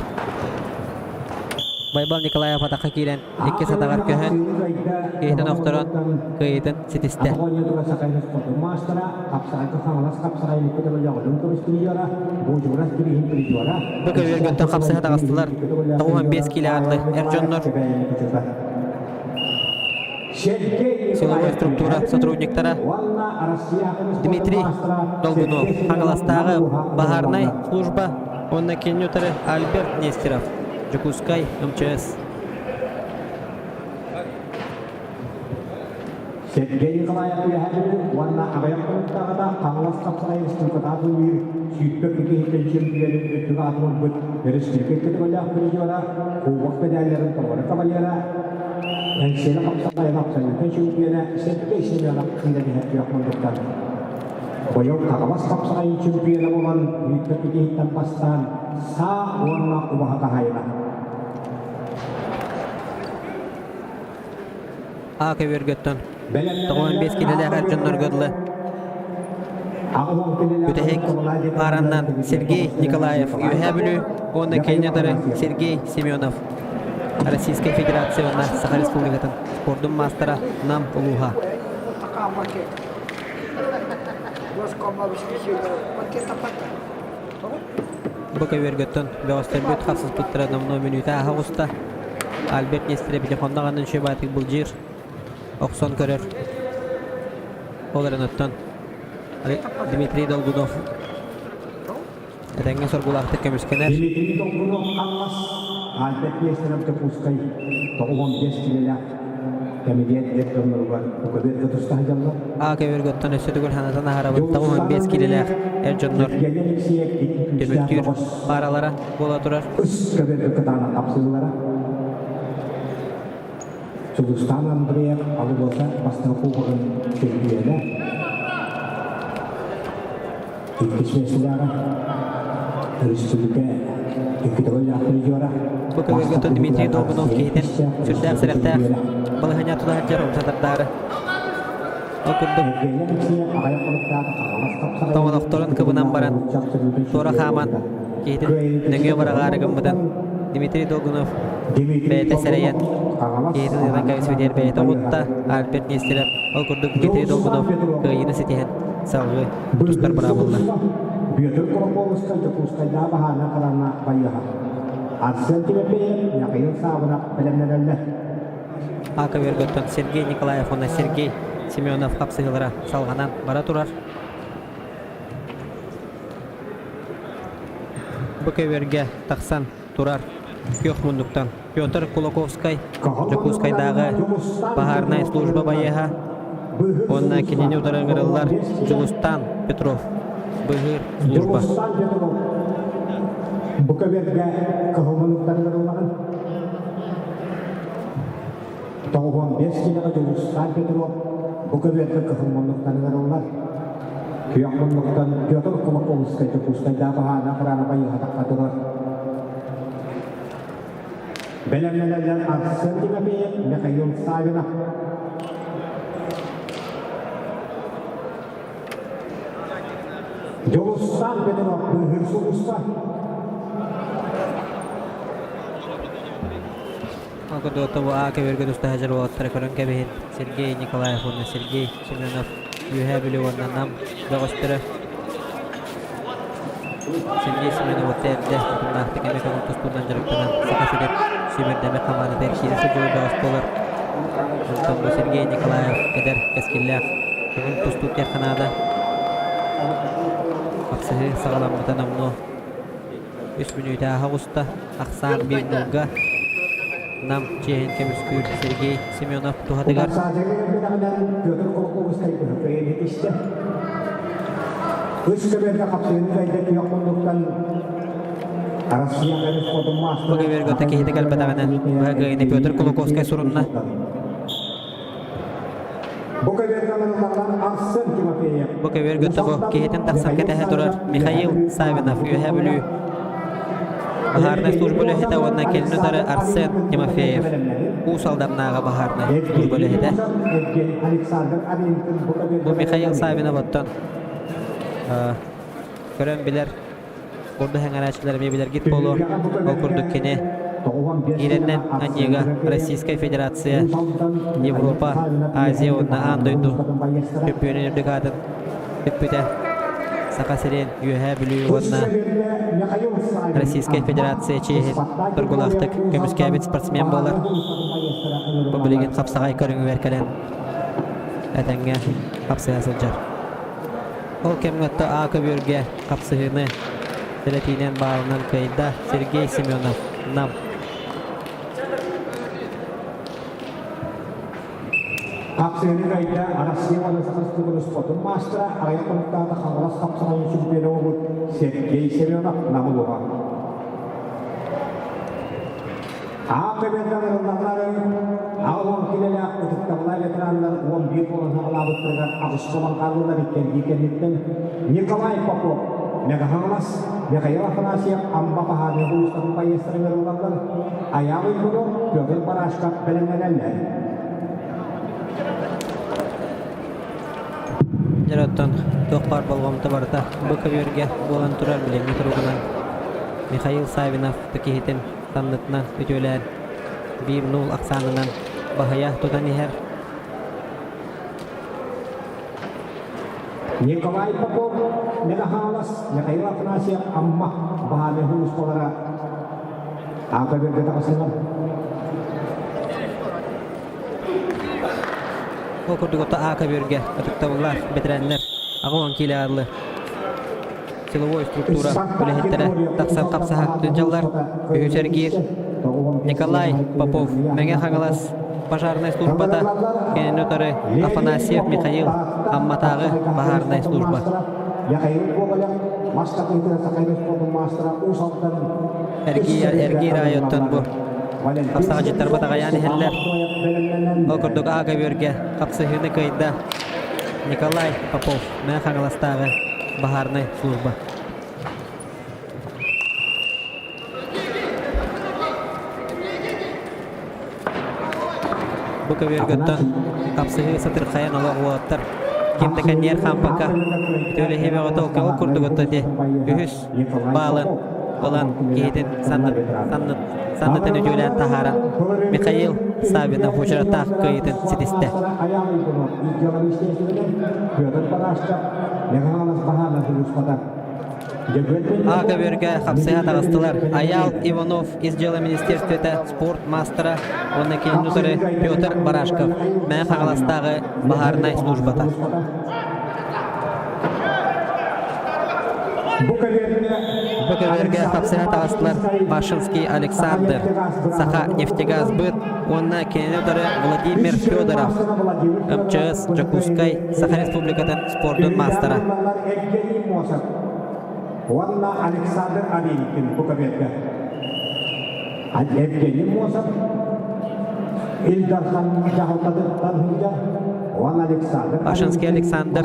Байбал Николаев атака кирен икки сатагар көһөн кейтен окторон кыйытын ситисте Быкаверготтон капсая тагастылар 95 килоардлы Эржоннор Силовая структура сотрудниктара Дмитрий Долгунов, Англастагы Бахарнай служба, онна кеннютары Альберт Нестеров, Жукускай МЧС. Сергей Николаев Яхович, ванна авиакомпанияда Каңлас капсырай республикада бүйір сүйіппек кекейтен чемпионын өттігі атымын бүт республика категория призера, кубок медальдерін тоғыры кавалера, әншені капсырайын абсолютен чемпионы Сергей Семенов қиылы яқмандықтан. Бойыл Каңлас капсырайын чемпионы болған сүйіппек кекейтен бастан са орна ұбаға қайына. Акаверготтон 95 килелер Эржоннор гыдлы Үтехек Араннан Сергей Николаев Юхабилю, онна кеннятары Сергей Семенов. Российская Федерация онна Саха Республикатын спордун мастера Нам Улуха. Бакаверготтон Беостербют хапсыз пыттыра номно минута ағуста Альберт Нестеров телефоннағанын шөбатық бұл жир Оксон көрер. Оларын оттан Дмитрий Долгунов. Әтәңген соргулақты көмірскенер. Дмитрий Долгунов Каңлас, Альберт Нестеров Тепускай, 95 килелер. Комитет Эржоннор бар. Үкөбет катыстан жаллар. Акаверготтон өссөтігіл ханатын ағарабын 95 килелер Эржоннор. Дүрмүткүр паралара бола турар. Үс көбет катана капсыллара. Чулустан Андреев алып болса бастығы кубогын чемпионы. Иккішмесілері республика категория призера. Бакаверготтон Дмитрий Долгунов кейтен сүрдәк сірәқтәк балығыня тұлағын жарым сатырдары. Окурдum. Тауын оқтырын кыбынан баран Тора Хаман кейтен нөңе барағарығын бұдан Дмитрий Долгунов бәйті сәрейен кейтен ұдан кәвіс бедер бәйті ұғытта Альберт Нестеров окурдum Дмитрий Долгунов күйіні сетеген салғы тұстар бұра болды. Бүйетір Кураковскай Жакускайда бағана қалана байыға. Арсен Тимепеев яқиын сабына білімнерелі. Акаверготтон Сергей Николаев, онна Сергей Семенов қапсығылыра салғанан бара тұрар. Бакаверге тақсан тұрар көк мұндықтан. Петр Кулаковскай, Жакускайдағы Бахарнай служба байыға. Онна кенені ұдарыңырылар Жылустан Петров, Бұғыр служба. Бакаверге қағылманықтарыңырылмаған. 95 килоға Жылустан Петров, Бакаверге қағылманықтарыңырылар. Күйақманлықтан Петр Кулаковскай, Жакускайдағы Бахарнай қыраны байыға таққатылар. Белемнелерден Арсен Тимепеев, Михаил Савинов. Жылустан Петров, Бұғыр служба. Окудото АК Виргет устахажар болаттар көрөн кебихин Сергей Николаев онна Сергей Семенов Юхабили онна нам догостыры Сергей Семенов оттерде нахты кемекон тустундан жарыктынан сакасырет сүйбердеме каманы беркиесі жол догост болар Антон Сергей Николаев кедер кескиллях күн тустут ярханада Аксыхы сағаламбыта намно 3 минута ағуста Ақсан Бирнуга Нам Чехин Кемискүр Сергей Семенов тухатыгар. Бұғы бергөті кейді кәлбәдағынан бағайыны Петр Кулаковскай сұрынна. Бұғы бергөті бұл кейтін тақсан кәтәхе тұрар Михаил Савинов үйәе білу. Бахарная служба лехета одна келнутары Арсен Тимофеев. Усалдарнаға бахарная служба лехета. Бұл Михаил Савинов оттан. Көрен білер. Орды хәңәрәшілер мебелер гит болу. Ол күрдік кене. Иреннен Аньега Российская Федерация Европа Азия одна андойду. Төппүйінен үрдік адын. Төппүйті. Сақасырен үйәе білу одна. Российская Федерация Чехия Тургулақтық көміскәбет спортсмен болар. Бұл білеген қапсағай көріңі веркелен. Әтәңге қапсыға сылжар. Ол кемгітті ақы бөрге қапсығыны Телетинен бағылынан көйді Сергей Семенов. Нам. Kapsayını kayda Arasya Valasakası Tukulus Potun Mastra Araya Konuktağda Kangalas Kapsayını Sübbeli Oğut Sergey Semyonov Namuluğa AKB'den ırınlarları Ağlam kileli akıtık tabla veteranlar 11 olan ağladıktırgan Ağustos Karlılar iken Nikolay Popov Megahangas Mikhail Afanasyev Amba Pahadne Ulus'tan Payestırın ırınlarlar Ayağı bunu Pyotr Barashkov bilinmeyenler Жараттан тоқпар болғамты барда бұқы берге болан тұрар білен метруғынан Михаил Савинов тікехетін таннытынан өтелер бейім нул ақсанынан бағая тұдан ехер Николай Попов Мегаhallas Михаил Афанасьев Амма Bahane Hulus Polara Apa berkata kasih Окурдугота АК берге атыктабылар бетерәнләр агылан киләрле силовой структура бүләһеттәре таксан капсаһа дөнҗаллар Сергей Николай Попов мәгә хаңалас пожарная службада кенетары Афанасьев Михаил Амматагы бахарная служба Эргий райоттан бу Капсаға жеттер батаға яны хеллер. Окурдук ага берге капсыхыны кайда Николай Попов мен хаңаластағы бахарный служба. Бұқа бергөттен капсыхы сатыр қаян ола уаттар. Кемді кәнер қампақа төлі хеме ғата окурдуготта де үхіс балын olan кейден сандытын өтелен тахара Михаил Савинов ұшыратақ көйден сетісті. Ага берге қапсыға тағыстылар. Аял Иванов из дела Министерствета спорт мастера, оны кейін нұтыры Петр Барашков. Мән қағыластағы бахарнай службата. Бұқыверге қапсыға тағыстылар Машинский Александр, Саха нефтегаз бұд, онына кенелдері Владимир Федоров, МЧС Жакускай, Саха Республикатын спордың мастера. Онына Александр Алинкин Бұқыверге. Евгений Мосов, Илдархан Жағылтадырдан хүлдер, Машинский Александр,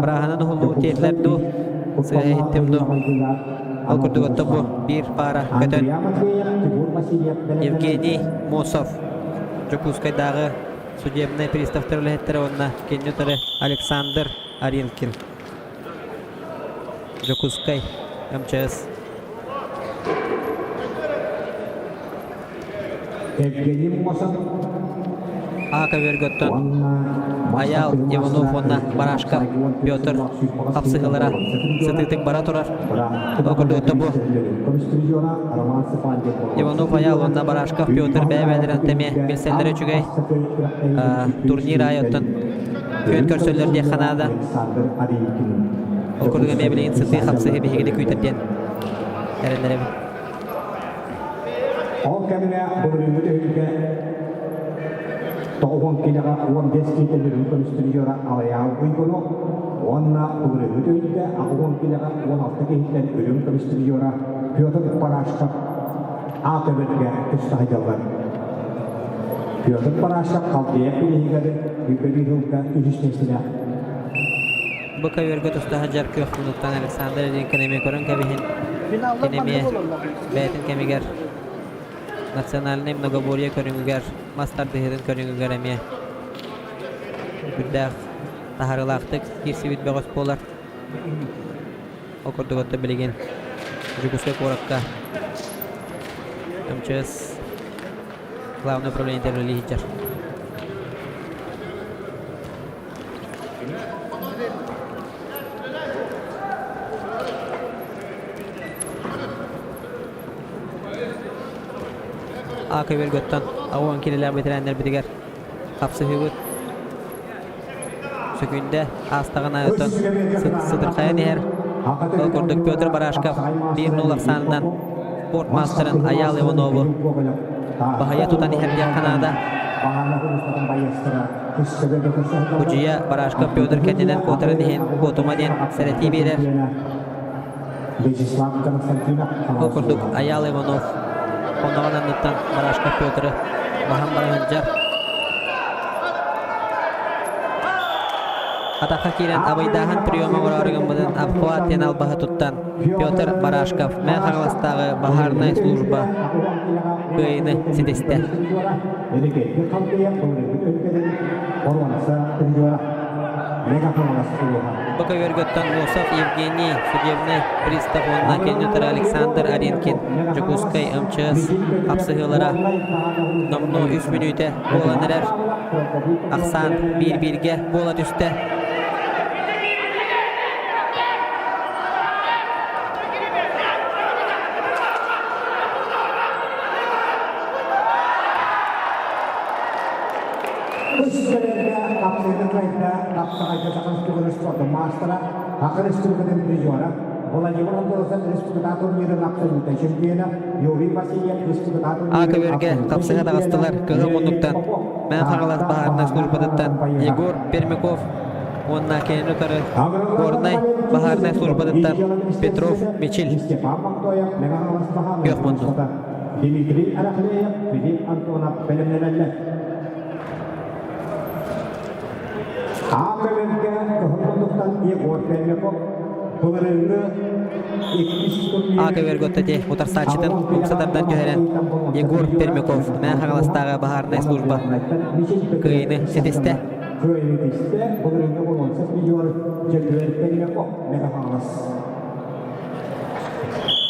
Браханан Хулу Тетлерду, Сехиттимду, Алкурдуготта бу бир пара көтөн. Евгений Мосов, Жакускайдагы судебный пристав терлехеттері онна кеннютары Александр Аринкин. Жакускай, МЧС. Evgeniy Mosov, Aka vergottun Ayal Ivanov onна Barashkov Pyotr Kapsıgılara sıtıtık bara turar. Okurdu bu Ivanov Ayal onna Barashkov Pyotr bəyəvələrən temi bilsəlləri çügəy turnir ayottun köyün körsöllər diye xanada okurduğa mebiliğin sıtı kapsıgı behegini küytürden ərənlərə bir. o kemine bölümünde ülke Toğun kilaga 15 kilometre konstruyora ayağı uygunu onna bölümünde ülke Toğun kilaga 16 kilometre ölüm konstruyora Pyotr Barashkov AKB'de üstahacılar. Pyotr Barashkov kaldıya bilgileri yüklü hılka ilişkisine. Bu kavergot ustahajar köxtünükten Alexander Linkenemi körün kebihin Kenemi Beytin kemiger Nacionalny mnogoboriya körüngüger Mastar dehirin körüngüger emi Güddağ taharılaqtık Kirsivit beğos polar Okurdugotta bilgin Juguske korakka МЧС Главное управление интервали хиджар Aka vergottan Avan kileler bitirenler bitiger Kapsı hüvüt Sökünde Astağın ayotun Sıdır kaya neher Okurduk Pyotr Barashkov 1-0 sanından Sportmaster'ın Ayal Ivanov'u Bahaya tutan neher Kanada Ucuya Barashkov Pyotr kendinden kotarı nehen Kotuma den sereti birer Okurduk Ayal Ivanov Ondan anlattan Barashkov Pyotr'ı Maham Barahıncar Ataka kiren abaydahan priyoma orarıgımıdın Abxuat yenal baha tuttan Pyotr Barashkov men xaralastağı Baharnay slujba Kıyını sideste Boka vergottan Mosov Evgeniy Судебный пристав онна Kenyotar Alexander Arenkin Juguskay МЧС Kapsıgılara Nomnu 3 minüte bolanırar Aksan 1-1'ge bola düştü Aka verge kapsıga dağıstılar kığı munduktan men xaralaz Baharnay slujbadıttan Egor Permikov Onna Kenyotarı Gornay Baharnay slujbadıttan Petrov Michil Yok mundu Dimitri Arakleyev, Filip Antonov bilimlenenler. AKB'de kahramanlıktan Egor Permikov Bugünlü Aka vergottati Utar Saçıtın Uksatardan tüheren Egor Permikov men xaralastağı Baharnay slujba Kıyını sideste Köyünlükte bugünlü 18 milyon Egor Permikov megahalas.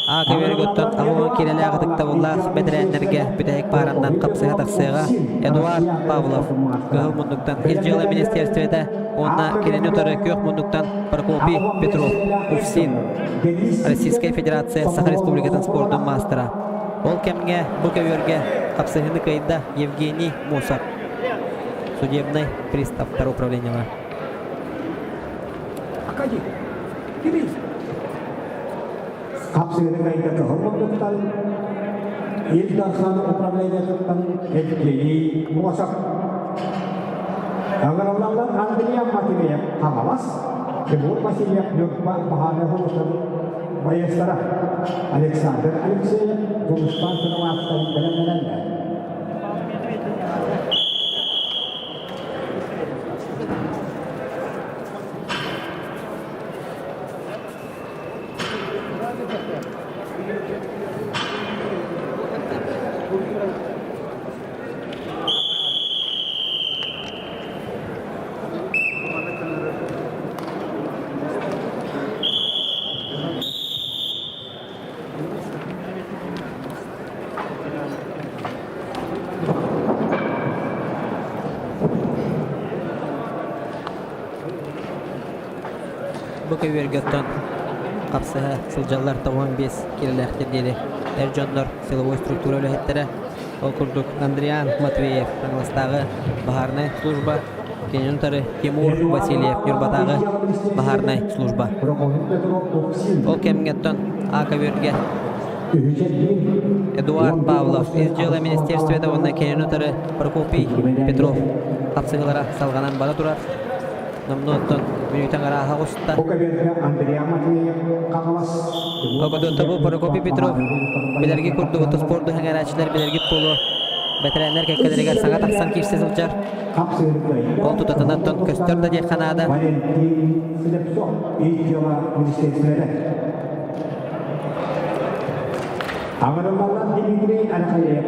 Aka vergottan Avan kileler ağıdıkta bullah bedirenlerge bütehek parandan kapsıga taqsıga Eduard Pavlov Kıhıl munduktan İlcılı Ministerstvede Onna Kenyotarı kök munduktan Prokopi Petrov Ufsin Российская Федерация Саха Республикатын спортын мастера Ол кемге bu көверге kapsıгыны кайда Евгений Мосов Судебный пристав второго управления Akadi, kimi? Kapsıgıны kayda kahramanlıktan İldarsan upravleniyatından Evgeniy Mosov Angaralanlar Andriya Mativeyev Hamalas Timur Vasilyev Yurtba Bahane Hulustan Bayestara Alexander Alexeyev Tulustan Sınavastan bilimlenenler Kövergetton Kapsaha Sıljallar 15 kilometre deli. Erjonlar силовой структура өлөһеттері. Ол курдук Андриан Матвеев Аңластағы Бахарнай служба. Кенюнтары Тимур Васильев Юрбатағы Бахарнай служба. Ол кемгеттон Аковерге Эдуард Павлов изжыла министерстведе онна Кенюнтары Прокопий Петров Капсыгылара салганан бара турар. Намнуттон Минутан араха густа. Огодотабу Прокопий Петров Белерги курдугуту спорду хәңәрәчләр белерги полу Бәтерәннәр кәккәләргә саңа таксан кирсе сылчар. Ол тутатынаттан көстөр да деханада. Agaramalan Dimitri Alexeyev,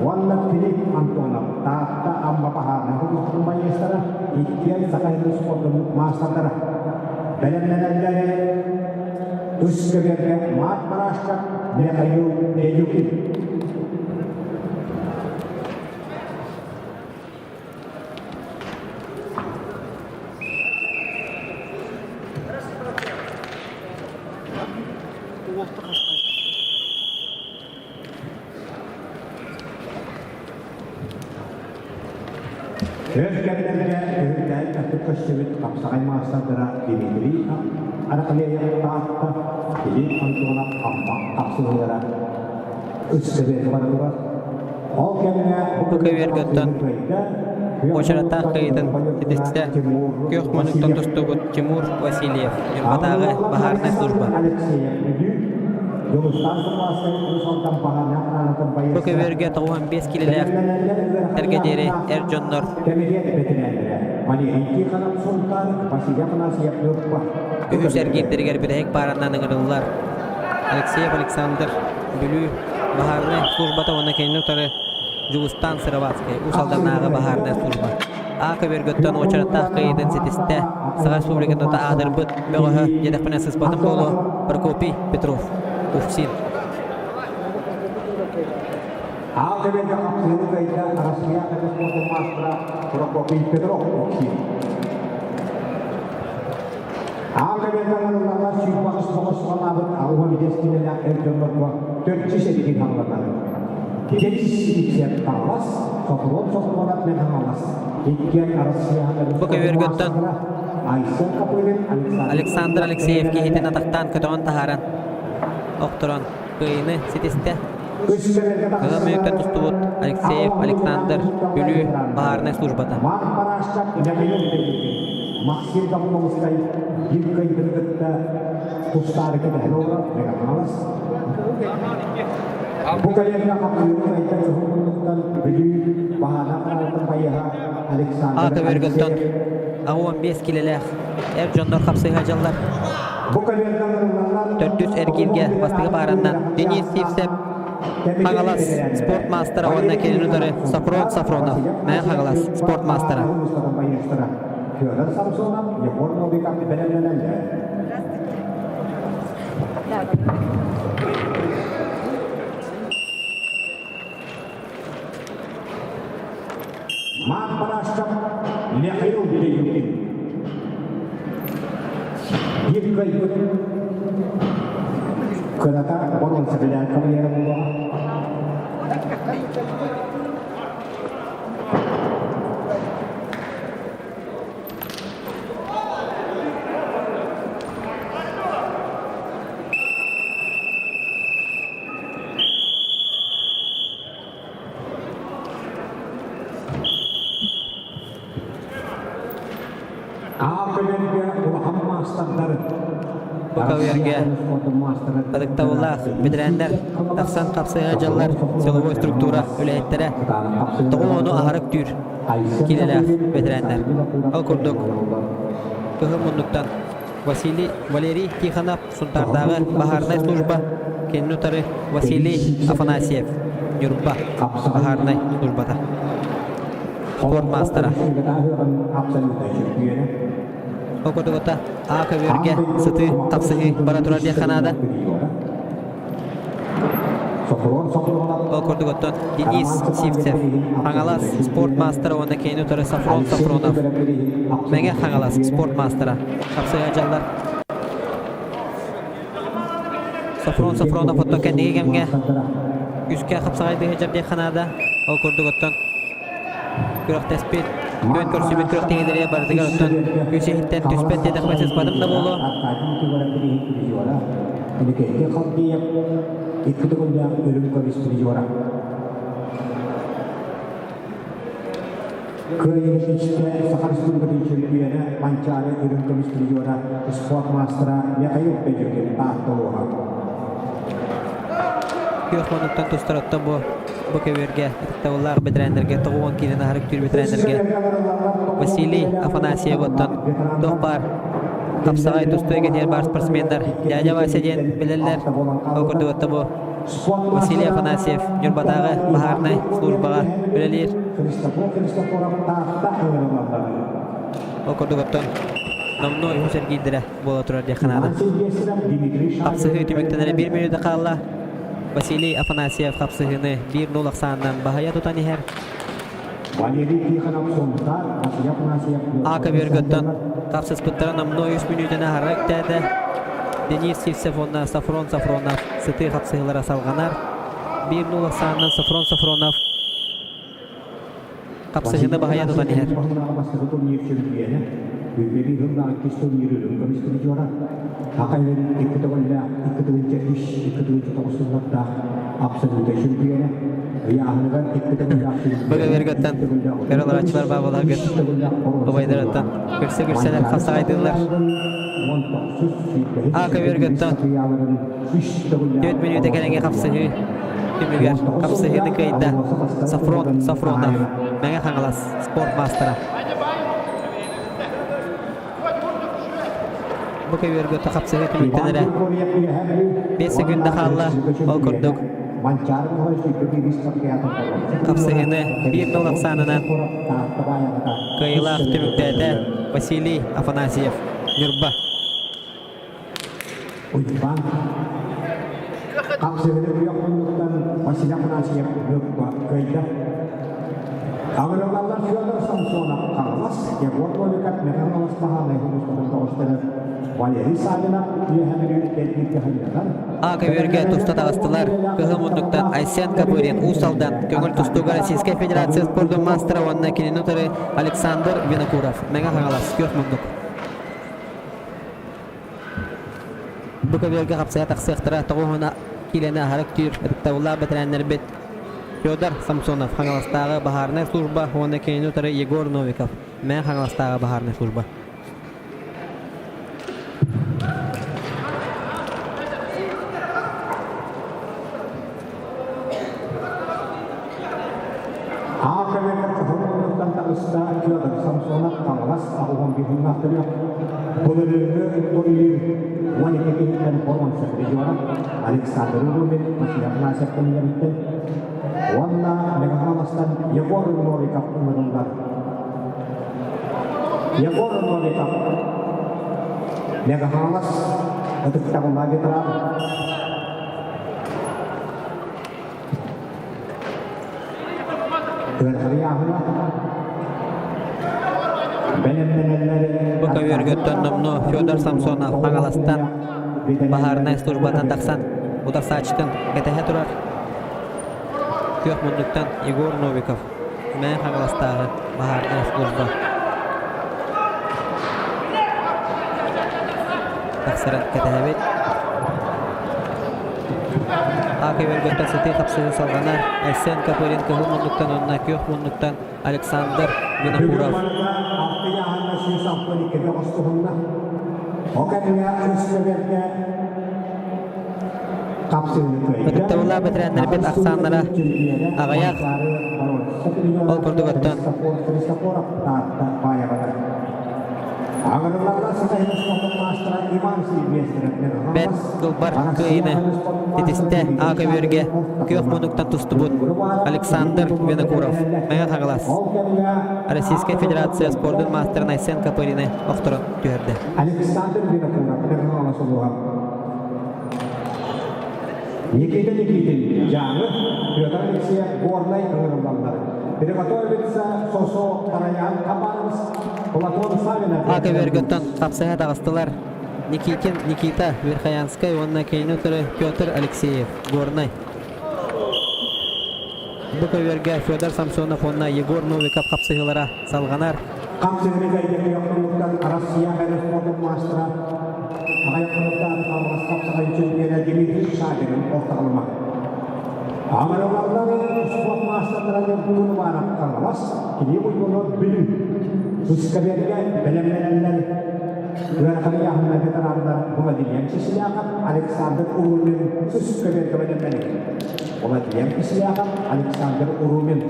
Wanda Philip Antonov, Tata Amba Pahana, Kumbaya Sara, Ikian Sakayus Sport Master. Belenenlere Üsküdar'da Mat Marashka Nekayu Ejukin. Özgürlüklerine övülen Atatürk'ün kapsayı maçlarına Dimitri Alexeyev Tata Philip Antonov Amba kapsayılara Üsküdar'da Bu Kövergetton Очарата кыйдын тетисте Кёхманыктан тустугут Тимур Васильев Юрбатағы Бахарнай служба. Bu Köverге 15 kilolek Tergederi Erjonlar Ühüs ergekteriger birek barandan ıngırıllar. Alexeyev Alexander Bülü Бахарнай службата оны кеннутары Жугустан Сыроватский усалдарнағы Бахарнай служба. Көвергөттөн очарата кыйдын сетисте Сыға республикада адырбыт мөңөһө жедекпене сыспатын болу Прокопий Петров Уфсин. Akhirnya kapsul kita rahasia ekspor Mastra Prokopy Petrov Uxin. Akhirnya mengenai sifat sekolah awal destinasi Erjonlar 400 sedikit hambatan. Jadi sedikit talas, sokrot mengalas. Ikian rahasia Bu Kövergetton Alexander Alexeyev kehiten ataqtan kötön taharan. Oktoron kıyını sitiste Мөйөктен тустубут Алексеев Александр Бülü Бахарнай службата. Максим Давновский Юркай Бергетта Кустарка Дәлора Меганалас. Букаенга Капюрка Итәк Хукундуктан Бülü Бахарнай Баяха Александр. Kövergetton 15 kilolek Erjonlar kapsayı jallar. 400 ergilge bastığı barandan Denis Sivsep Хаңалас спорт мастера онна келинудары Сафронов. Мен Хаңалас спорт мастера. Федор Самсонов, Егор Новиков и Белененелле. Мат Парашков, Михаил Беленюкин. Евгений Когда-то он стрелять ко мне было. Bu Köverge Badıktavullah Bidirenler Taksan kapsayı jallar Силовой структура өләйттері Тоғуну ахарык түйр Келелер Bidirenler Ал күрдік Көхім мұндықтан Валерий Тихонов Сунтардағы Бахарнай служба Кеннутары Василий Афанасьев Юрба Бахарнай службата Спорт мастера Окудугута Көверге сыты тапсыгы бара турар деханада. Окудугуттан Денис Сивцев Хаңалас спорт мастера онда кейнутары Сафронов Меңе Хаңалас спорт мастера Тапсыгы жаллар Safronov otto kendigi gemge. Üskə xapsağaydı hecer diye xanada. O kurduk otton. Kürək tespit. Kürək körsübet kürək tengederiye bardıgar otton. Küsehitten tüspet dedek meses badım da bolu. Ini kayaknya kalau dia ikut punya ölüm kondisi juara. Keinginannya sekarang sudah berjaya mencari ölüm kondisi juara. Sport master ya kayu pejuke tak tahu. Kürək monuttan tustар otton bu keverge. Tavullar bedrenderge toğuan kilini harık tür bedrenderge. Vasiliy Afanasyev otton. Doqbar. Kapsağay tustuya getirir bar sportsmenler. Yaja Vasiliyen bilirler. Okurdu otta bu. Vasiliy Afanasyev Nurbaдағы Baharnay службаға bilir. Okurdu otton. Namno Hüseyin giyindire bola turar diye kanada. Kapsığı tümüktenere 1 minüde kalla. Vasiliy Afanasyev kapsığını 1-0 aksandan bahaya tutan iher. Aka Vergöt'ten kapsız pıttara namno 3 minütene harrak dede. Denis Sivsevon'na Safronov sıtı kapsığılara salganar. 1-0 aksandan Safronov kapsığını bahaya tutan iher. Bebi hımdan kistol yürürüm, komisyonu juara. Hakayın ikut olaya, ikut mencetus, ikut mencetusunda absolute şampiyonu. Ya hanımlar ikut olaya. Böyle Vergöt'ten karalar açılar babalar göt. Obaydaratan görseler fasaydılar. Aka Vergöt'ten 4 minüte gelenge kapsığı. Tümüger kapsığını kayıtta. Safronov. Mega Hanglas Sport Master'a. Bu keverge takapsığı tümüktenere 5 sekunda kalla ol kurduk. Kapsığını 1-0 aksanından kıyılaq tümüktede Vasiliy Afanasyev Nurba. Kapsığını bu yakınlıktan Vasiliy Afanasyev Nurba kıyılaq. Ağırlıklar Fyodor Samsonov kalmaz. Yegor Novikov Mekhanovas pahalı Hindistan Valeri Salinov Yehemir'in teknik hayırlar. Aka Verge tusta tağıstılar. Kıhımunduktan Aysen Kapurin Usal'dan Köngül Tustuga Rossiyskiy Federatsiya Sportun Master Vanna Kininutari Aleksandr Vinokurov. Mega Hangalas Kürkmunduk. Bu Verge kapsaya taqsıqtıra toğuhuna kilene harak tür tavullar betirenler bit. Fyodor Samsonov Hangalas'tağı Baharnay служба Vanna Kininutari Yegor Novikov. Mega Hangalas'tağı Baharnay служба. Fyodor Samsonov kalmaz. Aku bihunlah teriak. Bener-bener turun wanita kehidupan hormon seperti juara. Aleksandr Rubin masih Afanasyev pemilihan. Wanna Mekhanovastan Yegor Novikov menundar. Yegor Novikov Mekhanovas untuk kita kembali terang. Dengan hariahnya Bu kevergötten namno Fyodor Samsonov Hangalas'tan Baharnay службадан taqsan utar saçtın ketehe turar. Kürkmunduktan Yegor Novikov. Men Hangalas'tağı Baharnay служба. Taqsaran ketehe bit. Aka Vergötten sıtı kapsığı salganar. Aysen Kapurin Kıhımunduktan onna Kürkmunduktan Aleksandr Vinokurov. Tavullar bitirenler bit aksanlara ağayak ol kurduk ottan. Ben Gulbar kıyını titiste Aka Verge Kürkmunduktan tustubut Aleksandr Vinokurov. Mega Hangalas Rossiyskiy Federatsiya Sportun Master Aysen Kapurin'i oqturun tüherdi. Aleksandr Vinokurov Nikitin jangan Fyodor Alexeyev Gornay Kırımlar. Приготовиться сосо тараян кабанс. Aka Vergötten kapsaya tağıstılar. Никита Верхоянская, онна кейнутері Петр Алексеев, горнай. Буковерге Федор Самсонов, онна Егор Новиков қапсығылара салғанар. Қапсығылыға екі яқтылықтан Россия бәрі спортын мастыра. Ағайқылықтан қалғас қапсығын чемпионы Дмитрий Шагирин ортағылма. Амаралардан спорт мастырларының бұлыны барып қалғас, кене бұлыны білу. Үскаберге білімленелер. Уярқаны яғына ветерандар бұла деген кісіліғап Александр Урумен үскаберге білімленелер. Бұла деген кісіліғап Александр Урумен.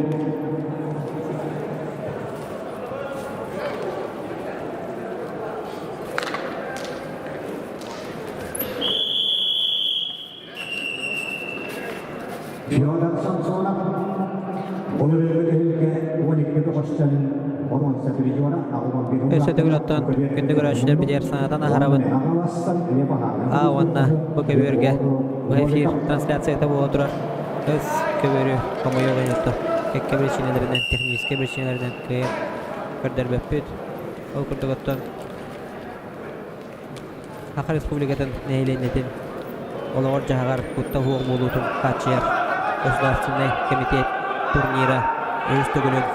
Федор Самсонов, onu bölümde 12'de koştan 18 yora ağılan bir Ösötөгүлөттөн күндү көрөчүлөр бидер санатан ахарабын. Онна бу көбөргө бу эфир трансляцияда боло турар. Өз көбөрү комойо гынытты. Кекке бирчинелеринен технический бирчинелеринен көрдөрбөппүт. Ол күрдөгөттөн Аха республикатын нейленетин олор жагар кутта хуг болутун качыяр. Государственный комитет турнира өстөгүлүн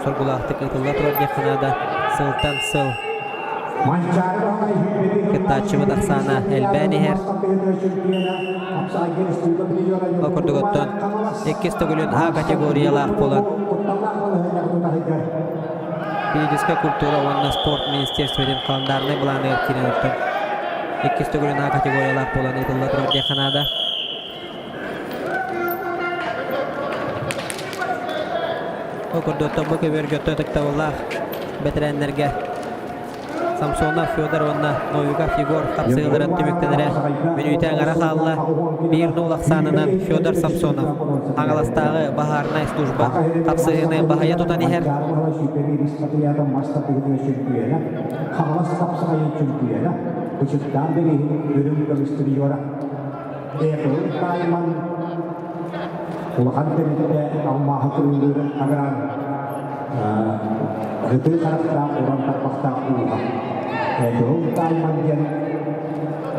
соргулактык ытылла турар жакынада сылтан сыл кытачыбыт Оксана Элбенихер окурдуготтон 2 төгүлүн А категориялаак болон физическая культура онна спорт министерстводен каландарны буланы киренөттөн 2 төгүлүн А категориялаак болон ытылла турар жакынада Окурдуготтон бу көбөргөттө тыктабыллаах бетиреннерге Самсонов, Федор, онна Новиков, Егор капсыгыларын түмүктенере мүнүйтен ара калла 1-0 Оксанынан Федор Самсонов аңаластагы бахарнай служба капсыгыны бахая тутан ихер Itu karena orang terpaksa pulang. Itu taimandian.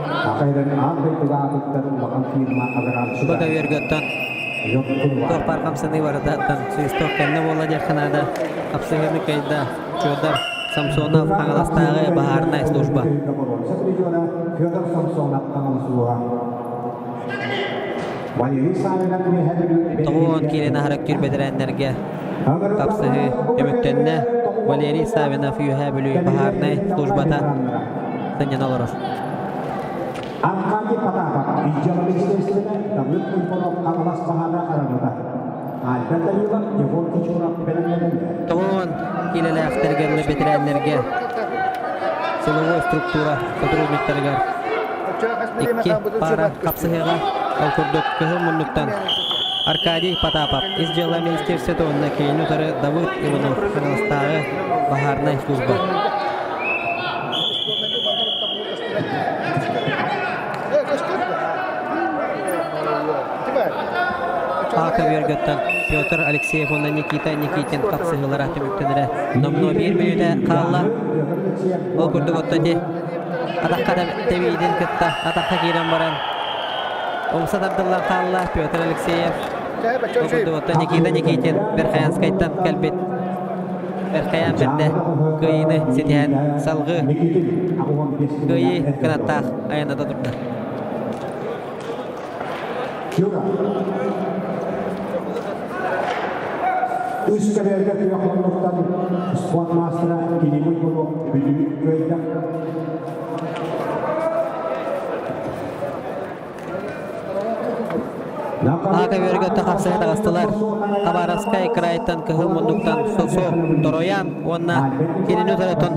Akhirnya apa itu aku termakan firma agar Бага вергөттөн Топар камсыны барадаттан Суисток кенне бола жакынада Капсыгыны кайда Федор Самсонов аңаластагы бахарнай служба Федор Самсонов аңаластагы Тоғуон келені харак күрбедірәнлерге Капсыгы көмөктөнне Валерий Савинов үйәһә бүлүү бахарнай службата сынен олорор. Angkanya patah di jalan ministerial namun inform alas bahana karanada. Ada terlibat jebol kecurap benar-benar. Тоғуон келелі ақтергерлі бетірәнлерге силовой структура сотрудниктарга 2 пара капсыгыга алкурдук кыһыл муннуктан Аркадий Потапов из дела министерства онна кейин утары Давыд Иванов аңаластагы бахарнай служба. Палка бергөттөн Петр Алексеев онна Никита Никитин капсыгылара түмүктенере номно 1 минута калла. Ол күрдүгөттөн де атакка тебийдин кытта атакка кирен баран Омсат Абдулла калла Петр Алексеев Окурдуготтон Никита Никитин Верхоянскайттан кэлбит Верхоян берде кыйыны сетиһэн салгы кыйы кынаттаах аянада турда. Üsküdar'da kıyafetlikten spor master'a kilimi bunu büyük köyde. Ага бергөттө капсыгыта кастылар. Хабаровскай крайттан кыһыл мундуктан Сосо Тороян онна келин өтөрөтөн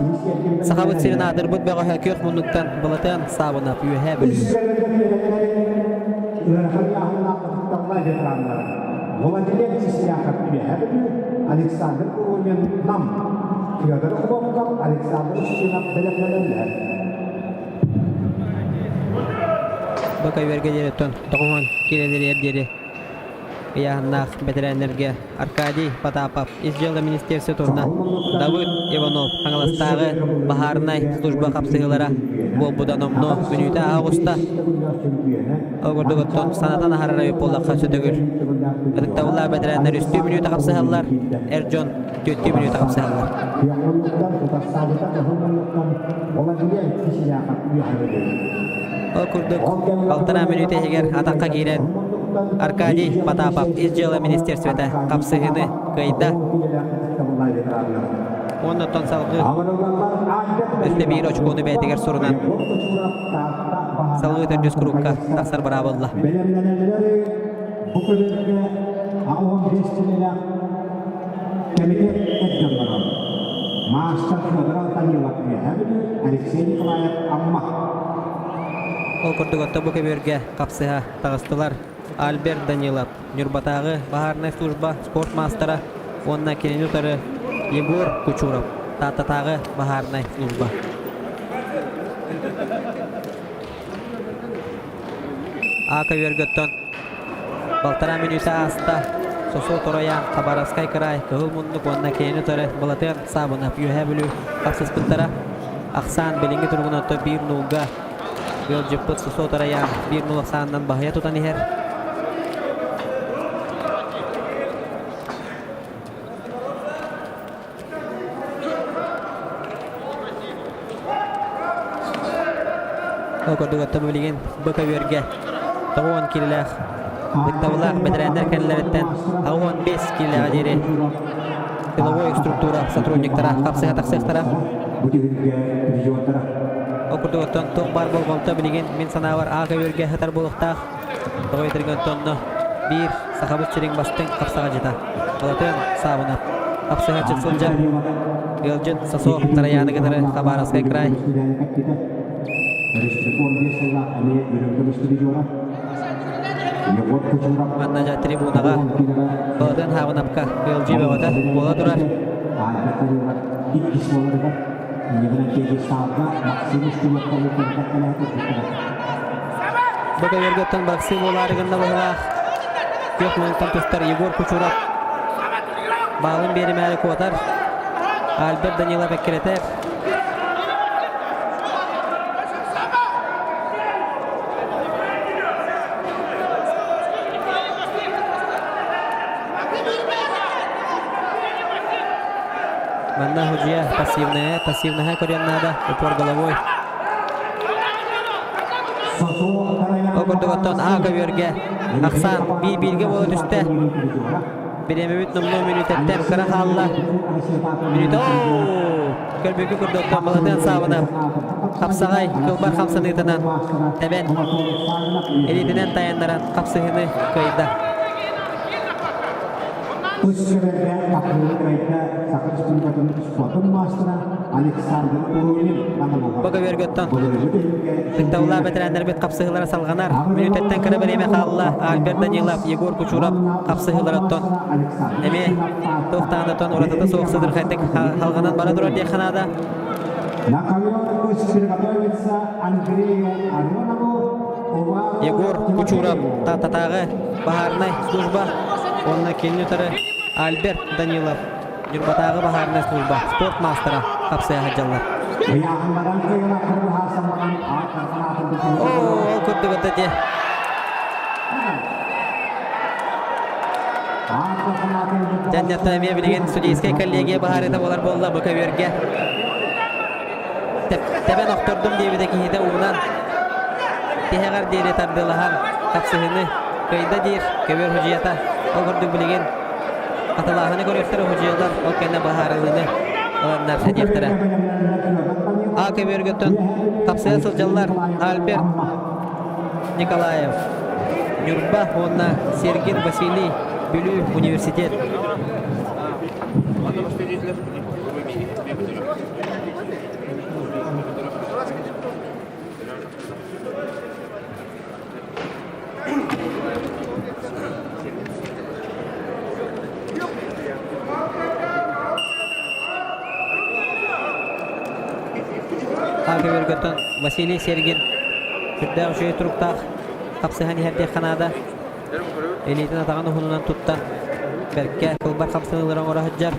сахабыт сиринадыр бут бага кök мундуктан булатын сабына үйәһә бүлүү. Владелец Сияков Александр Урумен нам. Федор Хлопков, Александр Устинов белемленелер. Бака бергедерөтөн тогон келелер дери. Яхнах бетеренерге Аркадий Потапов из дела министерства турна Давыд Иванов аңаластагы бахарнай служба капсыгылара Bol budan omno minüte Ağustos'ta. Ogurdugotton sanatan hararayıp bollakka södөгür. Irıktavullar betirenler üstü minüte kapsahallar. Erjon 4 minüte kapsahallar. Okurduk. Altına minüte heger atakka giren Arkadiy Patapov İzcılı Ministersvete kapsıhını kıyda. Ondan salgı üstte bir oçkunu beytiger sorunan salgı törcüs kurukka taksar barabolla. Bu bölümde Ağon Bristol'da komite etkenler. Master Federal Tanıyılak ve Alexey Nikolayev Amma. Okurduk bu keberge kapsıha tağıstılar. Albert Danilov, Nürbatağı, Baharnay Служба, Sport Mastera, onunla kelini utarı Yegor Kuchurov, Tatatağı, Baharnay Служба. Aka vergöttön Baltara minüse asta Sosu Toroyan, Khabarovskay Kray, Kıhılmunduk, onunla kelini utarı Balaten, Sabunap, Yuhebülü, Kapsız Pıntara, Aksan, Belingi Turgunatı, 1-0'ga Yolcıpıt, Sosu Toroyan, 1-0 Aksan'dan bahaya tutan iher. Okurduk bilgin baka verge Tağuan kililer Diktavullar bedirenler kendileritten Tağuan 5 kililer deri Tilovoy struktura Satrunniktara Kapsıha taksıhtara Okurduk otton Toq bar bolgolta bilgin Min sanavar ağa verge Hatar boluqtaq Tağuy tirgen tonno Bir Sahabıt çiring bastın Kapsağa jita Olatın sabunap Kapsıha çıksılca Yılcın Saso Tarayanı gıdırı Khabarovskay Kray Mannaja tribunaga Badan havanapka Belji bawada bola durar Baka vergötten baksi bolarıgında bola Yok montan tüstar Yegor Kuchurov Bağın beri määri kuatar Albert Danilov ekkereter Manna Hujia пассивная кореннада упор головой. Окурдуготтон ага берге Аксан бир-бирге боло түстө. Биремебит номно минуттен кара халла. Минут көлбөгө көрдөттөн баладан сабына. Капсагай кылбар камсыныйтынан тебен. Элидинен таяндаран капсыгыны кыйда. Usually, Baga vergötten Diktavullar betirenler bet kapsıhılara salganar Minütetten kara bereme kalla Albert Danilov, Yegor Kuchurov kapsıhılara ton Emi tohtağında ton oratada soğuksıdır Kaytek halganan bana durar diye kanada Yegor Kuchurov Tatatağı Baharnay Служба Onunla kelini utarı Albert Danilov Nürbatağı Baharnay Служба Sport Mastera kapsaya hacallar Ooo kurdu gıdıcı Jannatta emiye bilgen Sudiyskay kollegiya baharita bolar bolla baka verge Teben okturdum diyebideki hide uğunan Tehegar diyeli tardılahan kapsıhını Kıyda dir köver hüciyata O kurdu bilgen Atılahını görüyorlar hüciyalar O kenne baharılığını Olanlar sedyeftire Aka vergötön kapsaya sılcalılar Albert Nikolayev Nürba Onna Sergin Vasiliy Bülü Üniversitet Aka vergötön Vasiliy Sergin Türkdağ şöyle Turuk'ta kapsıhani herde kanada Elitin atağını hunundan tuttan Berke kılbar kapsınıların ora hıccar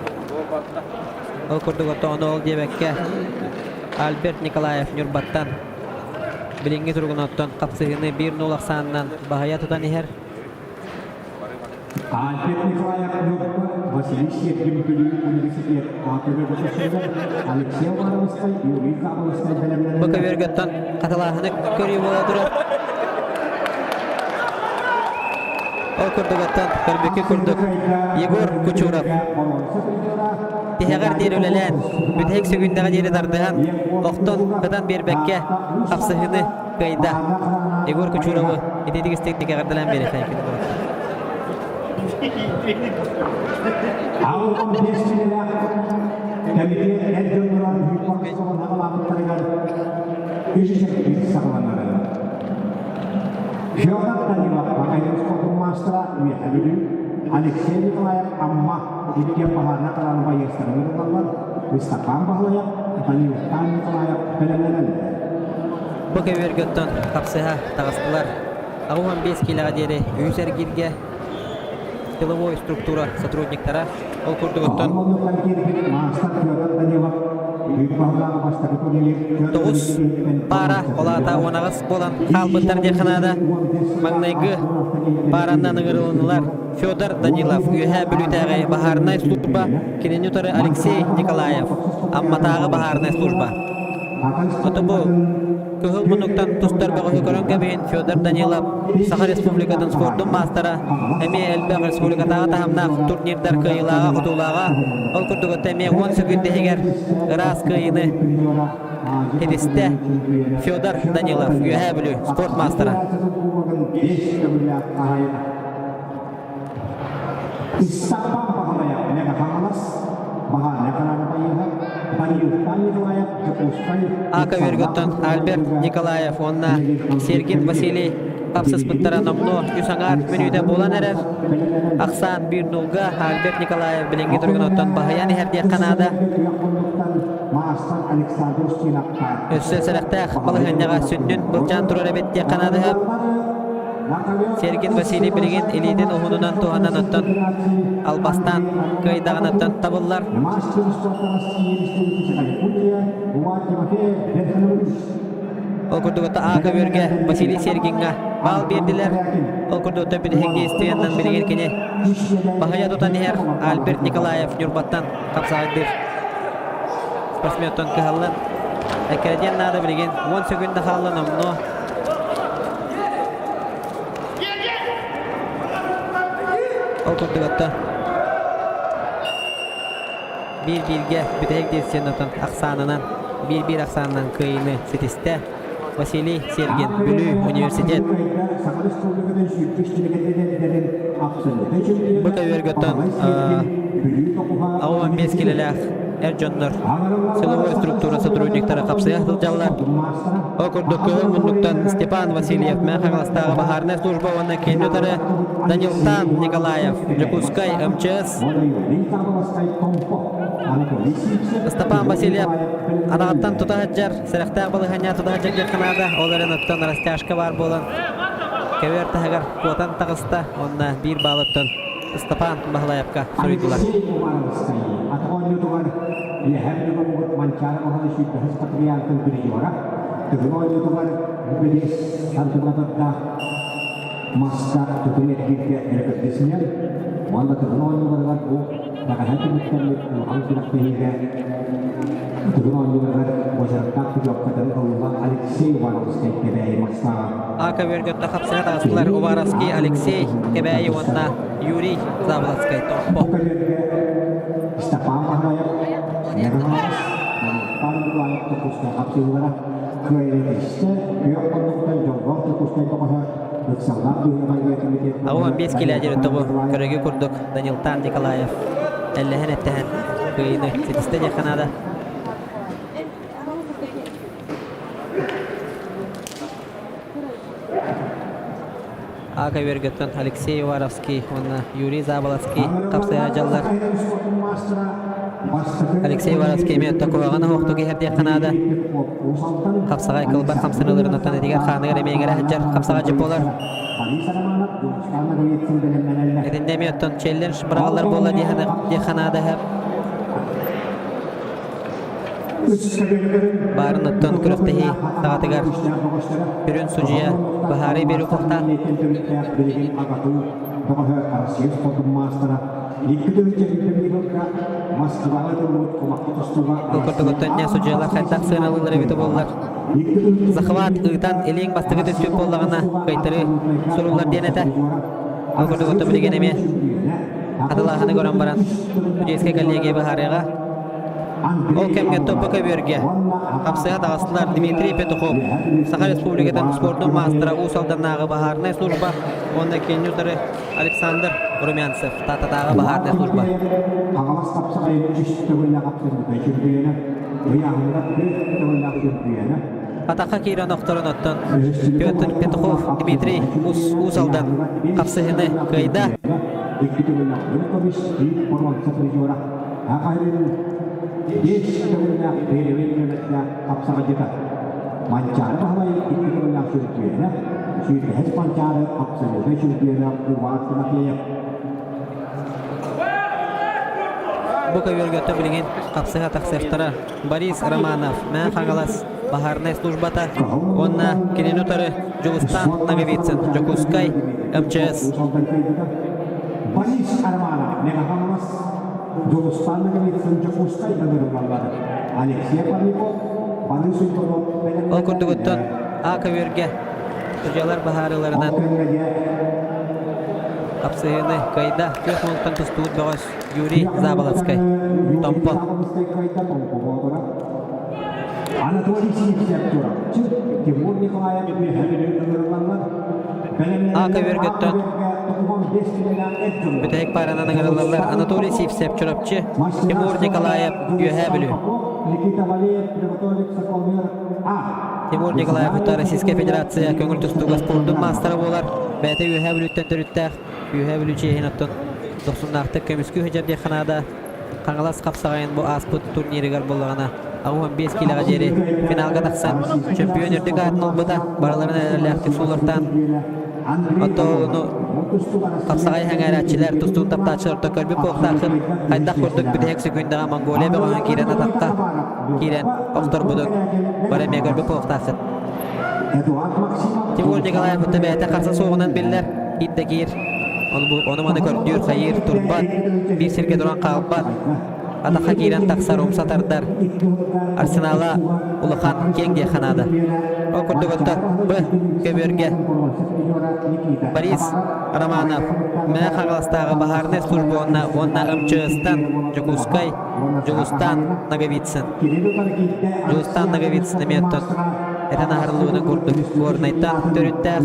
O kurduk oto onu ol diye bekke Albert Nikolayev Nürbat'tan Bilingi turgunottan kapsıhını 1-0 aksanından bahaya tutan iher. Альберт Николаев Нюрба, Василий Сергин Гүлі университет АТВ башысында Алексей Варовский, Юрий Кабаловский белемнелер. Bu kövergettan katılahını körüy bola durur. O kurdugattan körbeki kurduk. Yegor Kuchurov. Tihegar derülelen bütek sögündäge jeri dardyhan okton katan berbekke kapsıhını kayda. Yegor Kuchurov'u itedik isteknike gardalan beri faykin. Avrupa Birleşimi'ne Türkiye el döndüren büyük bakışların havalanıp Yüzecek bir sağlanları. Fiyonat Danilov, Bakayın Sportun Mastra, Üyehabili, Alexey Nikolayev, Amma, İlke Baharına kalan bayırlarını tutarlar, Mustafa Bahlayev, Danilov Nikolayev, Belemlenen. Bu kövergettan kapsıha tağıstılar. Ağuhan 5 kilaga jeri üyser girge тыловой структура сотрудниктара ол курдугуттан 9 пара олата онагыс болан халбыттар жакынада маңнайгы парандан ыгырылыналар Федор Данилов үйһә бүлүтәгә бахарнай служба киненютары Алексей Николаев амматагы бахарнай служба Отобу Көхül munuktan tustар bagı көрөн кебин Федор Данилов Саха Республикатын спорттун мастера эми Элбек Республикатагы тахамнак турнирдар кыйылага кутулага ол курдугутта эми 10 секунде эгер ырас кыйыны Хедисте Федор Данилов үйһә бүлү спорт мастера Istapam Bahlaya, Nega Hamalas, Bahana Kanada'yı Aka vergötten Альберт Николаев, онна Сергин Василий Kapsız pıttara nomlu Yusangar menüde bolan erer Aksan 1-0'ga Альберт Николаев bilingi durgunottan bahayan iherdiye kanada Össel selektäq balıhanyaga sünnün bılcan turur ebetdiye kanada hep Sergin Vasily bilgin eliden ohununan tuhanan ottan albastan kıydağın ottan tabıllar. O kurdukta A köverge Vasily Sergin'ga bal berdiler. O kurdukta bir henge isteyendan bilgin kene bahaya tutan her Альберт Николаев Nurbattan kapsağıdır. Sportsmenton kıhallan. Ekerdiyen nada bilgin 10 sekunda hallan amno. O kurdugatta 1-1'ge bütek desiyonatan aksanından 1-1 aksanından kıyını setiste Vasily Sergin Bülü Üniversitet Bu kövergötten Ağuan 5 kileler Erjonlar Силовой структура сотрудниктары kapsaya atılacaklar. O kurdukı munduktan Stepan Vasilyev Mekhaglastағы Baharnay служба оны kendütары Daniltan Nikolayev Jakutskay МЧС Stepan Vasilyev Anağıttan tutahaccar Serextağ balıhanya tutahaccar yakınada Olарын ötten rastyaşka var bolan Kever tahagar kuatan tağısta Onunla bir bağlıttan Stepan Bahlayevka sürüydüler. Ia hebben membuat mancara orang di situ Satria Tenggiri Juara. Kedua itu kan BPDS satu kata master tutunya kita elektrisnya. Wanda kedua itu kan bu tak hati mungkin orang tidak sehingga kedua itu kan masyarakat juga kadang kalau Alexey Warovsky kebayi master. Aka vergötte kapsaya tağıstılar Warovsky Alexey kebayi wanda Yuri Zablotskay topo. Istapam Bahlaya Nervas dan paling layak terusnya kapsiluara kreatifnya biar penonton jongkok terusnya kepada bersama dengan Ağuan 5 kilajer tobu köregi kurduk Daniltan Nikolayev ellehen ettehen kıyını setiste yakınada Aka vergötten Alexey Warovsky ona Yuri Zablotskay kapsaya jallar Alexey Warovsky meyotda koğana hoqtu geherdi yakınada kapsağa kılbar kamsınılırın otan ediger xanıgar emeğine hajjar kapsağa jipolar edinde meyotdan çeller bırağalar bolla diye xanada hep Барын ыттан күрөктеһи саатыгар бүрүн сужия бахары беру кохта. Окуртугуттан не сужиялар хайдак сыналылары бите боллар. Захват ыйтан элең бастыгы төспөп боллагана кайтыры сурулар денете. Окуртугутта билген эме аталаханы көрөн баран Судейская коллегия бахарыга. Ол кемге топпа көбөрге. Капсыга дагыстылар Дмитрий Петухов. Саха Республикадан спорттун мастера усалдарнагы бахарная служба. Онда кенютары Александр Румянцев. Тататагы бахарная служба. Атака кирен окторон оттон. Петр Петухов Дмитрий усалдан капсыгыны кайда. Mancara bahwa itu yang surveinya, survei mancara absolut surveinya buat kematian. Бука вергөтө билген капсыга таксыктара Борис Романов мен хангалас бахарная службата онна кененутары Жугустан Наговицын Жокускай МЧС. Борис Романов мегахангалас Жугустан Наговицын Жокускай дагыргалар. Алексей Павликов Ол күрдүгөттөн ака берге сужалар бахарыларынан капсыгыны кайда көк монуттан тустуут бөгөс Юрий Заболоцкай Томпо. Ака бергөттөн бүтек паранан аңырылалар Анатолий Сивсеп чурапчы Тимур Николаев үйөһө билүү. Тимур Николаев это Российская Федерация көңүл тустуга спорттун мастера болар. Бәте үйөһө билүүттен төрүттәк үйөһө билүүчү аттан 90-акты көмүскү хәҗәрдә ханада каңалас капсагайын бу аспыт турниригер боллагана. Агы 15 килога жери финалга таксан чемпионердик атын албыда бараларын әлләхти сулардан Ото капсагай хаңарачылар тустун таптачылар көрбү поктакын кайда көрдүк бүтек секундага Монголия бөгөн кирен атакка кирен октор будук бара ме көрбү поктакын Тимур Николаев бәте карсы соғынан биллер иттегир оны маны көрдүр хайыр турбат бир серге туран калбат атакка кирен таксар умсатардар Арсенала улахан кеңге ханада окурдугутта б көбөргө Борис Романов мен хагаластагы бахарная служба онна МЧСтан Жокускай Жугустан Наговицын Жугустан Наговицын меттон это нахарлууны курдук горнайтан төрүттер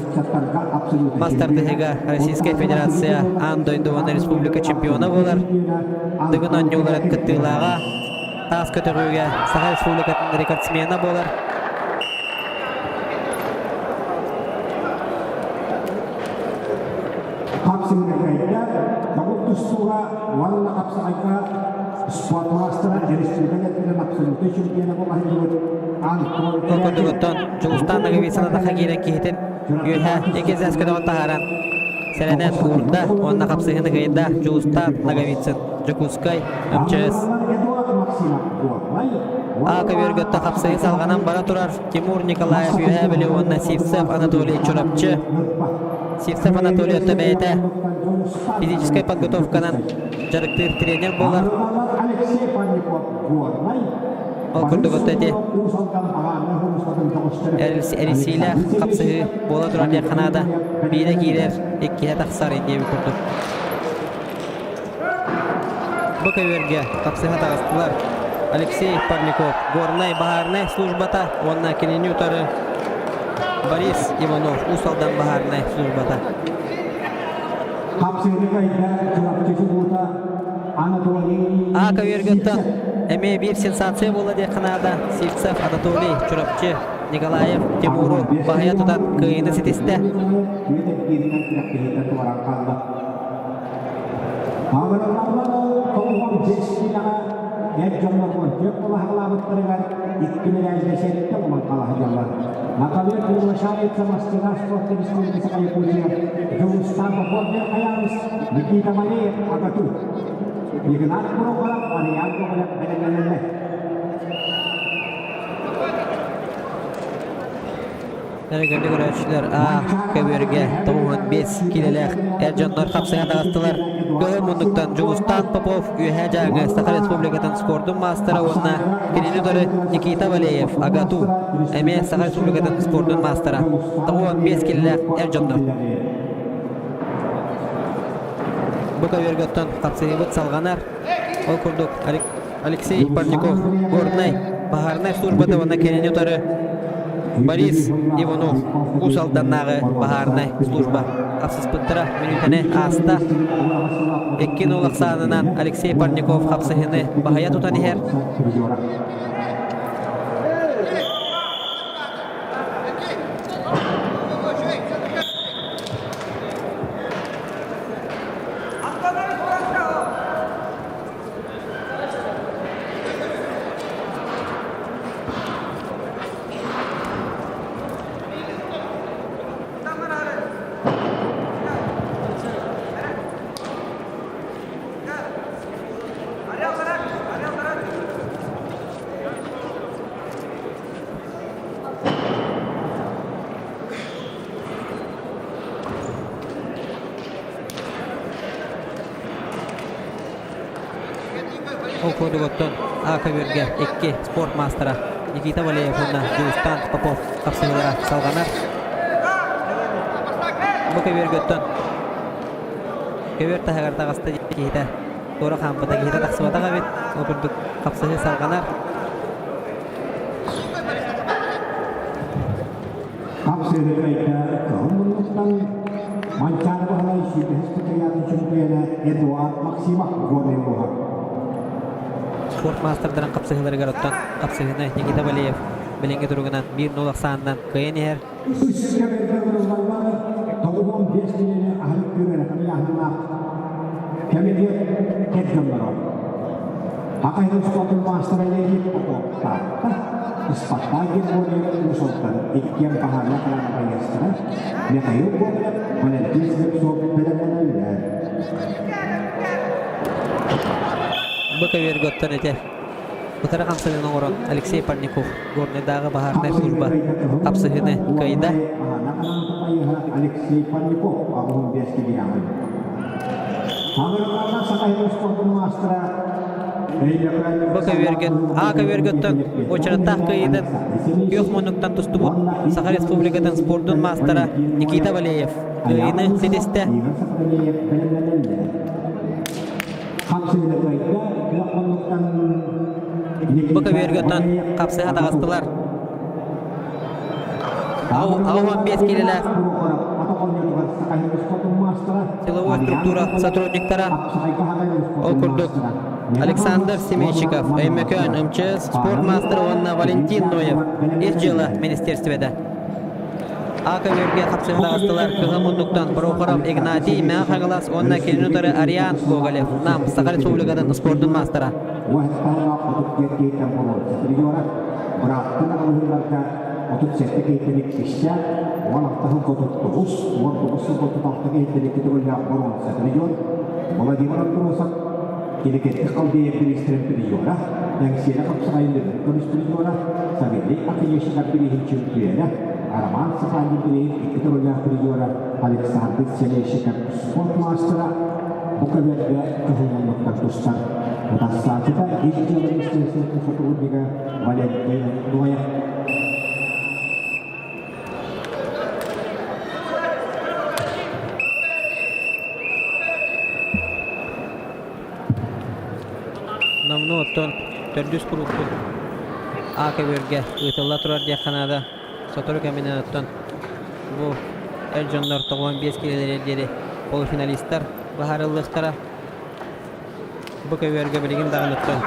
мастер дегега Российская Федерация андойдуана республика чемпиона болар дыгын онжолар кыттылага тас көтөрүүгө Саха Республикатын рекордсмена болар. Kokondogotton Жугустан Наговицын атака кирен кихитин үйөһө экез аскыдан тахаран Серенет урда онна капсыгыны кайда Жугустан Наговицын Жокускай МЧС Ака бергөттө капсыгы салганан бара турар Тимур Николаев үйөһө биле онна Сивсев Анатолий Чурапчы Сивсев Анатолий Төбейте физическая подготовканан жарыктыр тренер болар. Ол күрдүгөттө Эрисиле капсыгы бола турар дия канада бире кирер экке таксар иде күрдүк. Бу көбөргө капсыга тагыстылар. Алексей Павликов горная бахарная службата онна кененютары Борис Иванов усалдан бахарная службата. Ака бергөттөн эме бир сенсация болду деп канада Сивцев Анатолий Чурапчы Николаев Тимуру Бахаятудан кыйыны сетисте. Därgende görüşçüler A köbürge 95 kiloluk Ercanlar kapsaya dağıttılar. Göğümündükten Cugustan Popov üye jagı Sakha Respublikatan sportun mastera ona birinci dörü Nikita Valeyev Agatu eme Sakha Respublikatan sportun mastera 95 kiloluk Ercanlar. Bu köbürgötten kapsaya bıt salganar. O kurduk Alexey Parnikov Горный Baharnay службада ona birinci dörü Борис Иванов Усалданнағы Baharnay служба Kapsız pıttıra minütene asta 2-0 sanынан Alexey Parnikov kapsıhını bahaya tutan her. O kodugotton A köbürge 2 sport mastera Nikita Valeyev ona Cugustan Popov kapsılara salganar. Bu köbürgötten köbür tahagar tağısta Nikita doğru kampıda Nikita taqsıbata qabit o kurduk kapsıya salganar. Kapsayda kayda kahımlılıktan mancar bahalay şüphesiz kıyatı çünküyle Eduard Maksimah Gornevoha. Sport masterdan kapsıhları garottan kapsıhını Nikita Valeyev bilenge durugunan 1-0 sanından kıyın her. Üstüne verdiği uzmanlar toplum beşliğine ahlik görerek yanına kemikler ketkenler var. Hakikaten sportun masterayla ilgili okutta ispatlar gibi oluyor usultan ikiyen pahala kalan paylaştılar. Ne kayıp oluyor? Böyle bir sohbet bedenler. Bu köbürgötten ete Butara kamsıhının oran Alexey Parnikov Gornydağı Baharnay служба kapsıhını kayda. Alexey Parnikov abun beşli biyanı. Amerika'da Sakha sportun mastera Bu köbürgöt A köbürgötten uçurtaq kayıdan Göğümündükten tustu bu Sakha Respublikatan sportun mastera Nikita Valeyev kayını sidiste. Bu köbürgötten kapsıya dağıstılar. Ağuman 5 kiloluk Силовой структура сотрудниктара окурдук Александр Семенщиков, Эймекён, МЧС, спортмастер онна Валентин Ноев, Ирджила министерстведа. Акаверге капсыгында астылар Кыгамундуктан Прохоров Игнатий, Мяхаглас, онна Келинутары Ариан Гоголев, нам Сакха Республикадан спорттун мастера. Otot sette keittelik pistää, vanahtahan kotuttuus, vuortukossa kotutahta keittelik ketulia boronsa trijon. Mulla divaran tulossa kilikettä kaldia ministeriön trijoda, yang siellä kapsakaille verkkomis trijoda, saville akillisika pilihin tjumpienä, aramaan sakaille pilihin ketulia trijoda, Alexander Semensika sportmastera, bukaverga kahumannuttan tustan. Mutta saa sitä Irjala ministeriön fotoudika Valentin Noja. Namnu otton 400 kuruktu A köbürge ıtılla turar diye kanada Sotoru keminden otton bu Ercanlar 95 kiloları deri polofinalistler baharıllıqtara bu köbürge biligin dağın otton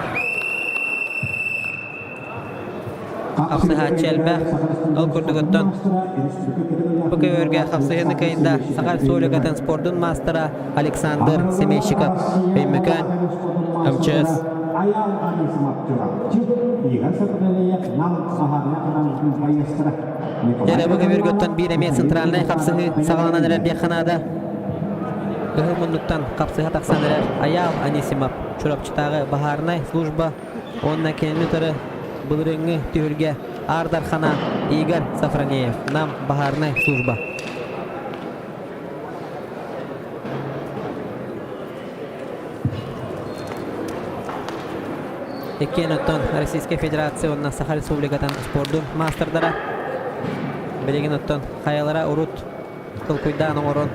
Kapsıha çelbe al kurduk otton bu köbürge kapsıhını kayında Sakha Respublikatan sportun mastera Alexander Semenshyikov Eymekön МЧС Ayam Anisimap curang. Iya sebenarnya nam saharnya nam bayastra. Jere bu köbürgötten bir eme sentralnay kapsıhı sağlanan erdiye kanada. Göğümündükten kapsıha taksan erer Ayam Anisimap çurapçıtağı Baharnay служба onna kendileri bılırıngı tühülge Ардархана, Игорь Сафронеев. Нам Бахарная служба. Эккен оттон Российская Федерация онна Саха Республикатан спордун мастerdара. Билеген оттон Хаялара урут Кылкуйдан оңорон.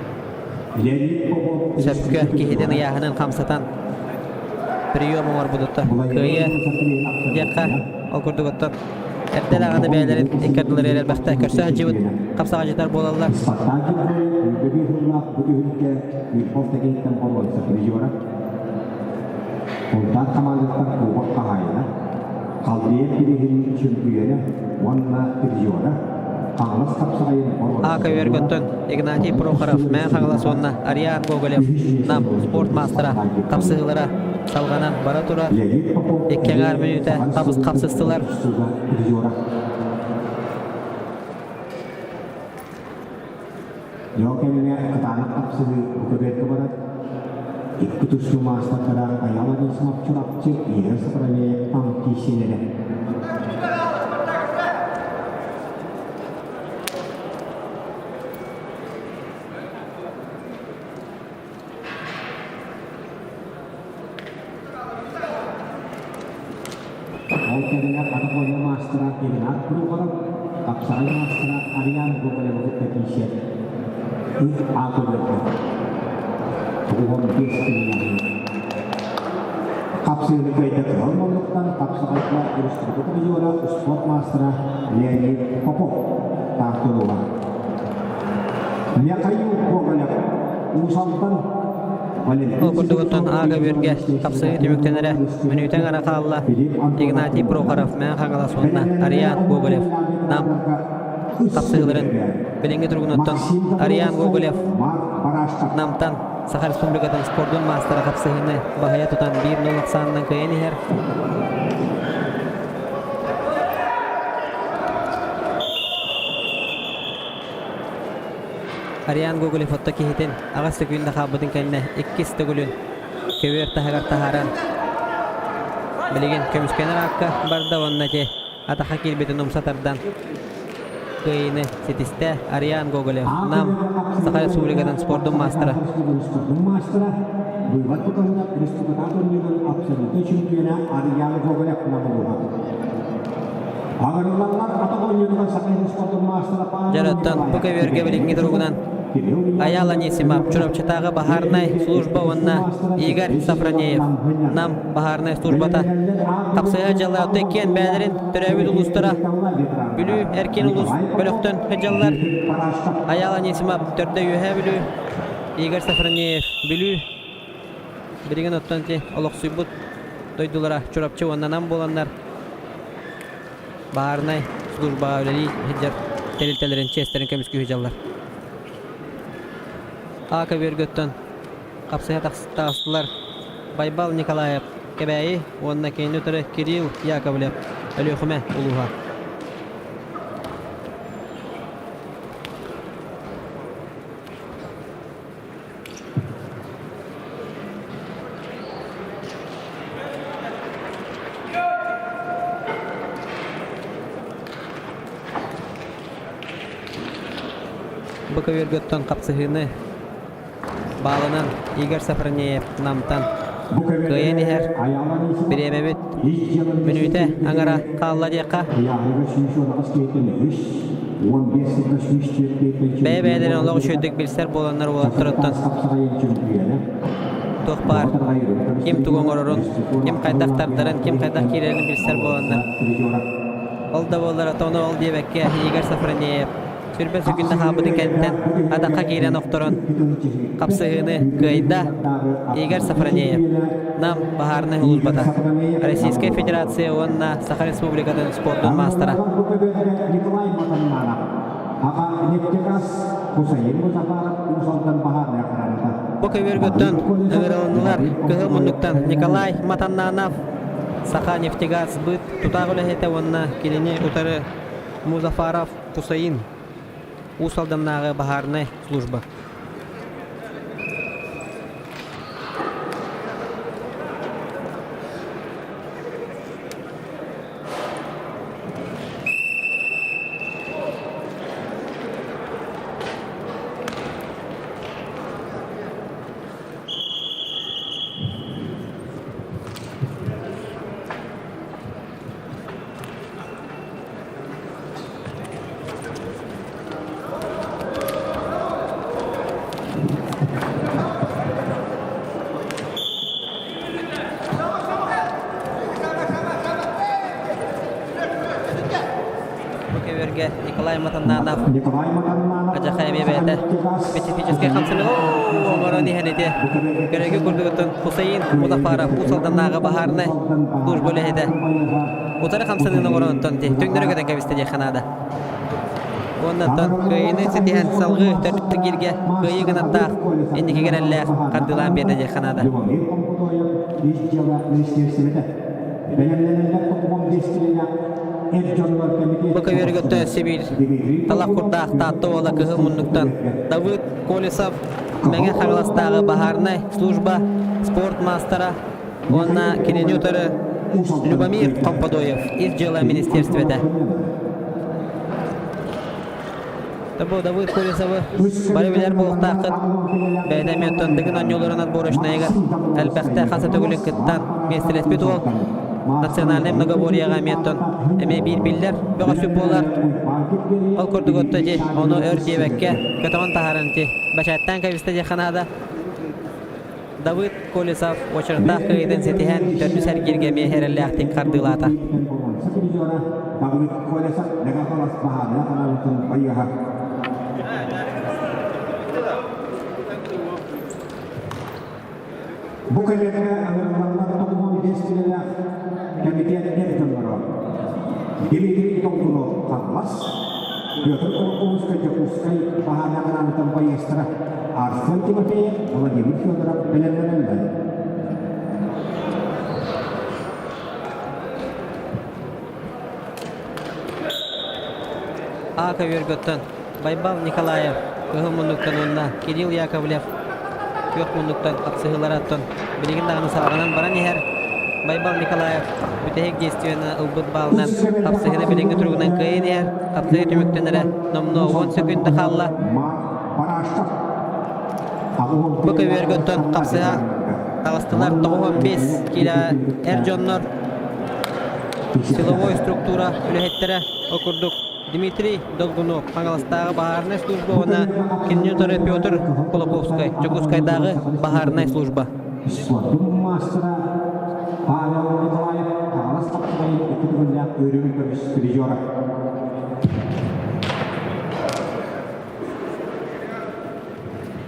Сөпкө кихиден яхынын камсатан прием оңор будутта. Кыя дияққа окурдук оттон. Эрдел ағаны бәйлерін иккардылар әрбәқті көрсі жібіт қапсаға жетар болалар. Ondan kamallıktan kovak kahayla, kaldiye pirihinin çömpüyene, vanna piriyona, ağlas kapsayın orada. Aka Vergöttön, Ignatiy Prokharov, men қаңылас онна, Ариан Гоголев, нам спорт мастера, қапсығылара, салғанан бара тұрар, еккеңар минута қапсыстылар. Jokemnya ketanak kapsığı ukubet kebarat, ikutusu master kadar ayalani semak curap cek, iya sepertinya pangki sinere. Jokemnya katakannya master Ignatiy Prokharov, kapsahnya master Arian Gogolev ukubet aku berkata, bukan biasanya. Kapsul negara terlalu memerlukan kapsul itu harus terbuka juara sport master Leonid Popov tak keluar. Dia kayu bukannya usahakan. Okurdugutun Aka Verge kapsığı tümüktenere minüten ara kalla Ignatiy Prokharov men қаңылас онна Ариан Гоголев нам kapsıgıların bilingi turgunuttan Arian Gogolev namtan Saha Respublikatan spordun mastera kapsıgını bahaya tutan 1-0 sanından kıyın her. Arian Gogolev ottaki hitin ağastık günde kabudun kendine 2 gülün köver tahagar taharan bilgin kömüşkener akka barda onna ki ataka kilbetin umsatardan kıyını sitiste Arian Gogolev nam Saha Respublikatan spordun mastera. Жараттан бұқа верге білінгі тұрғынан Аяла Несима, Чурапчатағы Бахарнай служба онна Игорь Сафронеев нам Бахарнай службата қапсыға жалы өтекен бәлерін түрәвіл ұлыстыра бүлі әркен ұлыс бөліктен қыжалар Аяла Несима түрді үйе бүлі Игорь Сафронеев бүлі біреген өттен те олық сұйбұт дойдылара Чурапчы оннанан боландар Бахарнай служба өлелі хеджар тәрілтелерін честерін көміскі хеджалар. Aka Vergöttön kapsaya tağıstılar Baybal Nikolayev kebäyi onna keyin ötürü Kirill Yakovlev ölüxüme uluğa. Aka Vergöttön kapsayını bağlanan Igor Safronyev namtan kıyın her birebebet minüte angara kalla diyaka beylerin olağı şöydük bilser bolanlar olattırıttın tohbar kim tuğun orurun kim kaydak tartarın kim kaydak kirerini bilser bolanlar olda bollar atonu ol diye bekke Igor Safronyev Sürbe sökünde habıdın kentten adaka giren oktoron kapsığını kıyda Igor Safronyev nam Baharnay Uluzbata Российская Федерация onna Saha Respublikatan spordun mastera. Boka Vergöttön öğrenler kıhılmınlıktan Nikolay Matannanov Saha Neftegaz bıt tutağılı hete onna kilini utarı Muzaffarov Husayn Usaldannağı Baharnay служба. берге Николай Матаннанов. Николай Матаннанов. Ажахай бебете. Специфический хамсыны. Оңорон ихенеде. Кереге күрдігіттін Хусейн Музафаров Усалданнаға бахарны душ бөлейді. Утары хамсынының оңоронтын де. Төңдірігіден кәбісті де қанады. Оннаттан көйіні сетихен салғы төртті келге көйі ғынаттақ ендеке керелләқ қардылан берді де қанады. Бұқа өргітті Сибир талақ құрдақ татты ола кығы мұннықтан Давыд Колесов мәңе қағыластағы бахарнай служба спорт мастера онна кененютары Любомир Компадоев из дела министерствета. Табу Давыд Колесовы барыбелер болуқтақыт бәйдәметтен дігін аньоларын отборочнайға әлбәқті қасы төгілік кіттан местелеспет ол национальный многоборьяға меттен әме бір білдер бұға сөп болар ол көрдік өтті де оны өр дебәкке көтіғын тағарын де бәшәттен кәбісті де қанада Давыд Колесов очырықтақ күйдің сетихен төрді сәргерге мехерелі ақтен қардылата. Давыд Колесов неғақалас бағады қаналытын байыға. Бұл кәлерге әңгірлерді тоғымын бескілері комитет әртін бары. Димитрий Толтунов қағылас, Петр Колковскай Текускай бағады қаналытын байыстыры. Арсен Тимофеев, Владимир Федоров білімленді. Ака Верготтан, Байбал Николаев, Кығымынлықтан онна, Кирилл Яковлев, Көкмынлықтан, Апсығылараттан, білеген дағыны салғанан баран ехер, Байбал Николаев, бүтәхек действияны ұлбыт балынан, Апсығыны білінгі тұрғынан күйін ехер, Апсығы түміктенері, номно 10 секунды қалла. Бұқа Верготтан, Апсыға, Тағыстылар 95 кило әржоннор, силовой структура үліхеттері оқырдық. Дмитрий Долгунов, Пангаластағы бахарнай служба, оны кеннеторы Петр Колоповскай, Чукускайдағы бахарнай служба. Спортын мастера Павел Николаев, Талас Қапсығай, үкітігінде өрімі көміс призера.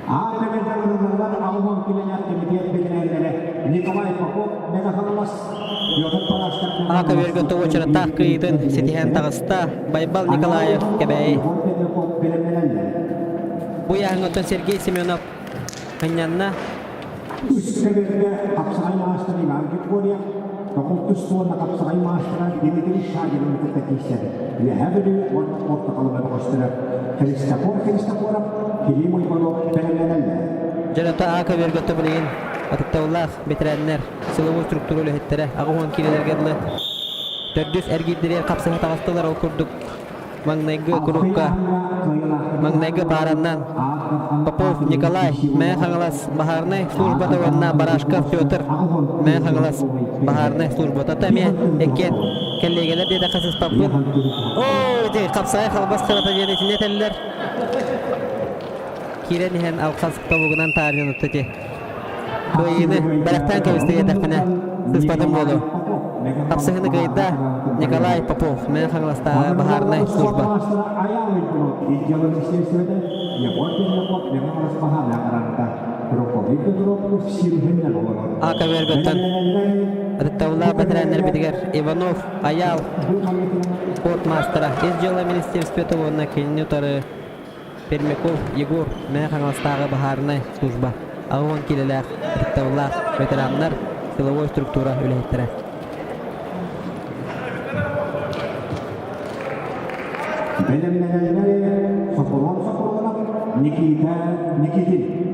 Ағымдар Алман Киленят комитет бекінәлері Николай Попов, Мегахалалас, Петр Палаштар. Ака Верготы очыраттақ күйдің сетихен тағыста Байбал Николаев кәбәйі. Бұй ағыңыттан Сергей Семенов қанянна. Үскәберге Қапсығай мастер Иван Григорьев, Тоқыл Үскуына Қапсығай мастера Дмитрий Шагинын күтті кейседі. Ләбілі орта қалымы бұғыстыры. Христофоров, Кирим Ойбанов бәлемленелді. Жарата Ака Верготы білген Атықтаулақ бетерәнлер силовой структура өліхеттері ағуан келелергерлі. Төрдіс әргейділер қапсыға тағыстылар ол күрдік. Маңнайғы күрікка, маңнайғы бараннан. Попов Николай, мәе қаңылас бахарнай службата онна Барашков Петр, мәе қаңылас бахарнай службата. Тәме әккен кәллегелер деді қасыз папын. Ой, қапсағай қалбас қырата женетіне тәлілер. Кирен ехен алқасық табуғынан тарин ұтты. Көйіні бәріқтен кәвісті едіқпіне сыспатым болу. Қапсығыны қайда Николай Попов, мәе қаңыластағы бахарнай служба. Ака Верготтан Атықтаула бәтірәнер бітігер Иванов, Аял, спортмастера, из дела министерствета онна кеннеторы Пермяков, Егор, мәе қаңыластағы бахарнай служба. Ағуан келелер, Атықтаула ветераннар, силовой структура үләйттірі. Бәлемленелері Соколон Никитин.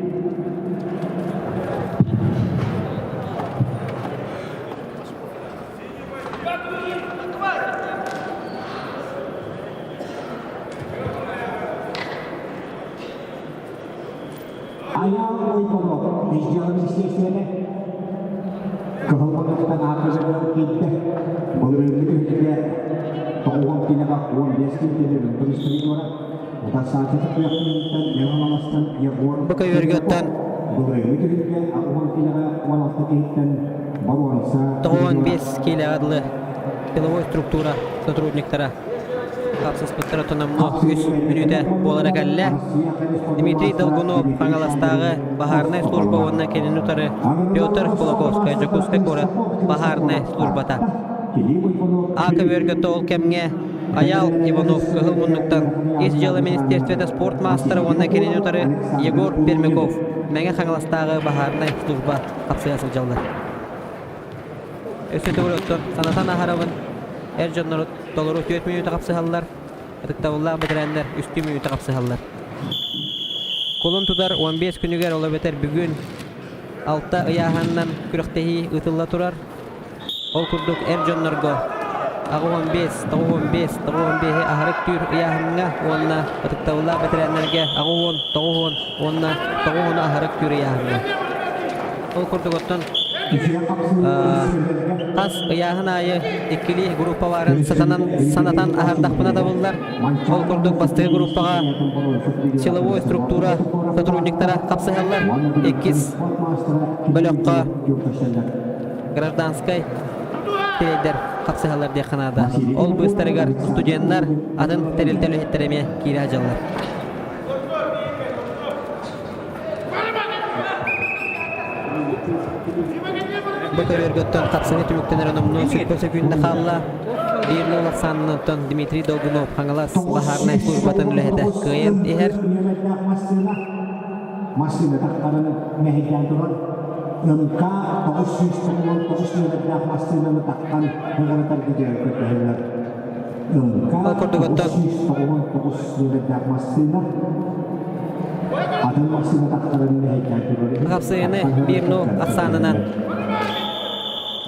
Аял Ойбанов, Иждиялы министерствені Кығылмандықтан ағызығы кетті. Бұл рөлігі өтіге Тоғуан келеға 15 келелерін тұрыстыры бора. Ота сатыты қияқтыңыздан Меланаластан Егор. Бұқа өргеттен Бұл рөлігі өтіге Ағуан келеға 16 кейттен Баруанса. 15 келе адылы силовой структура сотрудниктара. Kapsız pıttara tonamno 3 minüte bolara kelle. Dmitri Dolgunov Pangalastagı Baharnay служба ondan kelin utarı Pyotr Kolokovskaya Jakuskay korat Baharnay службата. Aka vergötte ol kemge Ayal Ivanov kıhıl munnuktan İç jılı Ministerstve'de sport masteri ondan kelin utarı Yegor Permяков. Menge Pangalastagı Baharnay служба kapsayasıl jallar. Ösütü vuruttur. Sanatan aharavın Ercanlar dolaru 4 minüte kapsahallar. Tıktavullah bitirenler üstü minüte kapsahallar. Kolun tutar 15 günüger ola beter bugün. Altta ıyahandan kürüktehi ıtılla turar. Ol kurduk Ercanlargo. Ağı 15, tağı 15, tağı 15'e aharık tür ıyahanına onna tıktavullah bitirenlerge ağı 10, tağı 10, onna tağı 10'a aharık tür ıyahanına. Ol kurduk ottan tas ıyahın ayı ikili grupa varın sanatan ahardakpına da bullar. Ol kurduk bastığı grupaga silovoy struktura сотрудниктара kapsahallar. 2 bölökka gражданскай teleder kapsahallar diye kanada. Ol bu isterigar studentlar adın teril ettiremeye kiri ajallar. Bu körgötten kapsını tümüktener onumnu sütpöse günde kalla. Bir nolak sanınıntın Dmitri Dolgunov Pangalas Baharnay службатын ülehede kıyın eher. Masih takkaran mehjan turun engka tokus nyedak masih takkan mengatar dijel kehelar engka tokus nyedak masih ada masih takkaran mehjan turun Kapsını bir nol aksanınan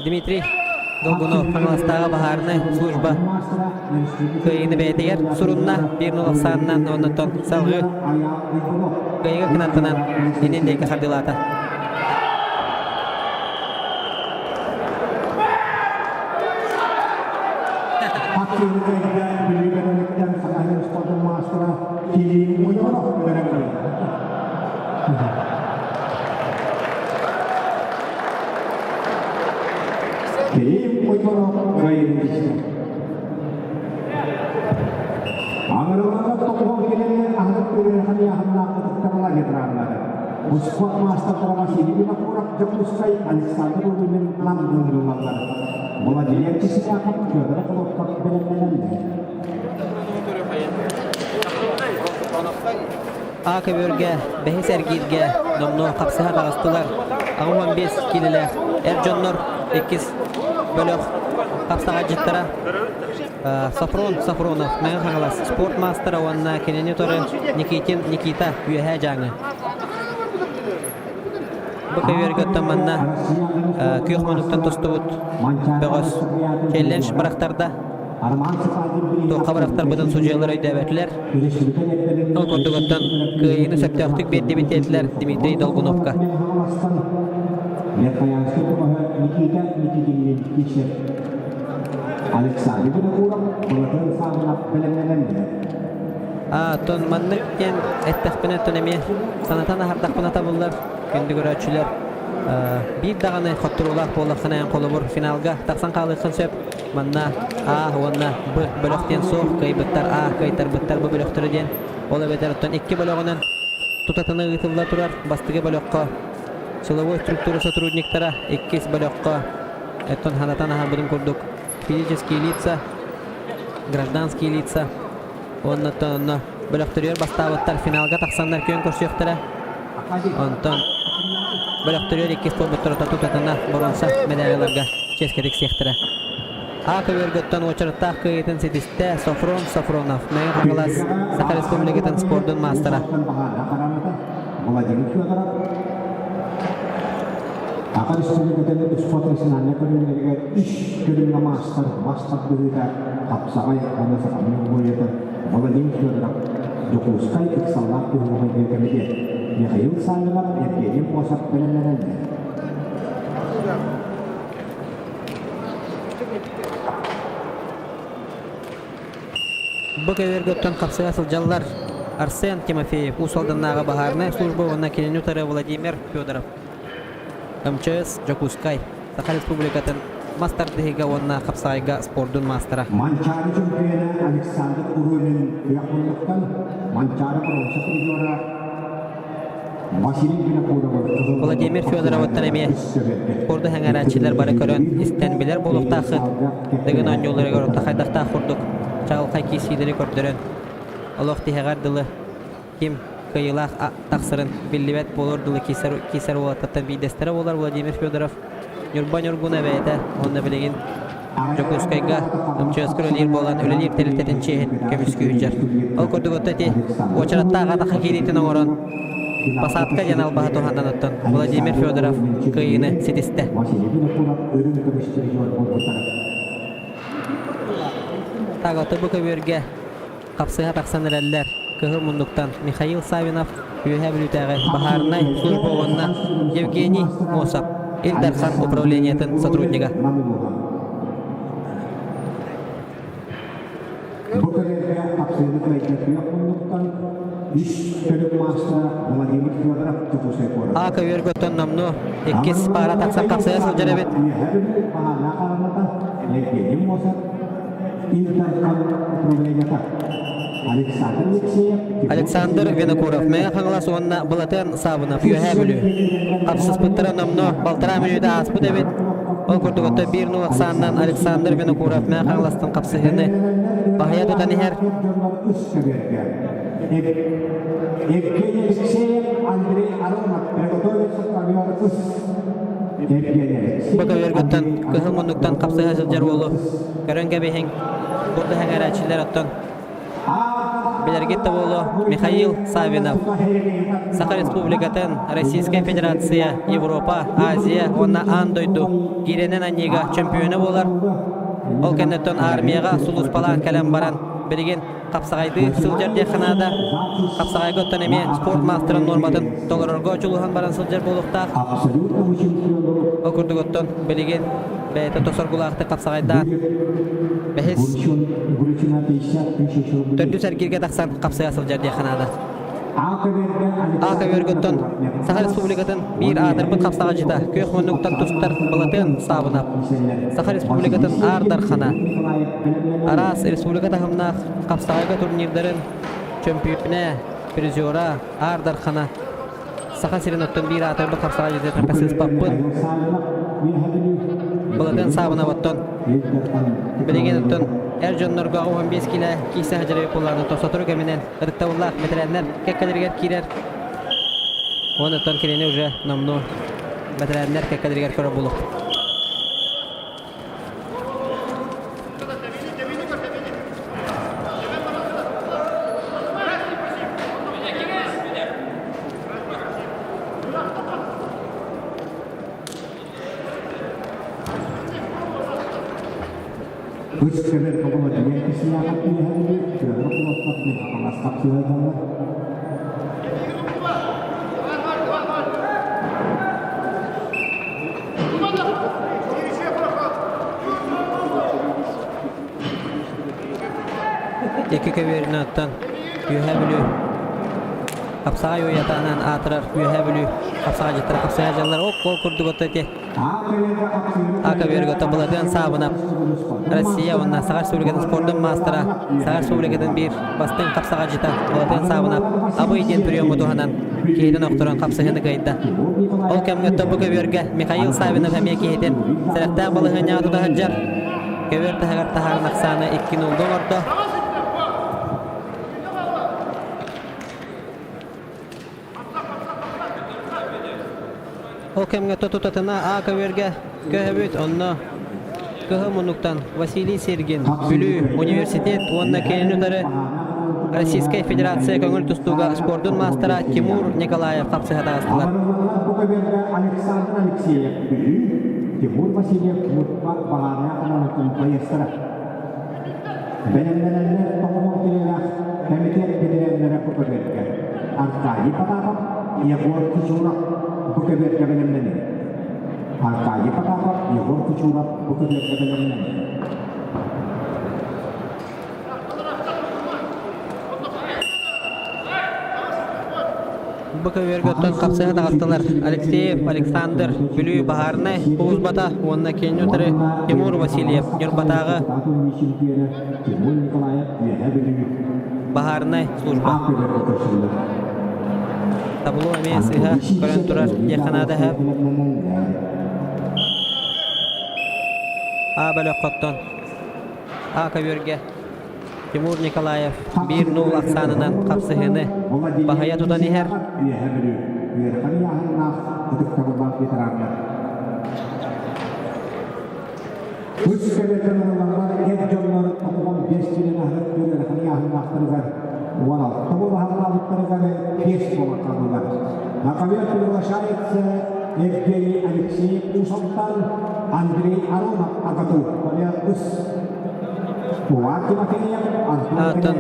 Dmitri Dolgunov Pangalastagı Baharnay служба kıyını beydiger surunna bir nol aksanınan onunton salgı kayıga kınantınan dinindeki kardilata. Hakim kayıdan bilgilenmekten sakayın sporun master'a kili uyuyorlar göremeyiz. Kili uyuyorlar kayın. Anggaran tokoh ini ahli pilihan yang hendak terlagi terangkan. Uskup master termasih di bina kurang Jakuskay Alexander Ruben Lambung Lumangan. Mulai dia kisah akan juga kalau tak benar-benar. Aka bölge behes ergilge nomno kapsaha dağıstılar. Ağı 15 kililer Ercanlar 2 bölük kapsaha jittara. Safronov men Pangalas sport master onna kenenitory Nikita üyehe janı. Bu kevergötten manna kuyuqmanuktan tostubut begos challenge baraktarda to qabaraktar budan sujeler öydebetler. Ol kordugottan kıyını septörtük bedibitetler Dmitri Dolgunovka. Alexander itu kurang kemudian sangat benar-benar. Ton manlık gen ettekpine tonemi sanatan ahardakpına tabullar gündü göröçüler. Bir dağını xotturulaq bolaqsana en qolubur finalga taqsan qalıqın söp manna onna bölökten soq kayıbıttar kaytar bıttar bu bölöktürü den ola bederottan 2 bölögünün tutatını ıtılla turar bastıgı bölökqa силовой структура сотрудниктара 2 bölökqa etton hanatan aharbudun kurduk физические лица гражданские лица оннотон бөлөктөрүөр бастабыттар финалга таксандар көн көрсөктөрө онтон бөлөктөрүөр 2 спортторота тутатына боронса медаляларга ческедик сектора Aka vergötten oçarıtta kıyıtın sidiste Safronov men Pangalas Sakha Respublikatan sportun mastera Akan sulit kita sport nasionalnya kan ish kedua master berita kapsai ada sekali boleh ter malah juga Jakuskay eksalat tu mungkin kami dia kayu sangat dia puasa benar-benar. Bu kevergötten kapsaya sıljallar Arsen Timofeyev usaldannaga Baharnay служба онна Kelenutara Vladimir Fyodorov МЧС Jakuskay Sakha Respublikatan Master dehiga onna kapsayga sportun mastera. Mancara Jumpena Alexander Urunen Yakunkan Mancara Proses Juara Vasily Vinokurov Vladimir Fyodorov'tan emi spordu hangaraçiler bara körön istenbiler bolup taxı degen an yollara görüp taxaydaqta xurduk çağıl qaykisideri kördürön Allah dihegar dılı kim kıyılaq taqsırın billibet bolur dılı kiser olatatan bidestere olar Vladimir Fyodorov Yurban Yurguna beyde onna bilegin Jokuskayga Amchöskür ölir bolan ölelir telitetin çehin kömüskü hüccar Al kördük öteti Oçaratta ağada hakiritin oğuran Pasatka yanal baha tohandan öttün Vladimir Fyodorov kıyını sitiste Vasily Vinokurov ürün kövüştürüyor bu taraf. Tağatı bu kövürge Kapsığa taqsan ereller Kıhı munduktan Mikhail Savinov Üyehe bilütəği Baharnay Служба onunla Evgeniy Mosap Ildarkhan Upravleniyetin сотрудника Bu görevde kapsayıcı kayıtlı yapımlıktan iş bölüm master Vladimir Fyodorov tutusay koran. A kövürgötön namnu Ekkis para taqsan kapsığa sılcar evet Alexander Vinokurov Mega Hanglas onna Balaten Sabunov Üyehe bilü Kapsız pıttıra namnu Baltıra minüde asbı evet Ol kurdugotta 1.90'dan Alexander Vinokurov Mega Hanglas'tan kapsığını Bahaya tutan her Bu kövürgötön Kıhıl munduktan kapsığa sılcar bolu Körönge behin Burada hangaraçiler öttün Белергетте болу Михаил Савинов. Саха Республикатын Российская Федерация, Европа, Азия, онна андойду. Иренен аннига чемпионы болар. Ол кеннеттен армияга сулус палан калам баран. Береген капсагайды сылжар деханада. Капсагайга оттан эме спорт мастерын норматын толорорго чулухан баран сылжар болуктак. Ол курдуготтон береген бәйті тосоргулақты капсагайдан. Бәхес Төрдү сәргерге тақсан қапсыға сылжар дияқанады. Ақа өргөттен Саха Республикатын бір адырбын қапсаға жита. Көк мөнуктан тұстар бұлатын сабынап. Саха Республикатын ардар қана. Арас Республика тағымна қапсағайға турнирдарын чемпионе призера ардар қана. Саха Сиреноттан бір адырбын қапсаға жита. Трапасыз паппын. Бұлатын сабынап оттан. Білеген оттан Erjonlarga 15 kilo kiysa hacırı kullandı. Tosaturu geminen ırıttavullah metelenler kekkadirger kirer. Onu ton kireni uca namnu metelenler kekkadirger kora bulup. Üç sefer kabul edilen kişiler hakkında her bir şöyle kullanmak ne kadar kapsayıcı var. İki köverini attan yühebilü. Kapsağa yoyatanan atırar yühebilü. Kapsağa jittir kapsağa janlar ok gol kurdu gottati. Aka vergota buladan sabınap. Россия онна Саха Республикатын спорттун мастера. Саха Республикатын bir бастын капсага жита. Бuladan sabınap. Абы иден приёмы туханан кейден октуран капсыгыны кайда. Ол кемгөттө бу көверге Михаил Савинов эме кейден. Серектак балыгын ятуда хаджар. Көвер тахагар тахарын аксаны 2-0 орто. Ол кемгөттө тутатына А көверге көһөбүт онно Кыһы мунуктан Василий Сергин Бүлү университет онна кейнутары Российская Федерация көңүл тустууга спорттун мастера Тимур Николаев капсыгада астылар. Александр Алексеев Бүлү, Тимур Васильев Мутпа Багария каналатын поястыра. Белемлененлер тоғымын келелер комитет белемлері көкөбетке. Аркадий Патапов, Егор Кучуров көкөбетке белемленер. Аркадий Патапов, Егор Кучуров көкөбетке белемленер. көбөргөттөн капсыга тагыттылар. Алексеев, Александр, Бүлүй Бахарны, Узбата, онна Кенютары, Тимур Васильев, Нюрбатагы, Тимур Николаев Ебелю Бахарны, служба. Табулу әме сыға, көрін тұрар, яқынады әп. Бөлі қоттон. Көбөрге. Тимур Николаев, 1-0 ақсанынан қапсығыны. Бахая тұдан ехер. Евгений Алексеев Усолтан, Андрей Аронов Агату, Атын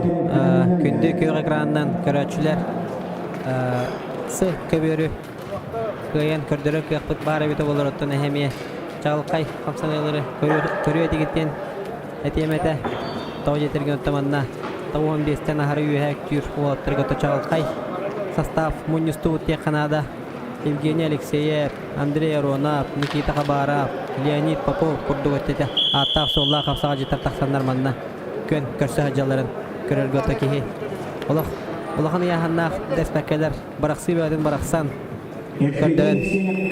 күнді көй экранынан көрәтшілер сы көбері көйен көрдірі көйқпіт бары біті болыр оттан әхемие жалқай қапсанайлары көрі әтігіттен әтеметі тау жетерген оттаманна тау 15-тен ахары үйәк түйір олаттыр көті жалқай состав Мунисту өтте қанада Евгений Алексеев, Андрей Аронов, Никита Хабаров, Леонид Попов курдук өттеті аттақ солла қапсаға жетар тақсандар манна көн көрсі хаджаларын көрергі өті кехи олақын яханнақ дәспәккелер барақсы бәдін барақсан көрдігін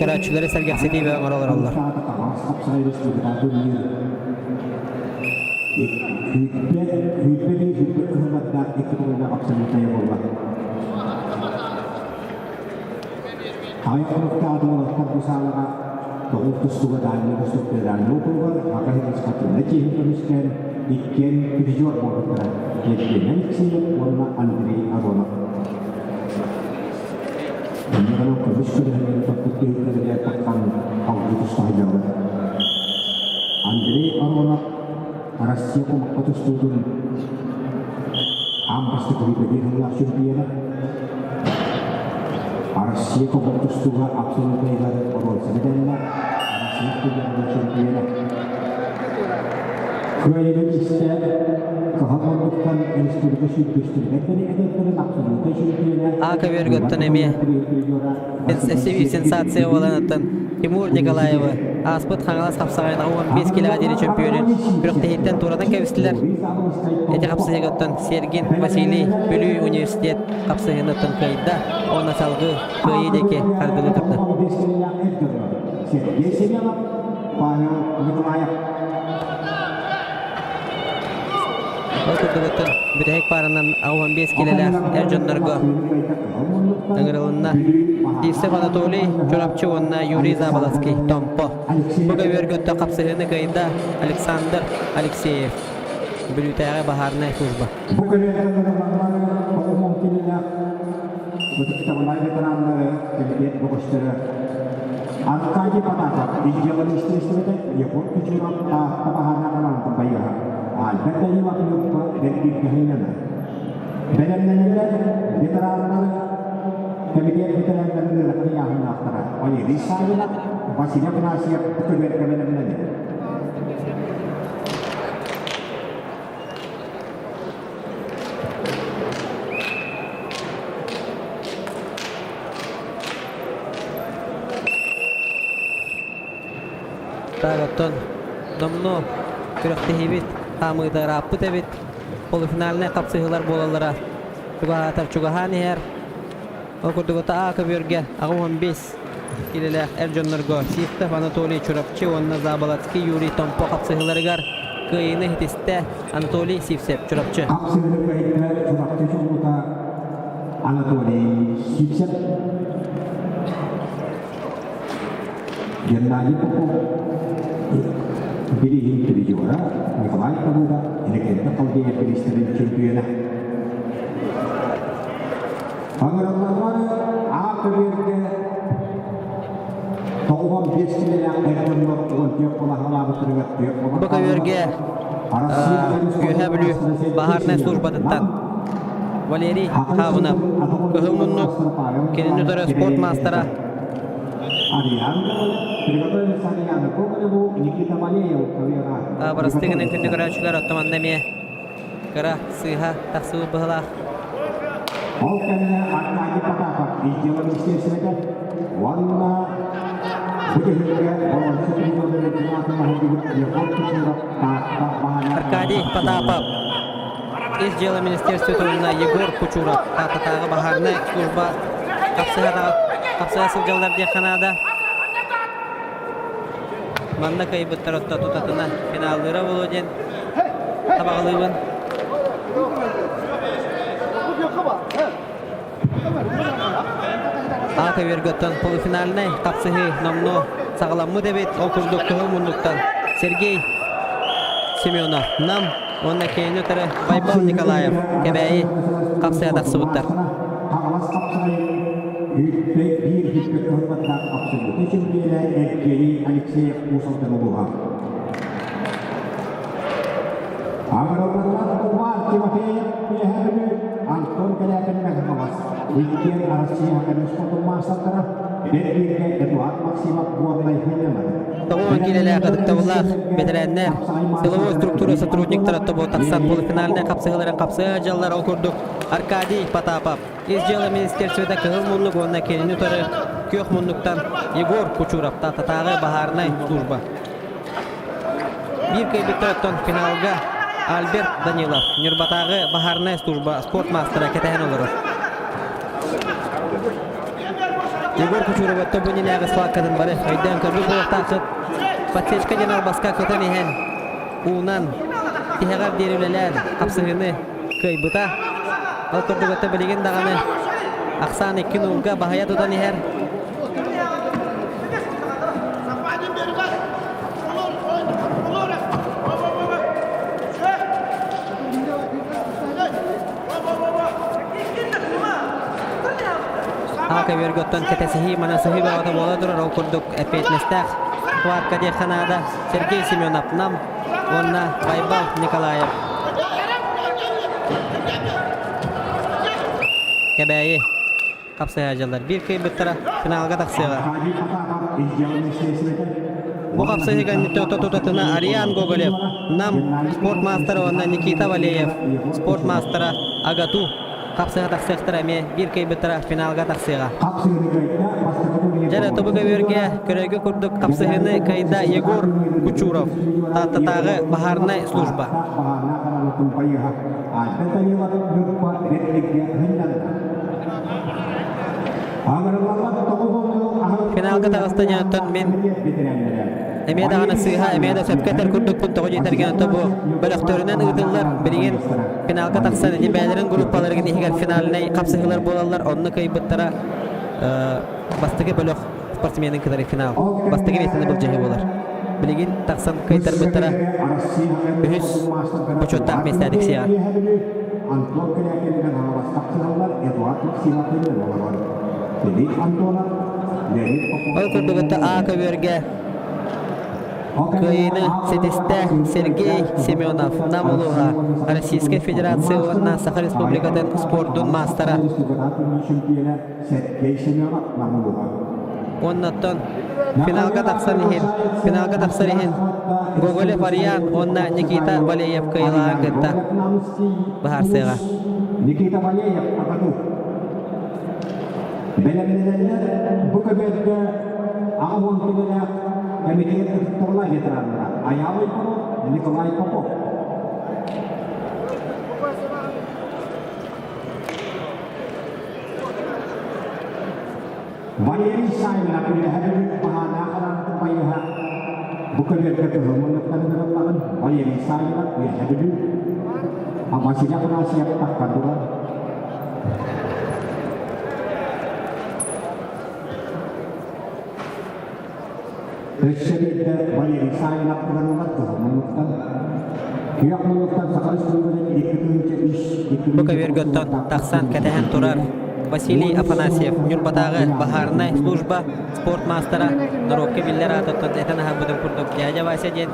көрәтшілері сәргәксеті бәң оралар олар Ayaklıkta adımlar kabusalara doğultusuga dalga sokturan lokular hakikaten skatın necihintmişken ikken kürjor boğutlar yetkilen ikisini onunla Andrei Aronov Bunların komisyonlarının topuklarıyla yapılan avcı sahilleri Andrei Aronov Rusya komutatı stüdyon ambassador Federal Çempiyonu Россия көбөктүстүгө абсолютныйга роль сыгыдана. Россия көбөктү чемпионы. Көйгөн исте кахамондуктан республика шүргүстүргөтүнү эдеттерин абсолютный чемпионы. Көбөргөттөн эми сенсация боланаттан Тимур Николаева Аспыт хаңалас қапсағайна 15 килога дейін чемпионы күріқтейттен турадан кәвістілер. Әте қапсағайғаттан Сергин Василий Бүлүй университет қапсағайнаттан қайда оны салғы көйі деке қардылы тұрды. Бұл күрдігіттен бүрәйік барынан 15 килолар әржонларға ыңырылынна Дисев Анатолий, Чурапчы онна Юрий Заболоцкий, Томпо. Бұға өргітті қапсығыны қайда Александр Алексеев. Бүлітәғі Бахарны служба. Анкаги Патаков, изделали истинството, Егор Кучуров, Табахана Канан Папайя. Албетта Иваков, Дербик Гайнана. Беремненелер, ветерандар, комитет ветерандар Рахмияхын автора. Они рисайна, Василий Афанасьев, Кубер Кабенемненелер. Тағыттон, домно, күріқті бит, қамыды раппы тәбет, полуфиналіне қапсығылар болалыра. Чугахатар Чугахан ехер. Окурдугота Ака бөрге, ағы 15 келелер әржонларға. Сифтов Анатолий Чурапчы, онна Заболоцкий, Юрий Томпо қапсығыларығар. Күйіні хетісті Анатолий Сифсеп Чурапчы. Қапсығыларығы Чурапчы жоғыта Анатолий Сифсеп. Геннадий Попов. Билигин Передюра, Николай Кабуда, Электрика Халдея Перестерин чемпионы. Аңыраларманы Ака берге тоғын 5 килелер әркімдер тұғын тек қолағалабы түрігет тек қолағалабы. Бұқа берге Гүйәбілі Бахарны службадыттан Валерий Хавынов, Үхімнұнық, Кенінүтірі спорт мастера. Барыстығының күнді көрәушілер оттаманда ме Кыра сыйға тақсығы бұғылақ. Ол кәне Арнайы Патақов изделия министерството ванна Аркадий Потапов. Из дела министерства на Егор Кучуров. Тататағы бахарная служба капсыға сылжалдар деханада. Манда кайбыттар отта тутатына финалдыра болу ден табағылығын. Ата верготтан полуфиналіне капсыға намно сағаламы дебет окурдук тұғыл мұндуктан Сергей Семенов нам онна кейін өтірі Байбал Николаев кәбәйі қапсая дақсы бұттар. Ағалас қапсай үйтпе бір жүкке көрбаттар қапсайды. Үшін белі әккері Алексей Усалтын ұлыға. Ағырылдырылар ұлғар Тимофеев біліхәбіні Антон Кәләкін мәғымалас. Өйткен Россия Комиссия Мастақтары Бәлберге Эдуард Максимов Горнай Хәлемады. Тоғуын келелі ағыдықтауылар, бетерәннер, силовой структура сотрудниктары тобы тақсан полуфиналіне қапсығыларын қапсыға жаллар окурдук. Аркадий Потапов. Из дела министерствода кығыл мұнлық онына келіні тұры көк мұнлықтан Егор Кучуров тататағы бахарнай служба. Bir кайбеттіріттен финалға Альберт Данилов, Нюрбатағы бахарнай служба спорт мастера кетәген олырыр. Егор Кучуров өтті бұнен әғі слаққадың бары. Өйден көрді болықтақыт. Подсечка денал басқа көтен ехен. Уынан тихағар дерілелер қапсығыны көйбіта. Ол көрді өтті білеген дағаны. Ақсан 2 ұлға бағая тұдан ехер. Aka vergottan ketesihi manasihi bağda bola durur okurduk epeytmestaq. Kuarka dexanada Sergey Semyonov nam onna Baybal Nikolayev. Kebeyi kapsayacaklar. Bir kıybettara finalga taqsıga. Bu kapsayıgan tutatına Arian Gogolev nam sport master onna Nikita Valeyev sport mastera Agatu. Kapsıga taqsıqtır əmi bir kıybettara finalga taqsıga. Jara tobuga verge körəgə kurduk kapsığını kayda Yegor Kuchurov tatatağı baharnay slujba. Finalga taqsıdan yanıttan men Emede ana sığha, emede söpketer kurduk kun toğu yetergen tobu bölöktörünen ıdıllar birigen finalga taqsan edibələrin gruppalarının ihigar finalinay kapsıqlar bolallar onunla kayıbıttara bastıgı bölök sportsmenin kadar final bastıgı vesini bul cehi bolar biligin taqsan kayıtar bıttara ühüs buçottaq mesledik siya Ol kurduk ötta A köverge Kıyını setiste Sergey Semyonov namuluğa Российская Федерация онна Саха Республикадан спортун мастера. Оннаттан финалга тақсан ехен. Финалга тақсан ехен. Гоголев Ариан онна Никита Валеев кыйлаан кытта. Бахарсыға. Никита Валеев Агату. Белемнелер bu köbetke ağın kineler Комитет турла ветеранlara Аявый Попов, Николай Попов. Валерий Саймон Абдулхадир Bahana Karan Payha. Bukan dia kata menekan dengan Valery Saimon Abdulhadир. Masihnya kena siap tak kanduran. Resepnya Valery Saimon Abdulhadир menutkan sekali sebelumnya Bu kavergottan taqsan katahan turar Василий Афанасьев Нюрбатағы бахарнай служба спорт мастера Норокке биллера тоттан этана хабыдын курдук Дядя Вася ден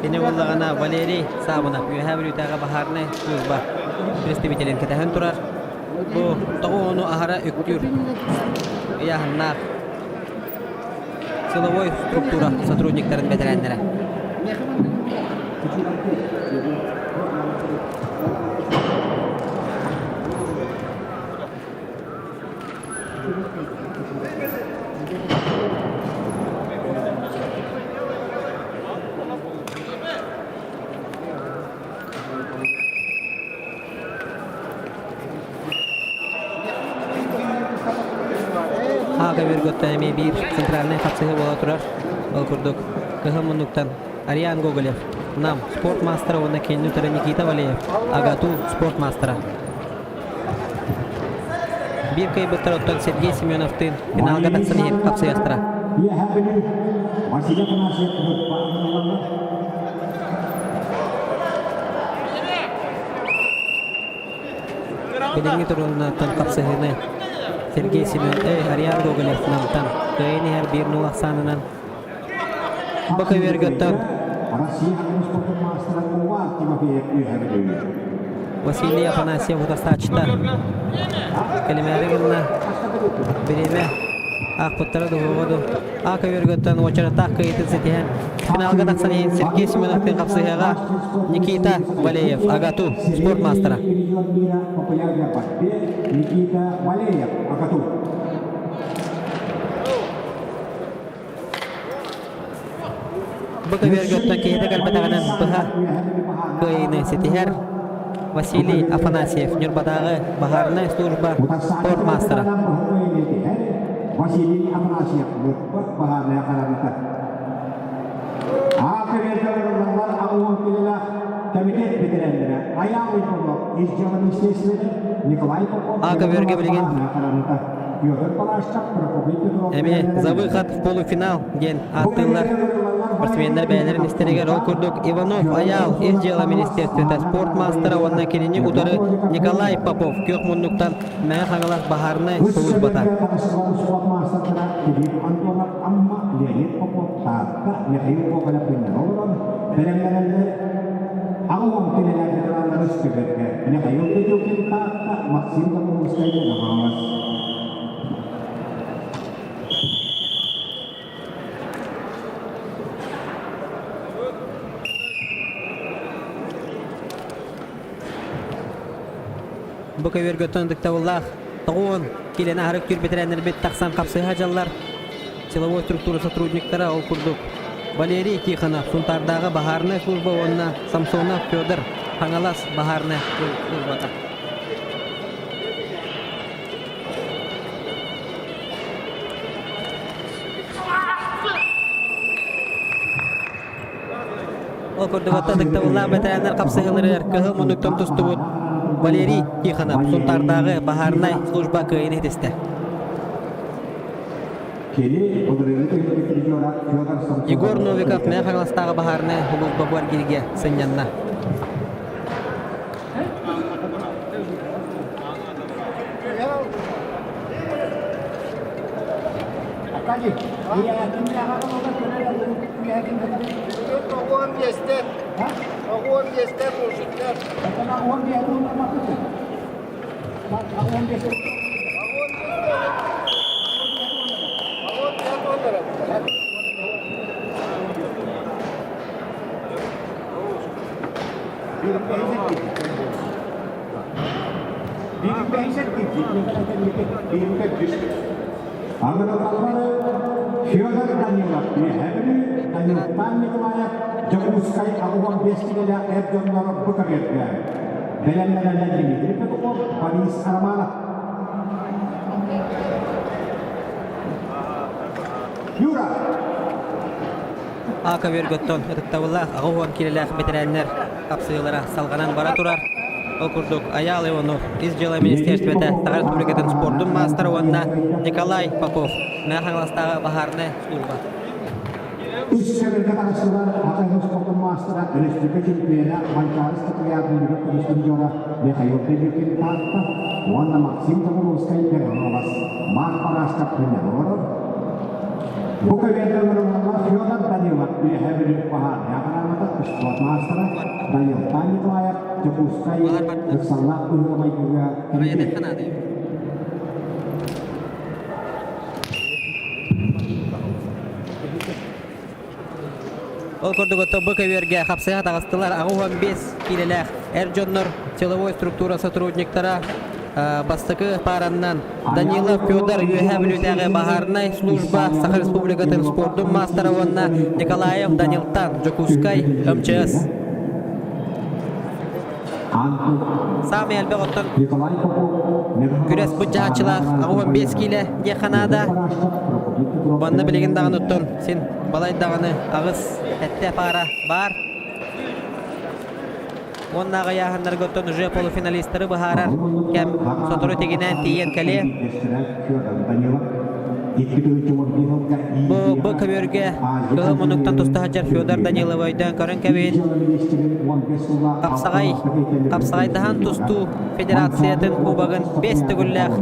Дене боллағана Валерий Сабынов Юхабрютағы бахарнай служба представителен катахан турар Бу тоғы оны ахара үктүр Яхыннақ силовой структура сотрудниктарын ветераннера Aga bir götürme bir centralne kapsayı bola turar. Ol kurduk. Kahımınlıktan Arian Gogolev. Nam sport mastera onda kendi tara Nikita Valeyev. Agatu sport mastera. Bir kaybıttar ottan Sergey Semyonov'tın finalga taksani kapsayı astıra. Dia hadir masih penasihat Pak. Bilingi turuluna tan kapsayını Sergey Semyonov Arian Gogolev namtan. Kayını her bir nolak sanınan. Bakı vergötten Россия спорт мастера kuat Timofeyev hadir. Vasiliy Afanasyev достаточно. Kelimelerine birime akpıttara doğudu. Aka vergötten oçara tak kayıtı setihen. Finalga taksani Sergey Semyonov'ın kapsayıga Nikita Valeyev Agatu sport mastera. Nikita Valeyev Agatu. Bakı vergötten kayıtı kalbetaganan bıha kayını setiher. Vasiliy Afanasyev Nürbadağı Baharna Slужба sport mastera. Vasiliy Afanasyev Baharna Karanata. Akhirnya awal kira komitet veteranları ayağı uygulayıp izcama listesleri Nikolay Popov. Aga verge bilgin. Эми за выход в полуфинал ген аттылар. Спортсмендар бәйлерин истерегер ол курдук. Иванов аял из дела министерствета спорт мастера онна келини утары Николай Попов кök муннуктан мәңе хаңалас бахарны службата. Спорт мастера Антонов Амма Леонид Попов Тарта Михаил Попов Пиноров Беремлерinde Ağlam kinelerinde kalanları sıkıntı. Mihhail Petyukin Tarta Maksim Kamuskay'da namaz. Бұқа вергөттен диктавуллах тағуын келені арық түр бетерәнер бет тақсан қапсыға жаллар силовой структура сотрудниктара ол күрдік. Валерий Тихонов Сунтардағы Бахарная служба онына Самсонов Федор Хангалас Бахарная службата. Ол күрдік диктавуллах бетерәнер қапсығылыр әркіғі мұндықтан тұсты бұд. Валерий Тихонов Сунтардағы Бахарная служба күйіне тесті. Егор Новиков мен хаңластағы Бахарная служба буаргирге сынянна. Anggaran Fyodor Danilov, Danilov Nikolayev, Jamuskay Aguang Beskidela Erdogan Bukavetga. Belenlerden Dimitri Petkov, Paris Armana. Yura. Aka vergötten diktavullah Aguang kilelах бетерәннәр капсыйлара салганан бара турар. Окурдук Аял Иванов из дела министерствета Тагар республикатын спортун мастера онна Николай Попов Механластағы Бахарная служба. Исчерга арасында Атайгы спортун мастера республика чемпионы Манчарис Катриятын бирок республикада Михаил Петрикин Тарта, онна Максим Тамуровскай Перновас, Марпараска Пенеров. Буковедерна Федор Данилов Бехеврик Бахарная Канамата спорт мастера Данил Таниклаев Jamuskay Рексаллах Угамай juga Ол көрдігітті бұқы верге қапсыға тағыстылар ағуған 5 келелер әржонныр силовой структура сотрудниктара бастыкы параннан Данилов Федор Юхэ Блютяғы Бахарнай служба Саха Республикатын спортын мастера онна Николаев Данилтан Жокускай МЧС. Сами әлбәғыттын күрес бұджағычылақ ағуын 5 келі де қанада бонны білеген дағын ұттын сен балайдағыны ағыз әтті пара бар. Оннаға яғындар көттін уже полуфиналистері бұхарар кәм сотыры тегінен тиен кәле. Бұл көмерге күлі мұнықтан тұстағыжар Федор Данилов өйден көрін кәбейін. Қапсағайдаған тұсту федерациятын ұбағын 5 түгілләқ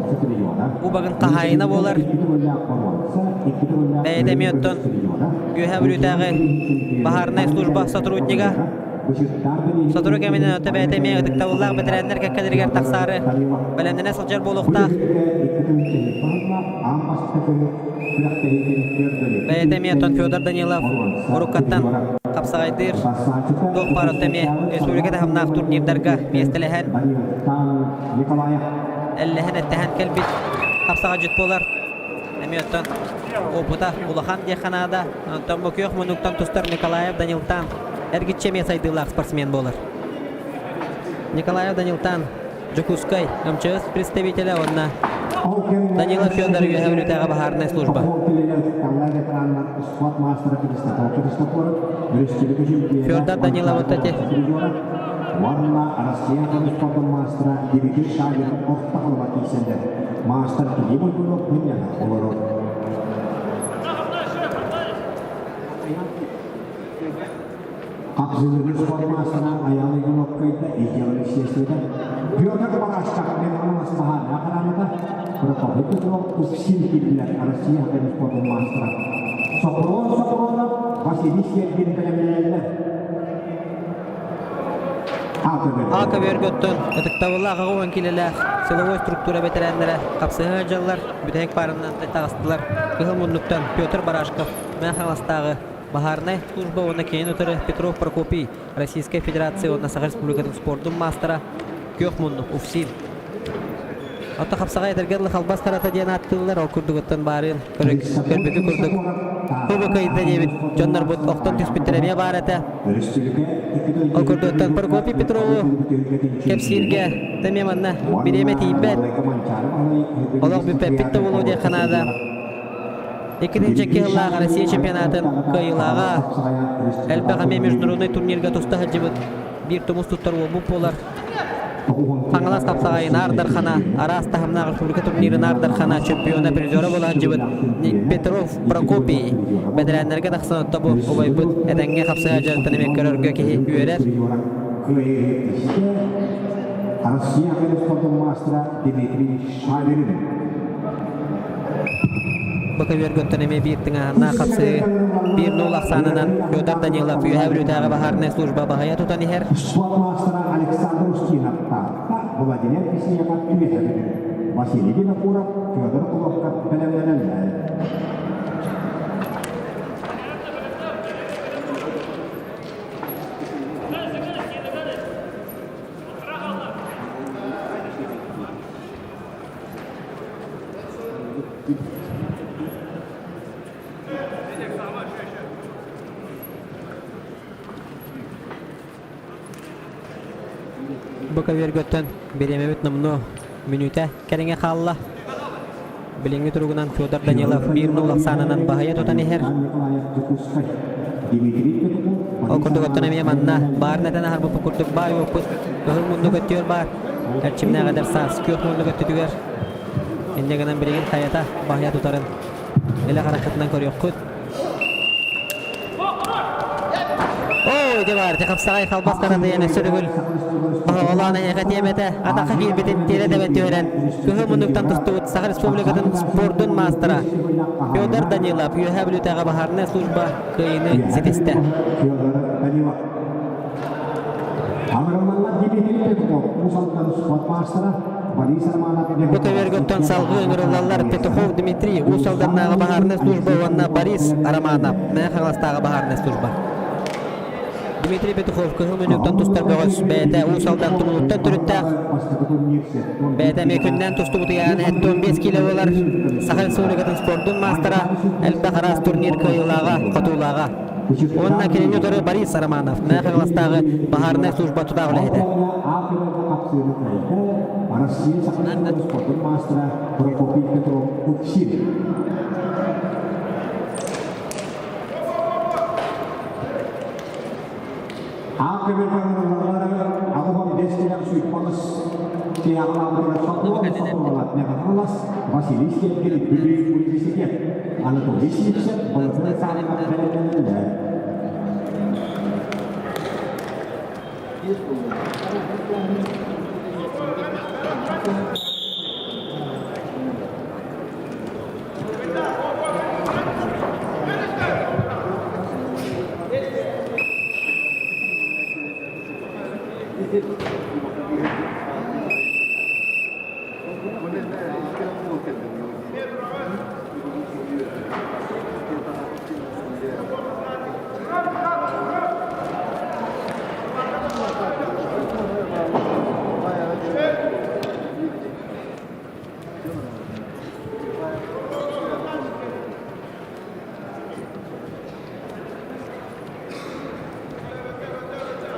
ұбағын қағайына болар. Бәйдеме өттін Юхэ Блютяғы Бахарнай служба сотруднига Сотуру кәмінен өті бәйтеме ұтықтауыллақ бітірәнлер кәккәдергер тақсары бәлемдіне сылжар болуқтақ. Бәйтеме өттін Федор Данилов ұрыққаттан қапсағайдыр доқ бар өттеме республикада хамнақ турнирдарға местіліхән әліхән әттіхән кәлбет қапсаға жүт болар. Әме өттін опыта ұлахан деханада өттін бұкүйіқ мұнықтан тұстар Николаев Данилтан әргітше месайдылақ спортсмен болар. Николаев Данилтан Жокускай МЧС представителі онна Данилов Федор Юхэ Блютяғы Бахарнай служба. Федор Данилов өттәте. Ванна Россияның спортын мастера дебютер шагирд ортақылға кейсендер. Мастер кілемі күні күнені олары. Қапсызырғы спорт мастера аяны күні өккейді, егелі шешеді. Бүйотық бағашқақ мен анас бағаны ақырамыда Прокопий Петров ұпсин кепілер Россияның спортын мастера. Соқырон Василий Сергин кәлемелерді. Ака бергөттөн ытыктабыллах агуан килелер силовой структура ветеранлары капсыга жаллар бүтәк парыннан тагыстылар. Кыгыл муннуктан Петр Барашков мен халастагы Бахарнай служба оны кейин утыры Петров Прокопий Российская Федерация оны Саха Республикатын спортын мастера кök муннук уфсин. Ата капсага этергерлы халбас тарата ден аттылар ол күрдүгөттөн барын көрбөгү күрдүк. Көбө кайда дебит жоннор бут октон түспүттереме бар эте. Ол күрдүгөттөн Прокопий Петрову кепсирге темеманна биреме тийбет. Олор бүпепитте болуу де канада. Экинчи кыллага Россия чемпионатын кыйлага элбегаме международный турнирге тустага жибит. Бир тумус туттар болар. Паңалас капсағайын Ардархана, Арас Тахамнағы Республика турнирін Ардархана чемпионы призері болған жібіт Петров Прокопий бәдірәнлерге тақсын өтті бұл ұбай бұд әдәнге қапсыға жарықтан емек көрірге кейі үйерер. Россияның спортын мастера Дмитрий Шагирин. Бұқы бергөттен еме бейттің ағына қапсы 1-0 ақсанынан Федор Данилов Юхэ Блютяғы Бахарнай служба бағая тұтан ехер. Спорт мастера Александр Устинов Владимир Кисняка Тюмехер. Василий Винокуров, Федор Куловка, Пелемленен. Бұқа бергөттен береме бүт нұмны минута кәріңе қалла. Біліңі тұрғынан Федор Данилов 1-0 ақсанынан бағая тұтан ехер. Ол күрдігөттен әме манна барын әтен ағар бұпы күрдік бай өпіс. Үхіл мұнды көттер бар. Әрчіміне ғадар саас көк мұнды көтті дүгер. Ендегінен білеген қаята бағая тұтарын. Әлі қарақытынан көрек құд. Ой, девар, текапсағай қалбас қарады ене сүрігіл. Оланы әғат еметі, атаққа келбетін тере дәбәтті өрен. Күхі мұндықтан тұстуыт Саха Республикатын спортын мастера Федор Данилов Юхэ Блютяғы Бахарнай служба күйіні сетесті. Бұты бергөттен салғы өңірілалар Петухов Дмитрий, Усалдарнағы Бахарнай служба онна Борис Араманов, мен қаңластағы Бахарнай служба. Dmitri Petukhov kıhıl minuttan tustar böğüs. Beyte usaldan tumuluttan türüttaq. Beyte mekünden tustu butuyağını hette 15 kilo olar. Sakal Respublikatın sportun mastera Elbda Haras turnir kıyılağa, qatulağa. Onunla kelini otarı Boris Aramanov. Məhəqlastағы Baharnay служба tuta olaydı. Россия sakal sportun mastera Prokopy Petrov Uksin. Aku destinasi suit panas yang lawan solatnya kelas masih listrik kiri beli polisinya anak polisi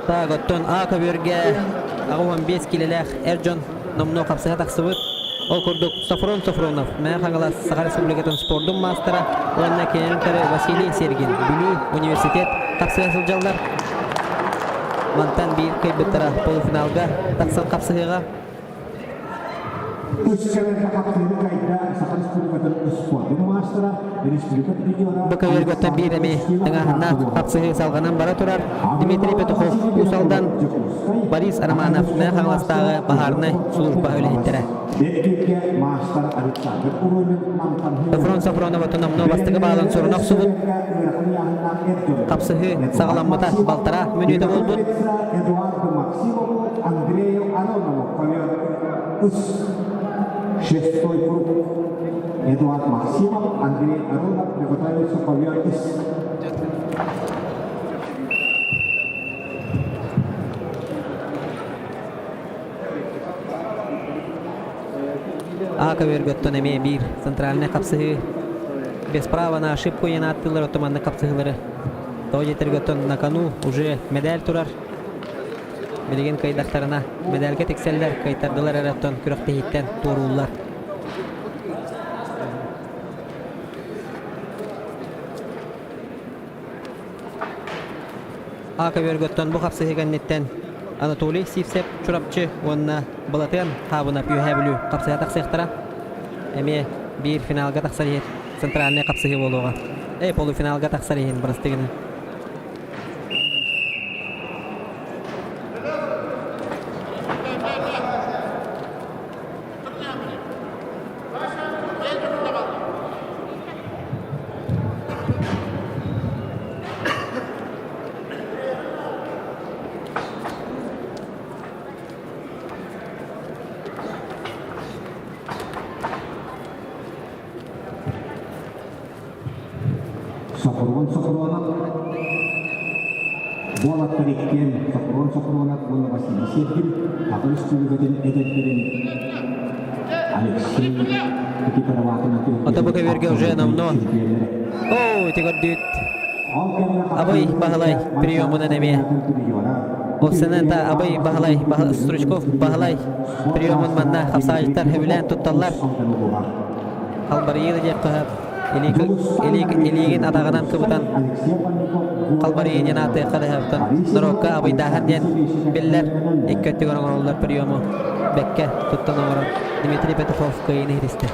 Tağıttın Aka börge Ağuhan 5 kilolaq Erjon nomno qapsığa taqsıbıt. O kurduk Safronov. Məhəqlas Sakal Respublikatın sportun mastera. Onunla kelini otarı Vasiliy Sergin. Bülü Universitet qapsığa sıljallar. Mantan bir kaybettara polufinalga taqsın qapsığa. Bu kavergotta bir emi tengahna qapsığı salganan bara turar. Dmitri Petukhov usaldan Boris Aramanov məhəqlastағы Baharnay служба ölehittire. Safronov otunamno bastığı bağlan sorun oqsubut. Qapsığı sağlanmata baltara münüyde bolbut. Шестой круг. Эдуард Максимов, Андрей Аронов приготовился повернись. Aka vergotton eme bir centralne qapsığı. Бесправа на ошибку yana attılar otomanlı qapsıqları. Toy yetergotton na konu уже medal turar. Bilgen kaydaktarına medalga tekseller kaytardılar araton kürekte hitten torullar. Aka vergotton bu qapsığı gannetten Anatoliy Sivsev çurapçı onna Balatyan habına pühəbülü qapsığa taqsıqtara. Eme bir finalga taqsariyet centralne qapsığı boluğa. Polufinalga taqsariyen brastigini. Соколонов Болат Тариккен Соколонов оны Василий Сергин Sakal Respublikatın edeplerin Alexey Otobuka verge уже намно. О, тигор дют. Абай Бахалай приемына неме. Осынында Абай Бахалай Стручков Бахалай приемын манна хапсажтар хевлен тутталлар. Халбарыйы деп кыһап Илигин атағынан кыбытан Қалбарыйын янаты қадыхаптан Нұрокка абайдағын ден беллер Иккөттігін оңырылар приему Бәкке тұттан оңырын Дмитрий Петухов күйіні христі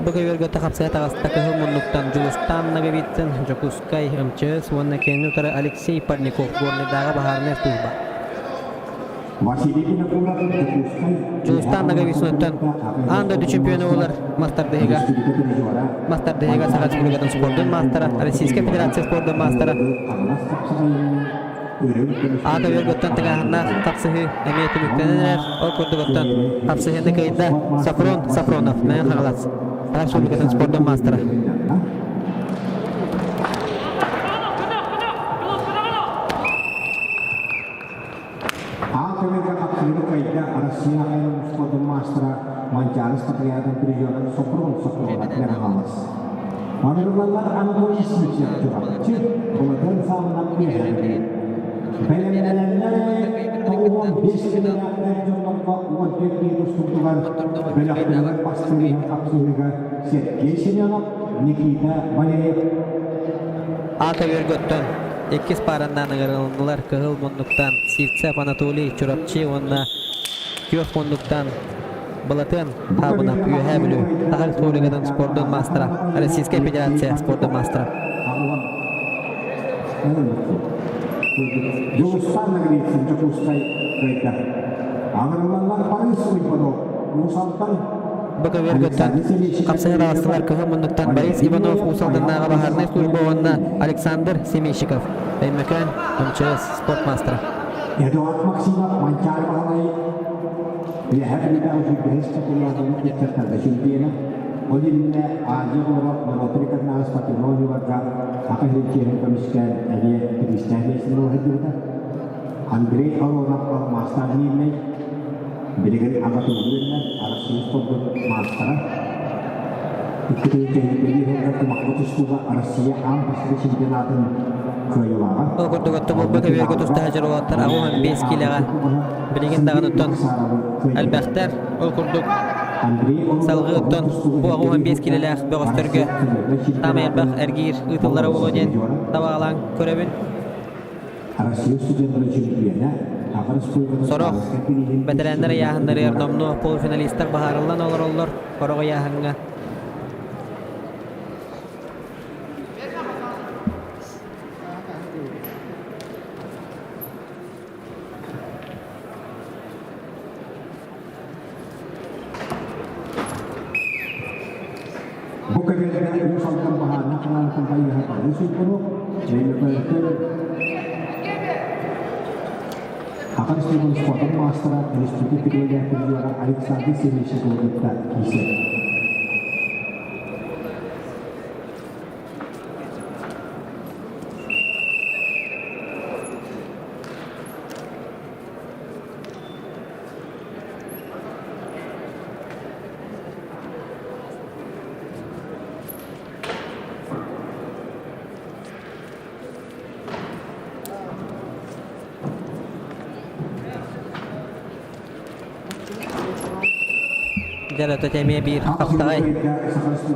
Бұғы өргөті қапсая тағасты көхі мұнлықтан Жылыстан нагавитсін Жокускай МЧС Онна кені ұтары Алексей Парников Горныдағы бағарына служба Жылыстан нагавитсін өттен Андырды чемпионы олар Мастардыға Sakal Respublikatın sportun mastera Российская Федерация спорттун мастера Aka vergötten tagahanda kapsıhı emiyeti mükteneler. O kurdugottan kapsıhında kayıtda Safronov. Näme hagalas. Respublikasının spordan mastera. Mereka kapsel kayda Rusia yang sport master Mancaris kegiatan perjuangan Sopron Merhamas. Menurutlah Anatoly Smith kemudian sama namanya. Belenenler tohum bismillahirrahmanirrahim jumlah waktu itu strukturan belakang pasti kapsulga serkesinya Nikita Valeyev. Aka vergötten 2 parandan agarıldılar. Kıhıl munduktan Sivtsev Anatoly Çorapçı onunla Kiyos munduktan Balatın tabına üye bülü. Tahar Respublikadan spordan mastera. Российская Федерация spordan mastera. Jurusan negeri Sincakuskai kereta. Agar Paris Wipodo Musaltan Baka vergötten kapsayar astılar kıhıl munduktan Boris Ivanov Usaldan nağa baharnay slujba onunla Alexander Semishikov. Mekan MCS sport mastera. Eduard Maksimov mencari pahalai. Dia hadir di uji bahas sekolah dan cerita bersimpina. Olehnya aja orang merotrikan nas pakai mau juga apa yang kamiskan dia Kristen semua hadir. Andre orang master ini berikan apa tu berikan harus sport master. Itu jadi orang makhluk juga Rusia pasti simpinatan kayulara. O kurdugotto bolbaka vergötüs tajar olatlar aguhan 5 kilaga bilgin dağın utton albaqtar o kurduk salgı utton bu aguhan 5 kilaga bögöstörgö tamayl baq ergir ıtıllara ulojen tabağalan körebin Sorok veteranlar yahanları yardomnu pol finalistar baharıllan olur koroga yahanga Bukan dia usahakan bahan kenal kembali apa usul penuh jadi akan setiap sport master di seperti kedua perjuangan Alexander Semishikov kita kisah. Jarata temeye bir kaptagay.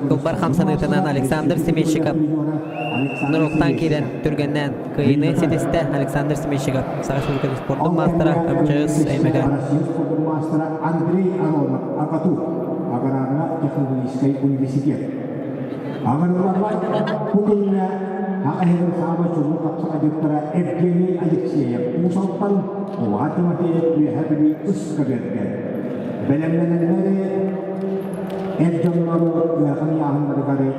Kubbar 50 ıtınan Alexander Semishikov. Nuroktan kiren türgenden kıyını setiste Alexander Semishikov. Sağış ülkeli sportun mastera MCS Mekan. Master Andrei Aronov Akatu Agarana Teknologiskay Universitet. Agarana pukulnya akhir sama cukup kapsa ajutra Evgeny Alexeyev usultan mati dia hadir uskabergen. Belenenleri Ercanları yakın yağınları karı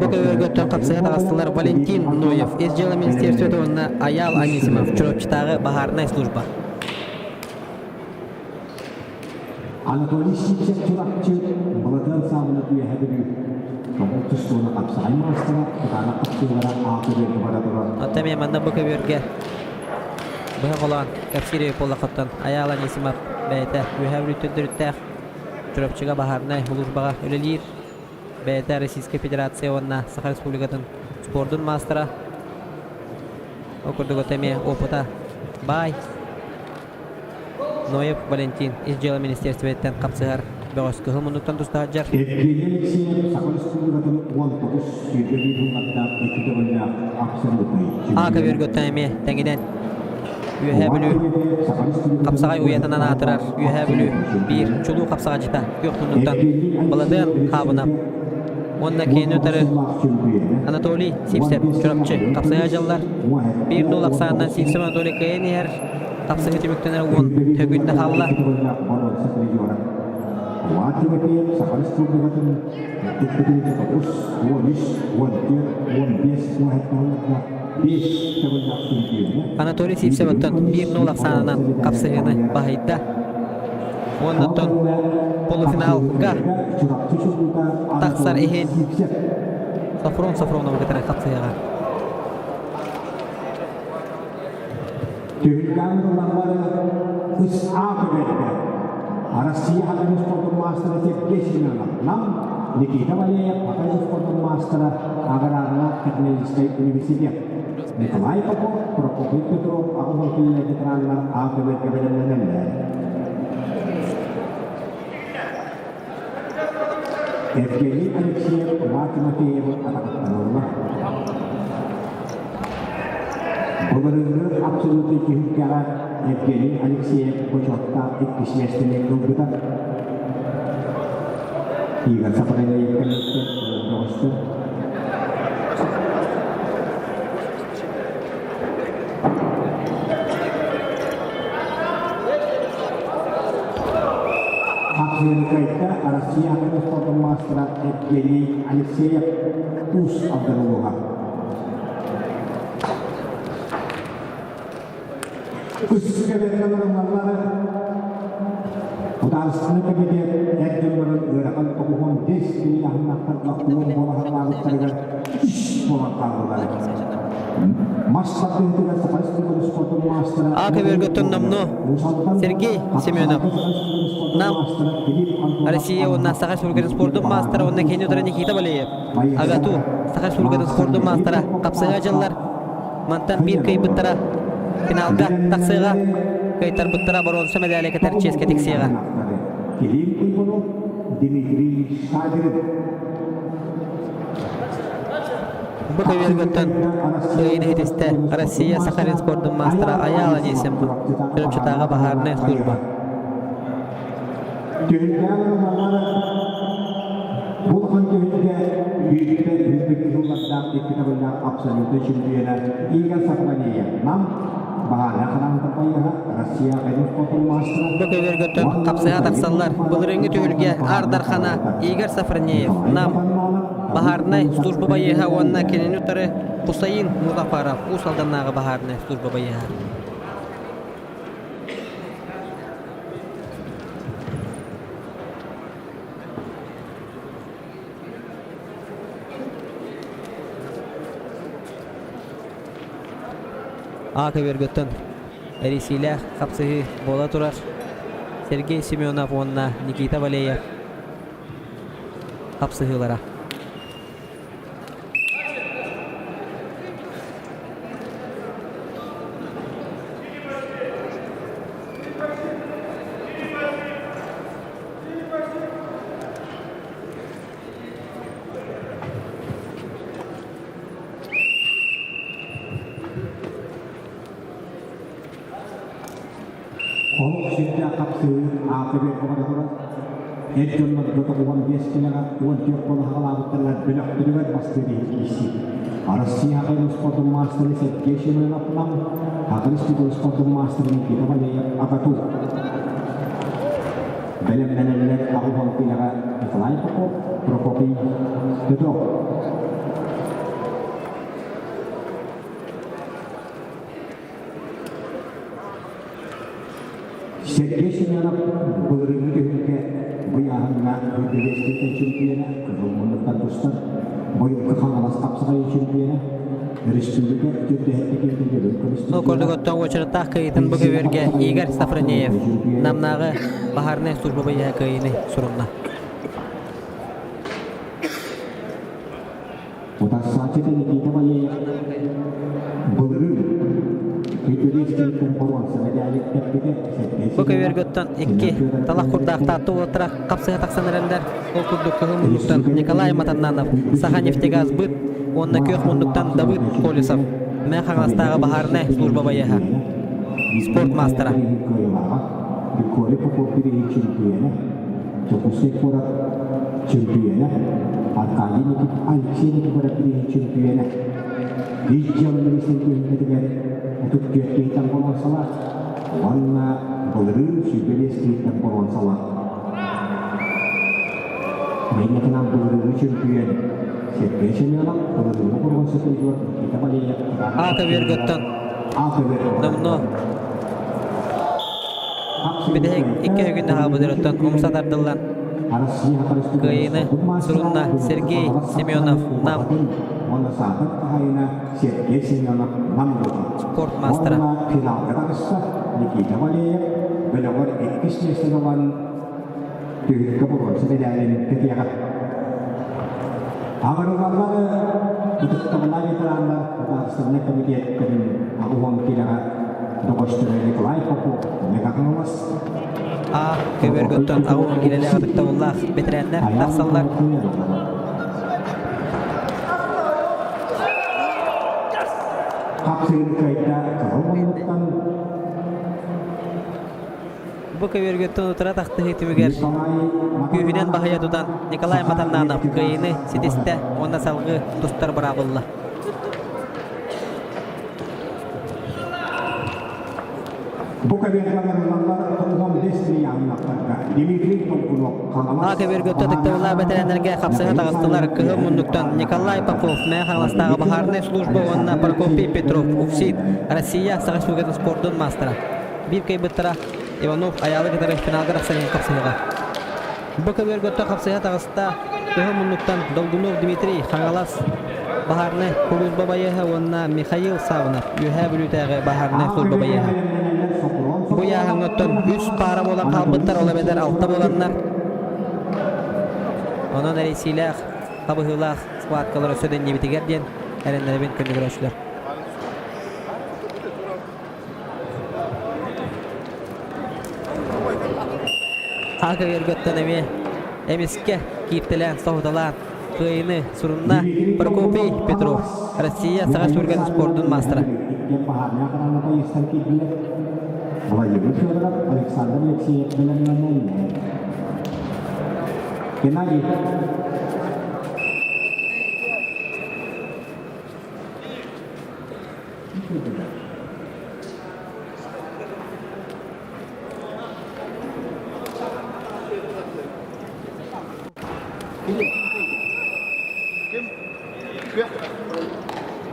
Baka vergötten kapsaya tağıstılar Valentin Noyev, Ezjela Ministersiyeti onunla Ayal Anisimov, Çorapçıtağı Baharnay slujba. Anatoly Smith Çorapçı, Balatın sağlığı diye hadir Kabutus sonra kapsay master, karena kapsulara akıbı kepada Tuhan. Otam yamanda baka verge. Bıha qolan, kapsiri pola kaptan, Ayal Anisimov, beyte, ühevri tündürüttəq, Çorapçıga Baharnay slujbağa ölelir. Beyte Российская Федерация onunla Sakha Respublikasının sportun mastera. Okurduk otemi опыта. Bay. Noyev Valentin, Ezjela Ministersiyeti'nden kapsayar. Böğüs kıhıl munduktan tusta haccar. Evgeny Alexeyev Sakha Respublikasının 19 sürdürüğü hatta ekibinde absolutely. Aka vergötten emi tengiden. Üye bülü kapsagay uyatanan atırar. Üye bülü bir çuluğu kapsaga jita. Yok munduktan baladığın habınap. Onda keyin ötürü Anatoly Sivtsev Çorapçı kapsaya jallar. Bir nol aksağından Sivtsev Anatoly keyin yer kapsaga tümüktener on tögünde halla. 5 tabulak sürüklüğüne. Anatoliy Sivsevot'tan 1-0 sanынан kapsayını bahayda. Ondan polufinalga Taksar Ehen Safronova getiren kapsayaga. Tühülgâmın olanları ıs'â bölge. Arasiya Hakkı Sportun Master'a tepkisini alınan Nikita Valiyev Hakkı Sportun Master'a Agararına Teknolojisi Üniversitesi. Nikolay Popov, Prokopy Petrov, Akıllı Veteranlar AKB bölümlerinden. Evgeny Alexeyev, Matemateyev ataklanırlar. Gubernur absolut hükümkara Evgeny Alexeyev Koçotta etkişmesini kıldıda. Igor Saparaya yakınlıkta dostum. Akhirnya kita Arasiya Hakkı Sportun Master'a Evgeny Alexeyev Tuz Abdurullah. Khususnya dari teman-teman utasnya kemudian ekjem bergerakan kebuhan des ini akan lakukan bola lalu terlihat bola kalah. Master itu kan sekali Sportun Master. AKB namno Sergey Semyonov. Nam Россия онна Сахар Сургатын Спортун Мастера онна Кенюдара Никита Валиев. Агату Сахар Сургатын Спортун Мастера капсайга жаллар. Мантан бир кайбыттара финалга таксайга кайтар быттара бронза медальга терческе тексига. Дмитрий Шадрин. Бу кайбергөттөн кыйын хетисте Россия Сахарин Спортун Мастера аяла десем. Төлөпчатага бахарны служба. Tühülgâmın olanları bu konuda büyükte hizmetli yollardan ekibinde absolut şüpheliler Igor Saparaya nam bahane kalan tapayah Rusya Hakkı Sportun Master'a. Bu kaybergötön kapsaya taksallar. Bulrengi tühülge Ardarxana Igor Safarneyev nam baharnay служба байыха онна Кененютары Хусаин Музафаров усалданнағы baharnay служба байыха. AKB-гөттөн Эрисилях капсыгы бола турар. Сергей Семенов онна Никита Валеев капсыгылара. Sejak kapsul AKB kepada Edjon berketuan biasanya tuan tiap pola halal telah belak terlibat pasti diisi. Arasiya Hakkı Sportun Master'ı seçkeşiminin aplam Hakkı Sportun Master'ı kita banyak apa tu? Benar-benar aku hampir Nikolay Popov, Prokopy Petrov. Seçkeşiminin bölümü de bu yarınla Hüdüleştirken çempiyona, Kırılmanlıktan dostlar, boyun kıkanalas kapsayı çempiyona, Respublika Türkiye'deki ülkeleri Okordogottan oçarıtaq kayıtın bu kayberge Igor Safarneyev namnağı baharnay служба байыха kayını surunna. Utas saatnya Nikita Valiyev bölüm Hüdüleştirken poruan sebedalık tepkide Bu kaybergötten iki talak kurdaqta atı otıra kapsaya taksanırlar. O kurduk kıhımlıktan Nikolay Matannanov, Sakhaneftegaz bıt, onna kök munduktan David Kolisov. Men xağlastağı baharnay служба байыха. Sport Master'a. Dikoli popopiri çempiyona, Çokosek Porat çempiyona, Arkali Nikit Alexeyev berapiri çempiyona. Dijam menising kuhintigan untuk kita masalah. Warna bolu Sibelis kita masalah. Menyekenang bulu champion. Sirge Semyonov, bulu kurun setuju. Kita balik. Aka vergötten. Namno. Bidek iki hügünde habıdırıttan omsa tardıllan. Kıyını surunna Sergey Semyonov nam. Sport mastera. Finalga tarışsa Nikita Valiyev Belogor etkis nesli olan tüyükka burun sebederinin ketiyakat. Ağır olanları tutuklamına getirenler Tarıslarına komitiyetlerin Ağuvan Kilara Dokosturu Nikolay Popov Megakanomas Aka vergötten ağın gireler adıkta ollah bitirenler taksallar. Bu vergötten otura taktı hitimiger. Gühünen bahaya tutan Nikolay Matananov kıyını sidiste onda salgı dostlar bırakıldı. Aka vergötten adıkta ollah bitirenlerge kapsaya tağıstılar. Kıhı munduktan Nikolay Popov Meyhanlıstağı Baharnay Slujba onna Prokopy Petrov Ufsit Россия Sağış Bugatan Sportun mastera. Bir kaybettara Ivanov ayalı gitarı finalga raksayan kapsayıga. Bu vergötten kapsaya tağıstıda Kıhı munduktan Dolgunov Dmitri Hangalas Baharnay Slujba bayaha onna Mikhail Savnov Yuha bülütäge Baharnay Slujba bayaha. Bu yahangötten 3 para bolan kalbıttar olabeder altta bolanlar. Onun eresiyle kabıhılah skvatkaları södenli bitiger diyen erenlere ben kendi görüşler. Aka vergötten emiske kiptilen sohdalan kıyını surunna Prokopy Petrov Россия Sağış Bugatan Sportun mastera. Vladimir Fedorov, Alexander Alexeyev bilan yonlaydi. Gennadiy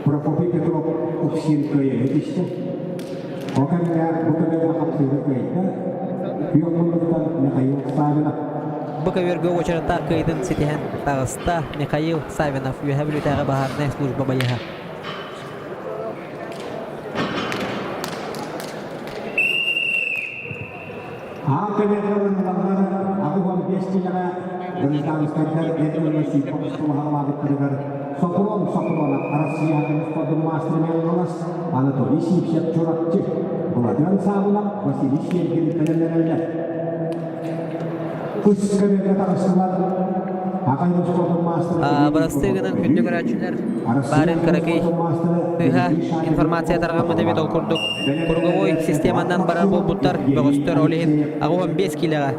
Prokopy Petrov Ufsinskoye yetişti. Okanya bukannya kapsayı kayda. Yokmuluktan Mikhail Savinov. Bu vergö oçarta kıydın sitihen tağısta Mikhail Savinov yuha bülütäge Baharnay Slujba bayaha. Kebetulan aku biasa cara tentang standar definisi pengetahuan terdengar sokron Rusia dan sepatu master melonas Anatoli siap corak cek pelajaran sama masih disiap di penerangan kus kebetulan selat akan sepatu master Barastığının hündü görəçülər Barin Karakay Hıha informasiya tarğamı devet ol kurduk. Kurgovoy sistemandan barar bolbuttar Bögöstör olihin Ağuhan 5 kilaga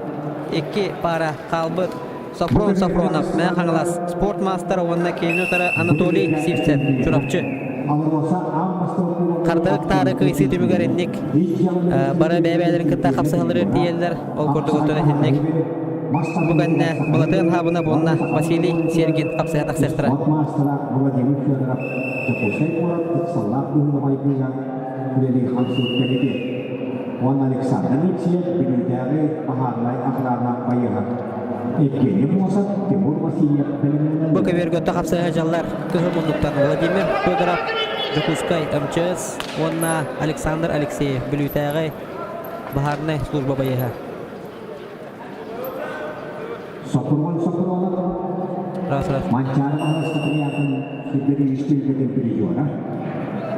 2 para kalbıt Safronov Meyhanlas Sport Master onna keyinotara Anatoli Sivtsev Çurapçı Kartılık tarıkı isi tümügerenlik Bara bebelerin kıtta kapsahaları diyeller ol kurduk otuna hinlik Bugün Balatın habına bununla Vasily Sergin kapsaya taksırtıra. Vladimir Fedorov Jepusay Murat Sallah Duhulabainya Lili Hamsuk Kedidi Wan Alexander Alexeyev Bidutare Baharnay Akhrana Bayaha Evgeniy Mosat Timur Vasilyev Pelemenin Bu vergötte kapsaya jallar Kıhımunduktan Vladimir Fedorov Jepusay MCS Onna Alexander Alexeyev Bidutare Baharnay Slujba Bayaha Sokron Ras Mancar alas keterlibatan diberi istilah diberi juara.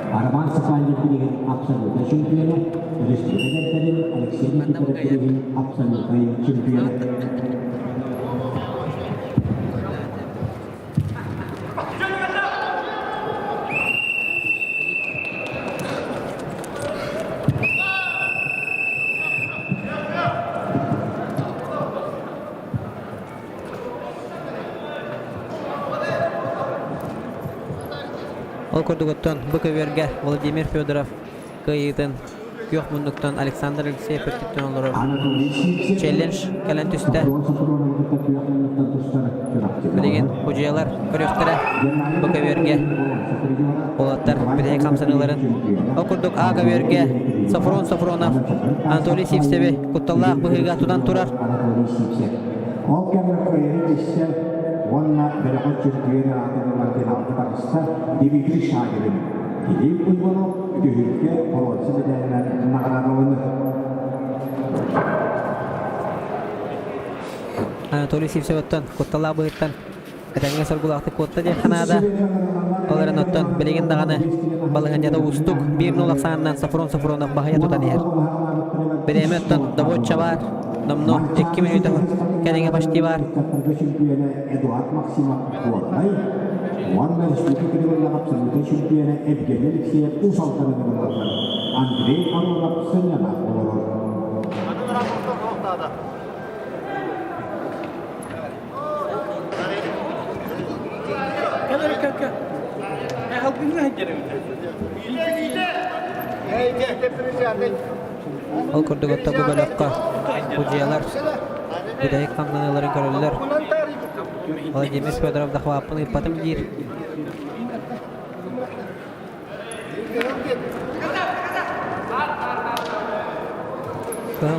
Arman sekali pilihan absoluta champion. Resmi dari Alexei kita pilihan absoluta champion. Ол көрдігіттен бұқы верге Vladimir Fedorov кайытын Yok bunduktan Alexander Alexeyev perspektiften olur. Challenge gelen üstte. Bilgin hocayalar körüktüre Boka Verge Polatlar bir kamsanıların okurduk Aga Verge Safronov Anatoly Sivsevi Kutallah bıhıga tutan turar. Anatoly Sivsevottan Kutallah bıhıttan Kadangga sorgulaktı kotta diye Kanada Oların ottan bilgin dağını Balığıncada ustuk 1-0 sanından Safronov bahaya tutan yer Bilemettan Davotça var Namno 2 minuta Kadangga başti var Eduard Maksimak Kuatay Wanda Stuti kedua lakap sebagai champion Evgeny Alexeyev usal tangan Andrei Anurag Senyana Ol kurduk otta bu bölükka Hocayalar Budayık kamdanyaların körülüler Ola Demir Fedorov da hvapını ipatım gir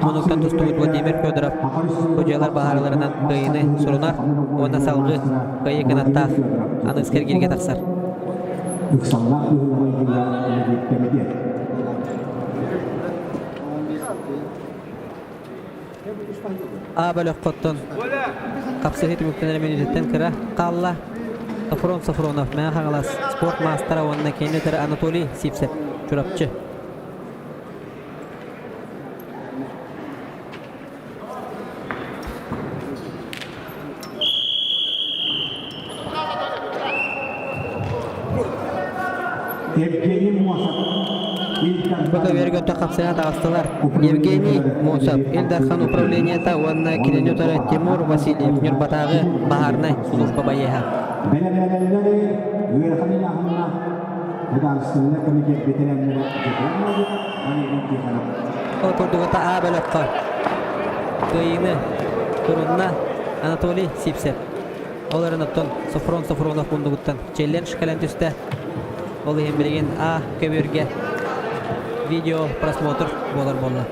Monuktan tustu Vladimir Fedorov Hocayalar baharlarından kıyını sorunar Ona salgı kıyı kınattağ Anı isker girge taksar A bölük kottun Kapsı hit mükteneri menüzetten kıra Kalla Safronov Maya Hagalas Sport Mastera Onunla kendi tırı Anatoly Sivsev Çorapçı Boka Verge kapsaya tağıstılar. Evgeny Mosov, Eldarkhan upravleniyata Onunla kendi tırı Timur Vasilyev Nürbatağı Baharnay Slujba Bayeha Ol kurdugata A bölükka Kıyını Turunna Anatoly Sivsev Oların ottan Safronov bunduguttan Challenge kalent üstte Olu hem bilgin A Verge Video просмотр болар болла.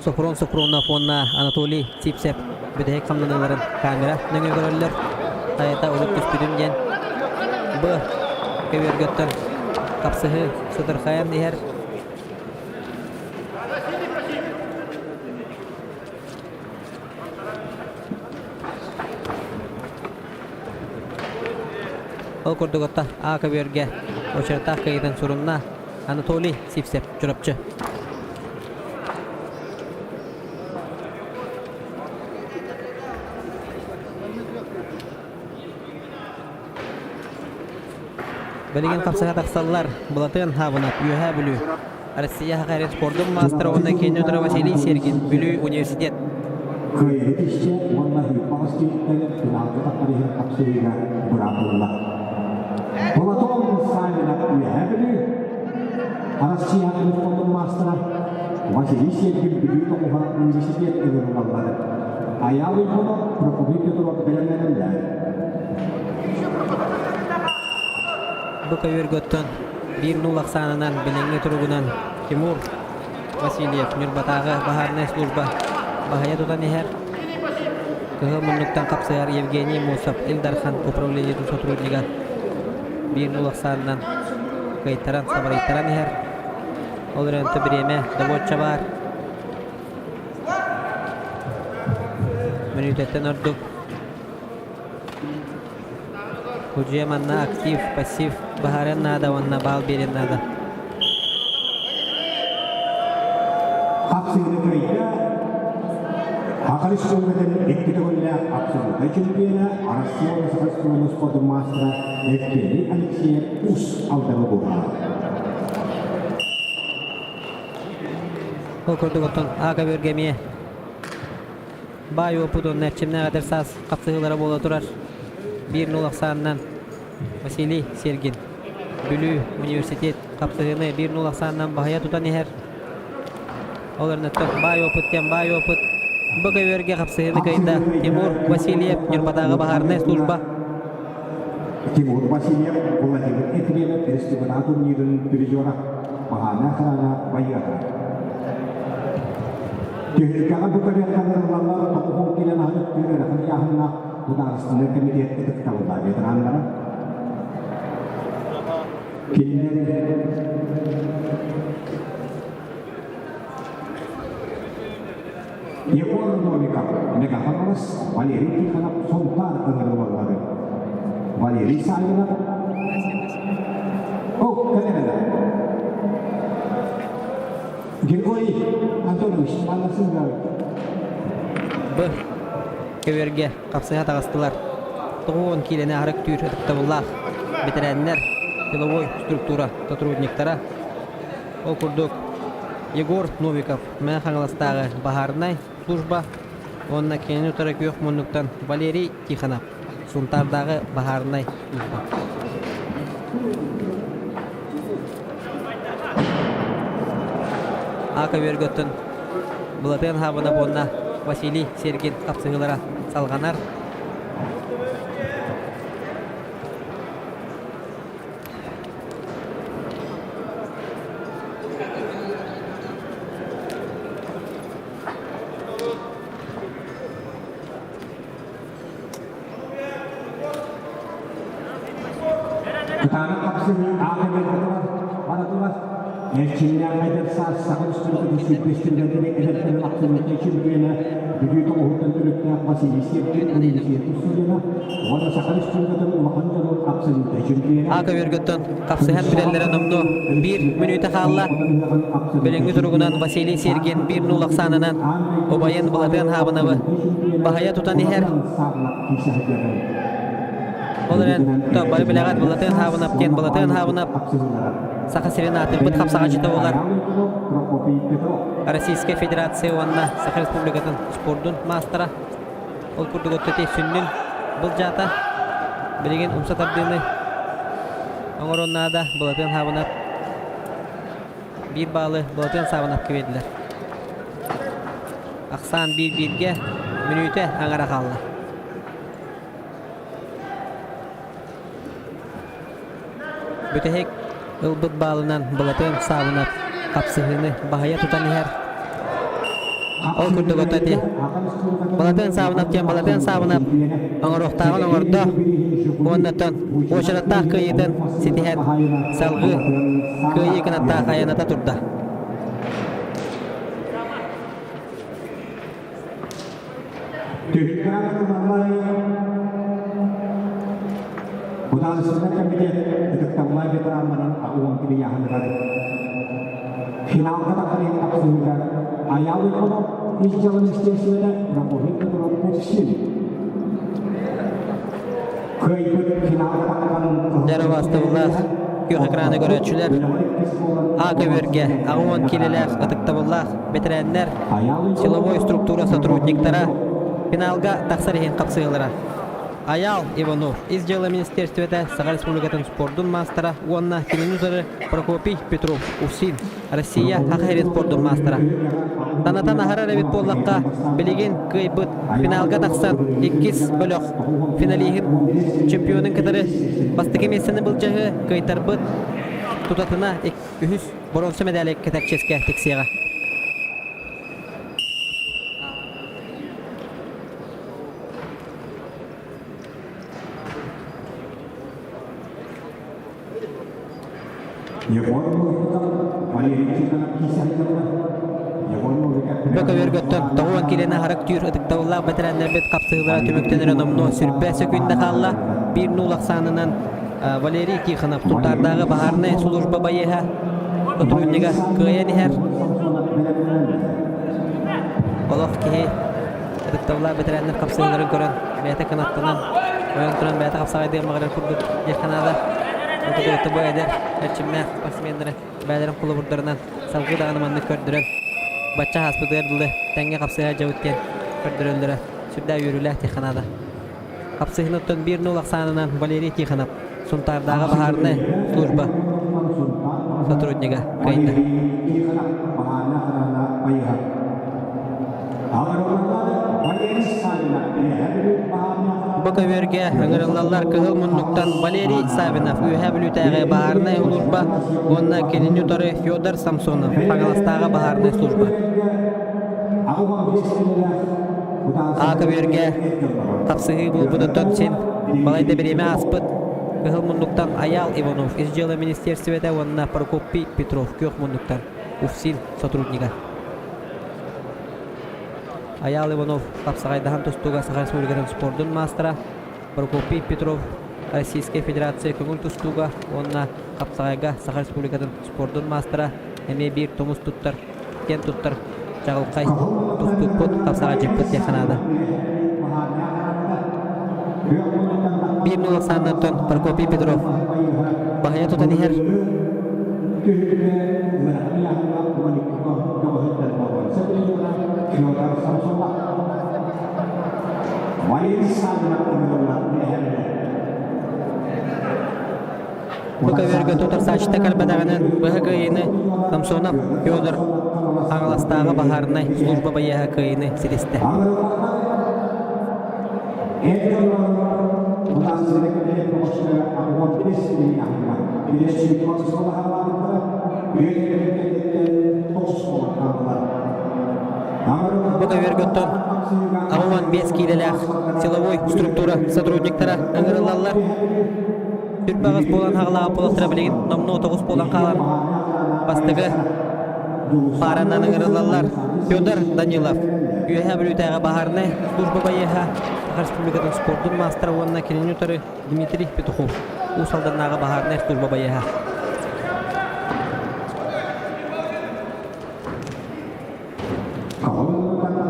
Safronov Onna Anatoly Sivsev Budayık kamdanyaların kamera nöngü görülür Hayata olup küspüdüm gen Bu Verge'tten kapsıhı Sıdırkhayan diğer Ol kurdugata A Verge Oçerta kayıdan sorunna Anatoly Sivsev Çorapçı Bilgin kapsaya taksallar Bulatın havınat Üyeha bülü Россия Hakaret Spordun Master Onunla kendi tırı Vasiliy Sergin Bülü Üniversitet Kayıtışçı vallahi pasti finalda tarihir kapsayla bırakıldı. Polatov sayıda üyehabili Rusya Spordun Master Vasiliy Sergin Bülü Üniversitet edilirler. Ayağı bunu Republika Turok belirlenirler. Boka Verge'tten 1-0 sanından bilingi turugunan Timur Vasilyev Nürbatağı Baharnay Slujba bahaya tutan her Kıhı munduktan kapsayar Evgeny Mosov Eldarkhan upravleniyatı sotrudniga 1-0 sanından kayıttaran sabarayttaran her Olrente bireme Davotça var. Minütetten orduk. Hücum anna aktif, pasif. Baharen nada wanna bal berin nada. Aksini köyde Hakali Skola'nın ektiğiyle aksini kaçırmaya Arasiyonu Sakaskola'nın sportu mastra etkili Alexey Us altanı bulma. Okurduk otun aga bölgemiye. Bay opudun nerçimne kadar saz kapsıhılara bola durar. 1-0 aksanından Vasiliy Sergin. Bülü Üniversitet kapsıhını 1-0 aksanından bahaya tutan eher. Olarını tut bay oput. Bu köverge kapsıhını kayında Timur Vasilyev Nurpadağı baharına slujba. Timur Vasilyev Vladimir Etreyev Respublika turnirinin pürücüora bahana karana bayıra. Dihilkakan bu kebiakan terlalu tokoh kilan harus dirakan yahna udara standar kemudian itu kita udah veteran kini Yekor Novika Megafanos Valeri Tikhanap Sontar Angarwalare Valeri Sayana Oh kenapa Girgoi Antonus Malasinga Bu köverge kapsıha tağıstılar. Toğun kilene harık tüyür etkitavullah. Bitirenler Деловой структура сотрудниктара окурдук Егор Новиков мен хаңластагы бахарнай служба онна кенен утара күйөк мундуктан Валерий Тихонов сунтардагы бахарнай служба Ака бергөттөн Булатын хабына бонна Василий Сергин капсыгылара салганар Karena aksini akan beraturas Çin'den edersa sakın üstünde sürprizlerden de ederken aksini teşebbüyene büyük oğuldan türlükte Vasiliy Sergin Üniversitesi suyuna Vada sakın üstünde de umakanların aksini teşebbüyene Aka vergötten kapsıhan birellere nomdu 1 minüte kalla Birinci turugunan Vasiliy Sergin 1-0 aksanınan Obayan Bulatan habınavı Bahaya tutan iher Olarak bari bilagat Bulatan habınap ken Bulatan habınap Saha Serenatı bıt kapsağa çıta olar Российская Федерация Уанна Саха Республикатын спордун мастера Ол курдук өттөте сүннүн Бұл жата Билеген умса табдыны Оңороннада Булатын хабынап Bir балы Булатын сабынап кебедилер Аксан 1-1-ге Минуте аңара қалды Бүтехек Ылбыт балынан Булатын сабынап Kapsıhını bahaya tutan iher Ол күрдік өттәте Балатын сабынап Оңырықтағын оңырды Оннатын Ошыраттақ күйетін Сетихен салғы Күйекен аттақ аяната тұрды Bukan sebenarnya kemudian untuk tambah veteran uang pilihan negara. Final kata kali absolutnya ayah itu jalan istimewa raporin itu raporin. Kayıp final kata Jarı vasıtavullah Göğ ekranı görüntüler Aka verge Ağuan kileler Atıktavullah Bitirenler Силовой структура сотрудниктара Finalga taqsarihin kapsıyılara Ayal Иванов из дела министерства Саха Республикатын спордун мастера Уанна телевизоры Прокопий Петров Усин Россия Хахарин спордун мастера Танатан ахара рабит боллаққа білеген кайбыт финалга тақсан 2 бөлөк финалиhin чемпионын кытары бастык емесіні бұл жағы кайтарбыт тутатына 3 бронза медалі кетакческе тексияға Егор Новиков Böke vergöttön toğuan kilene harak tüyür ıdıktavullah betirenler bet kapsığılara tümüktenir önomnu sürpä sökünde kalla bir nulak sanınan Valeri Tikhonov tutardağı baharne slujba bayeha Oturunniga kıya diher Olaq ki ıdıktavullah betirenler kapsığıların körön beyte kanatlanan oyun turan beyte kapsağıydı mağarar kurduk yekanada Ötüdü bu eder Erçinme sportsmenlere beylerin kulu vurdurunan salgı dağınamanını kördürün Bacha haspıdırdılı tenge kapsıya javutken kördürüldürü Sürdä yürüle Tikhanada Kapsıhınıttın bir nulak sanınan Valeri Tikhonov Suntardağı baharını slujba Sotrudniga kayında Bu köverge öngörülallar kıhıl munnuktan Valeri Savinov ühe bülütäge baharını slujba Onna kelin yutarı Fyodor Samsonov Pagalastağı baharını slujba A köverge kapsıhı bulbuduttun sen Balayda birime aspıt Kıhıl munnuktan Ayal Ivanov İzcılı Ministersvede Onna Prokopi Petrov kök munnuktan Ufsil Sotrudniga Ayal Ivanov kapsağaydahan tustuga Sakha Respublika'nın spordun mastera Prokopi Petrov Российская Федерация көңүл tustuga Onna kapsağayga Sakha Respublika'nın spordun mastera Eme bir tomuz tuttar Ken tuttar Çağılqay Tustuput kapsağay jeput yakhanada Bir nol sanatın Prokopi Petrov Bahaya tutan her Bu köverge tutar saçta kalbadağının Bıhı kıyını Samsonov Fyodor Anglastağı baharını Slujba bayaha kıyını siliste Bu kövergöttön Ağuan 5 kilelah Silovoy struktura сотрудниктара ыңырылалар Türkbağız bolan hağlağı polaktıra bilegin Nomnu 9 bolan kalan Bastıgı Parandan ыңырылалар Fyodor Danilov Üyeha bülütäge baharını Slujba bayeha Sakha Respublika'nın spordun mastera Onna kelin yutarı Dmitri Petukhov Usaldannağı baharını Slujba bayeha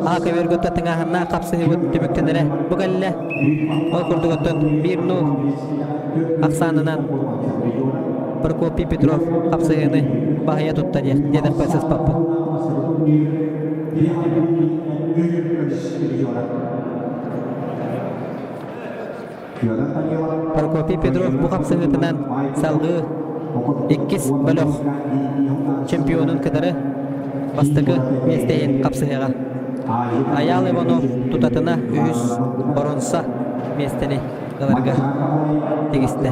Aka vergötte tыңahına kapsıhıbıt tümüktenere Bu galle Ol kurdugottun bir nul Aksanınan Prokopi Petrov kapsıhını Bahaya tuttar ya Dedek paysız papı Prokopi Petrov bu kapsıhıtınan Salgı 2 bölük Çempiyonun kadarı Bastıgı Mesteyin kapsıhıga Ayal Ivanov tutatına ühüs Baronsa Mesteni Galarga Tegiste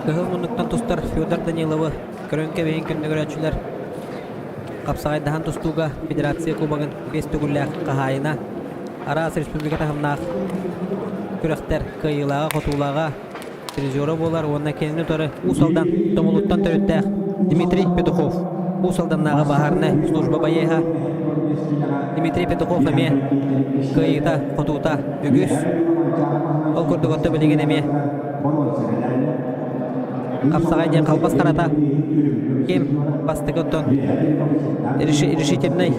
Kıhıl munnuktan tustar Fyodor Danilov'ı Körönke beyin kündөгөрәчүләр Kapsağaydahan tustuga Federatsiya Kubagın 5 tügüllәk kahayına Aras Respublika tahımnaq Kürekter kıyılağa kotulağa Trezora bolar Onna kelini torı Usaldan Tomuluttan törüttəq Dmitri Petukhov Usaldan nağı baharını Slujba bayeha Dmitri Petukhov eme Kıyıta kotuta Ügüs Ol kurdugotta bilegen eme Kapsağaydan kalbas karata Kim bastıgottun Решительный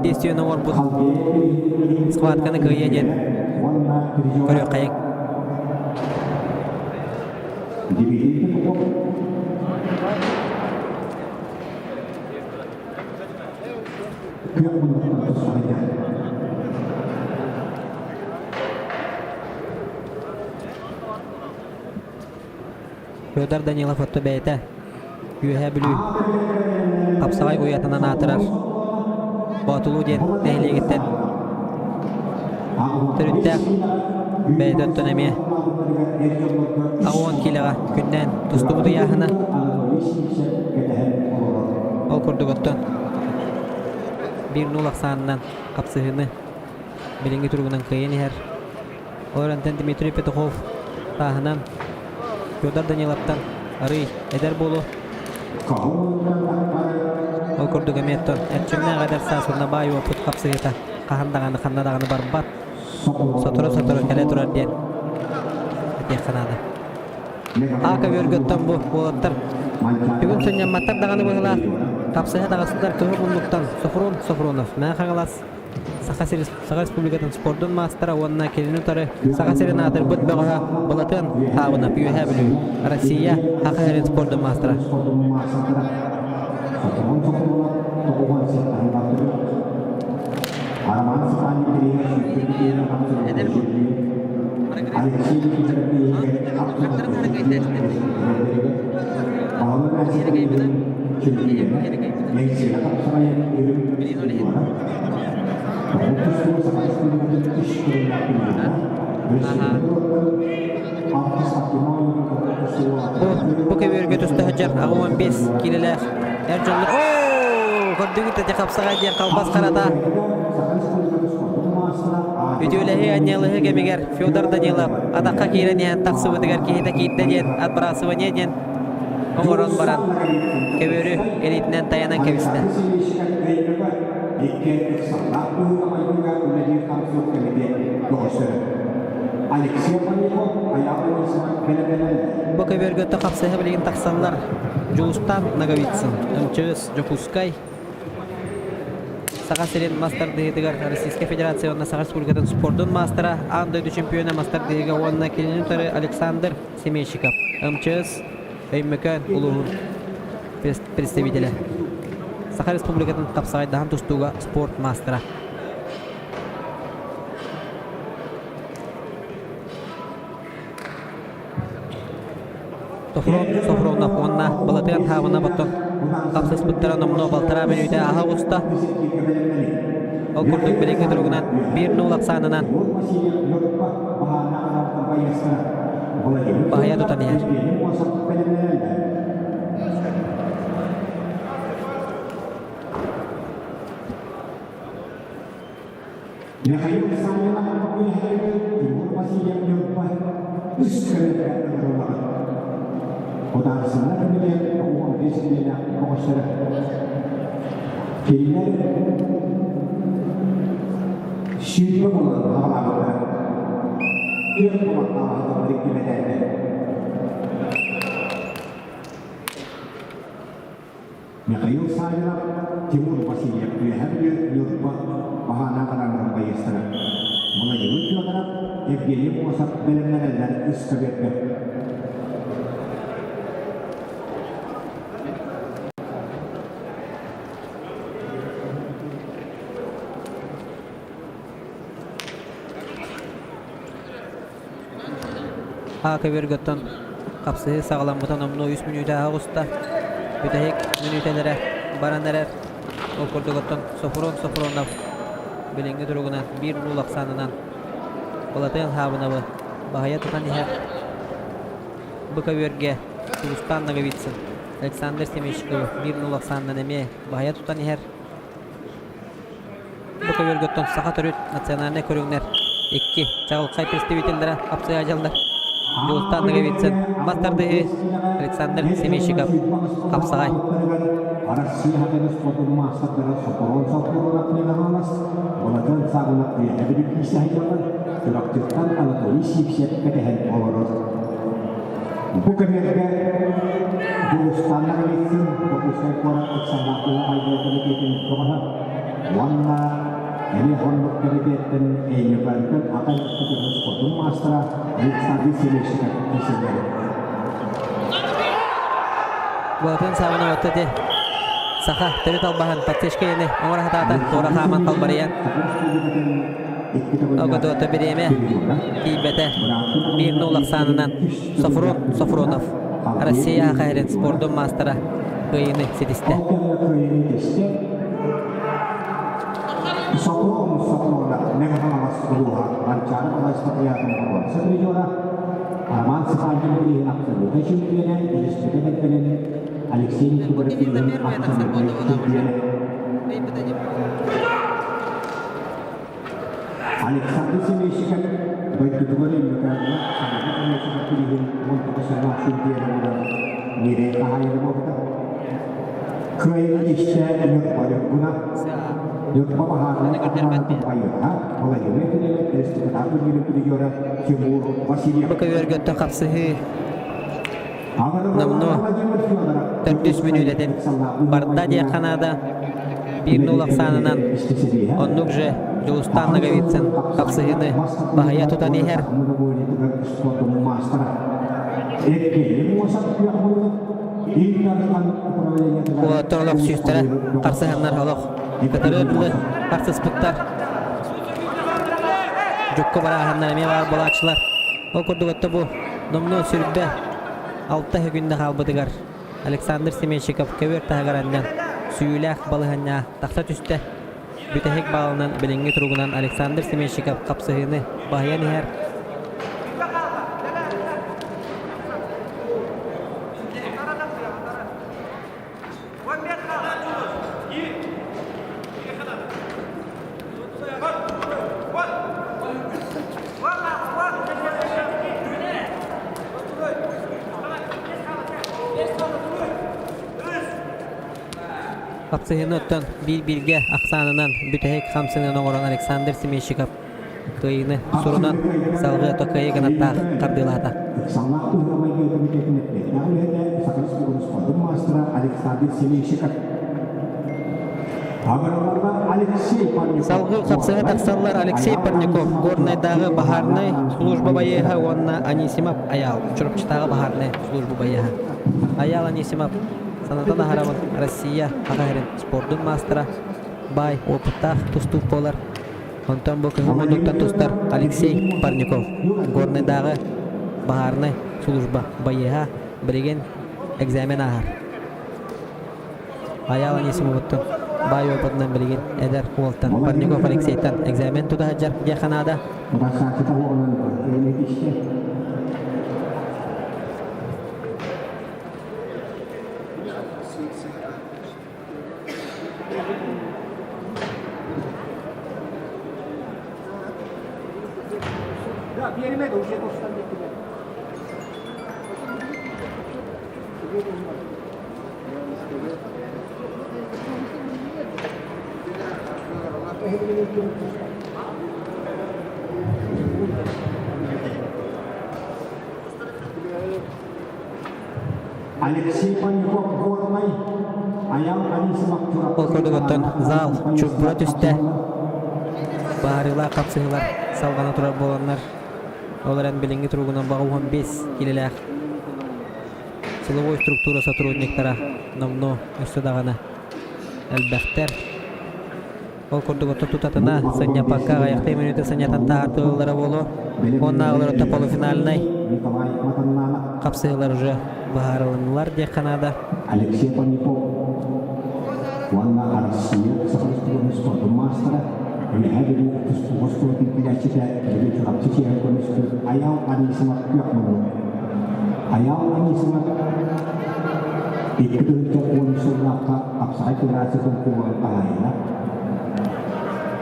Действиені орбут Схватканы күйеден Көрі қайын Dividende pokok. Kaya menurut saya. Fyodor Danilov öttü beyte. Yühe bülü. Kapsagay uyatından atırar. Batulu diyen ehliye gitten. Türütte beyte öttün emiye. Ağuan kilaga günden tustu budu yahına. Ol kurduk öttün. Bir nulak sağından kapsıhını. Bilingi turgunan kıyın her. Oranten Dmitri Petukhov tahınan. Fyodor Danilov'tan arıy eder bolu. Ol kurduk emiyetton. Etçimden kadar sağsırına bayi o put kapsıhıta. Kahandağını kannadağını barbat. Sotoro kele durar diyen. Etiye kanadı. Aka börgötten bu bolattar. Bugün sönyen mattar dağını boyla. Kapsıhı dağısılar köhü bulduktan. Sofronov. Mä kağalas. Sağa Respublika'dan spordan mastera onunla kelini tarı. Sağa serenatır bıt bağıha balatın tağına büyühe bülü. Россия haqa herin spordan mastera. Bu kebirge tusta hajar ağuan 5 kilolar. Ercanlar ooo koddu gitti kapsaga diye kalbas karata. Videoları anyalığı gemiger Fyodor Danilov adakka kireniyen taksıvı digar kihide kihitte diyen adbarasıvı ne diyen oğuron baran kebiri elitinden tayanan keviste. Bu kebirge kapsayı bilgin taksanlar Julustan Nagovitsin, МЧС Жопускай. Sağa serin master diğer Российская Федерация Sağa Республикадан спорттун мастера, андойду чемпионы master diğer onunla kilometre Александр Семенщиков. МЧС Эймекан улуğun представителі. Sağa Республикадан kapsaydahan tustuğa sport mastera. Sofronov onunla balatıyan havına batın. Kapsız bıttıran omunu baltıra menüyde aha usta. O kurduk bilingi durugunan bir nulak sanınan. Bahaya tutan yer. Odansına bile o resimlerine konuşarak kelimeler şiirli olan havalarda bir kulakta havaları eklemederler. Mikhail Sayanov Timur Vasilyev her bir yurtba bahana karanlığı bayıstıra. Buna yıllık olarak Evgeni Mosat bilimlerler üst sebepler. Aka vergötten kapsayı sağlamıdan omunu 3 minüte ağusta. Bütehik minütelere barandarar. Okurdugottan Sofronov bilingi durugunan bir nulak sanınan. Balatayan havına bu. Bahaya tutan iher. Bıka verge Julustan Nagovitsin. Alexander Semeshkov bir nulak sanınan eme. Bahaya tutan iher. Bıka vergötten sağa törüt nasyonalne körüngler. 2 çağılkay представительдері kapsaya ajallar. Julustan Nagovitsin. Mastardığı Alexander Semeshkov kapsagay. Россия hadis fotoğrafı maksatları soporon soporonatını nahalas. Buladan sağlamak diye bir kisah yapar. Teraktörden Anatoliy Sipset kedehen olur. Bu kemerge Julustan Nagovitsin fokusnya koran eksamakla ayda kegiatan komahan. Wanna ini honok kegiatan menyebarkan akan kegiatan fotoğrafı master Alexander Semeshkov kisahnya. Buatın sabına otta de. Saha tebet albahan patteşkeyini oңора hatata тора хаман қалбарыян. Огоды ота береме кейбете 1-0 санынан Софронов Россия қайрен спордың мастера қиыны сетісті. Sopro negahalas keluar rencana pada seperti yang terbuat. Seperti orang Arman sepanjang pilihan absolutation pilihan, disebutkan pilihan Alexei kepada pilihan absolutation pilihan. Alexander Semishkan baik kedua ini mereka sangat menyesuaikan pilihan untuk keseluruhan pilihan muda. Mereka hanya mereka kaya istilah yang paling guna. Yung pamahalaan at mga tumpayahan, mga yunit nila, katapos nila pinigura, Timur, Vasilya. Bakıvergötte kapsıhı namno 400 minületin barda diye kanada 1-0 sanından onluk je Julustan Nagavitsen kapsıhını bahaya tutan iher. O torlok süstere karşıhanlar halok. Katarırlı karşı spıktar. Jukko barahanlar eme var bolaçlar. O kurdugotta bu nomno sürübde 6 günde kalbıdıgar. Alexander Semishikov kever tahagarandan suyulak balıhanna taksat üstte. Bütehek bağlanan bilingi turugunan Alexander Semishikov kapsıhını bahayan iher. Kapsıhını ötten bir bilge aksanından bütehek hamsının oğuran Alexander Semishikov kıyını sorunan salgı tokayı ganatta kardılata. Salgı kapsıhı taksallar Alexei Parnikov Gornaydağı Baharnay служба боега онна Анисимов аял Чурупчатағы Baharnay служба боега аял Анисимов Sanatan Aharamın Россия Ағайрын спордың мастера бай опыттақ тұстық болар. Онтан бұл күйі мұндықтан тұстар Алексей Парников Горнайдағы Baharnay служба боега біреген экзамен ағар. Аял Анисимовтың бай опытынан біреген әдер олтан Парников Алексейтан экзамен тұда жар дияқанада. Kolkordugotten zal çubburat üstte Baharılar kapsıhılar salgana turar bolanlar Оларан bilingi turugunan bağı 15 kililək Силовой структура сотрудниктара Намно üstü dağına Әлбәқтер Ол kurdugotta tutatına Sanya pakka ayaqta minüte sanyatan taartılılara bolu Onun ağları tapolu finalinay Kapsıhılar уже Baharılanlar diye kanada Alexei Parnikov Wanna Россия сопровождена спортом мастера Легавили спортом пилячите Легавили чурапчичи Экономисту Аял Анисимов Пёкману Аял Анисимов Икдырча Онисулнаққа Апсай Федерациясын Куан Пахайна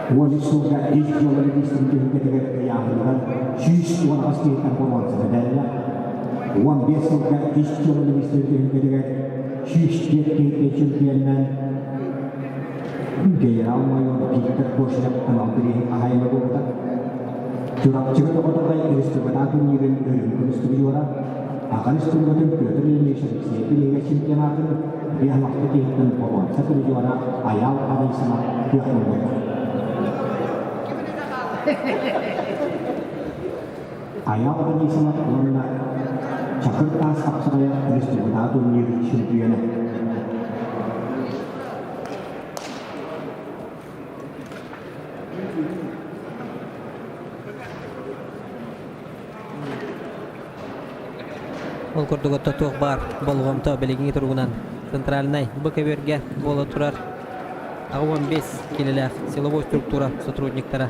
Онисулға Ижжолы Регистринген Кетегер Яғылған 100 он аскейтен болмансы Федерия 15 жылға Ижжолы Регистринген Кетегер 100 кеткен чемпионнан Генерал-майор Питер Кошнев Аналдырин Ахайла Богда Чурапчыға тоқытырдай республикатын ерін өрін күністігі Аған үстілгетін Петр Ильмешін Сепилеге чемпионатын Бехмақты кейттің болған Сәтілі жора Аял Анисына Пехман болды. Аял Анисына онына Çakır Tağız Kapsaraya Respublika Turnir Şampiyonu. Ол көрдөгөттө тоқ бар болгомто белегиңи тургунан центральный БКВРге бола турар. 15 келелек силовой структура сотрудниктара.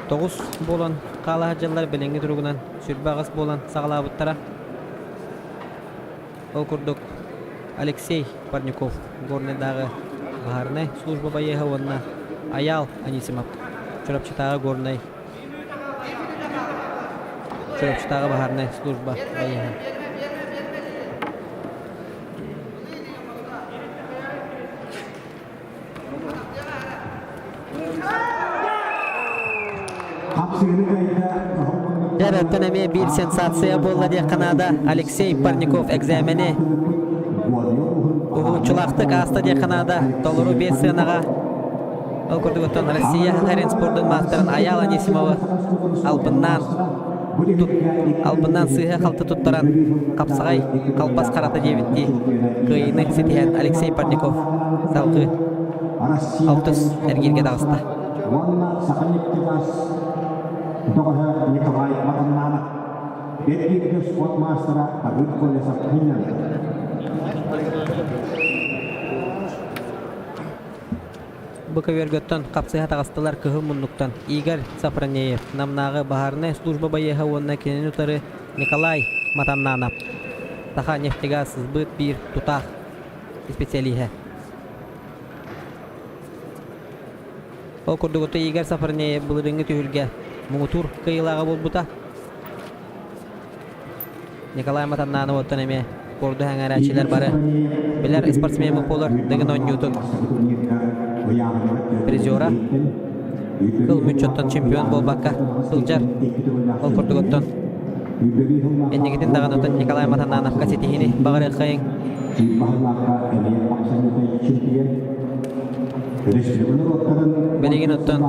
Тогуз болан кала жыллар белеңи тургунан сүрбагыс болан сагалабыттара. Ол көрдөк Алексей Парников горныйдагы баарны служба байега онна Аял Анисимов чурапчытагы горный чурапчытагы баарны служба байега. Жараттан эме бир сенсация болла деп Канада Алексей Парников экзамени Чулактык аста деп Канада доллару 5 сынага. Ол көрдөгөттөн Россия Харин спорттун мастерин Аял Анисимова албынан сыйга калты туттаран капсагай калпас карата дебитти кыйыны сетиен Алексей Парников салкы алтыс эргирге дагыста. Dokter Nikolai Matanana, Deputy Sportmaster, Agud College of Finland. БКВРгөттөн капсыга тагыстылар кыһы муннуктан. Игорь Сафронеев, намнагы баарны служба байега онна кенен утары Николай Матананов. Таха нефтегаз сызбыт бир тутах специалиге. Ол көрдөгөттө Игорь Сафронеев былырыңы түйүлге Муңутур кыйылага болбута. Николай Матананов оттан эме корду хаңарачылар бары. Билер спортсмен болор деген оннютун. Призера. Кыл мүчөттөн чемпион болбакка сылжар. Ол көрдөгөттөн. Эннегитин даган оттан Николай Матананов касетихини багары кайын. Белеген оттон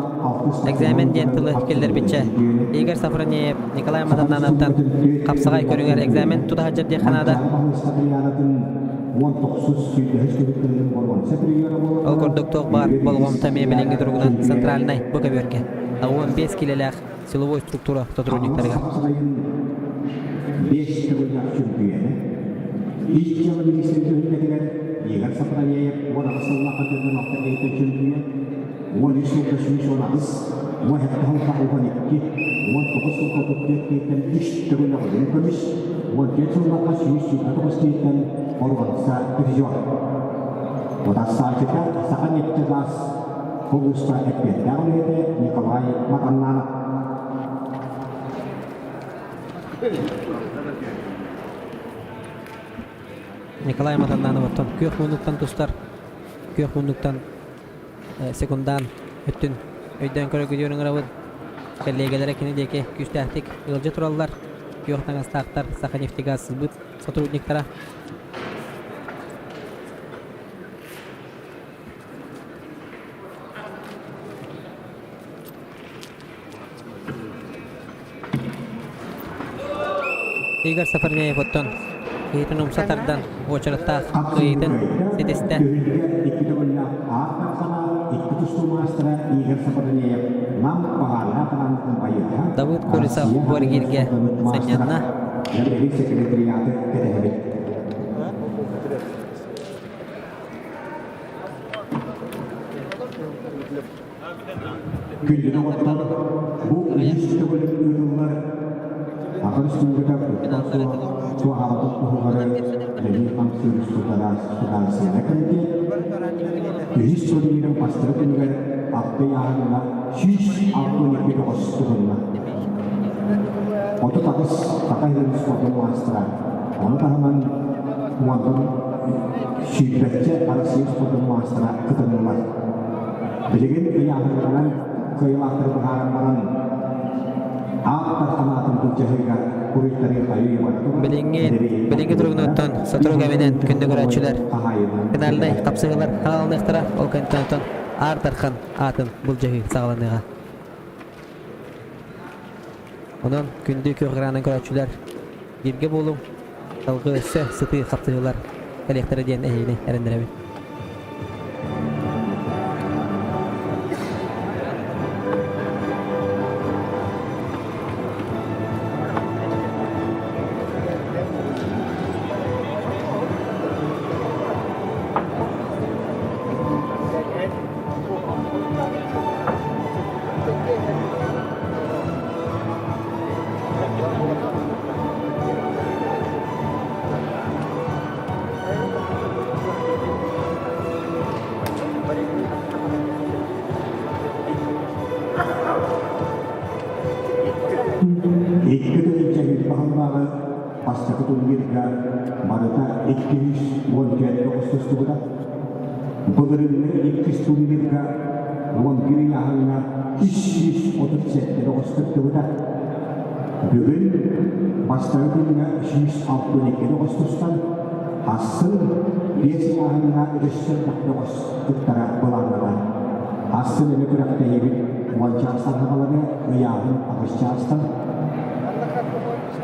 экзамен дентылы келдер биче. Игорь Сафронеев, Николай Матанановтан капсагай көрүңөр экзамен туда жерде Канада. Ол көрдік тоқ бар болгом таме беленги тургунан центральный БКВРге. 15 келелек силовой структура сотрудниктарга. Игорь Сафронеев, он рассылал на автомобиле чемпион, он решил кашмиш он абис, он хаттахал тахуханикки, он токосул катуктеккейтен иштигуна гулинкомиш, он кетсулна кашмиш читатокостейтен органса призер. Вот ассалтика саханеттегас фокуста экпеттерледе Николай Матананов. Николай Матананов оттон күйөк мундуктан тустар. Күйөк мундуктан секундан өттүн өйдөн көрөгү жөрүңөрөбүт. Коллегалар кини деке күстәхтик ылжы тураллар. Күйөктан астактар Саханефтегаз сызбыт сотрудниктара. Игорь Сафронеев оттон Кейтін ұмсатардан очырыттақ күйетін сетесті. Давыд Колесов Боргирге санянна. Күлден оғаттан бұл ешті бөліп үйрілер Ақыр үстіңдігі Туағарытық тұғыры әлемі қамсыр сұлтарасына кәнде Үйіс тұрдыңын бастыры күнгер ақпы яғынына шүйіш ақпы некпегі қосыстығынына Оты тағыс тақайдың спортын мастыра Оны тағынан қуандың шүйбәтте арасия спортын мастыра күтінілер Білеген яғынынан көйілақтыр бұхарымынан Белеңге тұрғын сатыруға менен күнді көрәтшілер. Финалдай қапсығылар қалалынықтыра ол кәнттен артарқан атын бұл жағы сағаланыға. Ondan gündü körgüranan körçüler birge bolum. Dalgı össe sıtı kaptırıyorlar. Kolektöre diyen ehini erendirebi. İlk cahil pahamları hasta ketunggirga barata 200 Agustus tubuda beberapa 200 tunggirga ruang giriyahanna 337 Agustus tubuda bugün başlarında 262 Agustus'tan hasil biasahanna Agustus Agustus bulanlar hasil ini kurang terhibit wawancara sahabatnya uyahun Agustus'tan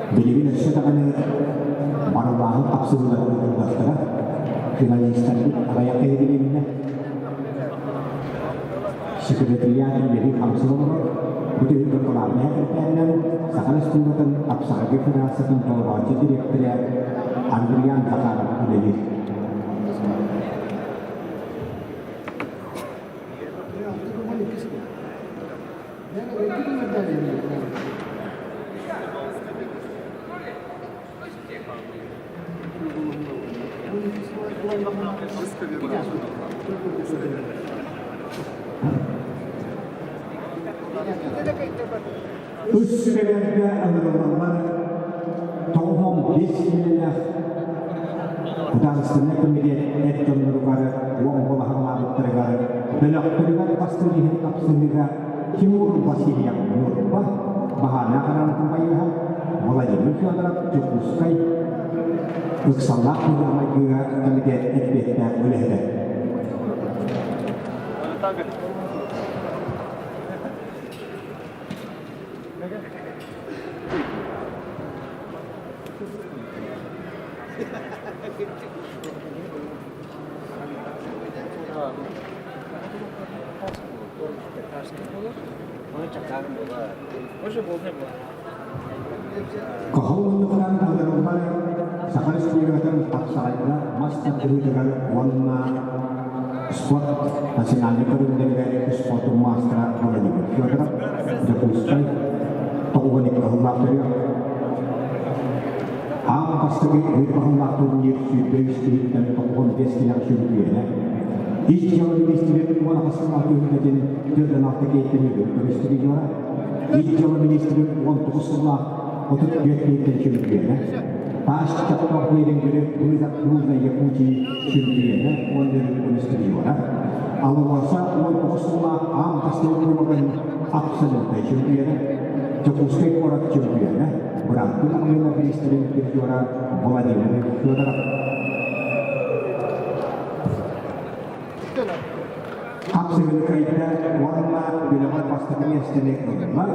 Bilibin setakane marabah absolut berkata finalistan raya kehadirannya sekretariat dari absolut betul berperannya terkait sekali sebelumnya absage finalisasi pembawa direktoriat Andrian Kakar menjadi Üstlerinde anılanlar tohum bismillah Udansını kemidiyet etken nurgara uang bolahanlar tergara belak tergara pasti dihin kapsuniga timur basiriyak nurba bahana kanan kumpayahan mulai menfiadrak cukuskai Uksalak nurma juga kemidiyet etbetnya oleh dah Kehauan agar sekali sekali paksaannya master dengan warna sport nasionalnya dengan sport master kalau di Fiodor Jakuskai tokoh ini kehauan dari pasti di kehauan turunir si dan tokoh desi yang sudah Ijau ministri mana masalah itu jadi tidak nak kita ini ministri juara. Ijau ministri untuk sekolah untuk dia kita sendiri. Pas cakap ni dengan dia dulu yang puji sendiri, untuk ministri juara. Awal masa untuk sekolah pasti merupakan absolut sendiri. Cukup sekali orang sendiri. Berarti nak ministri juara boleh juara. Sebagai kaita warna bilangan pastinya setelah kemudian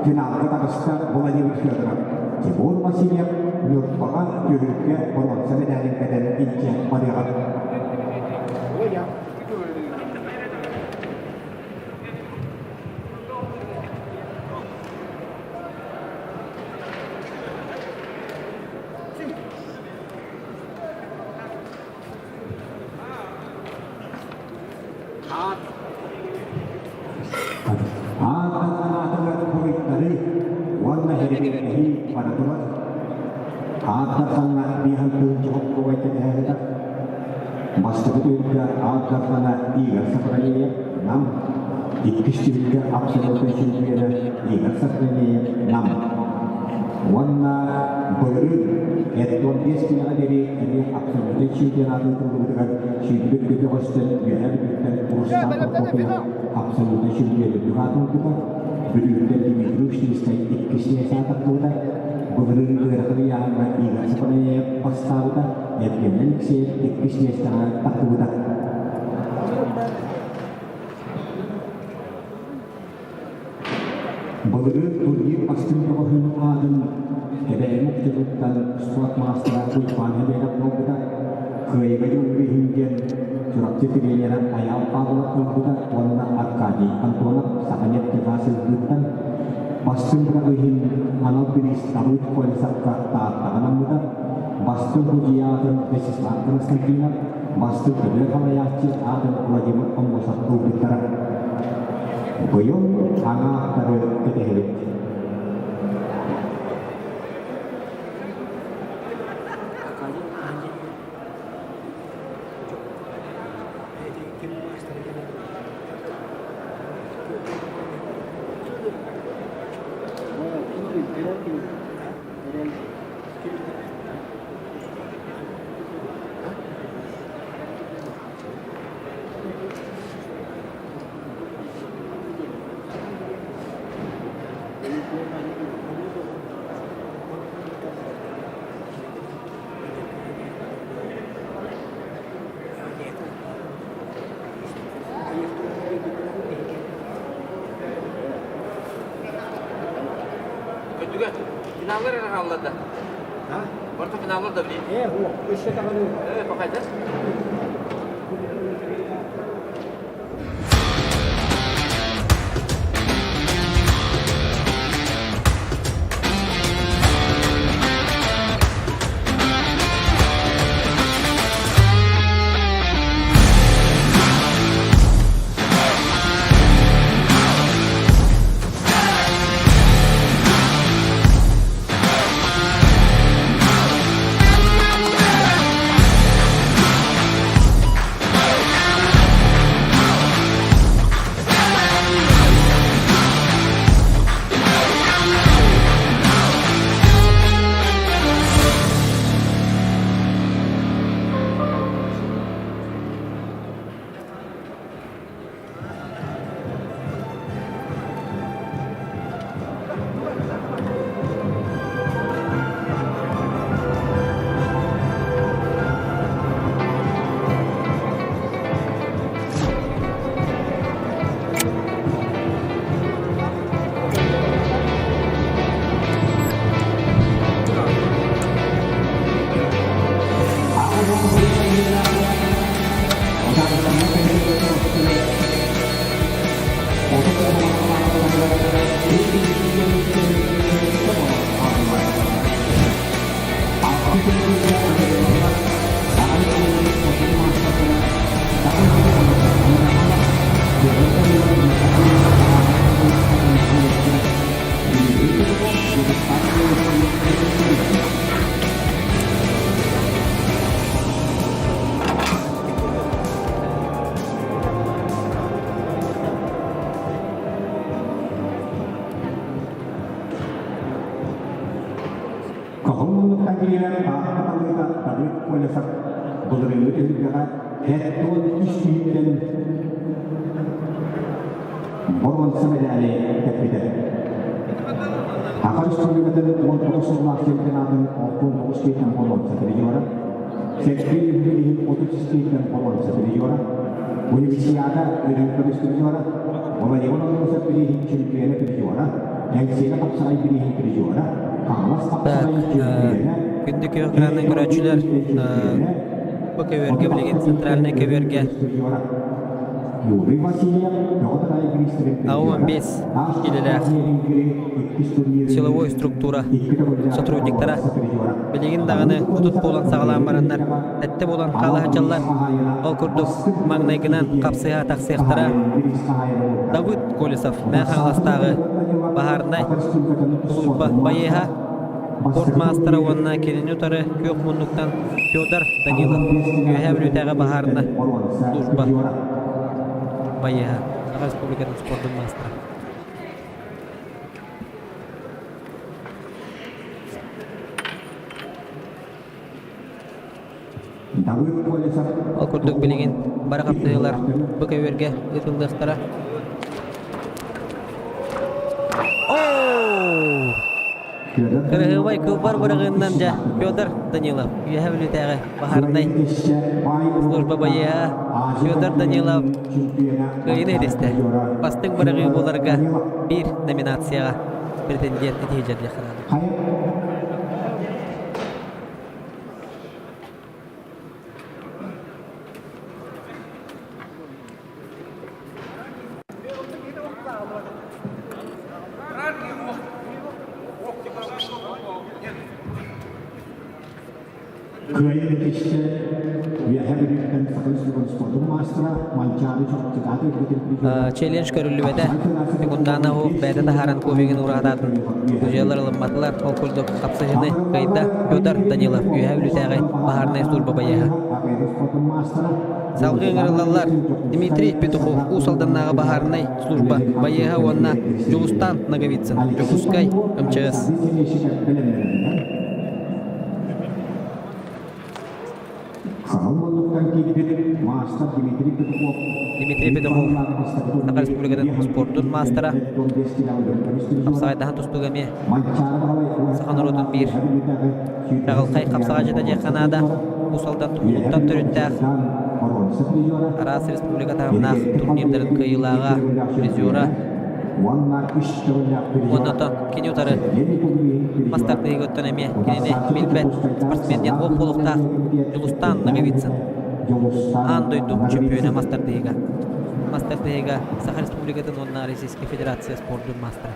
kenal kata besar bolanya bersyukur. Jebol masihnya menurut pakar juga orang sana dari keadaan injak pada Ikistirga absolut sendiri ingat sekali nama warna baru etwan desi yang ada di absolut sendiri ada dengan sendiri kita hostel biar kita urusan apa absolut sendiri itu hatu kita berdiri di mikrosi saya ikisnya sangat kuat baru kerana yang ingat sebenarnya pasal kita yang saya ikisnya sangat kuat Bıgırı turnier bastığında bakın adın Ebeğimi tutuktan Suat Master'a kuypan hebeğine bulguda Kıyıga yolgu hingen Surat cetiriyelere ayağı ağırlık bulguda Onunla Arkadi Antonov Sakanyet kekasıl gıttan Bastığında kıyın Anal biris Tarut Kolisakka Ta'atağınamıda Bastığın hujiyatın Vesislar Konstantina Bastığın Kedua Kalayahçı Adın Kulajimut Pembosat Rubitara Boyong Angah Taru Ketehelit Ödüge finallar era kaldı. Ha? Orta finallar da bileyim. Bu. Üçte takılıyor. Evet, bakaydı. Kahulunluktan gelen ağırlıklarıyla tabi koylasak buluruyla ilgili ettuğun işçilikten boronsana yani tepkide. Akar üstünlüğünde 19 yıllar şempiyonatın 19 keyten boronsa biliyorlar. 30 keyten boronsa biliyorlar. Universiada Universitas biliyorlar. Olay ekonomisi pilihin şempiyonu biliyorlar. Yang seni kapsayı pilihin biliyorlar. Gündüki ekrandan görücüler bu keverge bilgin sentralne keverge АУ-15 илелер силовой структура сотрудниктара билигин даганы худут болан сагалан бараннар этте болан калаачаллар ол курдук магнайгынан капсыга таксыяктара Давыд Колесов мехаластагы бахарнай Байеха Портмастера онна келин утары көк мундуктан Федор Данилов көһәбрүтәгә бахарна служба Байеха Республиканың спортын мастера. Ал күрдік білеген барақаптығылар бұл көверге етілдіқтара. Кырыгыбай кылбар бырыгыннан жа Федор Данилов үйәһә бүлетәгә баһардай служба байыһа Федор Данилов кыйын эдесте бастың бырыгы боларга бир номинацияга претендент этежер яхарады. Köyün kişi ve her birinin fakirlikten sportmasına mançalı çok tıkadı getirip Челлендж көрүлүбөдө секундана у бәдә таһаран көбеген урататын. Буҗалар алымматлар толкурдук капсыжыны кайда Федор Данилов үйәһә бүлетәгә баһарнай служба байыһа. Салгы ыңгыралалар Дмитрий Петухов усалданнагы баһарнай служба байыһа онна Жулустан Наговицын Жукускай МЧС. Дмитрий Петухов Саха Республикадан спорттун мастера капсагайдахан тустугаме Саханородун бир Жагылкай капсага жата жаканада усалдан тулуттан төрүттәк Арас Республика тарабынан турнирдерин кыйылага призера Оннотон кини утары мастер өттөн эме кинени билбет спортсменден ополукта Жулустан Наговицын Андойду чемпионы мастер дейга Саха Республикадан онна Российская Федерация спорттун мастера.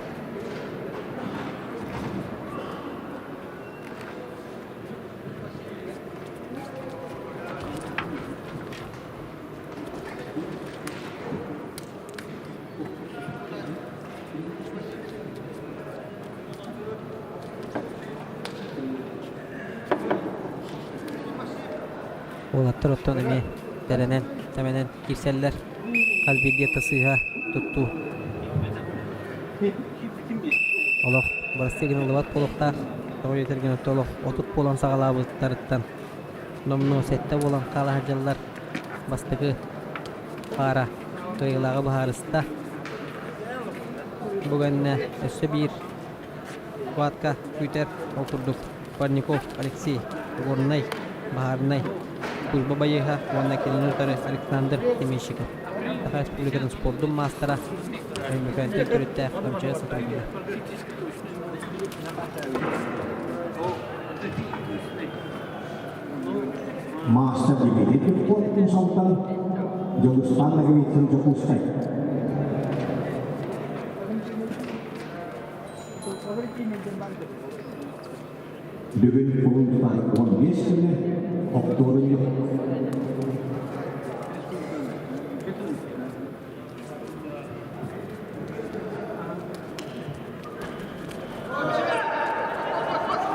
Олаттар оттон эме дәренен, тәменен кирселлер қалбидия тасыға тұтту. Олық, барыстеген ұлыват болықта, тоғы етерген өтті олық, отут болан сағалабы тарыттан. Номну сәтті болан қала хаджалар бастығы қара қиылағы бағарыста. Бүгінне өсі бір қуатқа күйтер отырдық. Парников Алексей, Горнай, Бағарнай, служба байыһа онна келинутары Александр Темещиков. Саха Республикадан спорттун мастера мемлекеттик төрөттө МЧС сотрудника. Master Diplomatic Sport Consultant Julusan Nagovicын Жукускай. Бүгін Пулунтар 15 күні Окторыны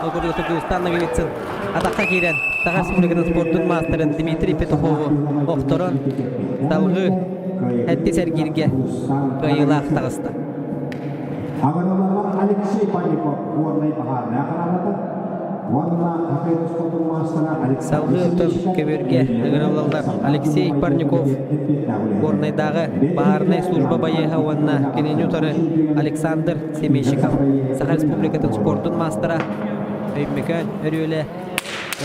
Окурдук Жулустан Наговицын атакка кирен Саха Республикадан спорттун мастерын Дмитрий Петухову окторон салгы әтти сәргирге кыйылаак тагыста. Агарлар Алексей Паников орнай баһарына карамады. Ванна Хакайдын спорттун мастера Салгы өтөн көбөрге ыгыралалар Алексей Парников орнайдагы баарнай служба байыһа онна кененютары Александр Семейщиков Саха Республикадан спорттун мастера өймөкөн өрүөле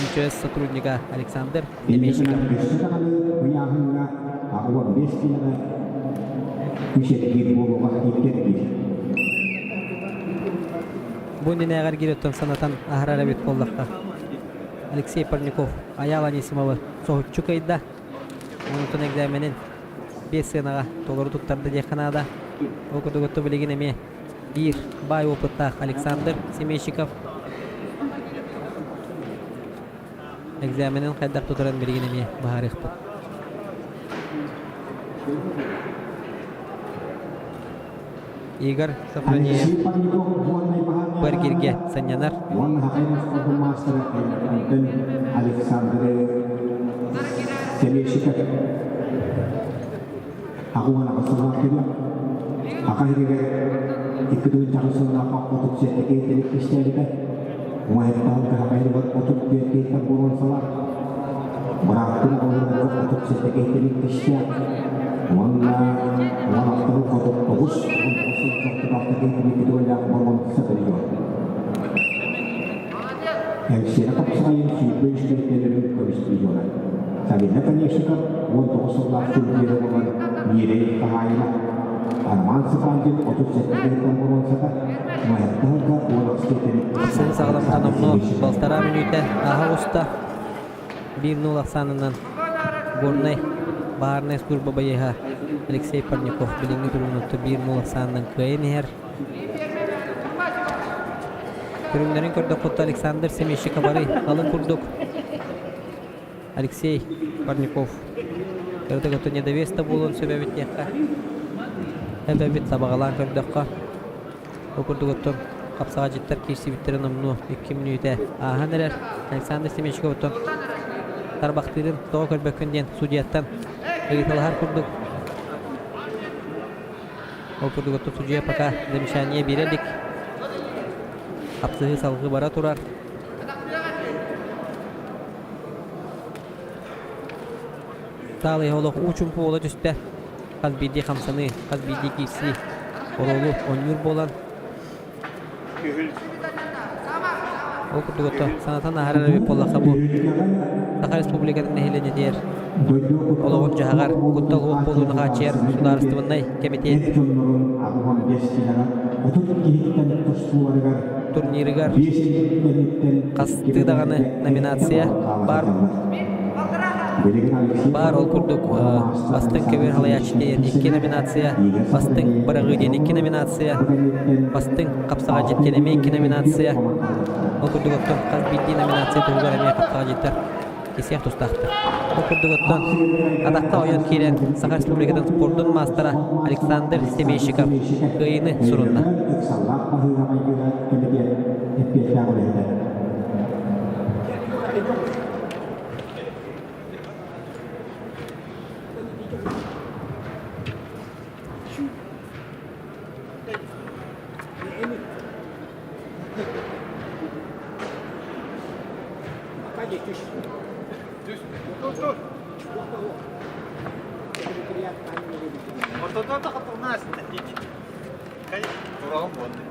МЧС сотрудника Александр Семейщиков. Бунин әгәр гиреттен санатан ахрара бит боллакка. Алексей Парников, Аял Анисимовы соһутчу кайда. Онутун экзаменин 5 сынага толору туттарды деханада. Окудугуту билеген эме бир бай опытта Александр Семейщиков. Экзаменин кайдак тутуран билеген эме баарыкты. Игорь Сафрониев Бергирге Санянар Александр Семейщиков Агуана Асулакина Акайриге икдүн чарысына папотук сеттеге телектештелиге Муайттан Акайриге отук бекейте болонсалар Бырактын олорго отук сеттеге телектеште Онна Ванақтың қотып тоғыз, он қосын жоқты бақты кейтімекі дөйлі болған сәтілі güçlüklerin kavuşturuyorlar. Tabii ne конечно, он тоқсыллах сүлдері болған нерей қағайына. Арман Сыпанжет 38-ден болонсаға, ноятталға олақстетен... Сыны сағылам қанамно Балтара минуте аға ұста 1-0 ақсанынан Горнай Баарнай служба байыға Алексей Парников біліңі тұрғынытты 1-0 ақсанынан көйін ер. Көрімдерін көрді құтты Александр Семещика бары алын күрдік. Алексей Парников көрді көтті недовеста болуын сөбәбет яққа. Әбәбет сабағалан көрдіққа. Оқырды көттін қапсаға жеттер кешті біттерін ұмну 2 минуте ағын әрер. Александр Семещика өттін. Тарбақтырын тоғы көрбөккінден судияттан егіталығар күрдік. Оқырды көттін судия пақа замешание берелік. Апсығы салғы бара тұрар. Салы олық учын пола жүсті. Қаз бейді қамсаны, қаз бейді кейсі. Ололу онюр болан. Ол күрді көтті. Санатан ағарар өбіп болаққа бұл. Саха республикатын нәхелене дер. Олығын жағағар. Құттал оқ болуыны қачер. Сударыстыбындай кеметен. Турниригар қасты дағаны номинация бар. Бар ол күрдік бастың көвер халаячтен 2 номинация, бастың барағыден 2 номинация, бастың қапсаға жеткен әме 2 номинация. Ол күрдік өттің қаз бейді номинация тұғығар әме қапсаға жеттір. Кесек тұстақты. Ол күрдік өттің адаққа ойын керен Саха Республикадан спорттың мастера Александр Семещиков ғайыны сұрынна. Ортодода қатығына әсінде. Қай тұрағым болды.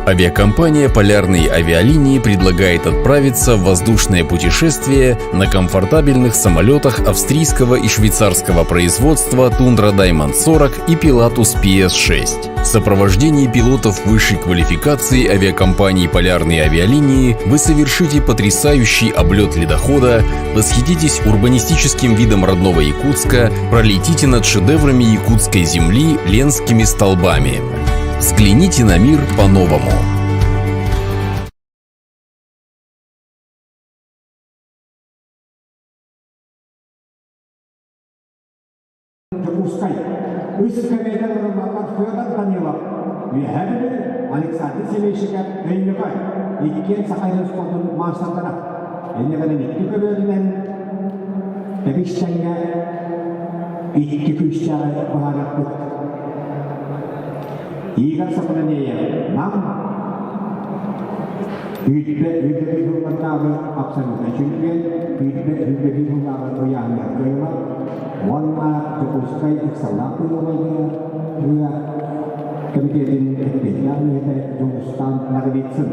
Авиакомпания «Полярные авиалинии» предлагает отправиться в воздушное путешествие на комфортабельных самолетах австрийского и швейцарского производства Tundra Diamond 40 и Pilatus PS6. В сопровождении пилотов высшей квалификации авиакомпании «Полярные авиалинии» вы совершите потрясающий облет ледохода, восхититесь урбанистическим видом родного Якутска, пролетите над шедеврами якутской земли Ленскими столбами. Взгляните на мир по-новому. Запускай. Ысыковейден ұрымалар Федор Данилов. Вихәбілі Александр Семейшігі өйнігай. Еккен сақайын спортын маңсандыра. Енігінің итті көбелінен әбішсәңге итті күштері бағарық бұд. Егер сапырын ейе нам үйді жылғандағы абсолютно чүнген үйді жылғандағы ұяңдар көйілер. Онна Запускай эксаллапы новые для комитетин экспертизы это Жумстан Нагвицин.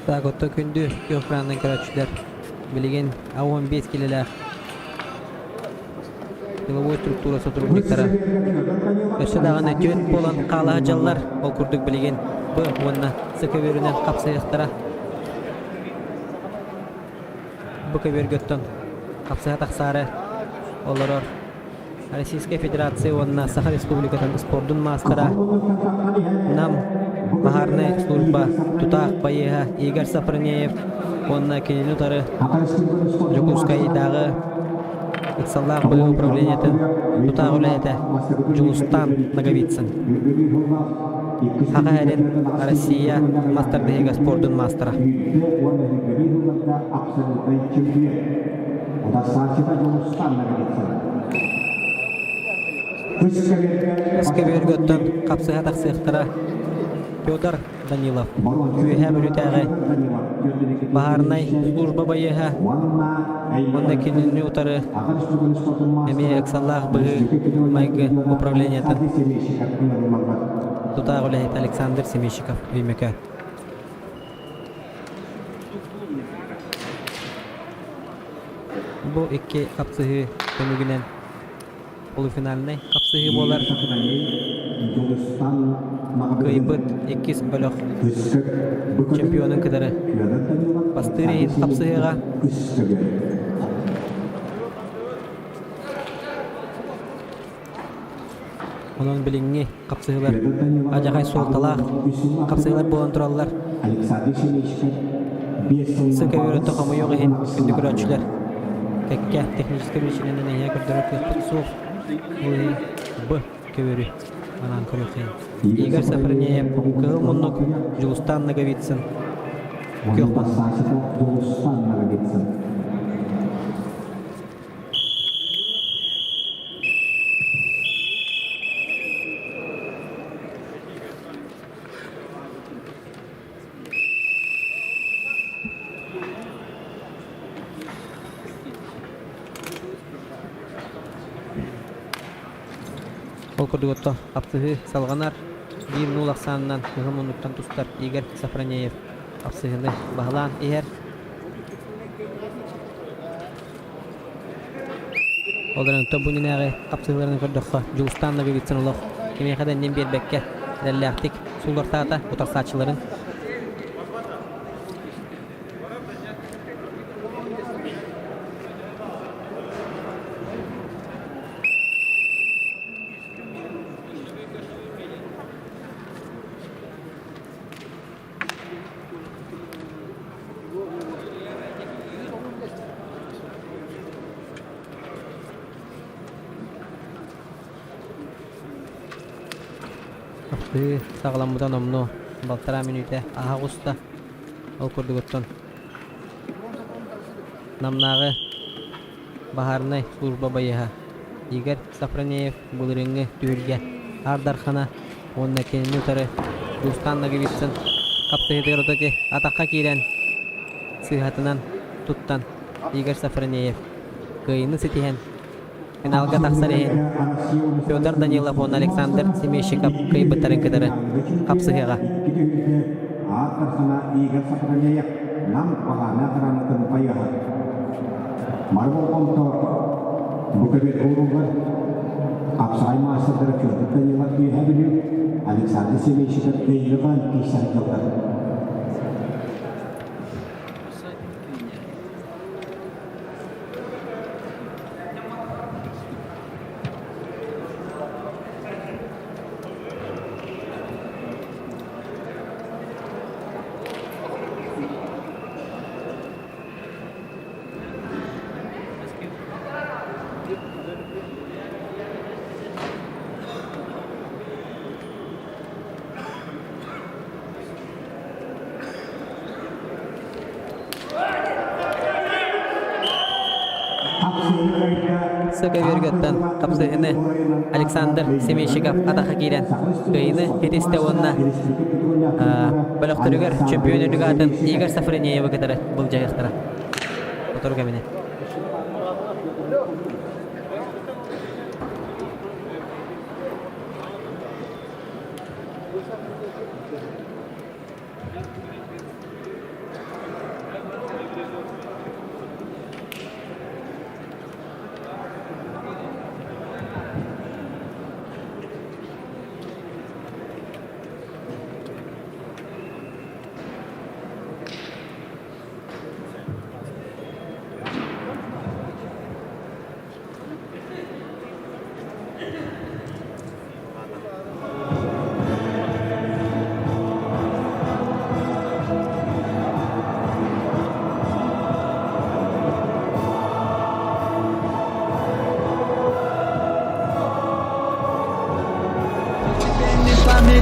Так, отто күндү Кёхранын көрөчүлөр билген А15 келелер. Тыловой структура сотрудниктары. Өсөдаганы жөн болан кала жаллар ол курдук билген. Бу онна сыкыберүнөн капсайыктара. Бу көбөргөттөн капсая таксары олорор. Российская Федерация онна Саха Республикатын спордун мастера. Нам Бахарная служба Тутак Паеха Игорь Сапрынеев онна кенелютары Жукускайдагы Иксаллах бөлү управлениятын Тутак улайты Жулустан Наговицын. Хакайрен Россия Мастер-Дега спордун мастера. Өскөбөргөттөн капсыга таксыктара Федор Данилов. Үйһә бүрүтәгә Бахарнай служба байыһа. Онда кинене утары. Эме Эксаллах быгы майгы управлениятын. Тутагылайт Александр Семейщиков Вимека. Бу икки капсыгы көмөгүнөн полуфиналный капсыгы болар. Кыйбыт 2 бөлөк чемпионун кыдары. Пастырый капсыгыга. Onun bilingi kapsıgılar. Acakay soltalaq kapsıgılar bolan turallar. Sıkı yürü toxamı yok ehin kündü küröçüler. Kekke tekniski biçinenden neye kürdürük yattık soğuk. Bu kövürü anan kürük ehin. Игорь Сафронеев, Кыл Муннук, Жулустан Наговицын. Ол көрдүгөттө апсыгы салганар 1-0 аксанынан Мунуктан тустар Игорь Сафронеев апсыгыны баглан эгер Оларын тобунинагы апсыгыларын көрдөккө Жулустан Наговицын улох кемехаден нембербекке дәлләктик сулортата утарсачыларын сағаламыдан омну балтара минуте ағауста ол көрдігіттен намнағы Бахарнай служба байыға Игорь Сафронеев бұлырыңы түйілге ардархана онына кенін ұтары Жулустан Наговицын капсыгыдырдығы атаққа кейлен сыйхатынан туттан Игорь Сафронеев кыйыны сетихен Финалга тақсан ehen. Федор Данилов, он Александр Семейщиков кыйбыттарын кыдыры қапсығыға. Аттарсына игер сапырания нам пахана таранатын паяға. Марбол қомто бұкабет орынға Апсай мастер Федор Данилов күйәбілі Александр Семейщиков күйіліған кешсар жылдар. Sıkı virgötten kapsığını Alexander Semeyshikov ataqa kiren kıyını ketiste onunla bölüktürüger çempiyonluk atın Igor Safroniyev'e kadar bulacaktıra. Oturga mene.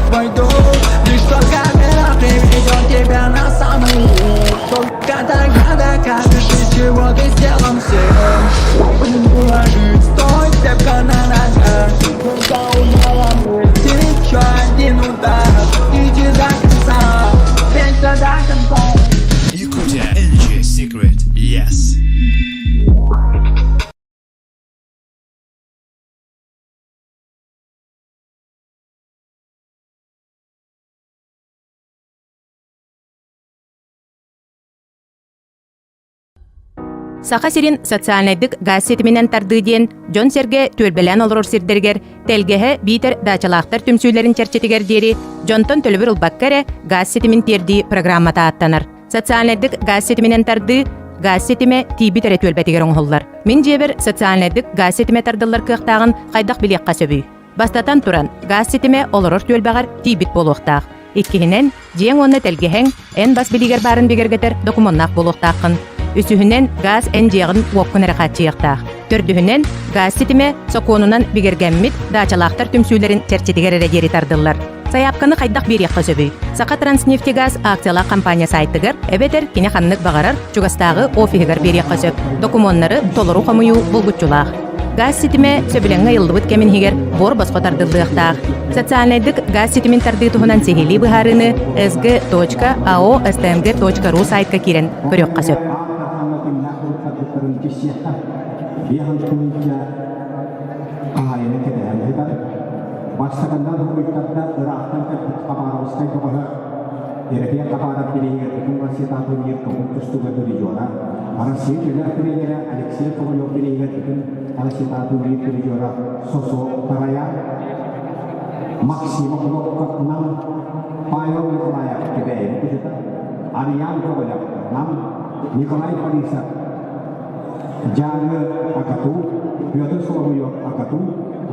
Твой дух, лишь только камера приведет тебя на самый верх. Только тогда докажешь, из чего ты сделан всем. Положи, стой цепко на ногах. Только ударом ты еще один удар. Иди до конца, вечно до конца. Yakutia Energy Secret, yes. Саха сирин социальныйдык газ сетименен тардыден Джон Серге төлбелен олорор сирдергер, телгеhe битер дачалақтар түмсүйлерин черчетигер дери Джонтон төлбөр улбаккаре газ сетимен терди программата аттанар. Социальныйдык газ сетименен тарды газ сетиме тибитере төлбетигер оңхоллар. Мен жебер социальныйдык газ сетиме тардылар кыктагын кайдак билекка сөбүй. Бастатан туран газ сетиме олорор төлбөгөр тибит болуктак. Иккинен жең онны телгеһең эн бас билигер барын бигергетер документнак болуктакын. Үсүһүнен газ энжиягын уоккун эракатчыяктаах. Төрдүһүнен газ ситиме соконунан бигергеммит дачалаактар түмсүүлерин черчетигер эрегери тардыллар. Саяпканы кайдак бериякка сөбүй. Сака Транснефтегаз акциялар компания сайтыгар эбетер кине ханнык багарар чугастагы офигер бериякка сөп. Документтары толору камыю булгучулаах. Газ ситиме сөбүлеңе йылдыбыт кеминхигер бор баско тардылдыактаах. Социальныйдык газ ситимин тардыытуһунан сихили быһаарыны sg.ao.stmg.ru сайтка кирен көрөкка сөп. Bihan punya ini kita yang kita masakan dalam berkata berahkan ke kamar usai ke bawah. Jadi dia kamar pilih itu masih tak punya keputus tu betul dijual. Orang sih juga pilih Alexia kalau pilih itu Alexia tak punya dijual sosok karya maksimum untuk 6 payung layak kita itu kita. Arian berapa 6 Nikolai Palisa. Jaga akatu, Piotr Solovyov akatu,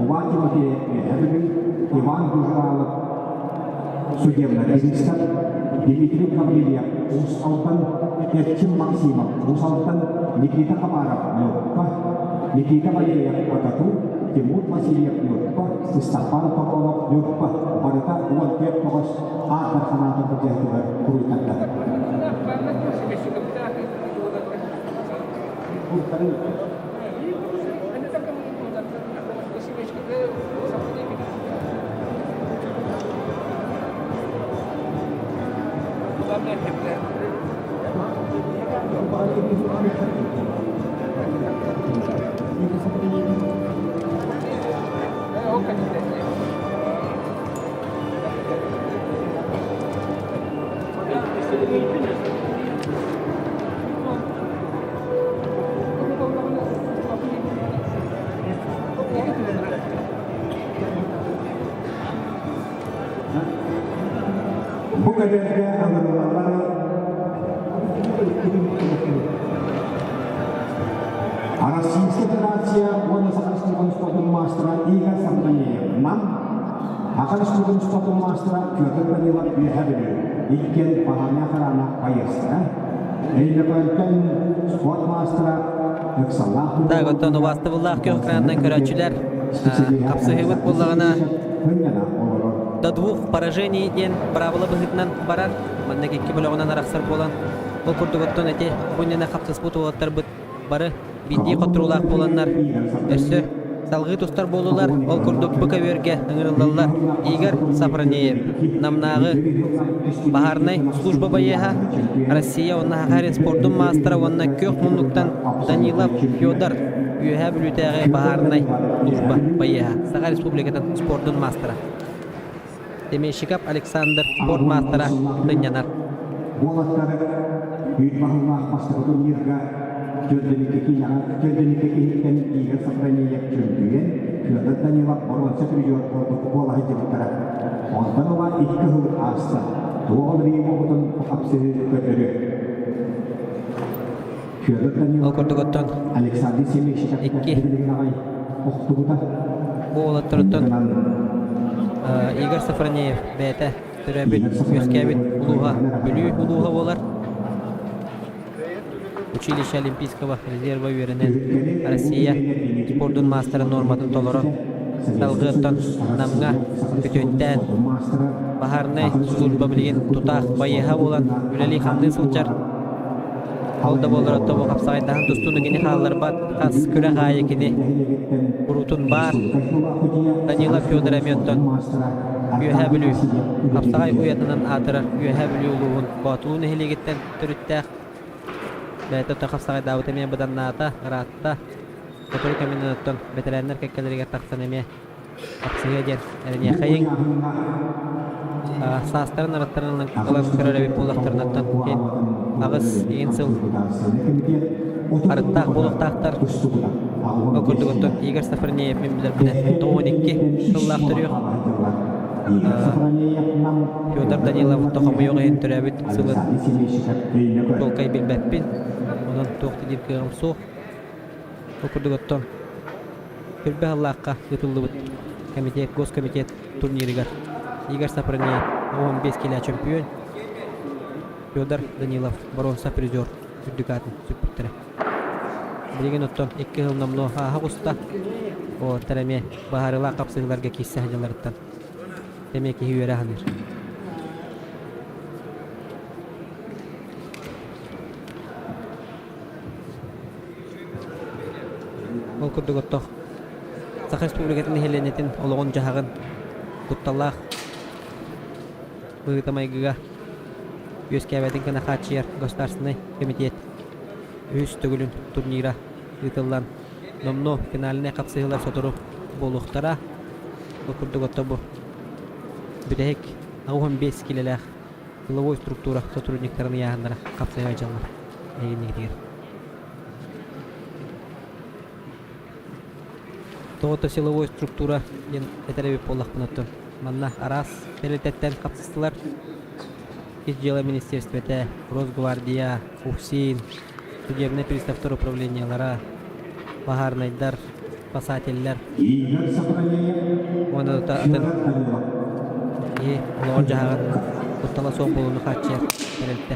Ватимати Эбелин, Иван Гужал, судебная регистр, Дмитрий Кавлиев, Усалтан, Этим Максимов, Усалтан, Никита Комаров, Лёпка, Никита Валерьев акату, Тимур Васильев, Лёпка, Степан Попов, Лёпка, Барата, Уолтер Погос, Арханата Подjahtuva, Куританда. Bu kadarga alırlar. Российская Федерация, он закрепил спортом мастера Игорь Сапранеев. Нам, закрепил спортом мастера Петр Данилов Бехабель. Иккен паханя харана поездка. Эйнепелтен спорт мастера Эксаллах. Так, оттон убасты буллах көкрандан көрәтчүләр. Капсыгыбыт буллагына до 2 поражений ден правила быгытнан барар. Манда кекки бөлөгүнөн араксар болан. Бул курдуготтон эте буйнена капсыз бутугаттар быт бары бидди котрулак боланнар. Өссө салгы тустар болулар. Ол курдук быкаверге ыңырылдаллар. Игорь Сапранеев намнагы бахарнай служба боеха Россия онна хакарин спортун мастера онна көк мундуктан Данилов Федор үйәһә бүлүтәгә бахарнай служба боеха Саха республикатын спортун мастера. Темешиков Александр спорт мастера Дынянар. Болаттары үйітмағылмақ бастығы турнирға Көлденікекен Игорь Сапранеев чемпион, Федор Данилов боронса призер бола хетебіттара. Ондан оға 2 жыл асты. Туғыл реймі бұтын қапсығы көтері. Федор Данилов Александр Семешиков кәтілігін ағай оқтығыда. Болаттырыттын Игорь Сапранеев бәті түрәбіт өскәбіт ұлуға бүлі ұлуға болар. Училище Олимпийского резерва веренен Россия спортун мастера норматын толоро салгыттан намга көтөттен бахарнай служба билген тутак байыха болан үлели хамды сылчар алда болар оттобо капсайдан тустунугини халлар бат кас күрә гайыкини бурутун бар Данилов Федор Аметтон үйәһә билүү капсагай уятынан атырар үйәһә билүү улуун батуун эхилегиттен түрүттәк бәйті тақапсағай дауыт әме бұдан наата, ғыратта, көтірі көмінінаттың бәтелерінер кәккелерге тақсан әме ақсығы ден әріне қайын. Састарын араттарының қылан көрер әбіп болақтарынаттың кен ағыз еген сыл. Арыттақ болықтақтар өкірді көттің Игорь Сапранеев мен білер күні 12 қыллақтыр ең. Федор Данилов тоқамы ең ең түрі әбіт сылын толқай білбәппен. Онан тоқты деп кеғым соқ. Өкірдік оттон. Көрбе Аллаққа ұтылды бұд. Комитет, госкомитет турнирігер. Игорь Сапранеев 15 келі чемпион. Федор Данилов бронса призер. Үрдікатын сүппіттірі. Білеген оттон 2 жыл намно аға құста. О тәрәме бағарыла қапсығыларға кесі әжаларыттан. Демекі үйері ғаныр. Ол күрдік оттық. Саха республикатын хеленетін олығын жағағын құтталақ бұғытамайғыға өз кәбәдің кіна қатшияр государственный комитет өз түгілін турнира ұйтылан номно финаліне қапсығылар сотыру болуқтара. Ол күрдік оттық бұл Бүдәйік 15 келеләқ силовой структура сотрудниктарын яғындара қапсайға жалар. Әйгеннегдегер. Тоғыты силовой структура ен әтәрәбеп болақ бұнаттын. Манна арас пәрелтеттен қапсыстылар. Изжела министерствете, Росгвардия, УФСИН, судебный приставтар управлениялара, бағарнайдар, спасательлер. Оны да атын олығын жағағын құттала соң болуыны қатшер пәрелтті.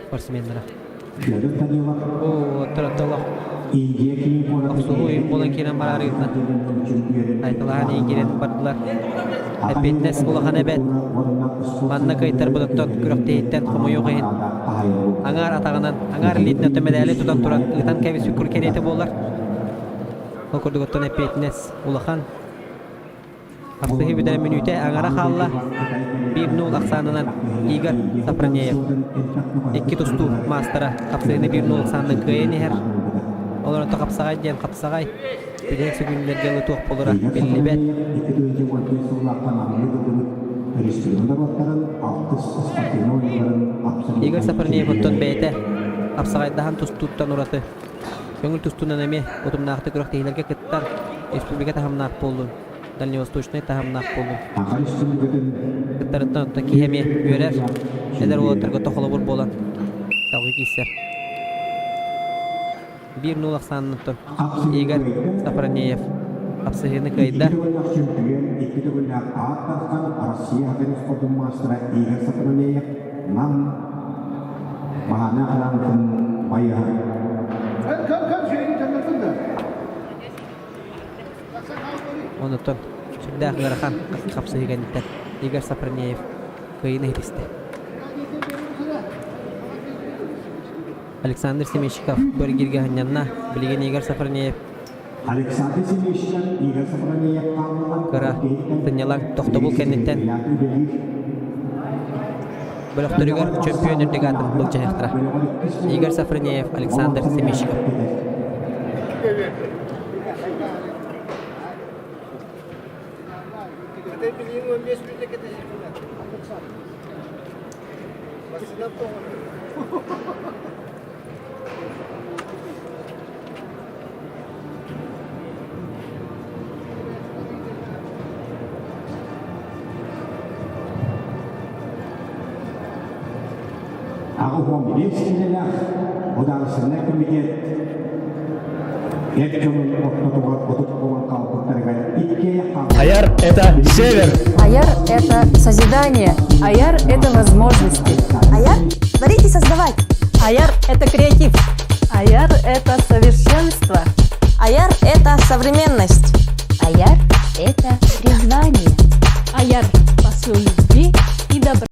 Спортсмендера. О, тұратталық. Ақсулу үйін болан керен барар үйітна. Айтылаған ең керен бардылар. Әпетнес олаған әбәт. Манна қайттар бұдықтан күріқтейттен құмы жоқ ең. Аңар атағынан, аңар литіне төмедәлі тұтан тұран ұйтан кәбес үкір кереті болар. Ол күрдігіттен әпетнес олаған. Ақсығы бүдәрі мүніте аңара қалла. Bir nol aksanından Igor Сапранеев. 2 тұсту мастера. Ақсығыны 1 nol aksanından күйені әр. Олар та капсагай ден капсагай. Билек сүгүнлерге лытук болура беллибет. Игорь Сапарниев оттон бейте. Капсагайдахан тустуттан ураты. Көңүл тустунан эме отумнаакты күрөк тейлерге кыттар. Республика тахамнаак болду. Дальневосточный тахамнаак болду. Кыттарыттан отта кихеме үйөрер. Эдер олаттарга тохолобур болан. Салгы киссер. 1-0 санныттан. Игорь Сапарниев. Апсыгыны кайда. Россия хакерис спортун мастера Игорь Сапарниев нам bahana alamkan bayar. Kan şeyin tanıtında. Онотон сүрдэ ахыгарахан капсыгыганниттен Игорь Сапарниев кыйыны хиристе. Александр Семенщиков көргирге ханянна билеген Игорь Сапарниев Александр Семенщиков Игорь Сапарниев кыра тынялан тохтобул кенниттен бөлөктөрүгөр чемпионердеги атын былжаяктыра. Игорь Сапарниев, Александр Семенщиков. Aku mau bilang modal senang kemudian Аяр – это север. Аяр – это созидание. Аяр – это возможности. Аяр – творить и создавать. Аяр – это креатив. Аяр – это совершенство. Аяр – это современность. Аяр – это призвание. Аяр – посыл любви и добра.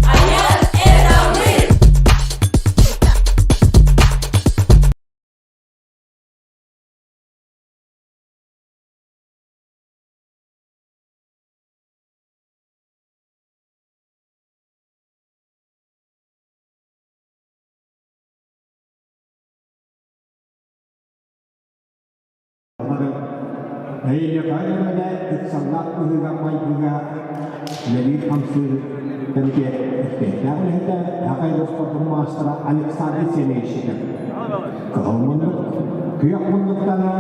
Аяр – это мы. Hanya karena sangat menggamai juga jadi hampir terkait dan kita akan sport master Alexander Semenщиков. Kalau kuyak menutana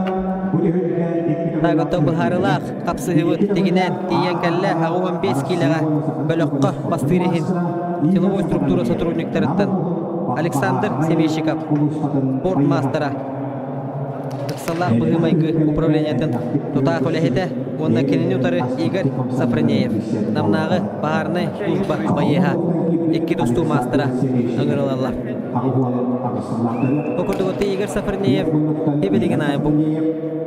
boleh kita Тагото бахарылах капсыгыбыт тигинен тиен кэллэ агуган 5 килага бөлөккө бастырыхин силовой структура сотрудниктарыттан Александр Семенщиков спорт мастера Салах быгымайгы управлениятын тутаак олехите онна кенини утары Игорь Сапарниев намнагы бахарнай служба байыха 2 тустуу мастера аңыралалар. Окурдуготы Игорь Сапарниев эбелеген айбу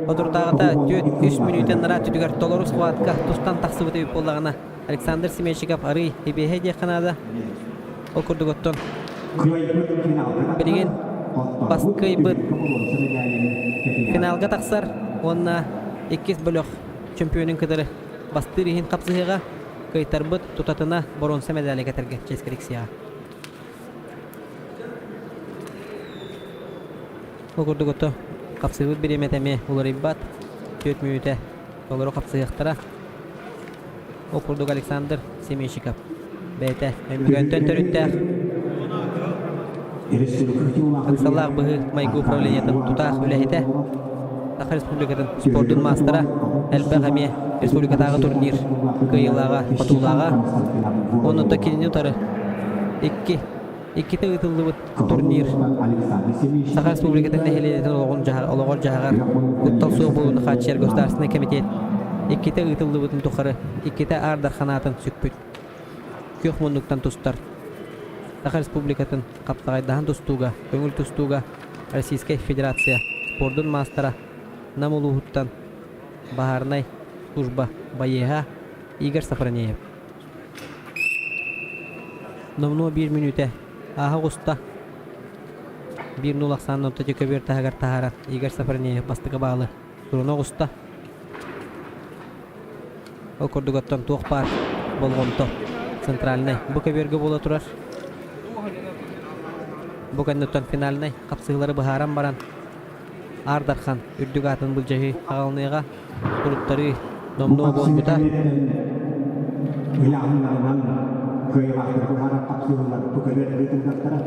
Одуртағыта 3 минуттен нара түтігер толору схватка тустан тақсыбыты өп болағына Александр Семенщиков ары ебеге дейқанада окурдуготтон білген басқы бұд финалға тақсар онна 2 бөліқ чемпионын кыдыры бастырыхин қапсығыға кыйтар бұд тұтатына боронса медалі кәтірге ческерексияға окурдуготто Капсыгыт береметеме уларыбат 4 минуте толору капсыгыктара. Окурдук Александр Семенщиков. Бейте өмгөнтөн төрүттө. Аксаллах быгы майгы управлениятын тутаак үлехите. Саха Республикатын спорттун мастера Элбегаме республикадагы турнир кыйылага, Батулага. Онунда кинини утары 2 тыгытылды турнир. Саха Республикатын нехелетен олоғыр жағар ұттал суы болуыны қатшер государственный комитет 2 тыгытылды бұтын тұқыры 2 ардар қанатын сүкпіт. Көк мұндықтан тұстар. Саха Республикатын қаптағайдағын тұстуға, көңіл тұстуға Российская Федерация спордың мастера Намулуғыттан Бахарнай служба байыға Игорь Сапарниев. Номно 1 минуте. Аха уста 1-0 саннотта жекебер тагар тагара Игорь Сапарниев бастыга баалы туруна уста окурдугаттан туох пар болгонто центральный букеберге бола турар буканнуттан финальный капсыгылары бахаран баран Ardarхан үрдүк атын булжахи агалныга туруттары номно болбута. Uyanlarından köye baktık bu harap kapsıyorlar. Bu kadar rıtımdaktara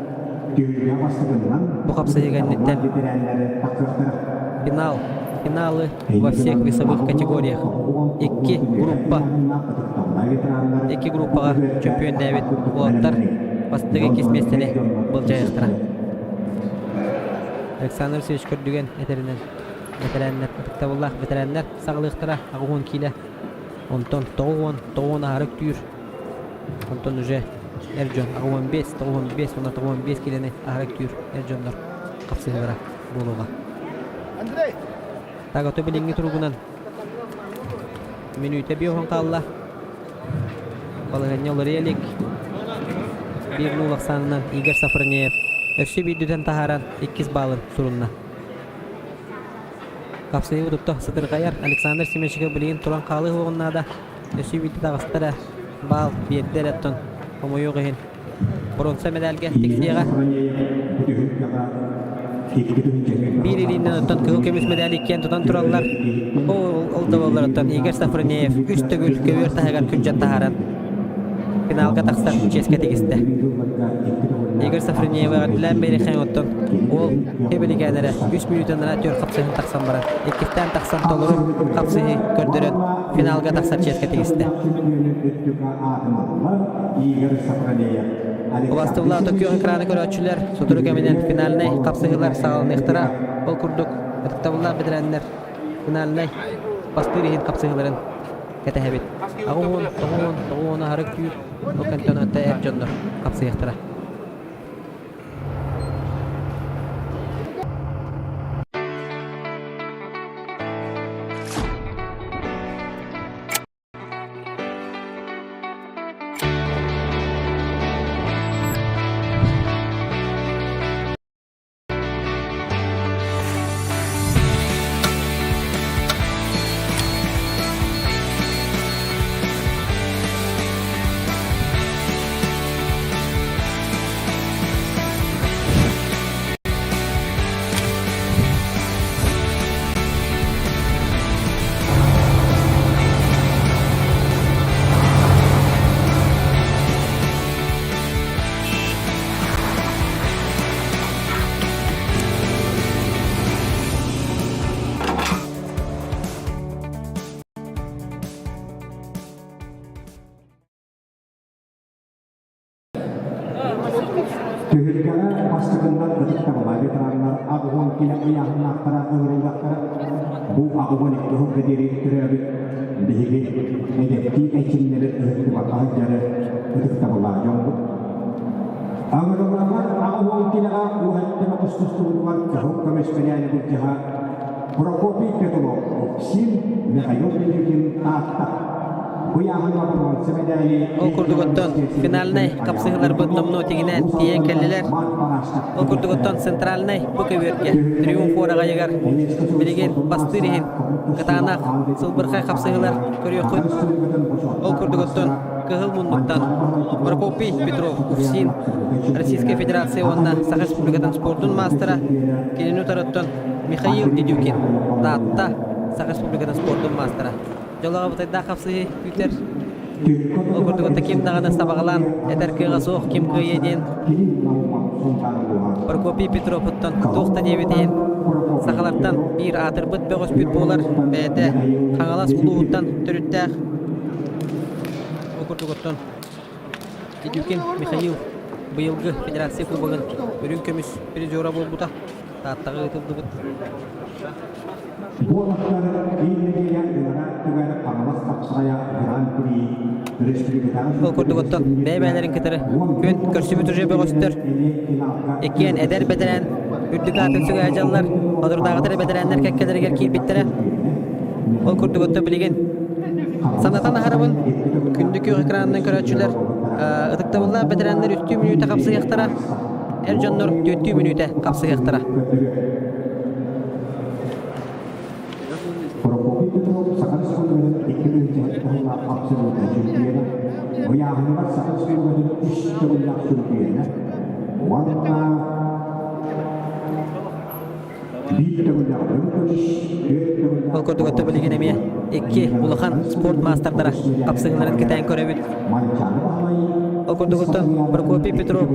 düğüne bastığından Bu kapsayı gannetten bitirenleri takıyorlar. Финалы во всех весовых категориях. Iki группага чемпион Давид Уолтер бастыгы кесместени булжайыктыра. Александр Севич көрдүген ветерандар табыллах ветерандар сагылыктыра агуун киле. Онтон тоғын арык түйір. Онтон уже Эрджон агуун 5 килени арык түйір Эрджондар капсыгылара болуга. Тага төбелеңги тургунан минута биохан калла. Балыган yolları елик. 1-0 санынан Игорь Сафронеев өссө бийдүтен тахаран 2 балын сурунна. Капсыгы удукта сытыргаяр Александр Семенчиге билген туран калы оғыннада өссө бийді тағыстыра бал биеттер аттон омойоғын бронза медальге тексияға bir ilinden ötten kıhıl kömüs medali iken tutan turallar oldu bollar ötten Igor Safroneyev üstügül köver tahagar küncet taharan finalga taqsar çeske tegiste Igor Safroneyev'e bilen beri xen ötten ol hebeligenere 3 minutdan atıyor kapsayın taqsan baran ikisten taqsan tolurum kapsayı kördürün finalga taqsar çeske tegiste Ovastıvla Tokyo ekranı görüntüler Suduru geminin finaline kapsayılar sağlanıqtıra ol kurduk Atıktavullar bitirenler finaline bastırıhın kapsayıların ketehebit Ağuğun harık tüyür o kantonata Ercanlar kapsayıqtıra Tühülgene bastığından gıdıktabalar veteranlar ağıvan kile ayağın aktara öğrengaktara bu ağıvan ikluğun bediri türevi dihigi edepti ekinleri öğütü bakahıcları gıdıktabalar yondu. Ağırlar ağıvan kile uhattına kustustuğunlar kahuk kameşmenyani burcaha Prokopi Petrov sin Mikhail Bilirgin tahta O kurdugotton finalnay kapsıgılar botnomno tigine tiyen kelliler. O kurdugotton sentralnay bu köverge triumf oraga yegar. Bilgen bastırıhın katanak sılbırkay kapsıgılar körüyokun. O kurdugotton kıhıl munduktan Prokopi Petrov Ufsin Российская Федерация онна Саха Республикатын спортун мастера келину тараттон Михаил Дедюкин Татта Саха Республикатын спортун мастера. Жолага бутайда капсыгы күтер. Ол курдуготта ким даганы сабагалан этеркыга соох ким кыйеден. Прокопий Петровтан 99 сахалардан bir атырбыт бөгөспүт болар. Бәде каңалас улууттан төрүттәк. Ол курдуготтан Дедюкин Михаил быйылгы федерация кубогын бүрүн көмүс призера болбута. Таттагы ытылдыбыт. Bu olayları bilmeyen olarak tügayla Panamas Kapsaya Grand Prix Respublika'dan O kurdugotton beyberlerin kıtırı gün körsübü türce böğüstür. Ekiyen eder bedelen ürdük atın sügayacallar odurdağıtırı bedelenler kekkelerger kilbittere. O kurdugotton bilgin sanatan aharabın kündükü ekranından köröçüler ıtıkta bunlar bedelenler üstü minüte kapsı yaktara Ercanlar 4 minüte kapsı yaktara. Sakal sekolah iklim jahat absolut jumpiana. Oya hanbat sakal sekolah istulak jumpiana. Warna Ол көрдөгөттө билген эме 2 улахан спорт мастerdara капсыгыларын кетен көрөбүт. Ол көрдөгөттө Прокопий Петров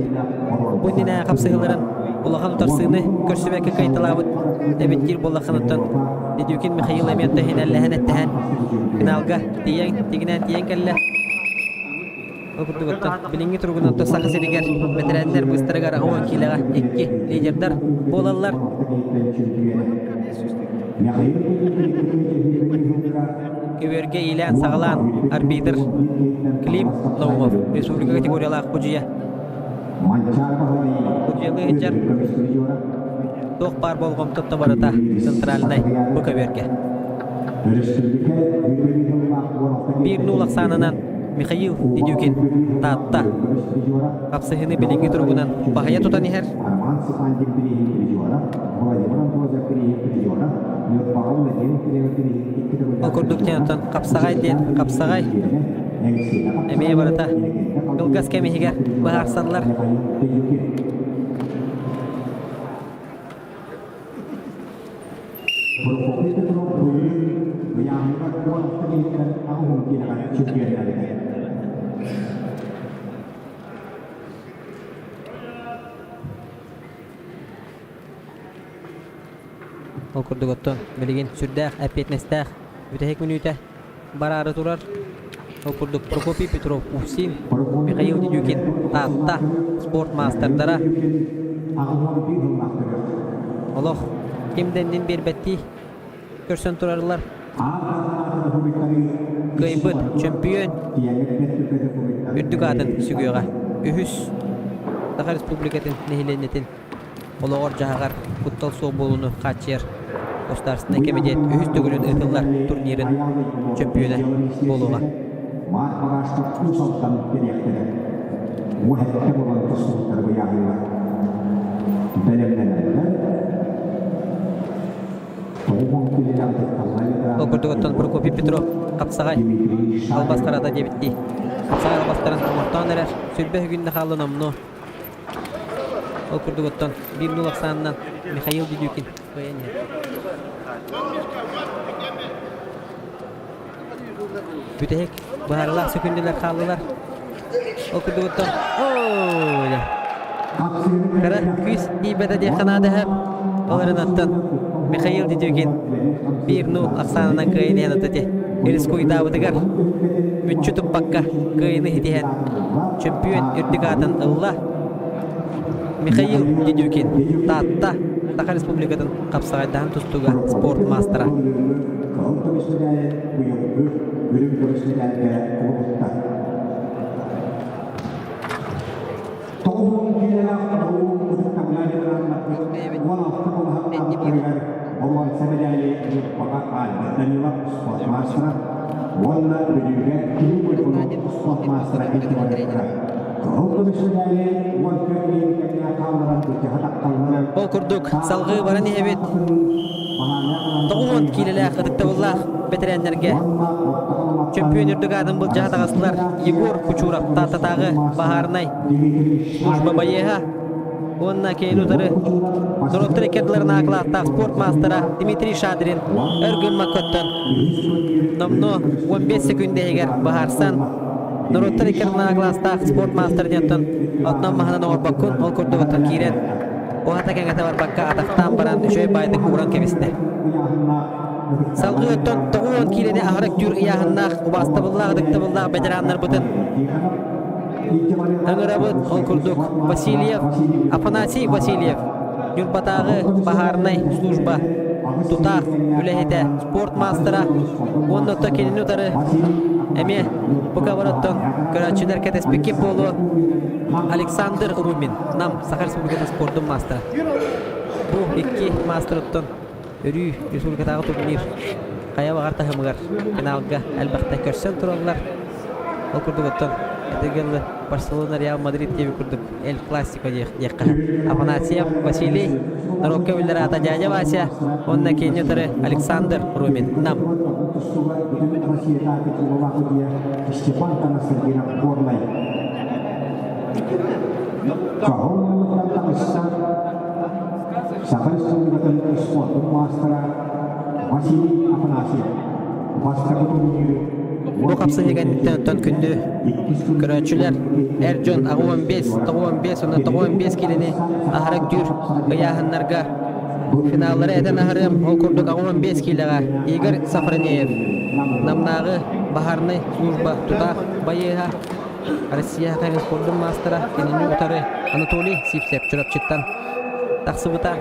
бундина капсыгыларын улахан тарсыны көрсөбөккө кайталабыт. Эбиттир боллаханаттан Дедюкин Михаил Эметте хинеллехен эттен финалга тигинен келле. Ол көрдөгөттө билинги тургунатта сакысырыгер ветерандар быстырыгар 10 килога 2 лидердар болалар. Көбөргө илен сагалан арбитр Клим Наумов республика категориялык кужия. Кужиялыгычар тох бар болгон тотто барата центральный көбөргө. 1-0 санынан Михаил Дедюкин татта капсыгыны билинги тургунан бахая тутан ихер. Ол көрдүктен капсагай эмие барата кылгас кемихигер баарсанлар. Ол көрдөгөттөн билген сүрдәк әпетнестәк үтәһек минута барары турар. Ол көрдөк Прокопий Петров Усин Михаил Дедюкин татта спорт мастerdara Олох кимдендин бербетти көрсөн турарлар. Кайбыт чемпион үрдүк атын сүгөга үһүс Саха Республикатын нехиленетин олоор жагар футбол соболуну качер Государственный комитет үһүс төгүлүн ытыллар турнирин чемпионы болууга. Ол көрдөгөттөн Прокопий Петров капсагай албаскарада дебитти. Капсагай албастарын томортон эрер сүрбө күндө халынымны. Ол көрдөгөттөн 1-0 санынан Михаил Дедюкин Бүтек баарла секундалар калдылар. Ол көрдөгөттөн кара күз ибада деп канада хап оларынаттан Михаил Дедюкин 1-0 аксанынан кайын атате рискуй давыдыгар мүччү туппакка кайыны хитиһен чемпион үрдүгатын ылла Михаил Дедюкин татта Саха Республикатын капсагайдан тустуга спорт мастера. Ол күрдік салғы баран ебет 9 килелер қыдықта боллақ ветеранлерге чемпион үрдік адым бұл жағдағасылар Егор Кучуров тататағы Бахарнай служба байеға онна кейін ұтары Нұроттыр екерлерін ақылақтақ спорт мастера Дмитрий Шадрин өргін мақыттын номно 15 секунде егер Бахарсан Нұроттыр екерлерін ақылақтақ спорт мастер деттін отнам мағынан орбақын ол күрдігіттін кейрен Оғата кәңгәті бар баққа атақтан баран үшөй байдың ұран кемесіне. Салғы өттін 9 келені ағырық дүр ұяғыннақ, ұбасты бұллақ, дықты бұллақ бәдіранлар бұтын. Әңірабыт ол күрдік Васильев, Афанасий Васильев, Юрбатағы Бахарнай служба, Тутақ, үләхеті, спорт мастера, оннықта келені ұтары, әме бұқа бараттың көрәтшілер кәтеспекке болу, Александр Румин, нам Саха Республикатын спорттың мастера. Бұл 2 мастер ұттың өрі республикатағы турнир қая бағарта хымығар финалға әлбақта көрсен тұралар. Ол күрдік ұттың әтігілі Барселона Реал Мадрид дебі күрдік Эль Классико деққа. Афанасьев Василий, Нарокка өлдері ата дядя Вася, онна кейін өтірі Александр Румин, нам. Саха Республикатын спорттың мастера Василий Афанасьев. Басқа турниры Бу капсы дегенден тон күндү көрөчүлөр Эржон 15 оны 95 келини ахарак дүр гаяханнарга финаллары этен ахарым ол курдук 15 килага Игорь Сафронеев намнагы бахарны служба тутак байыга Россия кайын спорттун мастера кенени утары Анатолий Сипсеп чурапчыттан таксыбыта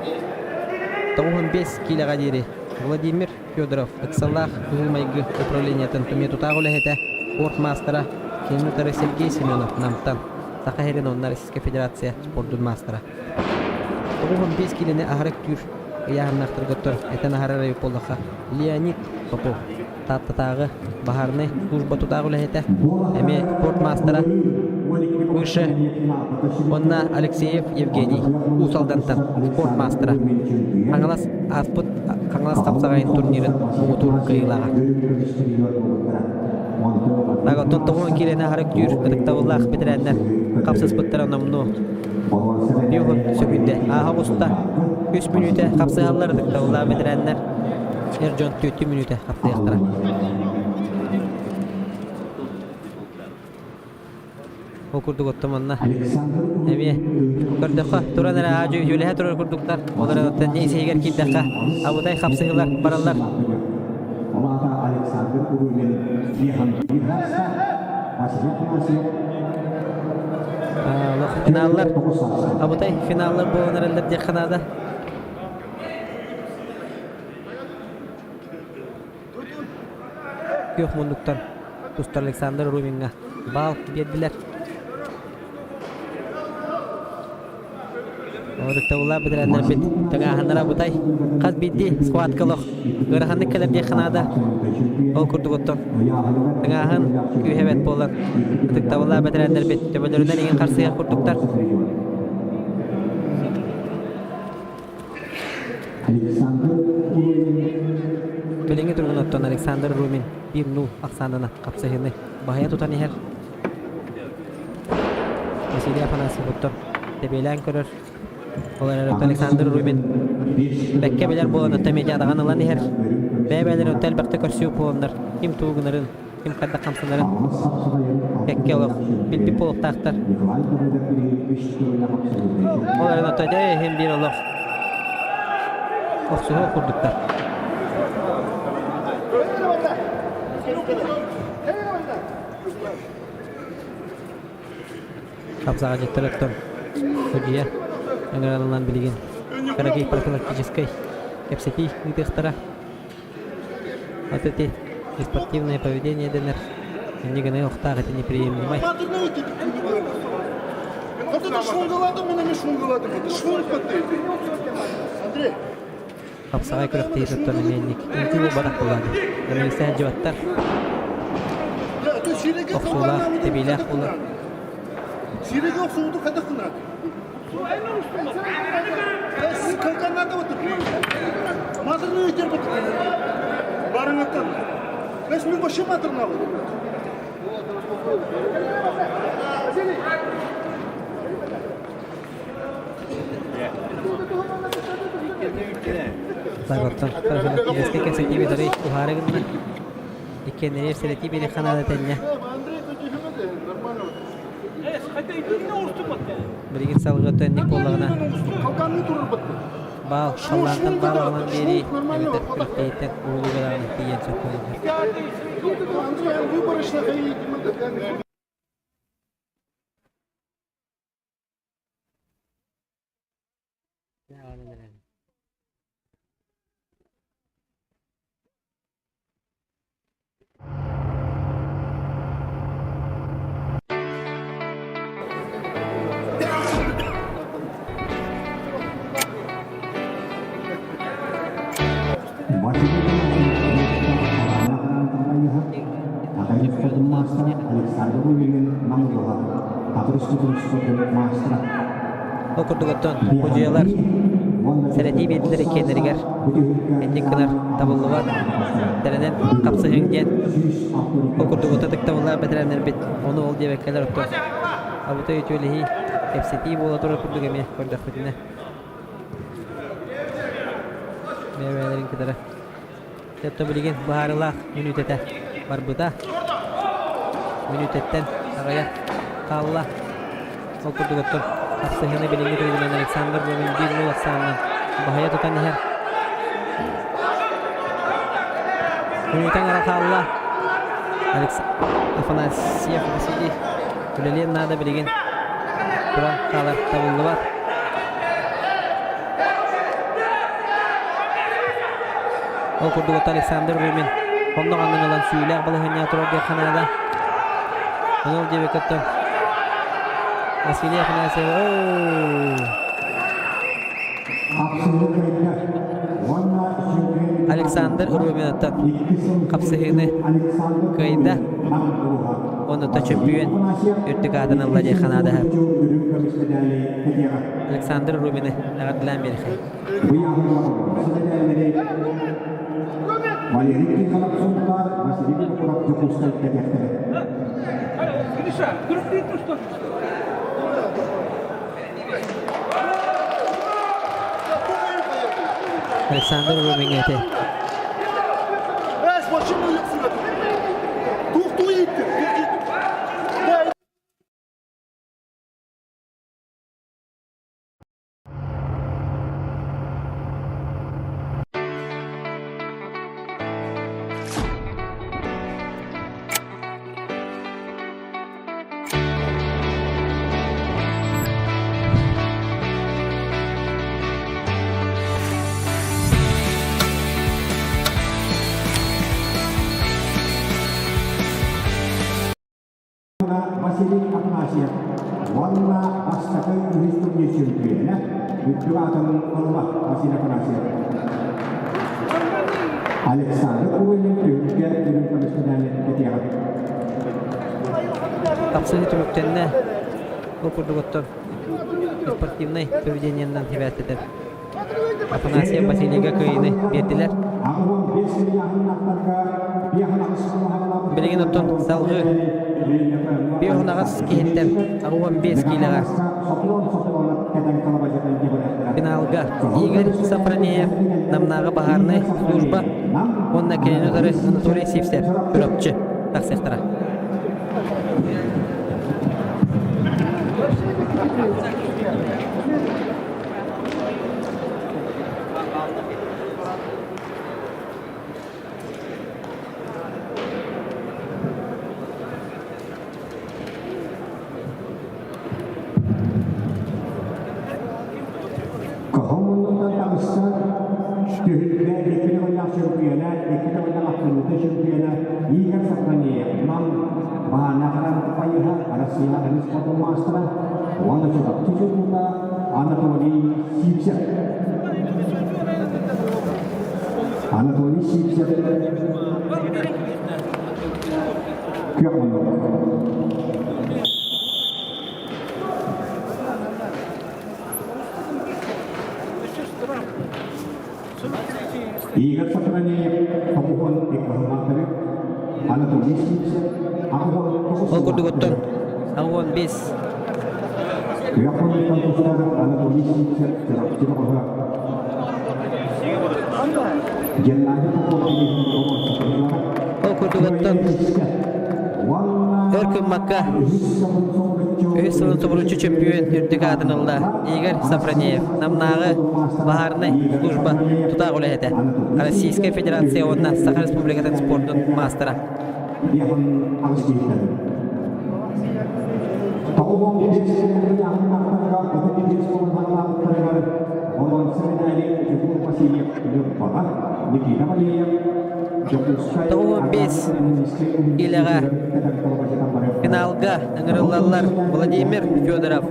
95 килага дири Владимир Федоров, Эксалах, Гулмайгы, управление Тантумету Тагулехете, спортмастера, кинотары Сергей Семенов, Намтан, Сахарин, он Российская Федерация, спортдун мастера. Тогун без килине агрек тюр, яханнахтыр готтор, это нахарары полдаха, Леонид Попов, Таттатагы, Бахарны, служба Тутагулехете, эме спортмастера, выше, онна Алексеев Евгений, Усалдантан, спортмастера. Аңалас аспыт Аңалас тапсагайын турнирин мутур кыйлага. Тага тоттогон килене харак дүр кытыктабыллах бетереннер капсыз быттара номну. Бүйгөн сөкүнде агуста 3 минуте капсыгаллар кытыктабыллах бетереннер. Эржон 4 минуте капсыяктара. Окурдук оттоманна. Эми көрдөккө туранара ажы жүлеһе турар курдуктар. Олар не сейгер кийдакка. Абудай капсыгылар баралар. Александр Урумин Ихан Бирхаса Финаллар. Абудай финаллар болонаралар деканада. Күйөк мундуктан Тустар Александр Уруминга бал бердилер. Орыктабыла бетереннер бит. Таңаханнара бутай. Каз бидди схваткалык. Гыраханны келеп деканада. Ол курдуготтон. Таңахан күйһебет болар. Тыктабыла бетереннер бит. Төбөлөрүнөн иген карсыга курдуктар. Белеңе турган оттон Александр Румин 1-0 аксандана капсыгыны. Бахая тутан ихер. Василий Афанасьев оттон. Тебелен көрөр. Олар Александр Румин бәкке белер болан өтәмеге адаған алан ихер. Бәбәлер өтәл бәкті көрсеу боландар. Ким туғынарын, ким қадда қамсынарын. Бәкке олық, білбіп болық тақтар. Оларын өтәде hem bir олық. Оқсуға құрдықтар. Қапсаға жеттір өттім. Судья Ангаралынан билеген Карагей профилактической эпсепи үйтіқтара Атыте спортивное поведение денер Ниганы оқтағы тені приемлемай Қапсағай күріқті етіптен әменник Интілі бадақ болады Әмелістен жываттар Оқсулақ, тебейлақ болады Сирек оқсуды қадақ қынады Сіз қалқаннан да отыр Мазырны өйтер бұтыр Барың өттен Бәс мен көше матырна бұд Сағаттан профилактический консультиве дары ухарығынна Иккеннерер селети бері қанады тәнне Бірігін салғы өтөннік болығына Бал, шаллантын балығынан бері Әмітір күріктейттен ұғылы ғырағын дейен сөп болыңдар Окурдуготтон хужиялар сәләти бедилер екенлерігер әндік кынар табылуат тәрінен қапсы хеңден окурдуготта тықтабылар бәтірәнер бет оны ол дебеккелер отто абыта өтөліхи әпсети бола тұр окурдугеме көрдіқтігіне Meyvelerin kadar. Tepte bilgin baharıla minüt ete. Var bu da. Minüt etten araya kalla. Okurdu götür. Kapsahını bilingi tribünen Alexander Romin 1-0 aksanından. Bahaya tutan neher. Minüten ara kalla. Afanasyev Vasily. Kuleliyen nada bilgin. Turan kalar tabuldu var. Okurdu götür Alexander Romin. Ondan anlanan süyle balahanya turga kanada. Onu diye bekledim. Vasily Afanasyev. Alexander Romin'tan kapsahını kayda. Onu da çempiyon ürtükadan alacak kanada. Alexander Romin'i ağırlayan bir şey. Valeriki kalapsunlar masih kurang cukup sekali kerja. Alexander Romin ete. Vasily Afanasyev warna paskakai historia champion itu akan Allah Vasily Afanasyev Alexander Romin juga turun ke medali ketiga. Kapsahı turuktenне okurdu götür. Спортивный поведениенdan хибат etip. Afanasyev Vasily'ga kıyını verdiler. Bilgin otun salgı bir onağız kihitten ağuan 5 kilaga finalga Igor Safroniev namnağı baharны служба onna kelinotarı Anatoly Sivsev Europçı taksektara. Igor Safroniev bahan upaya Rusia dan sepatu master warna coba 7 juta Anatoly Sivsev Kyak menurut Igor Safroniev kabuhan ikahumantari Anatoly Sivsev okurdu götür. Ağuan 5 Yapon tentu saudara Anatoly Sivsev tidak berhak. Jenayah okurdu götür. Örkün Makka Ösülün Sobruncu çempiyon ürtük adınılda Igor Safroniev namnağı baharını служба tuta olehete Российская Федерация onunla Sakha Respublika'dan sportun mastera. Тауын 5 ilaga finalga ыңырылалар Владимир Федоров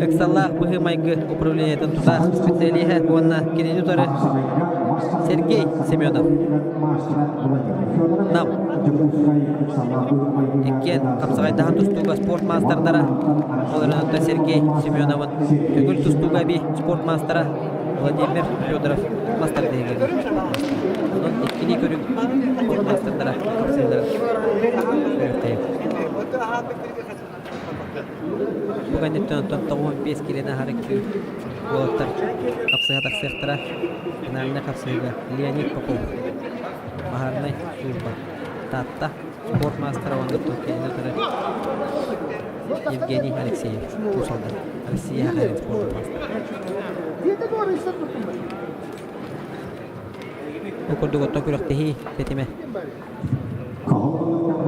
Эксаллах Быхымайгы управлениятын тута специалиха онна киненютары Сергей Семенов Нам Эккен Капсағайдағын тұстуға спорт мастардара Оларынында Сергей Семеновын Түгіл тұстуға би спорт мастара Владимир Федоров мастар деген Onun ikili körük sport mastardara Капсағайдағын Bugün nitten tontağım 5 kilene hareket bolotlar. Kapsıya taksıqtıra. Narne kapsıga Leonid Popov. Baharnay Surba. Tatta sport master onda Tokyo'da taraf. Евгений Алексеев. Ушалда. Россия Харин спорт маster. Okurduk otto kürektehi petime.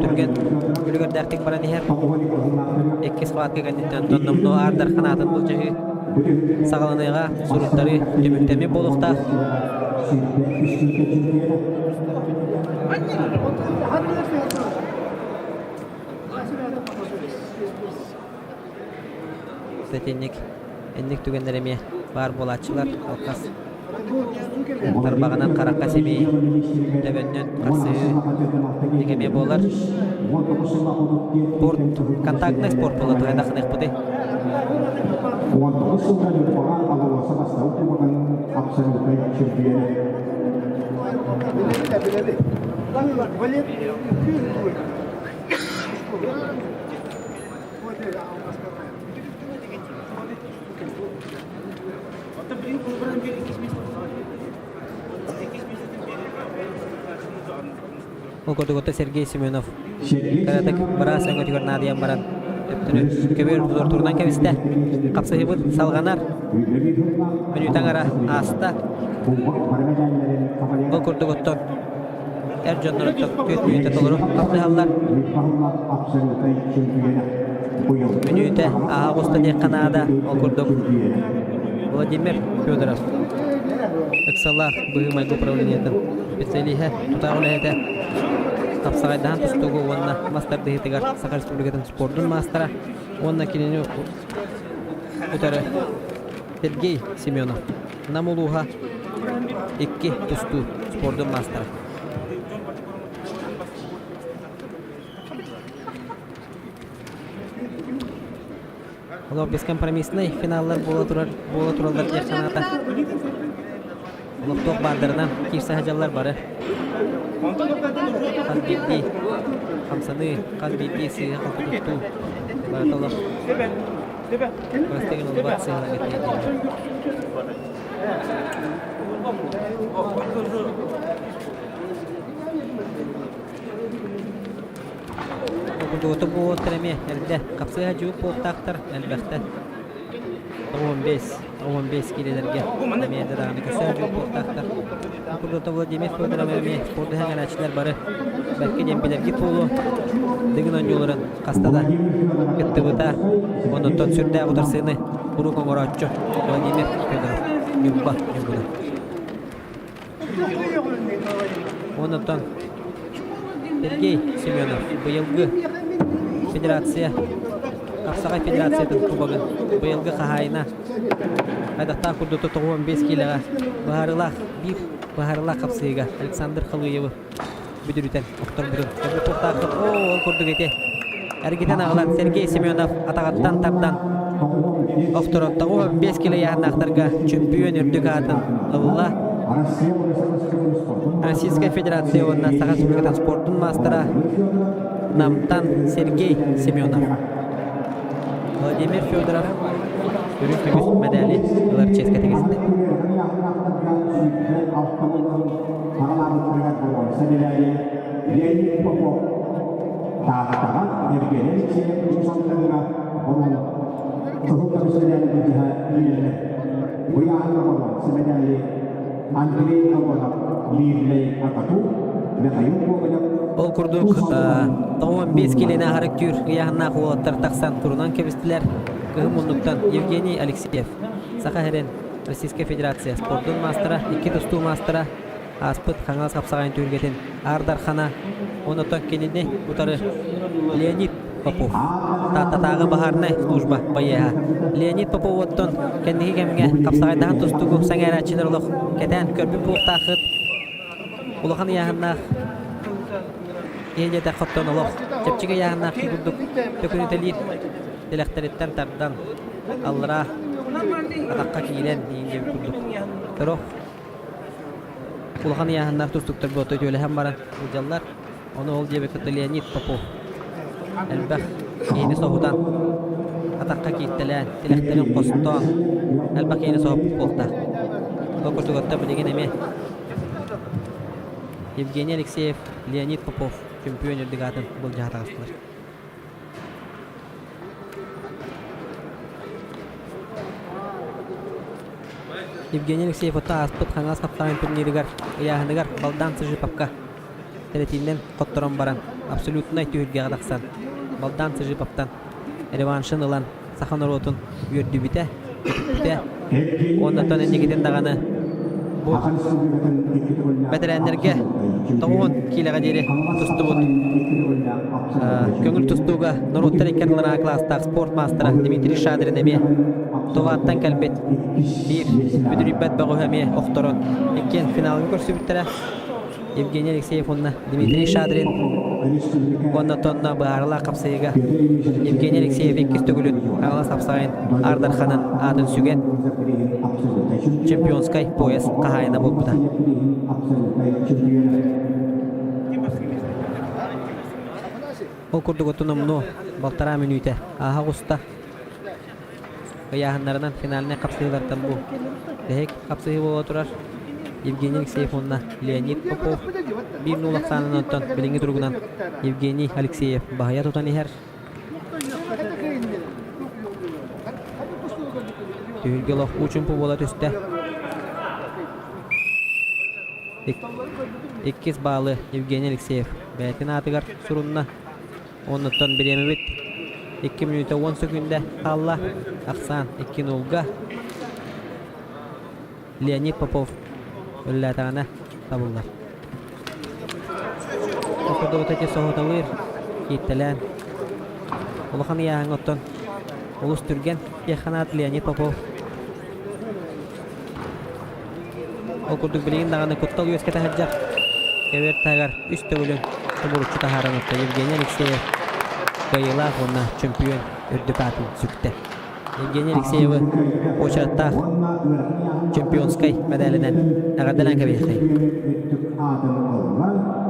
Türgen gülüger därtik bara diher. Ekki sıfatga ganditten tonnomno ardar kanatın buljağı. Sağlanayga surutları tümüktemi bolukta. Endik tügenlerime var bolatçılar alkas. Tarbağanan qarakka sebi tebennön qarsı degeme bolar. Sport kontaktный sport болады айдақнақ бұды. Okurduk Сергей Семенов. Karatек барас өңгөтүгөр Надия баран. Төптүнү көбөр зор турдан кебисте. Капсыгы бут салганар. Минутаңара аста. Окурдук оттон. Эржоннор оттон 4 минутта толору капсыгаллар. Минута августа де Канада окурдук. Владимир Федоров. Эксалар быгымай управлениятын специалиха тутагылайда. Капсагайдан тустугу онна мастер дегетигар Саха Республикатын спорттун мастера. Онна килени утары Сергей Семенов. Намулуха 2 тусту спорттун мастера. Олар бескомпромиссный финаллар бола туралдар жакшаната. Олар тоқ бардырынан кирса хажаллар бары. Qalbiddi Hamsani qalbiddi siya qalbiddu Barakallah Pastikan Allah siya lagi Okudu bu tereme elde kapsaya jup portaktar elbette 15 kilolarga meyda dağını kösör jup portaktar Okudu Vladimir Fedorov sporda hanganachlar bari belki dembilergi pulu degin yolların kastada gitti buta ondan sürde otursını kuru kongoraççı Vladimir Fedorov yubba ondan Сергей Семенов быйылгы федерация Капсагай федерациятын кубогын быйылгы кахайына айдакта курдуту 15 килога Бахарылах капсыйга Александр Халуевы бүдүрүтен октор бүтүн көбү токтакты ол курдук эте эргитен агылан Сергей Семенов атагаттан табдан октороттогу 15 кило яхнактарга чемпион үрдүк атын ылла Российская Федерация онна Саха Республикатын спорттун мастера Намтан Сергей Семенов Владимир Федоров күмүс медали ылар ческа тегисинде Ол курдук 15 килоне характер яһанна хуаттар таксан турунан кебистилер. Кымундуктан Евгений Алексеев, Саха-Харин Российская Федерация спорттун мастера, 2 тустуу мастера, аспыт хаңас капсаган түргетин Ардархана, онотон кенене утары Леонид Попов. Тагы бахарнай служба баяга. Леонид Попов оттон кендиги кемге капсагайдан тустугу саңайрачылырлык кетен көрбү бултахыт. Улахан яһанна Ейде хоттон олох. Чепчиге яһанна курдук төкүнүтелир. Делехтериттен тардан аллара атакка кийлен дейинге курдук. Төрөх улахан яһанна тустуктар бото төлөһәм баран жаллар. Оны ол жебе Леонид Попов. Элбах ейни соғудан Атаққа киттелән, телектелен қостон. Әлбақейні соғып болта. Ол күрдігітті білеген әме. Евгений Алексеев, Леонид Попов, чемпион ердік атын бұл жағыта қыстылар. Евгений Алексеев отта аспыт қаңас қаптағын турнирігер, ұяғынығар балдан сыжы папқа. Телетиннен қотторон баран, абсолютнай түйірге ғадақсан. Балдан сыжы паптан, реваншын ылан, сахан оротын үйірді біте, оннаттан әнегеден дағаны бұл бәдірәнлерге 9 киліға дері тұсты бұд. Көңіл тұстуға Нұруттар екерліна кластағы спорт мастера Дмитрий Шадрин әме Товаттан кәлбет бір бүдіріпбәт бағу әме оқтырын. Еккен финалын көрсі біттірі Евгений Алексеев онна Дмитрий Шадрин онна тонна бағарыла қапсайыға Евгений Алексеев еккіз төгілін ағала сапсағын Ардарханын адын сүген чемпионскай пояс қағайына бол бұда. Ол күрдік отыным но балтара минуйте аға құста ғаяғынларынан финаліне қапсайылардан бұл. Дәйек қапсайы бол отырар Евгений Алексеев онна Леонид Попов 1-0 санын оттан біліңі тұрғынан Евгений Алексеев бағая тұтан ехер. Түйілгелі ұчын бұл бола түсті. 2 балы Евгений Алексеев бәйтін атығар сұрынна. Оннаттан біремі бет 2 минута 10 секунда қалла ақсан 2-0-ға Леонид Попов өлләтағана табылдар. Оқырды өтәте соғыталыр кейттелән. Олыған яғын оттан ұлыс түрген еқанат Леонид Попов. Оқырдық білеген дағаны құттал өскеті хаджар. Кәвер тағар үсті өлін тұбырычы тағарын отта Евгений Алексеев. Байыла ғына чемпион үрдік атын сүкті. Евгений Алексеевы очараттақ чемпионскай медалінен ағадалан кәбейқай.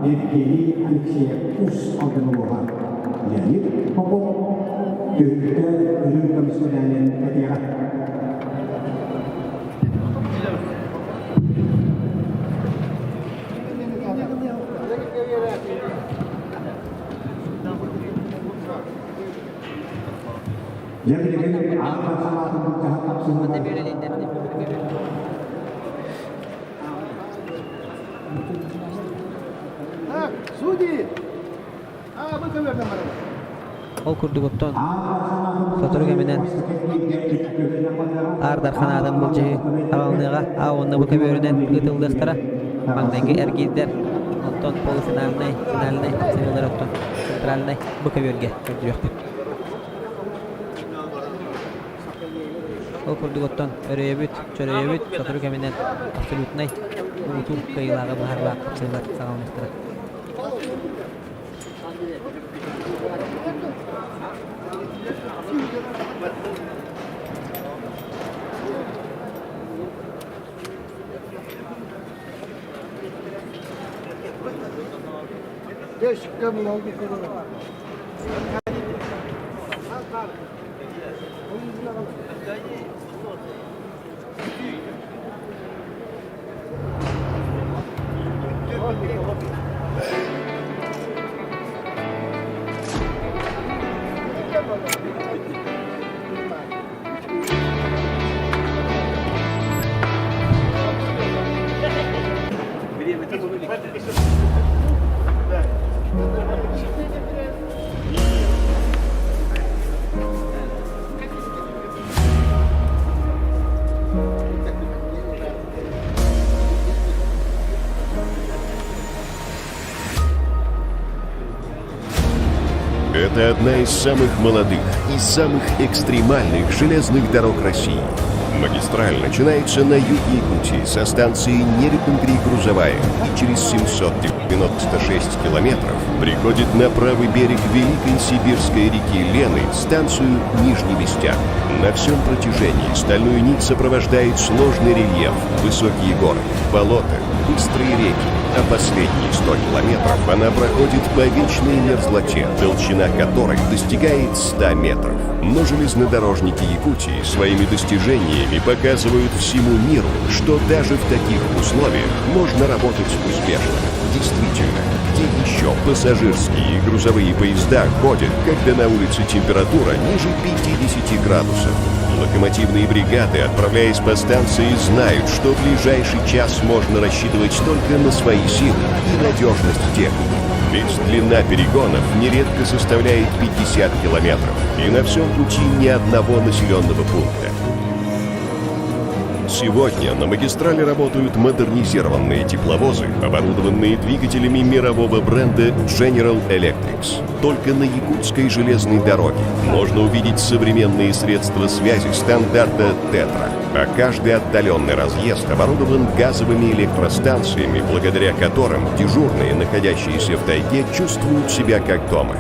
Евгений Алексеев үш алдын олған. Леонид Попов түркі үрін комиссионерінен кәдеға. Jadi apa salah untuk jahat semua? Sudi. Betul betul mana? Ол күрдік оттон Сотырға менен Ардарханадан бұл жағы қалыныға ауынны бұл көберінен ғытылдықтыра маңдайғы әргейдер оттон полуфиналынай, финалынай, севелер оттон централынай бұл көберге көрді жоқты. Ол күрдік оттон өрейебіт, чөрейебіт Сотырға менен абсолютнай ұту қиылағы бұхарлақ сыйлар сағалмықтыра. Это одна из самых молодых и самых экстремальных железных дорог России. Магистраль начинается на юге Якутии со станции Нерепин-3 и через 796 километров приходит на правый берег Великой Сибирской реки Лены станцию Нижний Вестяк. На всем протяжении стальную нить сопровождает сложный рельеф, высокие горы, болота, быстрые реки, А последние 100 километров она проходит по вечной мерзлоте, толщина которой достигает 100 метров. Но железнодорожники Якутии своими достижениями показывают всему миру, что даже в таких условиях можно работать успешно. Действительно, где еще пассажирские и грузовые поезда ходят, когда на улице температура ниже 50 градусов? Локомотивные бригады, отправляясь по станции, знают, что в ближайший час можно рассчитывать только на свои силы и надежность техники. Ведь длина перегонов нередко составляет 50 километров, и на всем пути ни одного населенного пункта. Сегодня на магистрали работают модернизированные тепловозы, оборудованные двигателями мирового бренда General Electric. Только на якутской железной дороге можно увидеть современные средства связи стандарта Тетра, а каждый отдаленный разъезд оборудован газовыми электростанциями, благодаря которым дежурные, находящиеся в тайге, чувствуют себя как дома.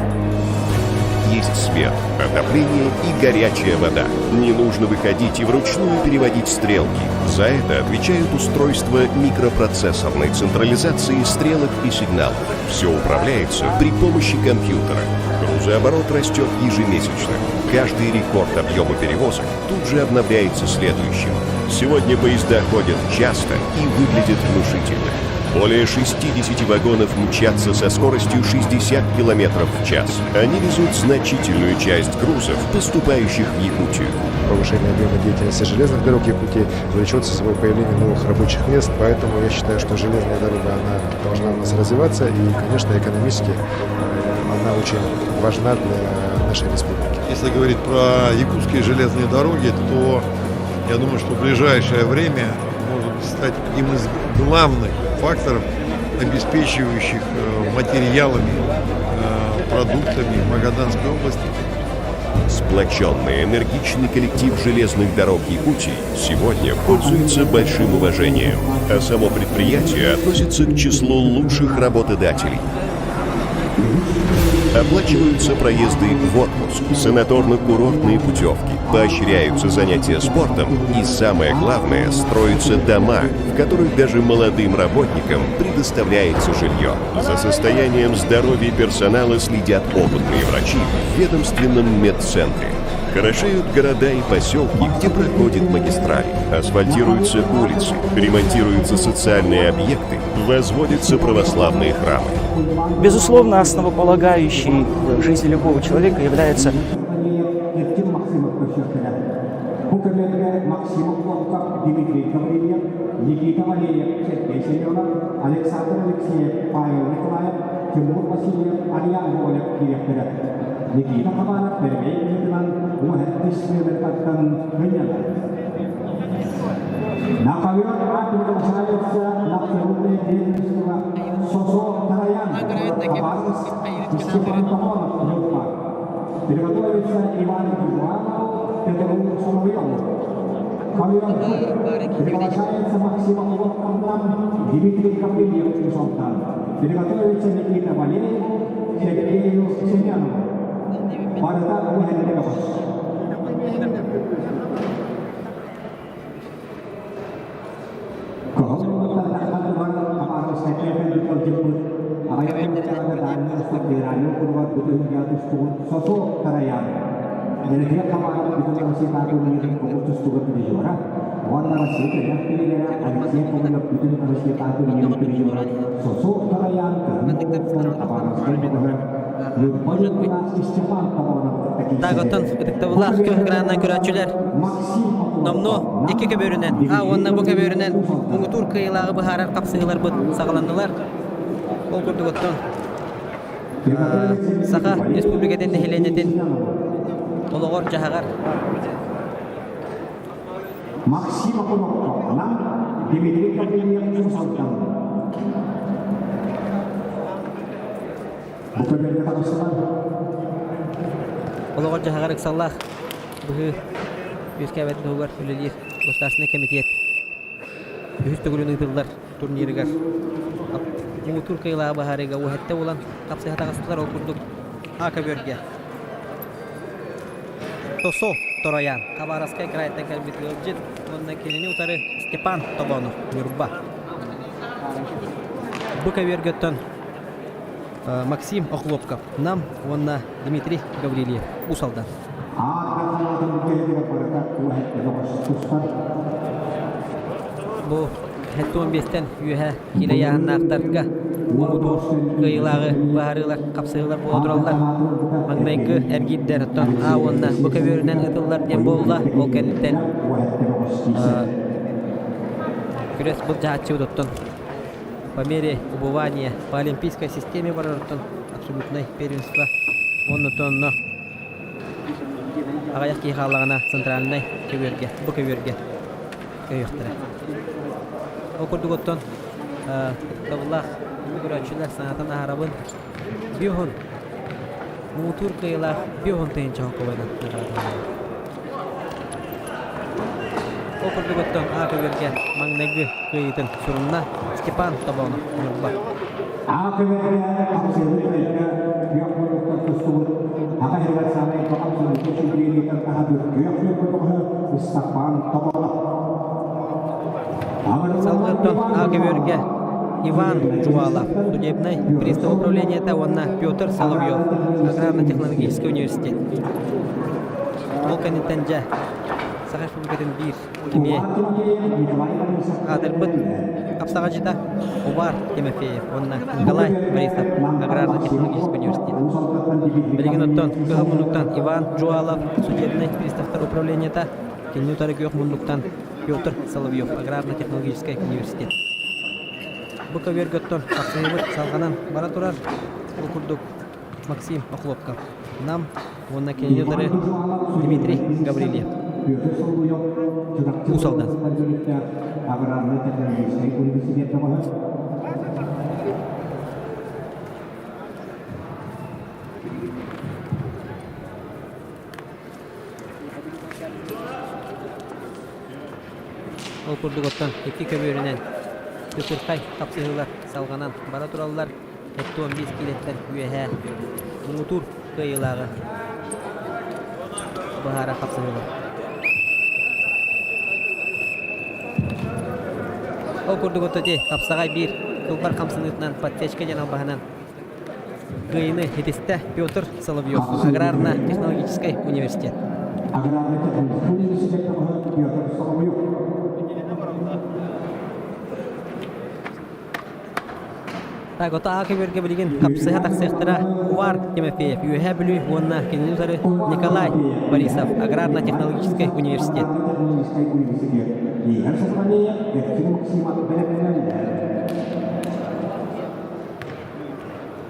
Есть свет, отопление и горячая вода. Не нужно выходить и вручную переводить стрелки. За это отвечают устройства микропроцессорной централизации стрелок и сигналов. Все управляется при помощи компьютера. Грузооборот растет ежемесячно. Каждый рекорд объема перевозок тут же обновляется следующим. Сегодня поезда ходят часто и выглядят внушительно. Более 60 вагонов мчатся со скоростью 60 км в час. Они везут значительную часть грузов, поступающих в Якутию. Повышение объема деятельности железных дорог Якутии влечет за собой появление новых рабочих мест, поэтому я считаю, что железная дорога она должна у нас развиваться, и, конечно, экономически она очень важна для нашей республики. Если говорить про якутские железные дороги, то я думаю, что в ближайшее время может стать одним из главных факторов, обеспечивающих материалами, продуктами Магаданской области. Сплоченный, энергичный коллектив железных дорог Якутии сегодня пользуется большим уважением, а само предприятие относится к числу лучших работодателей. Оплачиваются проезды в отпуск, санаторно-курортные путевки, поощряются занятия спортом и, самое главное, строятся дома, в которых даже молодым работникам предоставляется жилье. За состоянием здоровья персонала следят опытные врачи в ведомственном медцентре. Хорошеют города и поселки, где проходит магистраль. Асфальтируются улицы, ремонтируются социальные объекты, возводятся православные храмы. Безусловно, основополагающей в жизни любого человека является Nikita Kabanat berbeda dengan muhaddis berkatakan menyala. Nakawiran api saya nakirune di sosok tarayan kabaras istipan tahun lupa. Tidak tahu bisa iman kedua ketemu sumawiyang. Kawiran tidak saya semaksimal waktu Dimitri Kapil yang Sultan. Tidak tahu bisa Nikita balik jadi senyum. Pada saat ini ada lepas. Kalau tentang teman apa saya betul jemput, apa yang kita dan setiap dirayu keluar betul jatuh turun sosok tarayan. Jadi dia kemarin betul masih takut mengirim keputus turun di juara. Warna masih tidak pilih ada siapa menganggap betul masih takut mengirim ke juara. Sosok tarayan kemudian apa saya betul. Таготон ыдыктабылах көхгранан көрәтчүләр. Номно ике көбөрүнен, онна бу көбөрүнен уңутур кыйлагы бахарар капсыгылар бут сагаландылар. Ол көрдүгөттөн. Саха республикаден нехиленетин ологор жахагар. Максима Конокко, Дмитрий Капелин, Sultan. Ологор жахагарык саллах. Быһы үскәбәт дөгөр үлелер. Государственный комитет. Үз төгүлүн ыйтылдар турниригер. Мутур кыйла бахарыга уһетте булан капсы хатагастылар ол курдук. Акаберге. Тосо Тороян. Кабараскай крайтан калбит гөлҗит. Ондан кенени утары Степан Тобонов. Юрба. Быковергеттен Максим Охлопков. Нам онна Дмитрий Гаврилиев. Усалдан. Бу 15-тен үйе келе яғыннақтарға ұмыту ғайылағы бағарылар, қапсығылар болдыралар. Маңнайғы әргейдер ұттан ауынна бұқаверінен ұтылар ден болула. Ол кәліттен күрес бұл жағатшы ұдыттан. По мере убывания по олимпийской системе барырыттан абсолютной первенство. Он ұттан ағаяқ кейхалығына центральной көверге, бұқаверге көйіқтірі. Окурдуготтон табылах көрәтшілер санатын ағарабын бүйхін мутур қиылақ бүйхін тайынша оқуайдан Окурдуготтон ақыверге маңнайғы қиытын сұрынна Степан Табанов үрба. Салгаттон Агеверге Иван Жуалов, судебный пристав управления Таванна Петр Соловьев, Аграрно-технологический университет. Волканитенджа Сахаш Пулгатын Бир, Кемей, Адербыт, Апсагаджита, Увар Тимофеев, Онна Николай Борисов, Аграрно-технологический университет. Белигиноттон Кахамунуктан Иван Жуалов, судебный пристав управления Та, Кенютарыгёх Мунуктан Петр Соловьев, Аграрно-технологический университет. Быковергеттон Апсагайбыт Салганан Баратурар, Окурдук Максим Охлопков. Нам Онна Кенютары Дмитрий Гаврилиев. Усалдан. Окурдуготтан екі көберінен Түкірқай қапсығылар салғанан бара туралылар 15 келеттер үйәхә мұңытур қиылағы бұхара қапсығылар. Окурдуготта де қапсағай бір тұлбар қамсынытынан подтечка жанал бағынан қиыны етесті Петр Соловьев, Аграрно-технологический университет. Тагота Акеверге билген капсыха таксыхтара Увар Тимофеев, Юхэ Блю, Вонна Кенютары Николай Борисов, Аграрно-технологический университет.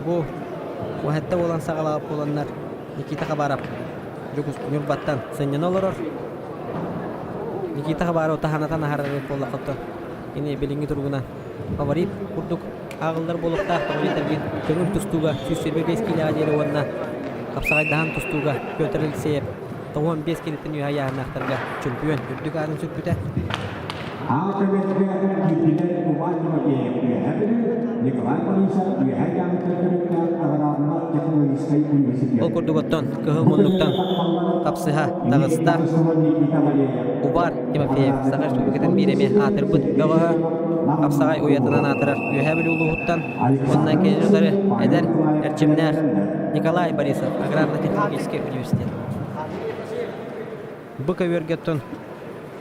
Бу уахетте болан сағалап боланнар Никита Хабаров Жукус Нюрбаттан сыннен олорор. Никита Хабаров таханатан ахарарет болла қотты. Ені білінгі тұрғына фаворит құрдық ағылдар болықта автомобилтерген көңіл тұстуға 125 келі адері орнына қапсағайдахан тұстуға Петр Алексеев 95 келеттен үй аяғын ақтарға чемпион үрдік арын сөкпіті. Ол құрдығыттан көхіл мұндықтан қапсыға тағысыда Увар Тимофеев Саға Республикатын береме атыр бұд ғаға Қапсағай уятынан атырар үйәбіл ұлығыттан онынан кенжілері әдәр әрчімнәр Николай Борисов, Аграрно-технологический университет. Быковергеттен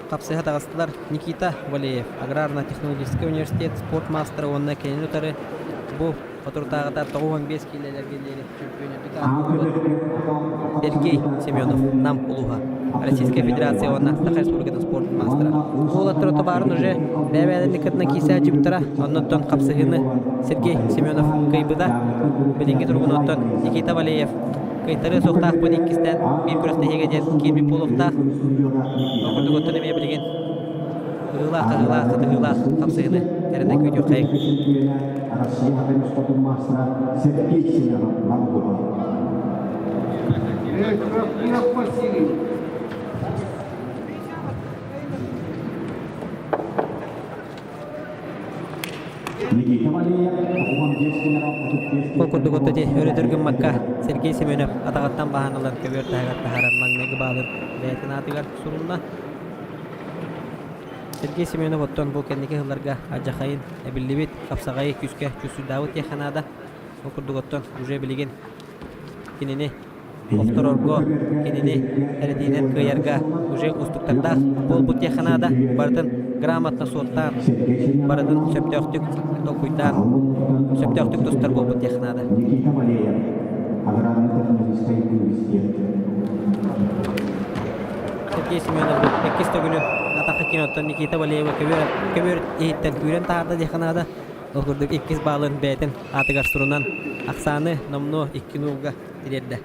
қапсыға тағыстылар Никита Валеев, Аграрно-технологический университет, спорт мастері онынан кенжілері бұл Отуртағыда 15 келелер белдері чемпионы Сергей Семенов, нам Улуға, Российская Федерация онна Саха Республикатын спорт мастера. Ол аттырыты барын уже бәбәділікітінің кейсі әжіптіра, оннаттан қапсығыны Сергей Семенов қайбыда, білінгі тұрғын оттан Никита Валеев, қайтары соқтақ бұд еккістен, бір күріқті егеден кейбі полықтақ, оқырдық оттан еме білген ғылақ қапсығыны әрінді көйдеу қайық. Окурдуготта де өрөтөргүн макка Сергей Семенов атагаттан баханалар көбөр тагатта харам маңнеги баалыр бәйтин атыгар сурунна Сергей Семенов оттон бұл кеннеке хылларга ажахайын әбіллебет қапсағайы күске күсүдауыт яханада окурдуготтон уже билеген кинини Овторорго кинини әрдинен кыярга уже устуктарда болбут яханада бардын грамотно суоттан бардын сөптөктүк токуйдан сөптөктүк достар болбут яханада. Сергей Семенов эккис төгүнү атакы киноттон Никита Валеева көбөр ийиттен күрен таарда яханада окурдук эккис баалын бәйтин атыгар сурунан аксаны номну 2 нуулга тирерде.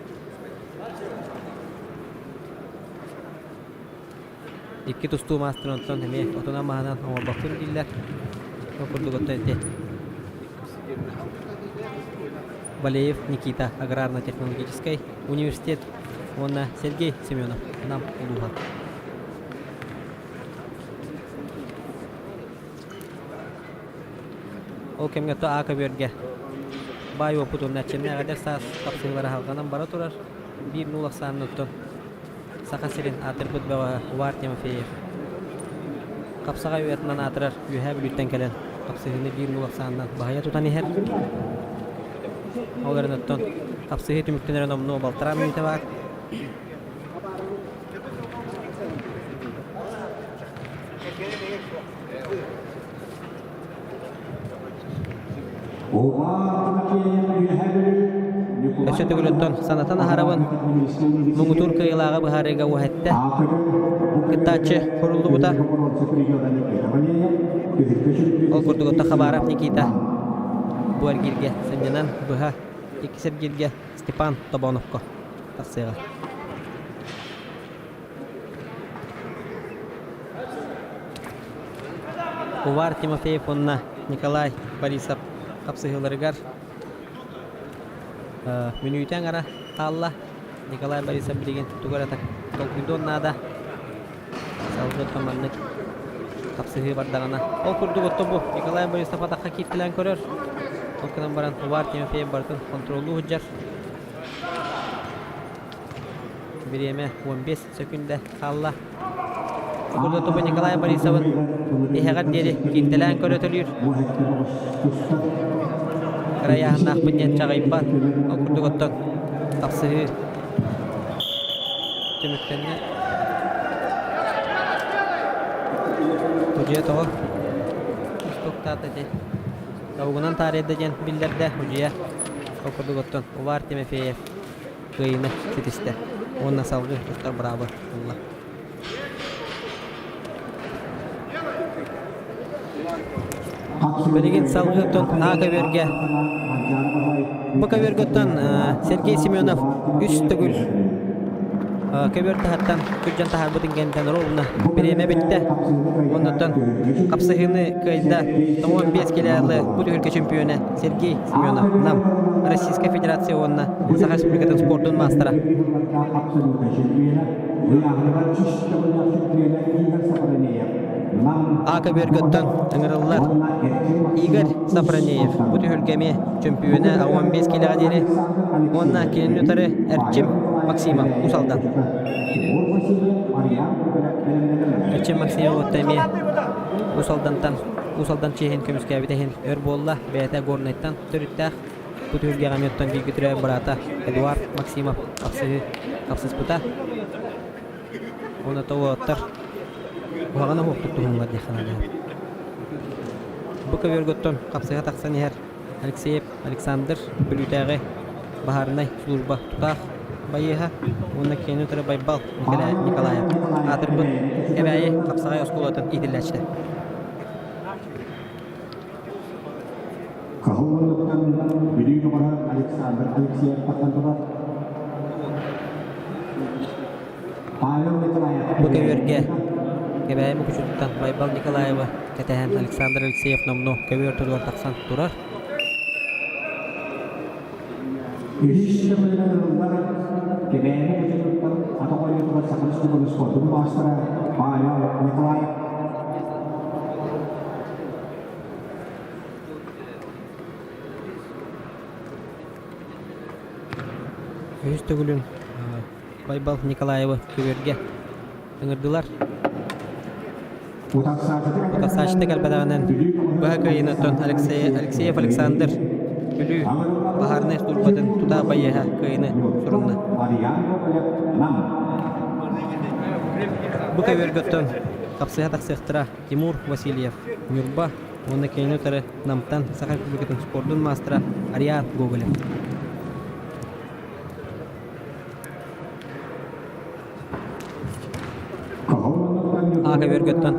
Икки тустуу мастронтон эме отона маанан оңорбактын диллер окурдуготтой Валеев Никита, аграрно-технологический университет, он Сергей Семенов, нам улуга. Ол кемге то ака берге бай опытын начемне гадер саас капсылары халганан бара турар 1-0 санныттон Саха Сирин атырбыт бава Увар Тимофеев. Капсага уятынан атырар юха бүлүттен келен капсыгыны 1-0 саннан бая тутан ихер. Оларыноттон капсыгы түмүктенерен омну балтара минута бар. Өсөтө гүлөттөн санатан харабын муңутур кыйылага быхарыга уһетте кытачы курулду бута ол курдуготта хабарап Никита Буаргирге сенженан быха Сергирге Степан Тобоновко таксыга Увар Тимофеев онна Николай Борисов капсыгыларыгар минуйтен ара Алла Николай Борисов билеген тугарата толкуйдон нада салгы таманнык капсыгы бардагана ол курдуготто бу Николай Борисов атакка киттилен көрөр окунан баран Увар Тимофеев бартын контролду худжар биреме 15 секунда Алла Курдуготто тобу Николай Борисовын эхегар дери киттилен көрөтөлүр Краяхнах пынен чагайпат окурдуготтон капсыгы түмүктенне Хужия того стоктаты де Таугунан тареде ден биллерде Хужия окурдуготтон Увар Тимофеев кыйыны тетисте онна салгы устар браво Алла Береген салгыттон Акаверге Бакаверготтон Сергей Семенов үстүгүл Кавердахаттан күржан тахарбытын кенден ролна береме битте ондоттон капсыгыны кайда 15 келялы бут өлкө чемпиону Сергей Семенов нам Российская Федерация онна Саха Республикатын спорттун мастера Акаберготтон тыңырыллар Игорь Сафронеев бут өлкөме чемпиону 15 келяга дери онна келин өтөрү Эрчим Максимов Усалдан Эрчим Максимов оттайме Усалдан чейхен көмүскө битехен өр болла бәйте горнайттан төрүттәк бут өлкө гаметтон билгитре брата Эдуард Максимов капсыз бута оны тоғыттар Уағана хоқтық тұғынлар деханады. Бұқа верготтон қапсыға тақсан ехер Алексеев Александр Бүлютәғі Бахарнай служба тұтақ байыға оны кені тұры байбал Николаев. Атыр бұд әбәйі қапсыға осколатын иділәшті. Қағылғандықтан бүдей номары Александр Алексеев тақтандыға Бұқа верге Кебәйім күшіттен Байбал Николаева кәтәһән Александр Алексеев номну көвер тұрғар тақсан тұрар. Үйші білінілер кебәйім күшіттен атауға етуға сақынышты бұл спортын бастыра Байбал Николаев. Үйші түгілін Байбал Николаева көверге үңірділар. Утасачты калбаданан бага тон Алексеев Александр Күлү бахарны службатын туда байыха кыйны сурунна. Бу кавергөттөн капсыга таксыктыра Тимур Васильев Нюрба оны кейнутары намтан Саха Республикатын спордун мастера Ариан Гоголев. Ага бергөттөн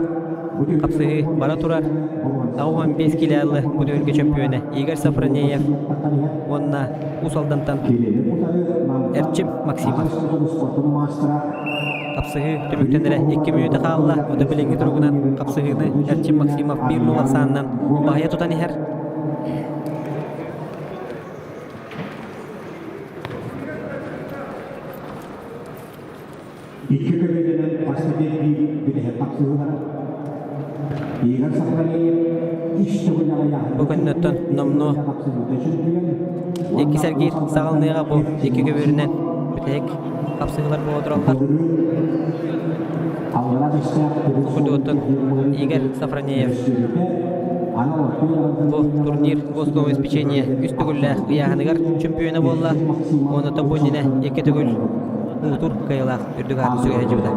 капсыгы бара турар. Ауған 5 килялы бұл өлге чемпионы Игорь Сафронеев. Онна Усалдантан Эрчим Максимов. Капсыгы түміктендері 2 минуты қалла. Ода білінгі тұрғынан капсыгыны Эрчим Максимов 1-0 санынан бағая тұтан ехер. Бүгін өттін номну екі сәргейр сағалныға бұл екі көберінен бүтек қапсығылар бұл отыралдар. Күрді өттін Игорь Сафронеев. Бұл турнир Госком обеспечение үсті күлі ұяғынығар чемпионы болла. Оны табуыніне екі түгіл ұлтур қайылақ үрдіг атын сөге әжібді.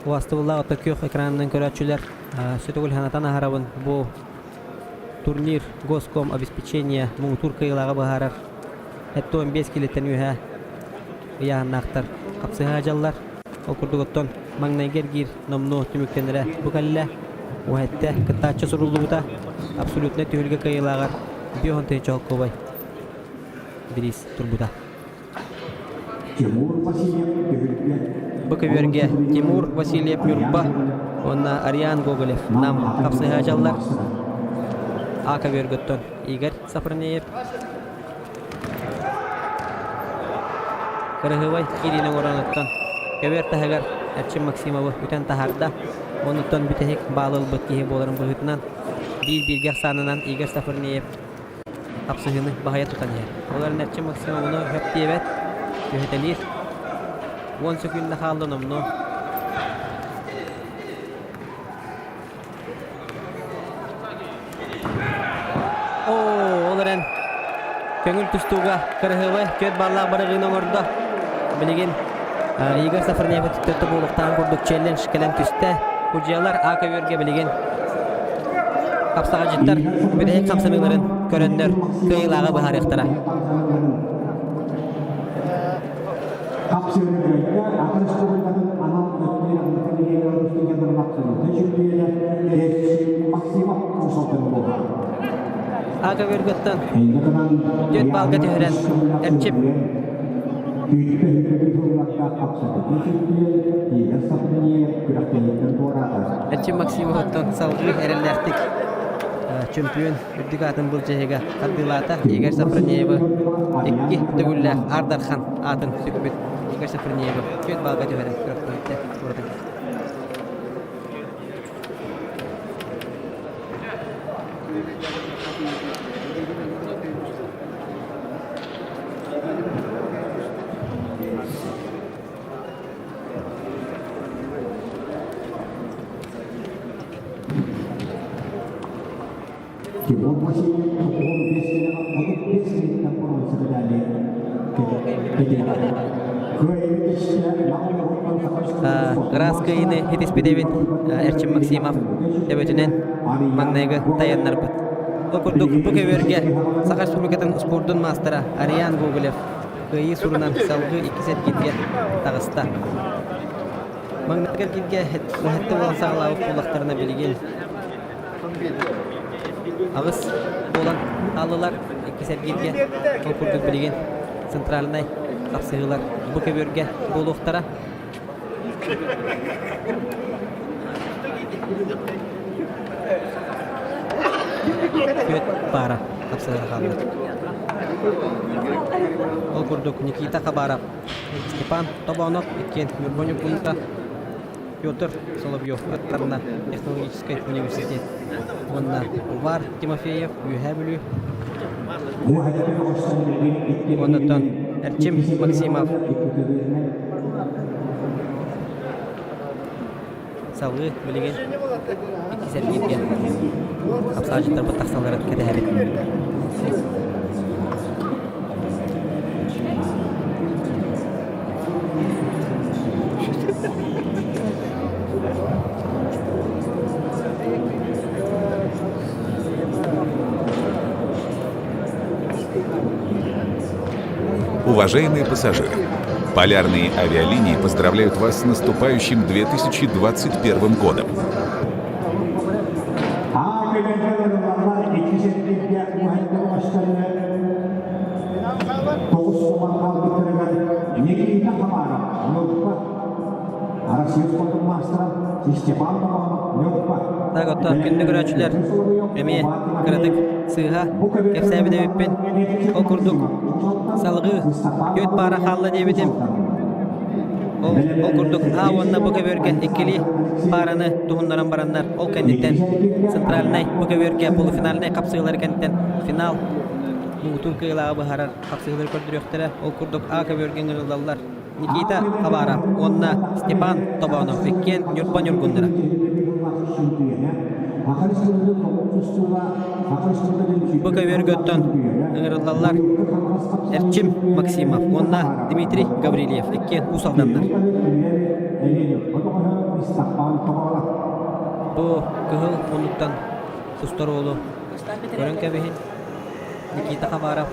Уастывылла отокёк экранынан көрәтчүләр сөтөгүл ханатан ахарабын бу турнир Госком обеспечение муңтур кыйлагы бахарар. Этто 15 килеттен үһә яһаннактар капсыга жаллар. Окурдуготтон маңнайгер гир номно түмүктенере бу калла. Уәттә кытачы суруллута абсолютно төгөлгө кыйлагар бион течок кобай. Бирис турбута. Бөкөверге Тимур Васильев Нюрба, онна Ариан Гоголев, нам капсыга жаллар. Ака бергөттөн Игорь Сафронеев. Кырыгыбай Кирина оранаттан. Көвер тахагар Эрчим Максимовы үтен тахарда. Онуттан бүтехек балыл бүткеhe боларын бұғытынан. Бир-бирге санынан Игорь Сафронеев капсыгыны бағая тұтан ер. Оларын Эрчим Максимовыны хөптебет, көһетелир. 10 секундда қалды номно. Оларын көңіл түстуға кырыгыбай көт баллақ барығын оңырды. Білеген Игорь Сафронеев түттетті болуқтан күрдік челлендж кәлен түсті. Күржиялар ақа өрге білеген қапсаға жеттар бүдәйік қамсымыларын көріндер көйілаға бұхар ектара. Аға өргөттен дөт балға төхірен әрчіп. Әрчіп Максимовтан салғы әрелләқтік чемпион үрдік атын бұл жайға қаддылата Игорь Сафронеевы 2 түгілі Ардархан атын сүкбет Игорь Сафронеевы дөт балға төхірен көріқті. Раскайны хитиспедевин Эрчим Максимов дебетинен маңнайгы таяннар бит. Окурдук бу көверге Саха Республикатын спордун мастера Ариан Гоголев кыйы сурунан салгы 2 сет кетке тагыста. Маңнайгы кетке хетте болан сагалабы кулактарына билген. Агыс болан алылар 2 сет кетке окурдук билген центральный капсыгылар бу көверге болуктара. Көт пара капсыгыга калды. Окурдук Никита Хабаров, Степан Тобонов, Кен Юрбонюк пункта. Петр Соловьев аттарына технологический университет. Онна Увар Тимофеев Юхабилю. Оннан Эрчим Максимов. Салгы билеген 2 сәргетке абсажыттар бұттақсалары кәдәбет. Уважаемые пассажиры, Полярные авиалинии поздравляют вас с наступающим 2021 годом. Так вот, күнді көрәчілер, әме кірдік сыға, кепсәбі дебеппен, ол күрдік салғы, көт бара қалла дебетім. Ол күрдік ауынна бұға бөрге екілі бараны тұғындаран барандар, ол кәндеттен центральнай бұға бөрге полуфиналнай қапсығылар кәндеттен финал. Мұғытур кығылағы бұхарар қапсығылар көрдір өқтірі, ол күрдік аға бөрген ғылдалар. Никита Хабара, онна Степан Тобанов, Виккен Нюрпан Юргундара. Бұқа бергөттен ғырылалар Эрчим Максимов, онна Дмитрий Гаврилиев, Виккен Усалдандар. Бұл кығыл онуттан тұстар олу. Көрін кәбейін Никита Хабара,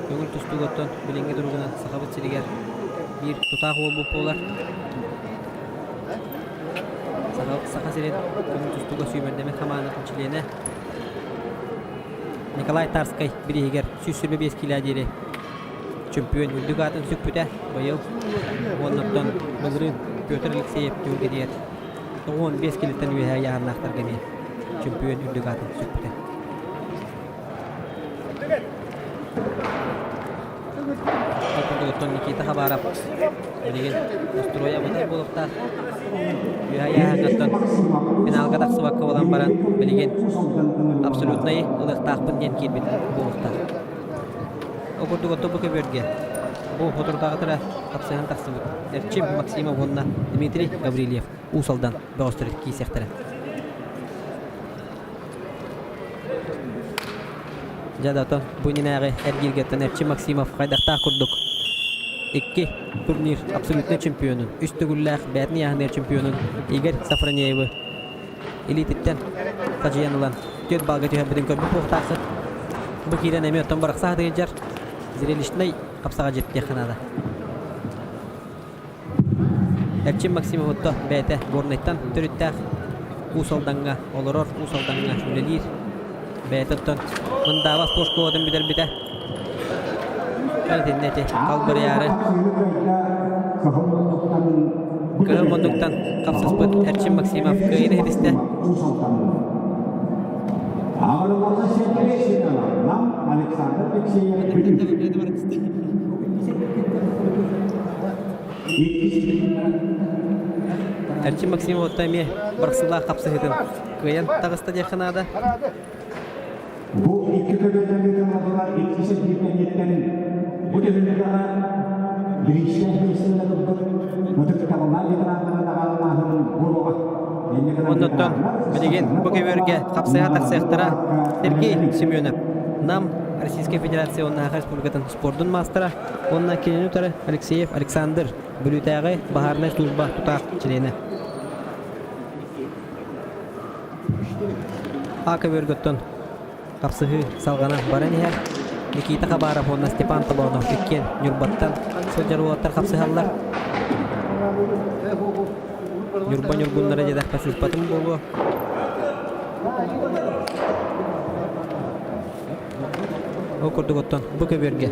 көңіл тұсту көттен білінгі тұрғына сақабыт сиригер. Bir tutaq ol bu polar. Sağa seret tustuga süymerdeme kamana çilene. Nikolay Tarskay biriger 125 kg çempion Uldugatın süpüte bayıl. Ondan Mızrın Pyotr Alekseyev Türkiye 15 kg-ten üye yanaqtar gene çempion Uldugatın süpüte. Nikita Khabarov bilegen Ostroya bunday bo'libdi. Yahangatdan finalga taqsibakka bolan baran bilegen absolutnay iliqtaqpin den kelbet bo'libdi. Okurduga topuka berge. Bu fotoğrafda taqsihan taqsib. Erchim Maksimov onna Dmitriy Gavriliev usaldan bostret kiysektere. Jadatan bu ninagi ergilgetten Erchim Maksimov qaydaqta kurduk. 2 turnir absolutne çempiyonun. Üstü güllək bətni yağınlar çempiyonun Igor Safronyevi. Elititten Faciyanılan. Göt balga tühə bidin körbü poğtaqı. Bu kirən əmi ötən baraq sağdı geçər. Zireliştinay qapsağa jetdi yaxanada. Erchim Maksimov otto bətə bornayttan törüttəq. Usaldanğa olurur, usaldanğa ülelir. Bətətdən mındavas poşku odun bidər bidə. Neti kalbur yarı. Kehil monduktan kapsız put Erchim Maksimov kehini hediste. Erchim Maksimov otaymi barqsıla kapsı hedin. Keyin tağısta yaxınada. Bu iki köbelerden olanlar etkisi birden bu devirde birinci nesilde durduk. Nutuk tabanlar yıkananlara da almahın buluğa. Ondan bilegen bu keverge kapsaya taqsayaqtara Sergey Semyonov. Nam Российской Федерации Онна Республикатын спордун мастера. Онна Кенютары Алексеев Александр. Бүлүтәгы Бахарная служба тутақ члены. Ака бергөттөн Kapsıhı salgana baraniha Nikita Khabarov onna Stepan Tabonov Виккен Нюрбаттан Соджаруаттар kapsıhallar. Нюрба Нюргуннара жедах пасылпатым болу. Окурдуготтон bu keberge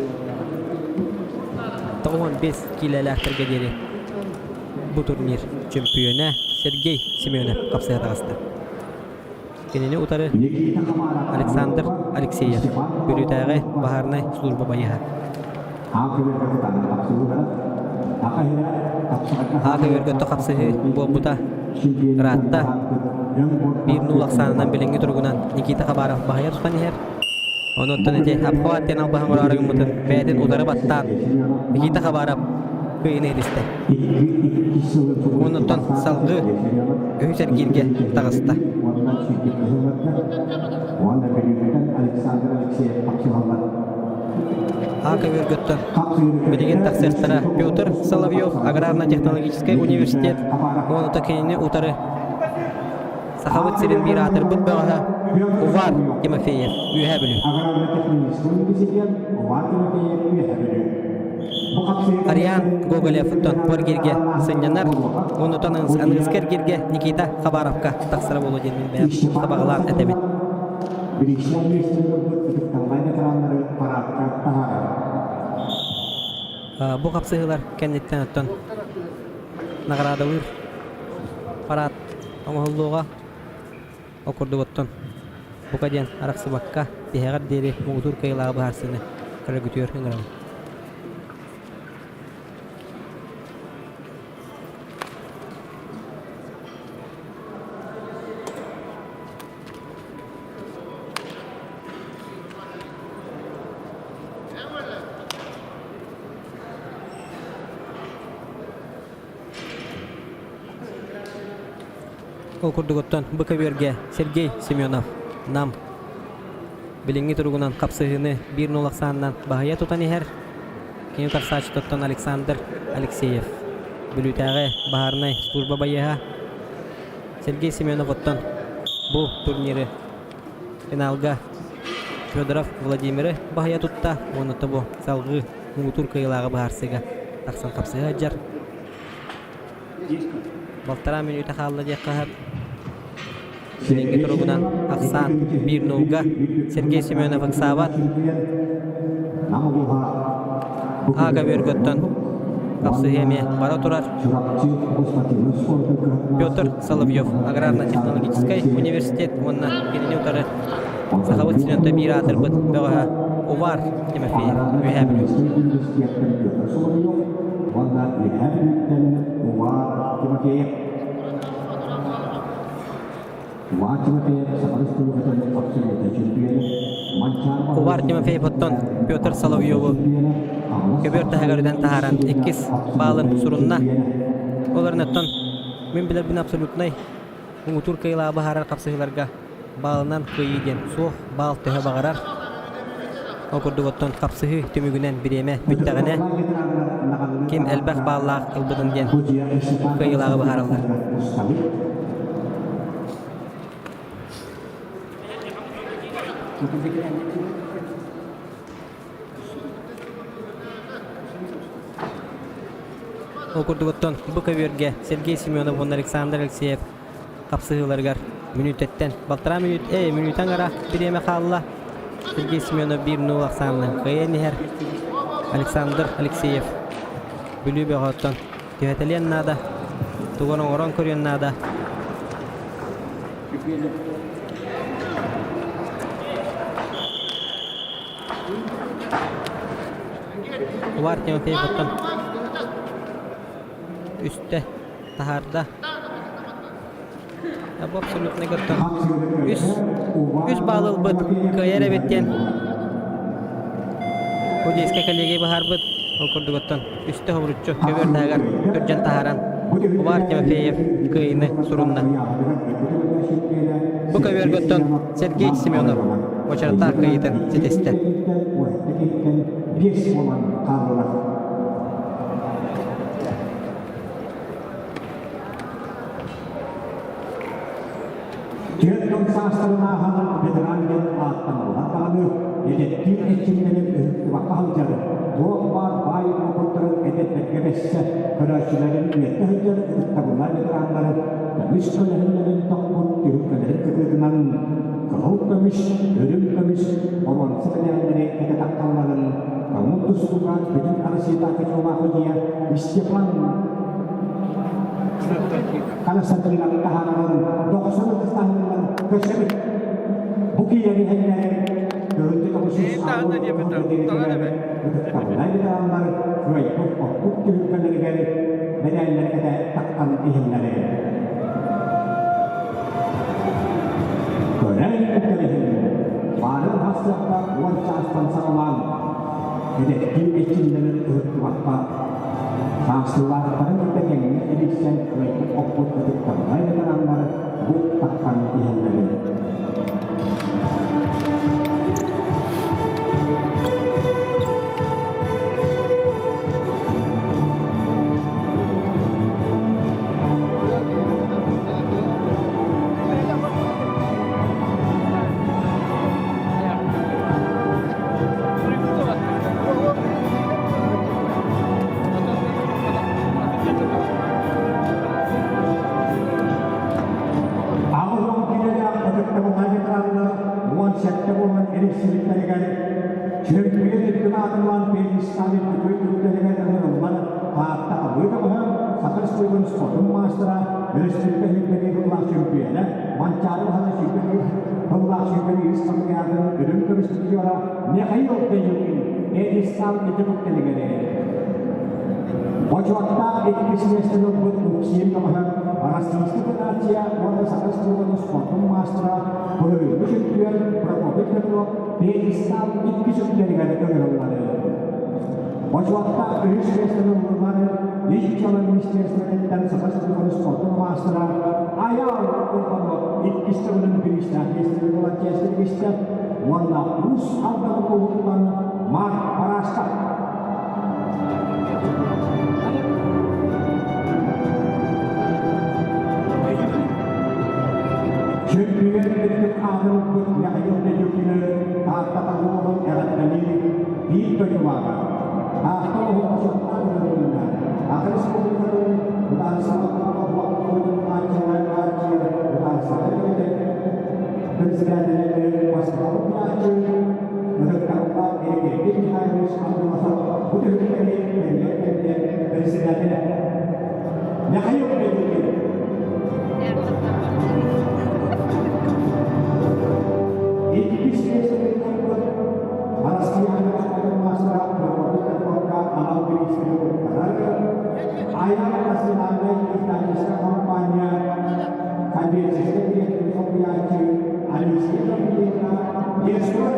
15 kilolaktarga deri bu turnir çempiyonu Sergey Semyonov kapsaya tağıstı. Kenini utarı Alexander Alekseyev Bülütəği Baharnay Slujba bayıha. Ağa vergötü kapsıhı bu buta Ratta bir nulak sanından bilingi turgunan Nikita Khabarov bahaya tutan her. Onu tönece apxawatten albahan oraragın mutun bädin udara battan Nikita Khabarov kıyını ediste. Onuntan salgı Göğüser girge tağısta. Aka Vergötten Bilеген таксестара Петр Соловьев Аграрно-технологический университет Оны токенini утары Сахавыт сирин bir атыр бұт бағаға Увар Тимофеев үйе білу Ариан Гоголевтон Поргирге сынянар Оны тоныңыз анғызкер гирге Никита Хабаровка тақсыра болу денмен бән Табағылар әтебет Бу капсыгылар кеннеттен оттон награда уйр парад оңоллууга окурдуготтон букаден араксыбакка тихегар дери мугутур кыйлагы баарсыны кыргытүөр ыңырам Окурдуготтон Быковерге Сергей Семенов нам билинги тургунан капсыгыны bir nolak санынан бағая тутан ихер кең тарсач тоттон Александр Алексеев бүлүтәгы баарнай служба баяга Сергей Семенов оттон бу турниры финалга Федоров Владимиры бағая тутта онуты бу салгы мугутур кыйлагы баарсыга таксан капсыга жар Балтара минута халла дек кахап Билинги тургунан Аксан bir nolga Сергей Семенов Аксават Ага Верготтон Капсыгеме бара турар Петр Соловьев Аграрно-технологический университет Онна кенене утары Сахавыт синенте bir атыр быт Бәғаға Увар Тимофеев үйе білу Увар Тимофеев оттон Петр Соловьеву көбөр тахагарыдан тахаран 2 балын сурунна оларын оттон мен билер бин абсолютнай уңутур кыйла бахарар капсыгыларга балынан кыйден суох бал төһө багарар окурдуготтон капсыгы төмүгүнен биреме бүттәгенә ким элбәх баллак ылбыдын ден кыйлагы бахаралар Окурдуготтон Быковерге Сергей Семенов он Александр Алексеев капсыгыларгар минуттен балтара минуттан ара биреме халла Сергей Семенов 1-0 аксанны кыйнер Александр Алексеев бүлүбе готтон тетелен нада тугонон орон көрөн нада Увар Тимофеев оттон üstte taharda bu absolutne gottон üs bağlıl bıt kıyar evetten Hudeyska kollegiye bahar bıt okurdu gottón üstte hovrutçu köver dagar körcan taharan Увар Тимофеев kıyını surunna bu köver gottón Сергей Семенов очарта kıyıdın seteste Työtön saastelunaahan veteranien aattamullataan edettiin etsiminen yhtyvä kahjalle. Tuomaan vaikutuksen etetekevessä kadassylerin miettöhjön etettävulla veteranille ja miskölehden tokkut tyhkälehen kykytymän kehottamis, hyödyntämis, oman sepenjälkeen etetakkallainen kamutuskukaan bidin arsita kecomahodia istiqlan karena sentringan tahanan doksan tahanan kesebut buki yang hanya berhenti kamusus tahanan dia betul tahanan betul lain dalam baik bukti bukan negara banyak yang kita takkan ihindari Dalam hasil wawancara pensamaan, jadi kita dengan waktu Sasulah pada kita yang ini saya berikut oput untuk kembali dengan anda buktakan Tuhan dari. Wajah itu bisnis tersebut musim kemarin para siswa pekerja warga sangat seluruh sport master boleh berjuang berkompet kedua Islam itu bisa dari negara negara wajah bisnis tersebut kemarin di jalan bisnis dan sangat seluruh sport master ayam itu bisa menjadi bisnis tersebut jadi bisnis warna plus ada kebutuhan mat parasta Jadinya itu ada yang ada juga kata tanggungan erat dari di perjuangan. Atau maksudnya benar. Akan sebenarnya bukan sama waktu ajaran ajar bukan saja bersedia masalah ajar berkata ini harus ada masalah bukan ini bersedia. Nah ayo kita bisnis itu harus diangkat masyarakat berkomitmen program alam bisnis itu karena ayat masih ada kita bisa kampanye kadir sistem yang kopiasi alisi kita Yesus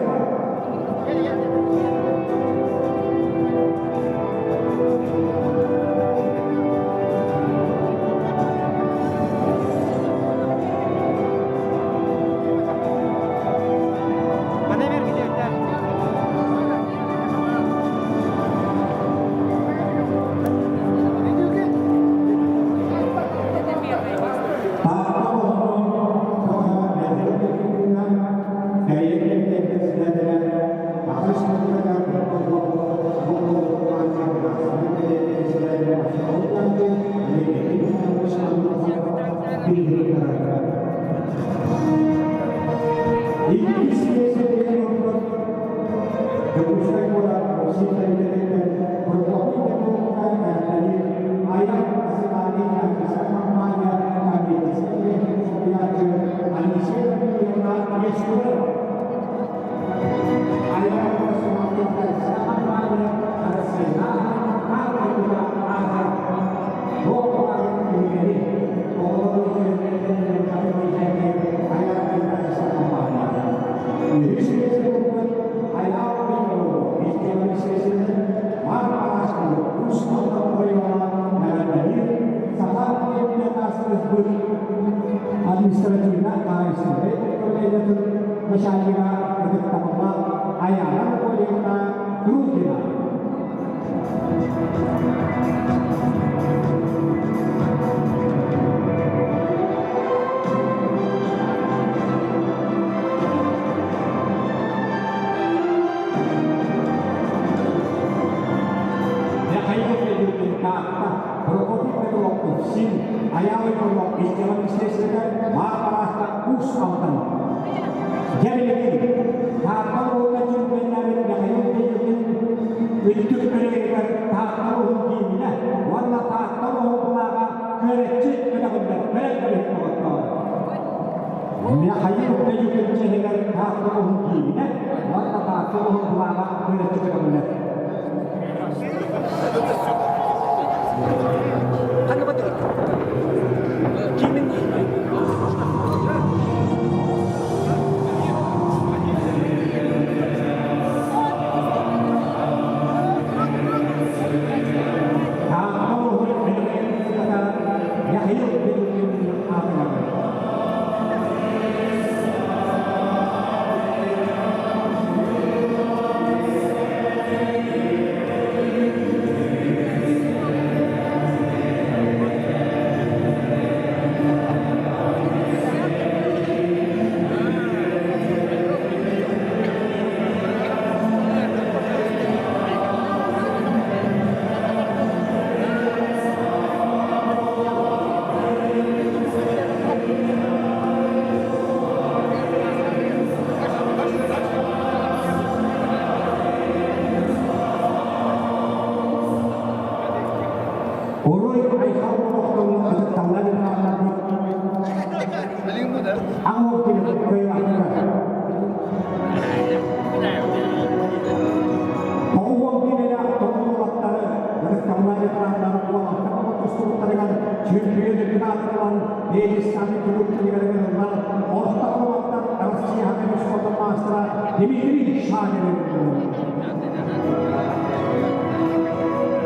чемпиондық атынан Егистанның клубтығырығынан орта қуаттан Россияның спорттық мастера Дмитрий Шагиров.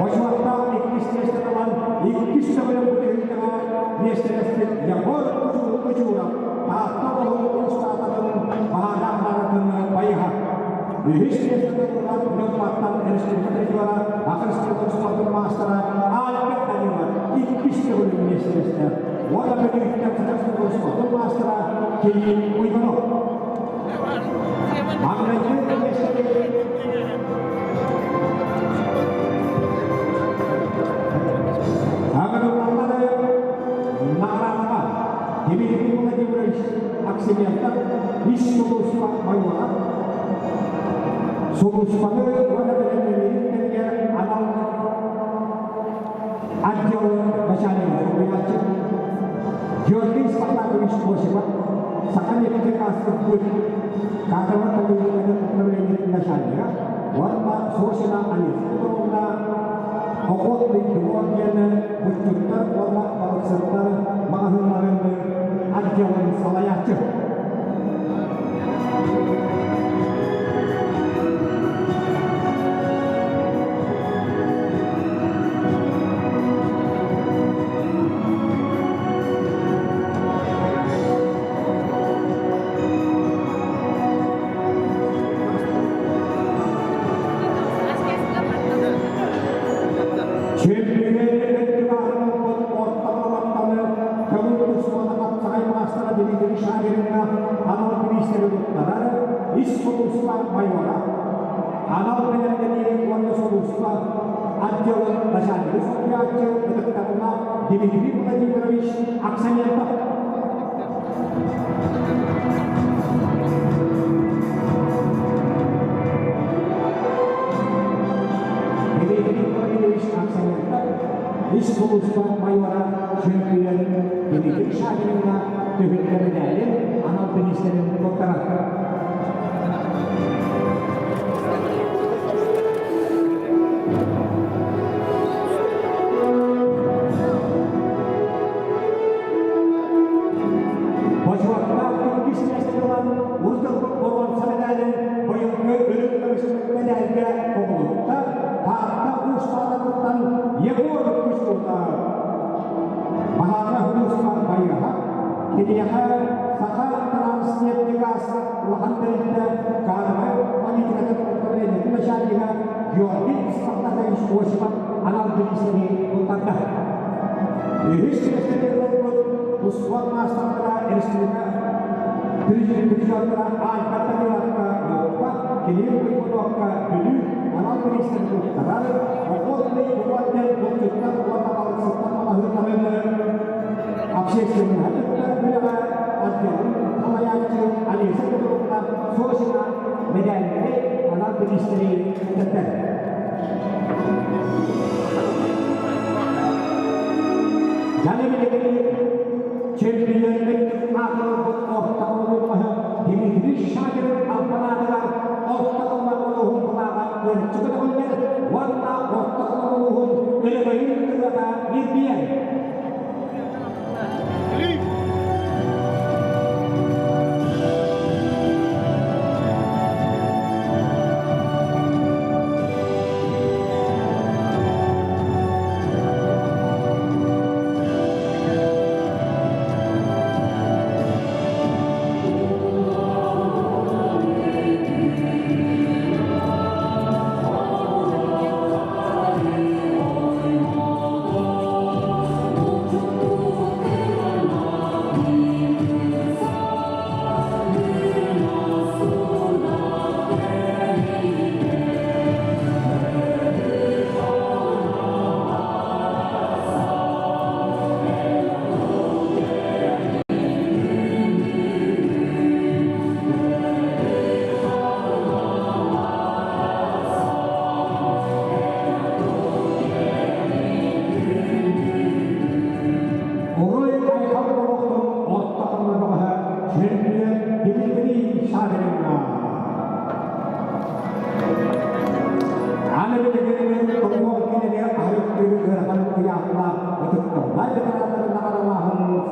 Başvakta iktisleşte kalan iktisle bölüm bütünlüğüne meselesinin yapar ucura tahta olduğu ustadının bahadamlarının bayıha. Ühüsleşte kalan nöbbattan eriştirmekte juara akıştırdığı sportun mastera Albert Danilar iktisle bölüm meselesine. Orada bütünlükten sıkıştırdığı sportun mastera Keyin Uygunov. Mağrayın meselesine aksiyonda iş sonuçta bayılar. Sonuçları wana belirlendiğinde diğer anal adyon başarılı olacak. Jordi Spartak iş boşuna sakın yapacak aslında kahraman tabiatının problemleri başarılı. Wana sosyal analiz kurumunda okul bir duvarlarını bütünler wana balıkçılar mahkumlarını adyon salayacak. Dmitry Vladimirovich Aksamentov. Dmitry Vladimirovich Aksamentov iş konusunda mayora çempiyon Dmitry Shagirov'la tüfeklerine anal tenislerin doktoratı.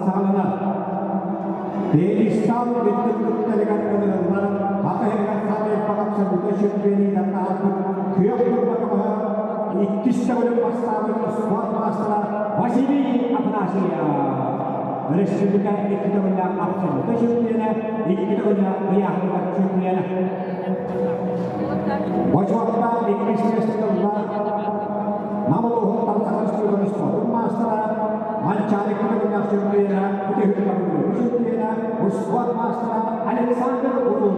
sağlana. Değiştan bütünlük delegatlarından hakikaten sahibi pakapsa müteşekkirliği dağıtıp kıyafet bakımına İkisi de olum başsağlığı spor masterlar Vasili Afanasya. Respublika iktidamında absolut teşekkürlerine, iktidamında kıyafet teşekkürlerine. Boşvakta İngiliz Mesleğinde Namaluhun Tansakas Kuyudan spor masterlar Mançari iktidamında teşekkürlerine, Putih iktidamında teşekkürlerine, spor masterlar Alexander Udul'un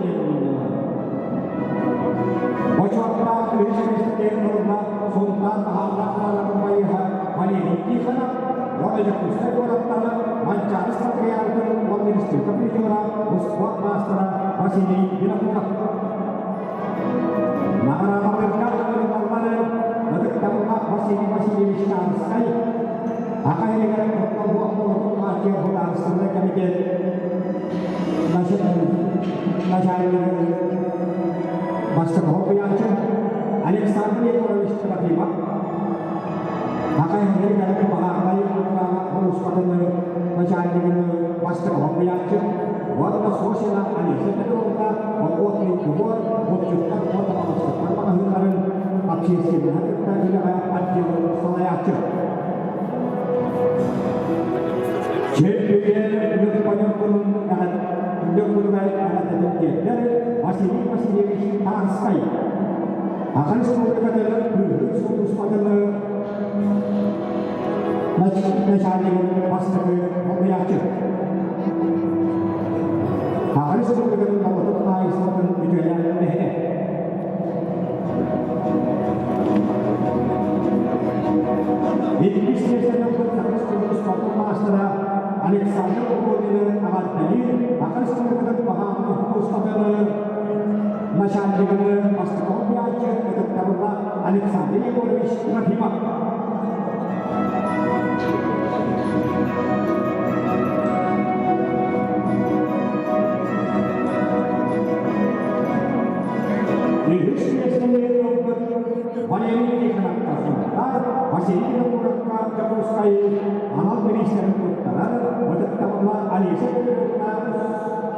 Boşvakta İngiliz Mesleğinde Sultan Ahmad'la Bayha Validi Khana Wajah Pusat Waratana Manchari Sakriyatun Waministri Kapijora Uswat Mastra Vasili Binapura Nara Mamerkat Malmanan Nadak Tampak Vasili Vishnan Sekali Akan yang akan membuat untuk maju bulan sebenarnya kami nasional Master Hobiacu Alexander Warawistratima maka yang dari dalam bahaya ulama harus pada mencari master Hobiacu warna sosial ani sebenarnya membuat lingkungan menciptakan warna master maka hindari aksi kita juga adil selayacu jadi yang banyak pun akan yang berbaik akan terjadi dan masih sekali akan semua kata berus pada mencari master Hobiacu akan semua kata membuat baik semua itu yang deh ini bisnis yang bertaraf terus pada master Alexander Udul'un akan dalil akan semua kata paham terus pada masyarakat dengan master Hobiacu untuk taruhlah Alexander Warawistratima masih menggunakan jabul sekali amal minister utara bertambah alih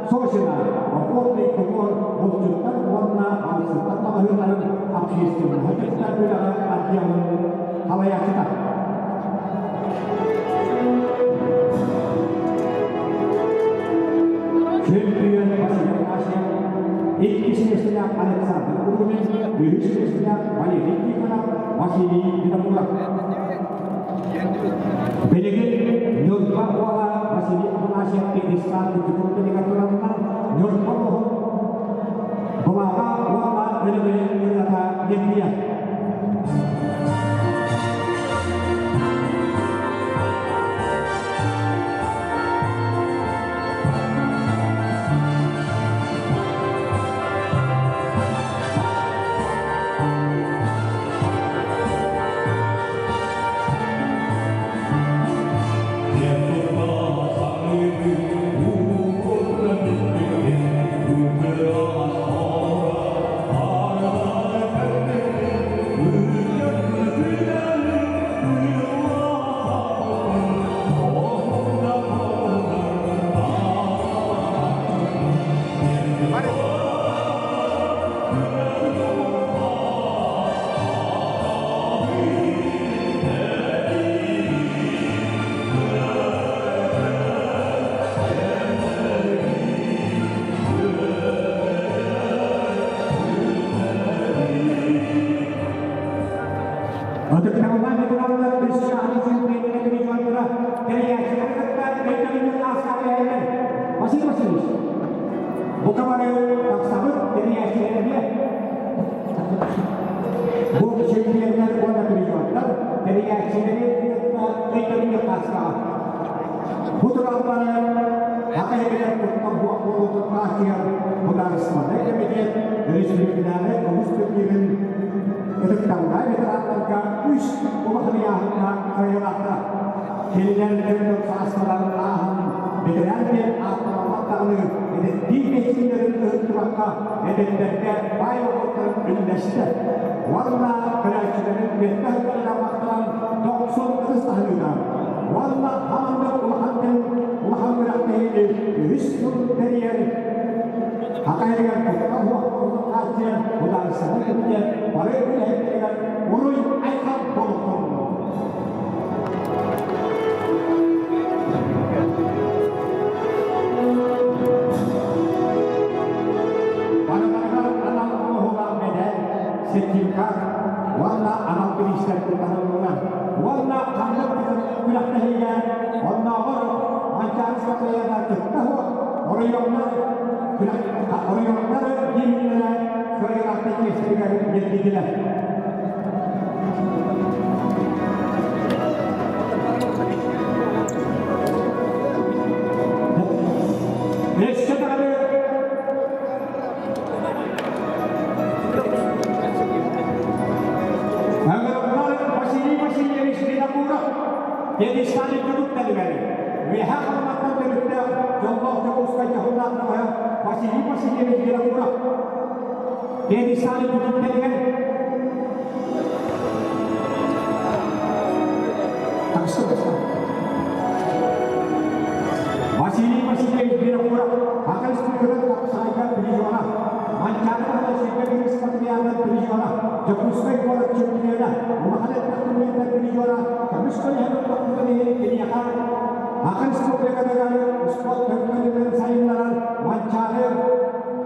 sosial maupun lingkungan menciptakan warna bangsa pertama dalam akses kita tidak ada halayak kita Champion masing-masing Ikisnya Alexander Udul'un Bihisnya Validi Khana Vasili Binapura Belegin Nurba Wala Vasili Afanasya Ikistan Tujuh Delegaturan Nurba Wala Wala Belegin Nurba India Untuk teman-teman di dalam bisa disimpan dengan tujuan berat dari masyarakat dan askar lain masing-masing. Bukan pada taksabut dari akhirnya dia. Bukan simpan dengan tujuan dari akhirnya kita askar. Bukan apa apa yang kita buat untuk akhir modal semua. Kemudian dari sudut pandang kemudian untuk tangga diterapkan us pemahamian karya Kalian untuk sasaran lahan dengan apa matanya di sini dari teraka dengan baik untuk industri warna kerajaan mereka dalam makanan dokson terus tahunan warna hamil üstün periyer. Hakayırgan kutla huaklı'nın karşıya udarsını kutla barı bile hepkiler uruy aykan boluktun. Bana-bana anak Allah medal sertifikat warna anak tulisan pertahanan warna kandak kulah tahiya warna war mancar sakaya dapat tahu orangnya orangnya dimana saya akan istiqamah jadi jelas. Jadi sekali duduk tadi kali. Wihak makan terutama contoh teruskan jahunan nama masih jadi kira-kira. Jadi sekali duduk tadi kali. Masih jadi kira-kira. Akan sekarang tak saya beri jualan. Mancangan ada sebagai seperti ada beri jualan. Jepuskan kolam cumbiana. Mahalat pertemuan beri jualan. Kami sekali harus akan sebagai kata-kata spot berkaitan saingan mancaner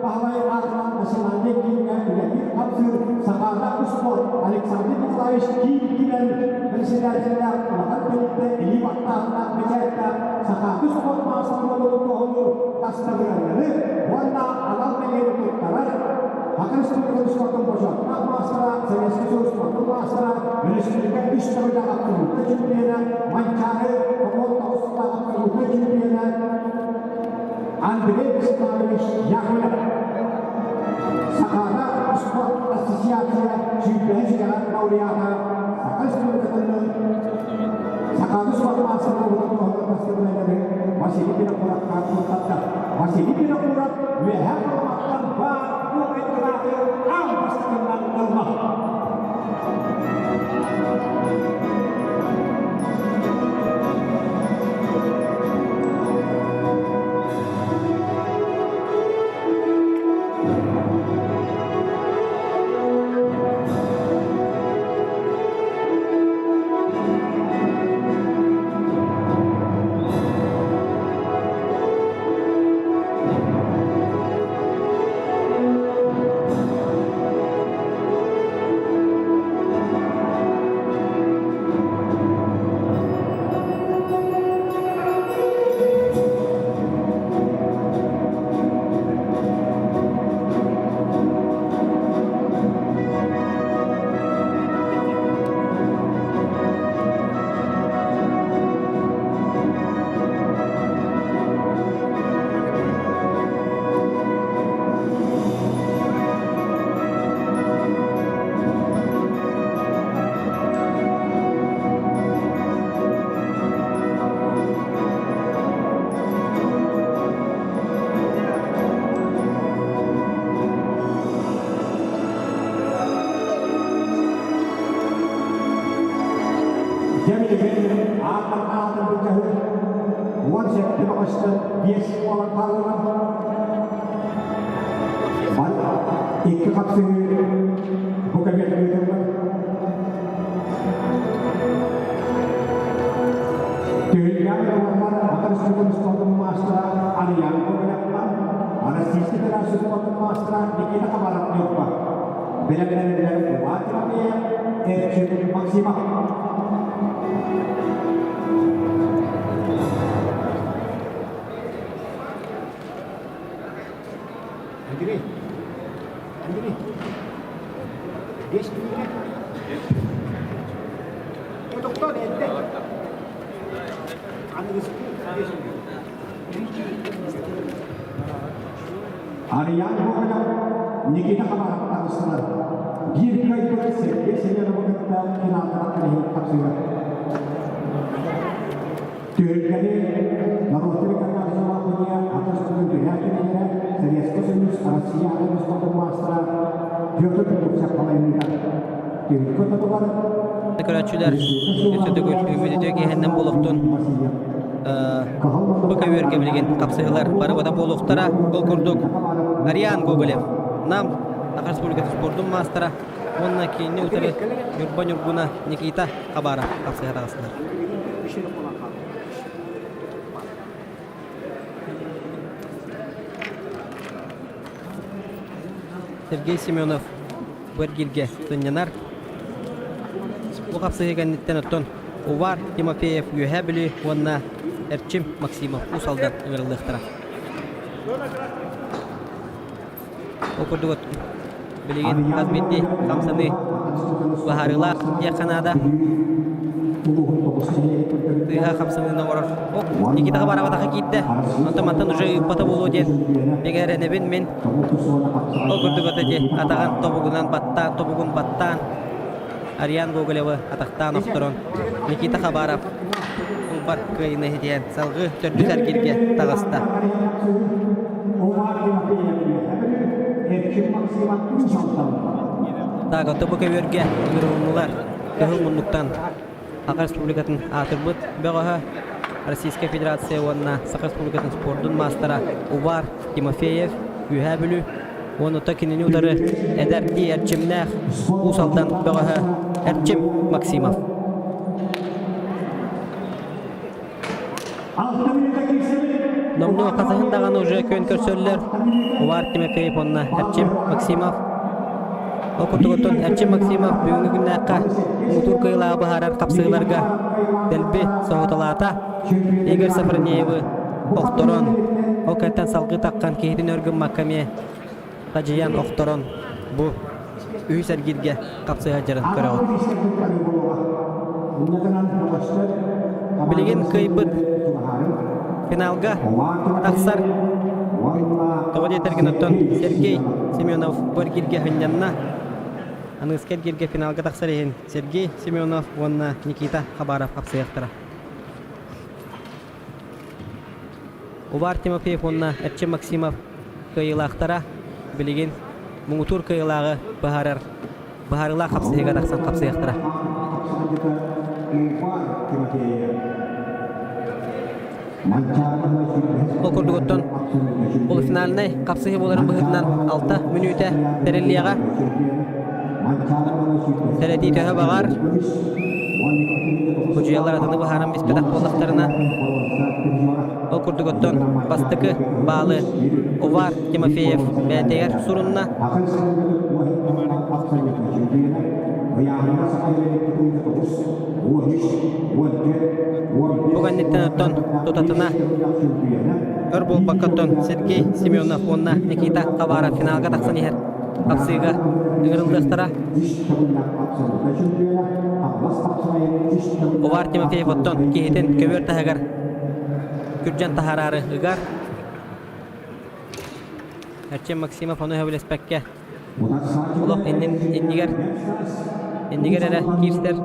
bahwa akan masalahnya kimia menjadi absurd sekarang spot Alexander Nikolais kikinan bersedia-sedia bahkan penelitian ini waktu mencerita sekarang spot masalah untuk astagranya warna alam pengen utara akan sebagai spot komposit masalah saya sesuatu spot masalah bersedia istilah absurd kemudian mancaner Andrei Stanovich Yakolev sekarang sport asosiasi juga sekarang laureata sekarang sebelum ketemu sekarang suatu masalah untuk masih dipindah kartu tanda masih dipindah wehak makan baku terakhir ampas kenal rumah. Jadi akan berjauh. Once you terima kasih dia sekolah kalah. Balik ikut kapsi bukan biasa gitu. Dengan orang akan sesuatu sesuatu master ada yang kebanyakan ada sisi dengan sesuatu master kita kebarat juga. Bela-bela wajibnya maksimal. Andri, dia sendiri. Doktor dia ada. Andri sendiri. Ada yang bukan Nikita kamar tak salah. Dia itu biasanya orang kita kenal ini tafsir. Jadi Marwati kata sama punya atas dunia ini serius khusus Asia dan suatu masalah dia tuh bisa kalau ini kan jadi kota tuh kan Tekrar çüler, üstüde göçtüğümüzde cehennem buluktun. Бу көбөргө билген капсыгылар барыбада болуктара гол курдук. Ариан Гоголев. Нам Саха Республикасы спорттун мастера. Онна кийин утары Юрбан Никита Кабара капсыгылар арасында. Сергей Семенов Бергилге Тынянар. Бу капсыгыган ниттен оттон Увар Тимофеев Юхабили онна Эрчим Максимов усалдан ыңырылдыктыра. Окурдугот билеген Казбетти Камсаны Бахарыла Яканада Тыга Камсаны нагорор. Никитаға барабатаға китті. Антаматтан уже бата болу ден. Бегеренебен мен окурдугот эти атаған тобугун баттан Ариан Гоголева атақтан оқтырын. Никита Хабаров бар көйіне дейін салғы түрді сәргерге тағыста. Тағы тобы көверге үрімілер көңіл мұндықтан Саха Республикатын атырбыт бөғігі Российская Федерация онына Саха Республикатын спорттың мастера Увар Тимофеев Юхабилу оны токинini удары Эдерки Эрчимнах усалдан бөғігі Эрчим Максимов. Номну қазағындаған уже көн көрсөлілер Увар Тимофеев онына Эрчим Максимов. Окуртуготтон Эрчим Максимов бүгінгі күннәққа ұтур кыйлағы бұхарар қапсығыларға дәлбі соғыталата Игорь Сафронеевы оқтырон. Окәттен салғы таққан кейдің өргін маккаме Тажиян оқтырон. Бұ үй сәргерге қапсыға жарын көрі от. Білеген кыйбыт финалга тақсар тоғыд етерген оттон Сергей Семенов Бергилге хынянна Аныскергерге финалга тақсар ехен Сергей Семенов онна Никита Хабаров қапсыяқтыра. Увар Тимофеев онна Эрчим Максимов кыйлақтара білеген мұңытур кыйлағы бұхарыла қапсыяға тақсан қапсыяқтыра. Окурдуготтон полуфиналный капсыгы боларын бұғырынан 6 минуте тәрелияға тәрәти төхі бағар Күжиялар атыны бұхаран беспедақ болықтарына Окурдуготтон бастықы балы Увар Тимофеев бәтегер сұрынна Бүгін неттен өттон тұтатына Өрбол баққаттон Сергей Семенов онна Никита Хабара финалға тақсан ехер қапсыға үңірілдіқтара Увар Тимофеев оттон кейтен көвер тағығар Күрджан тахарары ұғар Эрчим Максимов оны өбілеспәкке Улық Эндигер әрі кирстер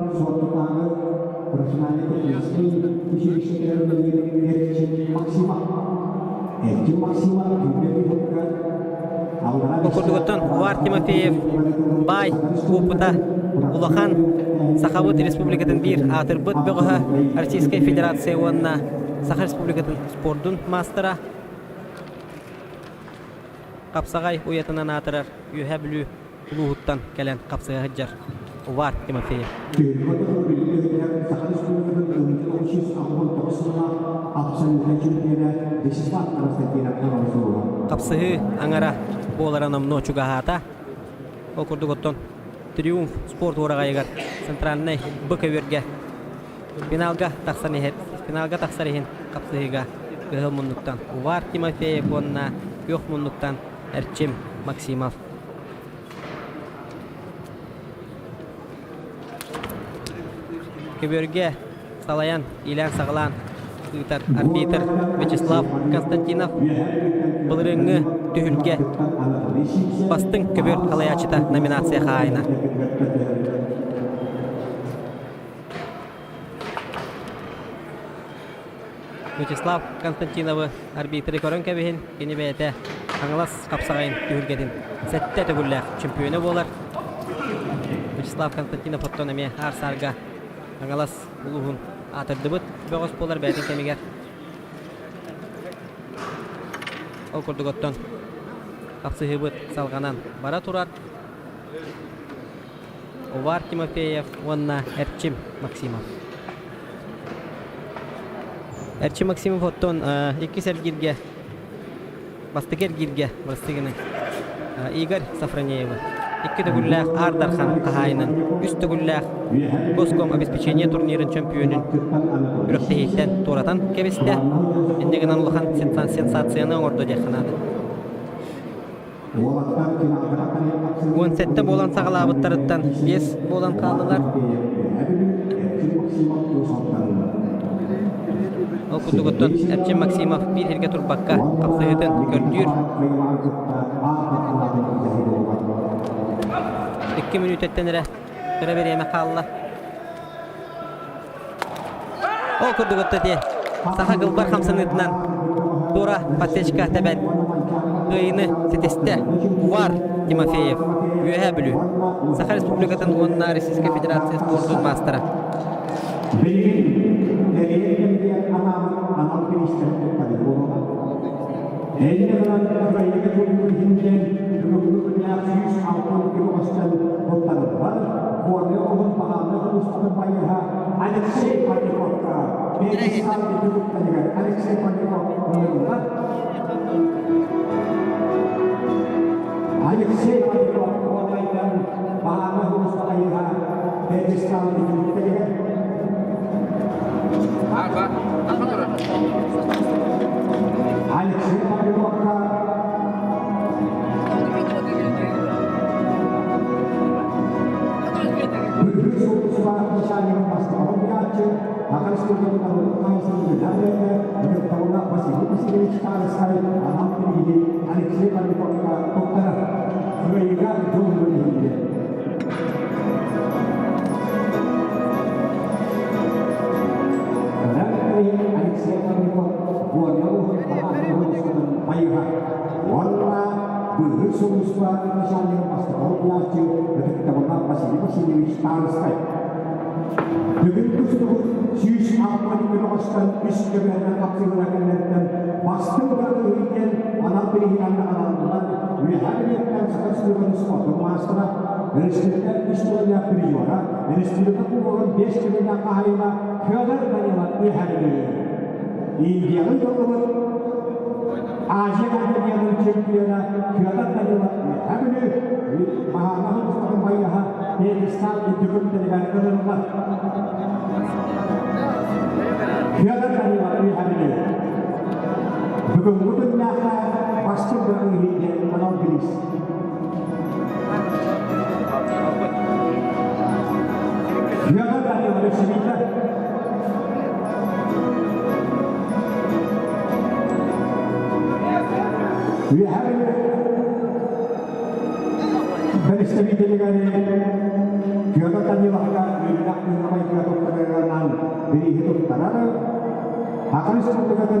Окурдуготтон Увар Тимофеев бай опыта улахан Сахабыт Республикатын бир атырбыт бұғыға Российская Федерация онына Саха Республикатын спорттың мастера Қапсағай уятынан атырар Юхабилу улуғыттан кәлен қапсыға хыджар Увар Тимофеев. Қапсығы аңара болараном ночуға хата. Окурдуготтон Триумф спорт орағайығар центральный бұқыверге финалға тақсар ехен қапсығыға ғыл мұндықтан. Увар Тимофеев онына көк мұндықтан Эрчим Максимов. Көберге Салаян Илян Сағылан арбитр Вячеслав Константинов бұлырыңы түйілге бастың көбер қалаячыта номинация қайына. Вячеслав Константиновы арбитры көрін көбейін кені бәйті аңылас қапсағайын түйілгетін сәтті түгілләқ чемпионы болар. Вячеслав Константинов оттон әме арсарға аңалас улуғын атырды бұд бөғыс болар бәйтін кемегер Ол курдуготтон апсыгыбыт салганан бара турар. Увар Тимофеев, онна Эрчим Максимов. Эрчим Максимов оттон икки сергирге бастыгер гирге бастыгыны Игорь Сафронеева. Икки төгүлләх Ардархан Кахайнын, үс төгүлләх Госком обеспечение турнирын чемпионын үрөктеһиттен туратан кебесте. Индеген анлыхан сенсацияны оңордо деханады. 17 болан сағалабыттарыттан 5 болан қалдылар. Ол күндігіттен Эрчим Максимов bir herge турбаққа қапсығытын көрдір. 2 минут өттенірі түрі береме қалылар. Ол күндігітті де саха қылбар қамсынытынан тура паттечка тәбәт Гайны сетесте Увар Тимофеев Юэхэ Блю Саха Республикатын онна Российской Федерации спортун мастера. Alexei Panikov menaikkan bahana huruf ayah dari sekali itu kan. Alexei Panikov berusaha misalnya pasal biacu akan sesuatu kalau masih berada untuk tahu masih bisa sekali anak ini Alexei Panikov dokter mereka jumlah ini. Karena ini Alexei Panikov buat jauh para payah warna berusaha misalnya pasal biacu untuk tahu masih bisa sekali. Begitu tersebut, Yesus apa dikeraskan istimewa akan pasti berikan anak pilihan anak-anak melihatkan sesuatu sesuatu masalah respektif istimewa perjuara respektif orang istimewa kahayana kadar banyak melihatnya India itu Asia ada yang champion kadar banyak melihatnya mahal sesuatu bayar dari start itu dengan kadar Kadar banyak melihatnya begitu nyata pasti berakhir dengan menangis. Jangan tanya oleh cerita. Lihat dari cerita dengan jangan tanya bahkan tidak mengenai jatuh perjalanan dari hidup tanah. Akan seperti kata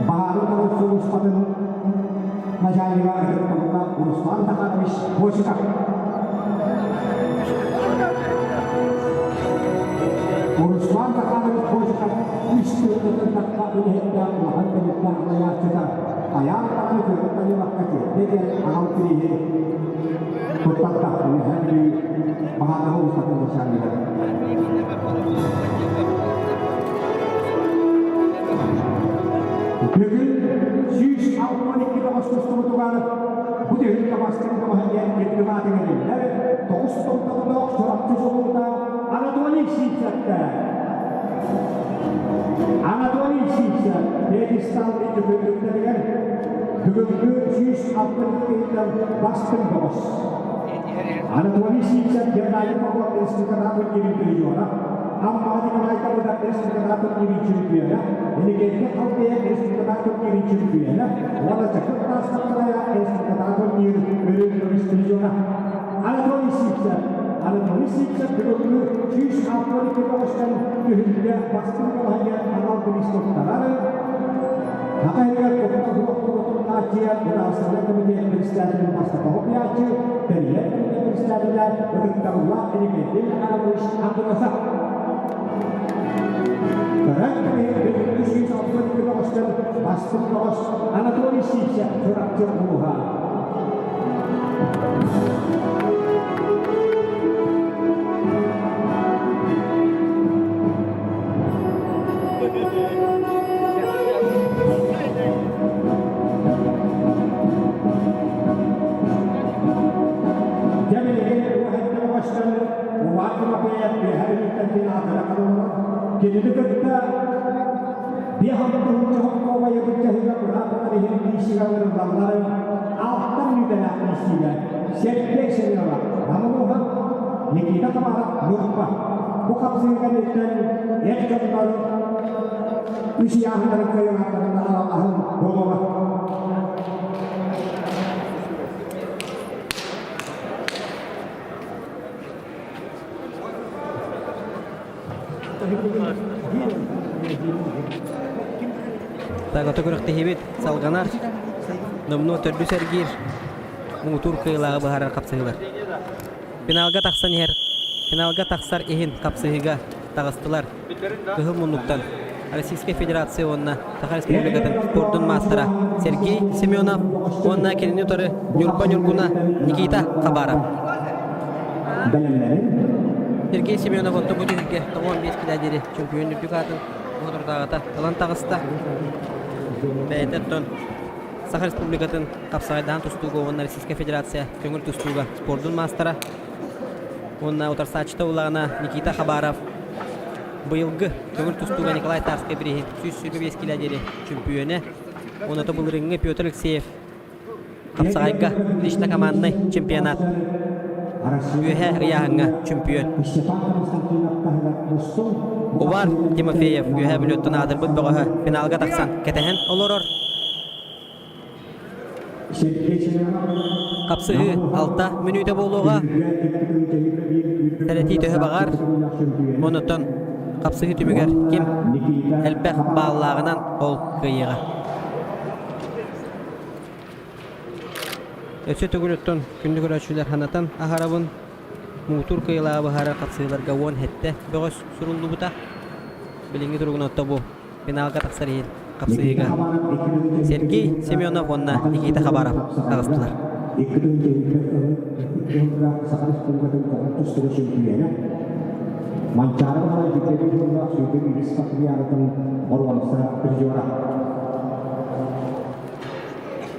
baru terus terus pada masyarakat kita urusan tak habis boskan urusan tak habis boskan istilah tentang tak boleh yang Tuhan berikan ayat kita ayat tak boleh kita lakukan jadi amal pilih tetap tak boleh hari bahagia urusan masyarakat. Bugün 100 Avrupa Ligi'de başlıyorlar. Bu devlet başkanı bahagian diplomati geldiler. 9 toplumda şarapçı sonunda Anadolu şirkette. Anadolu şirkette Degistan'daki bölümlerden bugün 100 Avrupa Ligi'den başkanı baş. Anadolu şirkette yerine bakmak istiyorlar gibi diyorlar. Amma di mereka udah restorator kiri curiga, ini kayaknya kalau dia restorator kiri curiga, wala Jakarta saya restorator kiri berulis tujuan. Ada polisi betul-betul jus apa di kawasan kehendak pasti bahagia alam polis tentara. Makanya waktu kajian berasal kemudian beristirahat pasca kopiacu dari yang kemudian beristirahat beritahulah ini kayaknya alam polis anggota. Karena ini isi sampai kita masuk Астынбос Анатолий Сипся, Фурактер Буха. Nikita Kamara lupa buka sehingga dan baru usia mereka yang akan ahal bola. Тагы көрөктө хебет салганар. Номно төрдү сергир. Мутур кыйлагы бахарар капсыгылар. Финалга таксан ер. Финалга таксар эхин капсыгыга тагыстылар. Кыгыл мунуктан Российская Федерация онна Саха Республикатын спорттун мастера Сергей Семенов, онна келини торы Нюрба Нюргуна Никита Хабаров. Сергей Семенов онто бүтүнүкке 15 килодери чемпиондук атын отурдагыта талант тагыста. Бәйтеттон Саха Республикатын капсагайдан тустууга онна Российская Федерация көңүл тустууга спорттун мастера. Онна утарсачта улагына Никита Хабаров. Быйылгы көңүл тустууга Николай Тарский бирихин 125 килодери чемпионы. Оны тобыл рыңы Петр Алексеев. Капсагайга лично командный чемпионат. Үйе рияңга чемпион. Увар Тимофеев үйе билеттен адыр бұд бұғы финалға тақсан кетеген олорор. Қапсығы алта минуты болуға тәлеті төгі бағар. Монотон қапсығы түмігер кем әлбәқ бағылағынан ол қиыға. Өтсе түгілеттен күнді көрәтшілер ханатан ағарабын мұғытур қиылағы бағара қапсығыларға он хетті бөғіз сүрілді бұта. Біліңгі тұрғын отта бұл финалға тақсар ел қапсығыға. Сергей Семенов онна Никита Хабаров тағыстылар.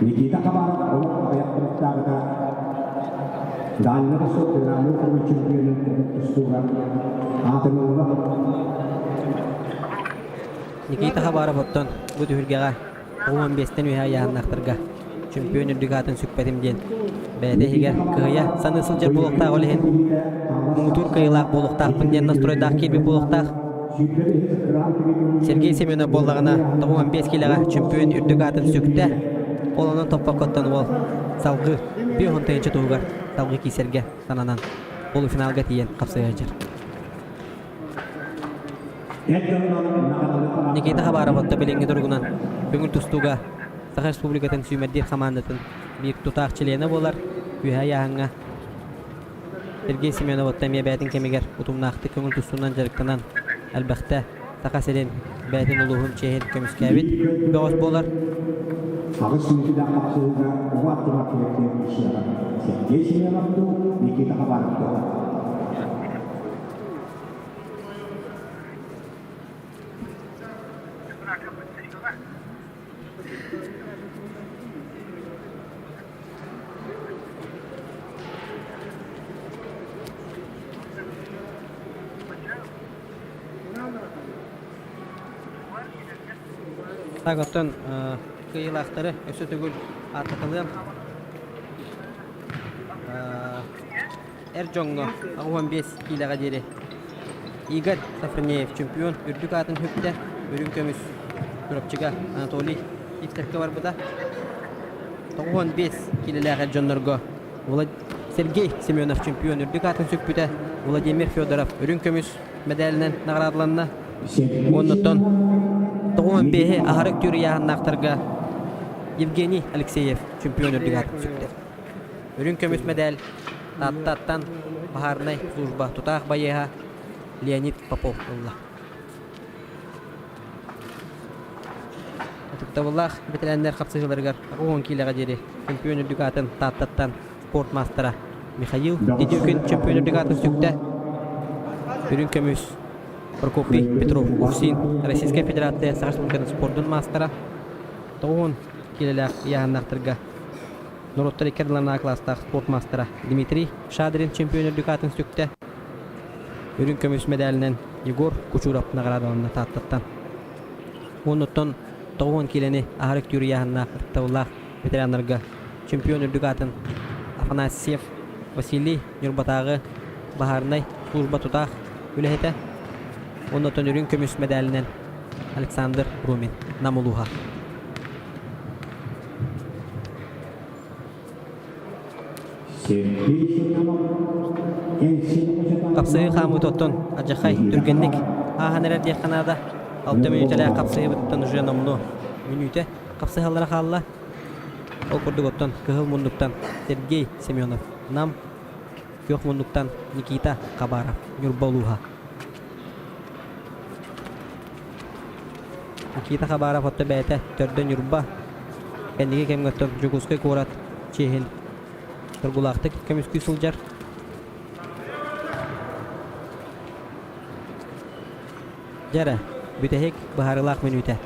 Nikita Kamara orang kayak pertama dan masuk dalam percobaan kesturan akan Никита Хабаров оттон бу түһүлгәгә 15-тен үһә яһаннактырга чемпион дүгатын сүкпәтимден бәдә һигәр кыя санысыл жер булыкта олehen мутур кыйлак булыкта пенден настройда килби булыкта Сергей Семенов боллагына 15 килога чемпион дүгатын сүктә оланы топпакоттан ол салгы бионтенче тугар салгы кисерге сананан полуфиналга тиен капсыгачыр. Никита Хабаров отта билинги тургунан көңүл тустууга Саха Республикатын сүймәддер командатын бир тутак члены болар үһә яңга Сергей Семенов отта мебәтин кемигер утумнакты көңүл тустуунан жарыктанан албакта Саха селен бәтин улуһун чехин көмүскәбит бөгөс болар. Harus tidak kapsuga waktu waktu Indonesia. Jadi sini waktu Nikita Hабаров. Таготтон кыйлактары өсө түгүл артыкылым Эржонго 15 килога дери Игорь Сафронеев чемпион үрдүк атын хөптө өрүн көмүс Туропчыга Анатолий Иктерке бар буда 15 килога жоннорго Сергей Семенов чемпион үрдүк атын сүкпүтө Владимир Федоров өрүн көмүс медалинен наградаланна оннотон 15 ахарык түрү яһаннактарга Евгений Алексеев чемпион үрдігат сүктер. Өрін көміс медаль таттан бахарнай служба тутақ байыға Леонид Попов олла. Tıktavullah bitirenler kapsayıcılarıgar 10 kiloga jeri çempiyon dügatın tattatan sport mastera Mikhail Didюкин çempiyon dügatın sükte Ürün kömüs Прокопий Петров Уфсин Российская Федерация Сахарского спортун мастера 10 kilolar yahanlaqtırga Нұротты рекордларына класстағы спорт мастера Дмитрий Шадрин чемпионер дүкатын сөкті. Үрін көмес медалінен Егор Кучуров нағырадуанына таттаттан. Онуттан 9 келені ағырық түрі яғынна қырттаулақ ветеранларға чемпионер дүкатын Афанасьев Василий Нюрбатағы Бахарнай служба тұтақ үліхеті. Онуттан үрін көмес медалінен Александр Румин Намулуға. Kapsayı xamı tottun, acıqay, türgenlik. Ağanələr deyəxanada 6 minütələ kapsayı bıttan ucuya namunu. Minütə kapsayı hallara xalla. O kurduk ottan, kıhıl munduktan Sergey Semyonov. Nam, yox munduktan Nikita Kabarov, Nurbaluha. Nikita Kabarov otta bəyətə, tördən Nurba. Kendiki kemgöttün, Jukuskay Kurat, Çehin. Turgulaqta kitkemiz küsülcer. Jara, bütehek baharılaq minüte.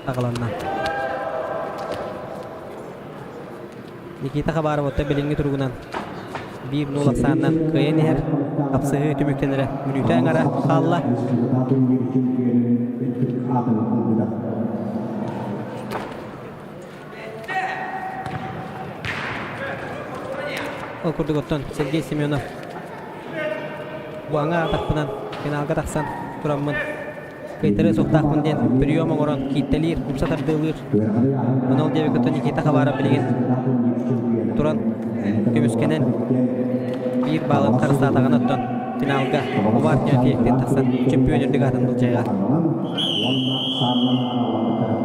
Aqalanna. Nikita Kabarov otta bilingi turgunan 1-0 kıyın her kapsığı tümüktenere minüte ngara xalla. O kurduk ottan Sergey Semyonov. Bu ağa taqpınan finalga taqsan turamın. Kaytırı soqtaqpın den priyoma oran kittelir, kupsa tardılır. Onal debek ottan Nikita Kabarov bilegen. Turan kömüskenen bir balın qarısta atağın ottan finalga uvar nötiyekten taqsan çempiyonerdік атын бұл жайға.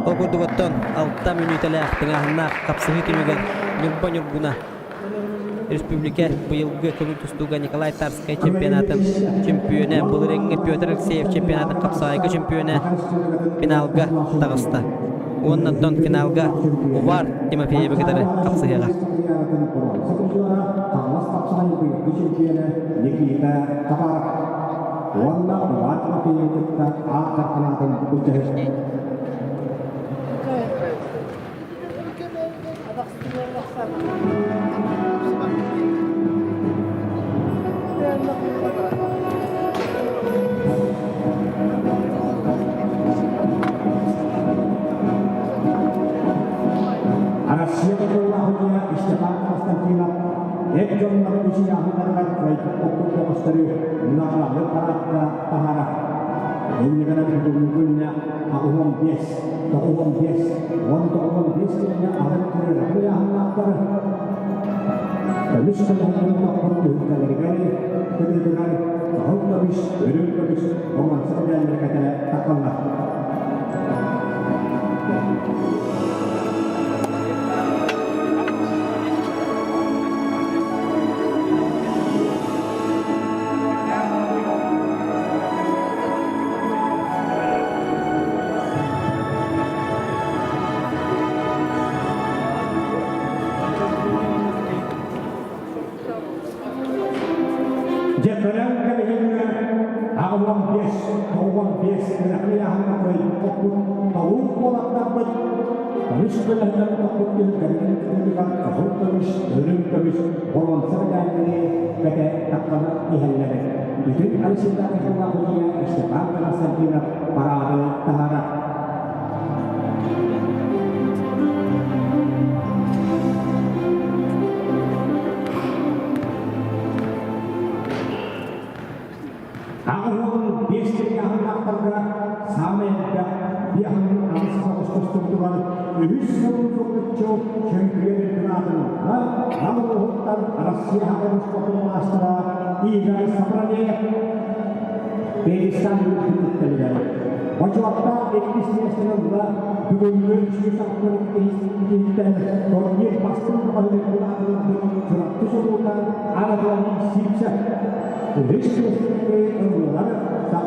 O kurduk ottan 6 minütələ aqtыңağına qapsığı tümügen Nurba-Nurguna. Республика быйылгы Кулутустуга Николай Тарскай чемпионатын чемпионы, бұл реңі Петр Алексеев чемпионатын қапсайғы чемпионы финалга тағыста. Оннан финалга Увар Тимофеев кедері қапсайға.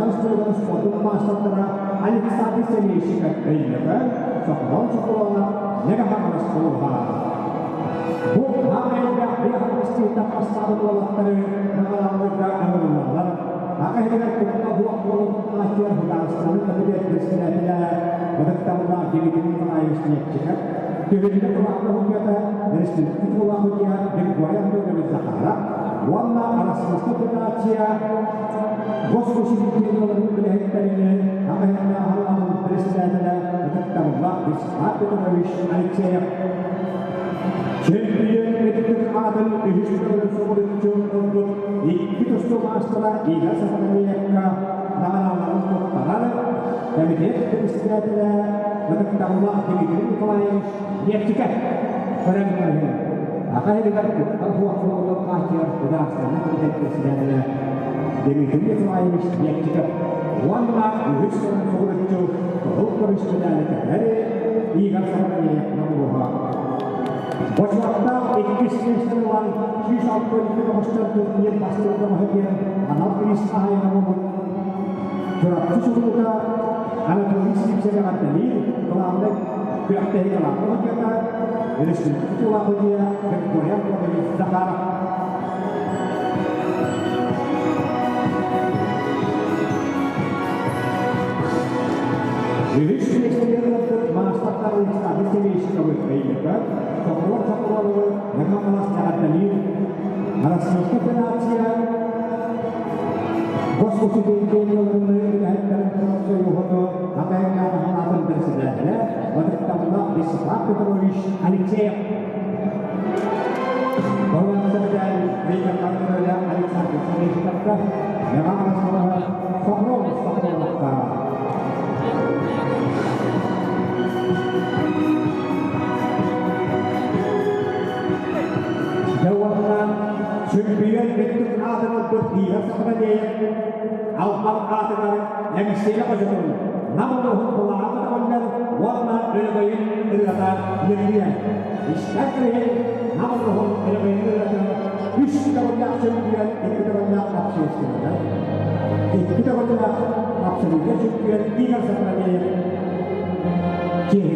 Sakın sporun masterlara Alexander Semeyşik'e eyleme, sokulana ne kadar sokulana. Bu hamlede bir hapiste tapasları olanları namalarında anılırlar. Akhirnya kita buat kolom akhir berdasarkan kemudian bersedia bertambah gini-gini mengaisnya cekap. Kemudian kalau kita dari situ kita dari goyang dari Jakarta, warna alas sebenarnya bos posisi di dalam kelihatan ini akhirnya hal bersedia bertambah bersedia terus Alexia. Champion itu adil dihitung sebagai contoh itu semua masalah ia sebenarnya dalam untuk taral dan dia bersedia bertambah gini-gini klien dia cekat barang lain akhirnya kalau waktu akhir berdasarkan dia bersedia gini-gini klien dia cekat warna dihitung sebagai contoh bersedia dari ia sebenarnya namanya Boswakta ikisnya seruan sisa politik master dunia pasti kebahagiaan anak pisah yang membuat surat susuruka anak polisi sekarang tadi kelamnek pihak kelam kita dari situ itulah dia bergoyang dari Jakarta. Ini sendiri master tahu tadi sini sebagai pejabat. Sekolah memang malas sangat dalil. Alas federasi bos posisi ini orang melihat dalam proses yohono apa yang akan tersedia. Untuk tambah disebut terus Alexia. Bahwa terjadi di kantornya Alexia ini sekarang memang masalah soal Jawaban champion itu adalah berdia sebenarnya awal adalah yang siapa betul namun pelakon benar warna berbagai adalah dia istiqlal namun berbagai adalah istiqlal champion itu adalah akses itu adalah absolutnya champion dia sebenarnya ciri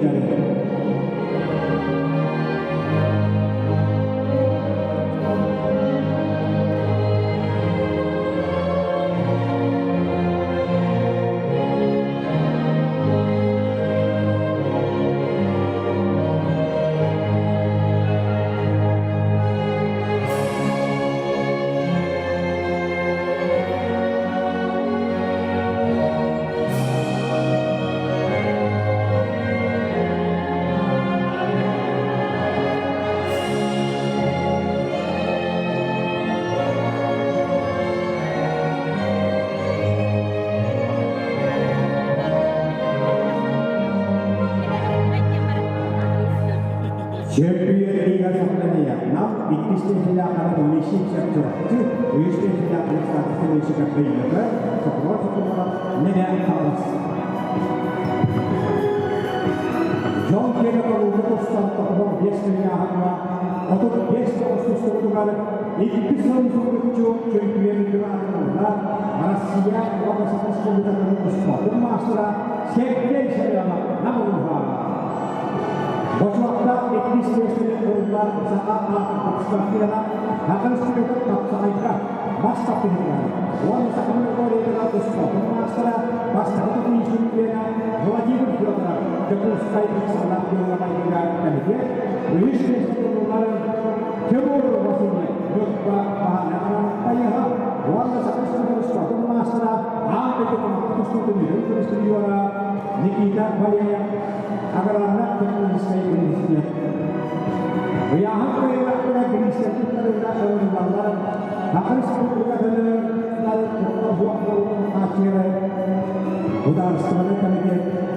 Champion Liga sebenarnya, nam ikisnya akan memiliki sektor itu, ikisnya akan memiliki sektor itu, sekolah negara kalas. John Kega kalau untuk sangat biasanya hanya atau biasa untuk sekolah ikisnya untuk champion Liga adalah Malaysia, orang seperti sekolah untuk sekolah masalah sektor saya namun Boswakta ikisnya sudah berubah saat bersekitar akan sudah tetap sahaja basta pilihan. Wan sakit berkori dengan sesuatu masalah basta itu disuntikan wajib bergerak jauh sekali salah dengan mereka dan dia wisnya sebenarnya jauh maksudnya berubah bahan payah. Wan sakit sesuatu masalah apa itu terus terus Nikita Balaya agar anak terus saya yang hampir akan berisik terus dalam gambaran akan sebuah dalam buah akhir udah sebenarnya kami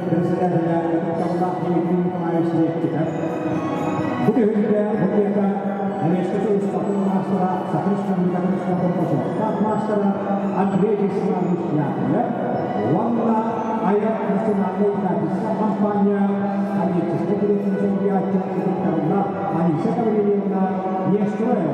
bersedia dengan tambah ini Malaysia kita bukan juga bukan hanya sesuatu masalah sakit bukan sesuatu masalah Andre Ismailnya ya warna ayat nasional kita bisa kampanye hanya sesuatu yang dia cakap karena hanya sekali dia Israel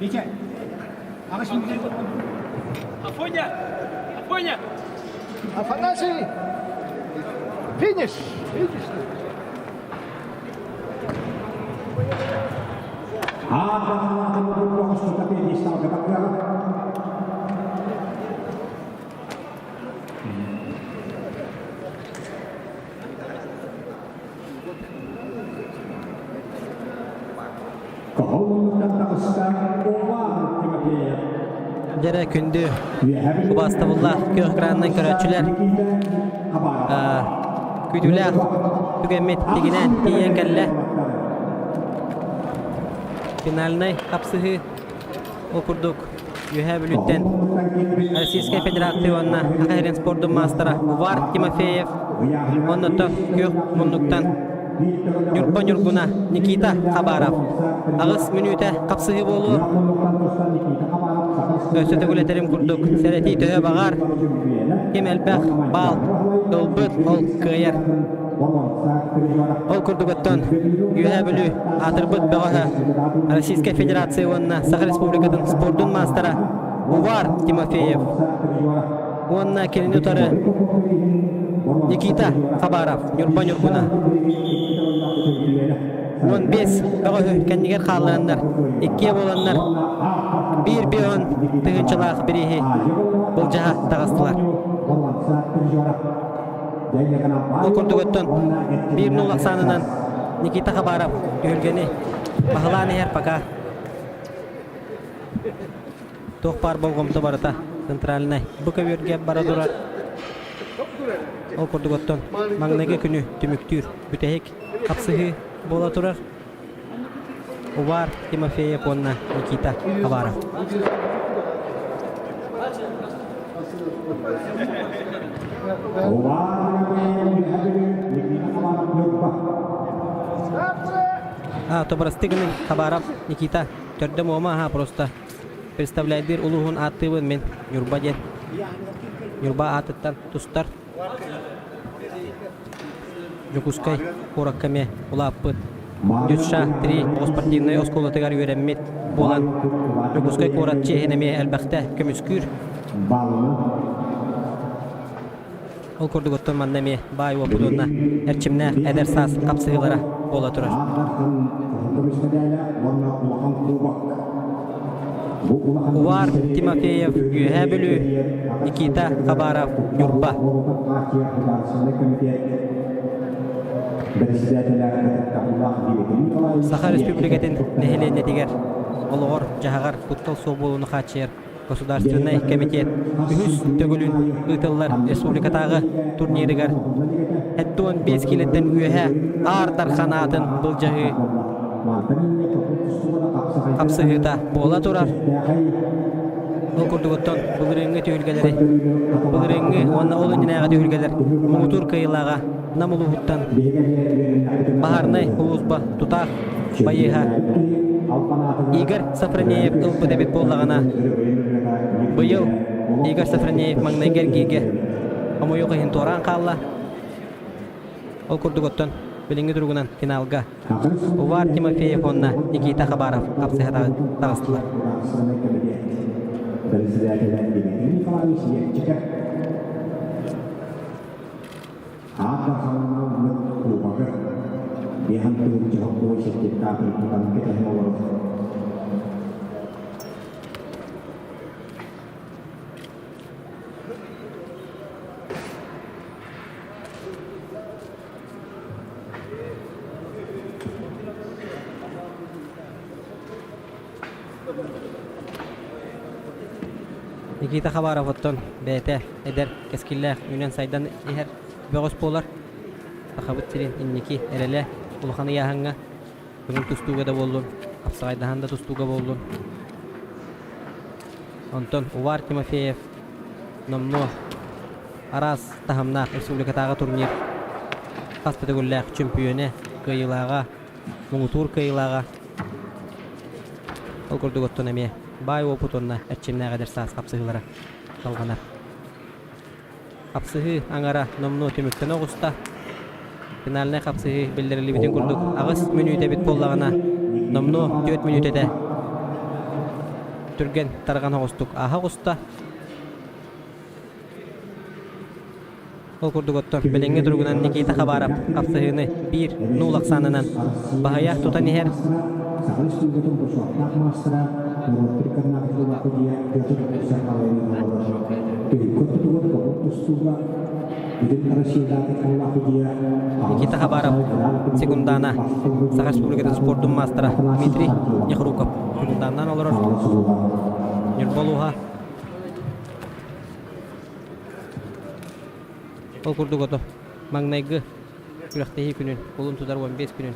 Geçer. Ama şimdi Афоня! Афоня! Афанасий! Финиш! Финиш! Jere kündü Ubastavullah köhkrandan köröçüler küdüler tügemmet diginen diyen kelle finalnay kapsıhı okurduk Yühebülütten Российская Федерациянна Ахайрен спортун мастера Увар Тимофеев оннотто кök мундуктан Нюрпа Нюргуна Никита Хабаров Ağız minüte kapsıhı bolu Ösöte gületerim kurduk Sereti töhe bağar Kim elbek bal Ölbüt ol kıyır Ol kurduk öttön Yühebülü Atırбыт bağıhı Российская Федерациянна Сах Республикатын спортун мастера Увар Тимофеев Онна келini utarı Никита Хабаров Нюрпа Нюргуна 15 öğü kendiler kallanlar 2 bolanlar 1 biyon tığınçılaq birihi bu jaha tağıstılar bu kurdugöttön 1-0 sanından Nikita Khabarov görgeni bahılani her paka toqpar bolgomda barata centralnay bu kövörge baradurar o kurdugöttön magnege günü tümüktür bütehik kapsıhı bola turar Увар Тимофеев онна Никита Хабаров Тобрастыгный Хабаров Никита төрдө мома просто представляет бир улугун аттыбын мен Нюрба ден Нюрба аттыттан тустар Жукускай кораккаме улаппыт Дюша 3 спортивный осколотыгар үйренмет болан Жукускай коратчы хенеме әлбәхтә көміскүр Ол көрдіготтон маннаме бай опудонна әрчімнә әдер сас қапсығылара бола тұрар Увар Тимофеев Юхәбілі Никита Хабаров Нюрба Саха Республикатын нехелене тигер Олғыр жағағар футбол соболуны қатшер Государственный комитет Үхіс төгілін ұйтылар республикатағы турнирігер Әттуын 5 келеттен үйе артар қанатын бұл жағы Қапсығыта бола тұрар Ол күрдігіттен бұлырыңы түйілгелері Бұлырыңы онна олын жинайға түйілгелер Мұңытур кайылаға намылу ғыттан Бахарнай ұлызба тұтақ байыға Игорь Сафронеев ұлбы дәбет болағына Бұйыл Игорь Сафронеев маңнайгер кейге Амойы қиын торан қалла Ол күрдігіттен біліңі тұрғынан финалға Увар Тимофеев онна Никита Хабаров қапсыға тағыстылар Никита Хабаров оттон бәйті әдер кәскілләқ үнен сайдан ехер бөғыс болар Тақабыт сирен иннеки әрелі ұлғаны яғанға бүгін тұстуға да болдun Апсағайдахан да тұстуға болдun Онтон Увар Тимофеев номно Арас тахамнақ республикатаға турнир Қаспетігілләқ чемпионы кайылаға Мұңытур кайылаға Ол көрдік оттон әме Бай опыт онна әрчемнә ғадыр саас қапсығылара қалғанар. Қапсығы аңара номно төміктен оғыста. Финаліне қапсығы білдірілі бітін күрдік. Ағыз минуте бит боллағына номно 4 минутеде түрген тарған оғыстық. Аға оғыста Ол курдуготтон белеңге тургунан Никита Хабаров капсыгыны 1-0 аксанынан баһаях тутан ихер. Никита Хабаров секундана Саха Республикада спорттун мастера Дмитрий Нехруков секунданан олорор Нюрболуга. Ол курдугото маңнайгы күрәктеһи күнүн улун тудар 15 күнүн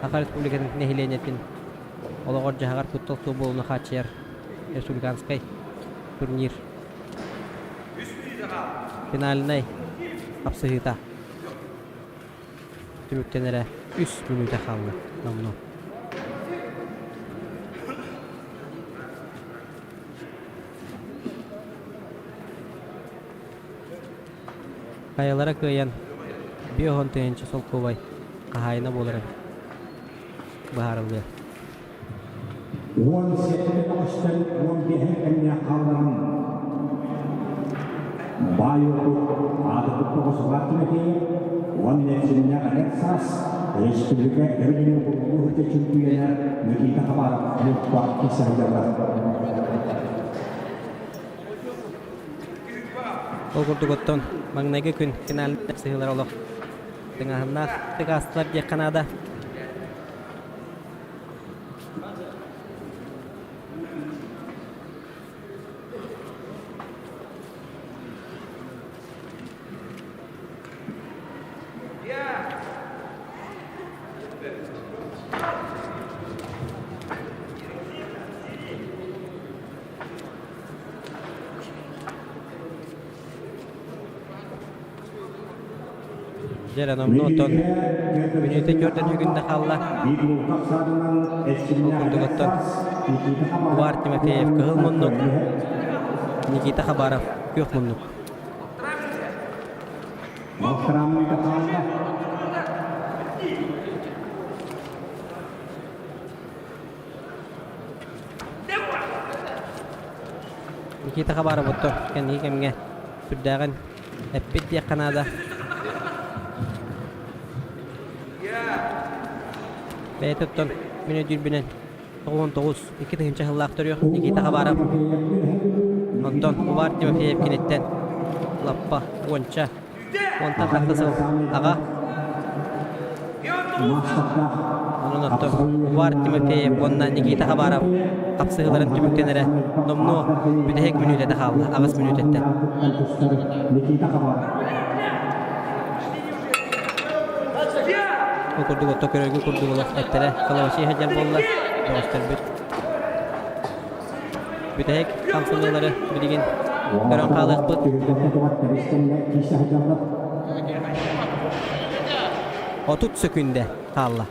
Саха Республиканың нехиленетин ологор жагар футбол клубуна хачер республиканский турнир финальный апсыгыта түмүктенере 3 минута қалды намно. Каялара кыян биохон тыйынчы сол кубай кахайна боларын баарылды. One second Austin, one behind and ya kawaran. Bayo ada pokok serat lagi. One next in ya Texas. Republika Erwin Buku Champion Nikita Hapara lupa kisah jalan. Ogurdugottон маңнайгы күн финал сыйлар олох. Тыңаһыннах тыгастар же Канада. Jaranam nonton minute jordan hügünde halla okundugotton Uvar Timofeyev kıhıl munnuk Nikita Khabarov kök munnuk Nikita Khabarov otto kendi kemge sürdägen eppit ya Kanada Beytutton minut dürbünen 19 2 tığınca hıllak duruyor Nikita Khabarov Ondan Uvar Timofeyev kinetten lappa onca onta taktasıl ağa onun otto Uvar Timofeyev ondan Nikita Khabarov kapsıhıların tümüktenere nomnu büdehek minut ede kaldı ağız minut ette Okurduk otokörögü kurdugulak ettere kalavaşı hecel bollar dostlar büdehek kamsınlıları bilgin görün kalık bıt 30 sekünde kalla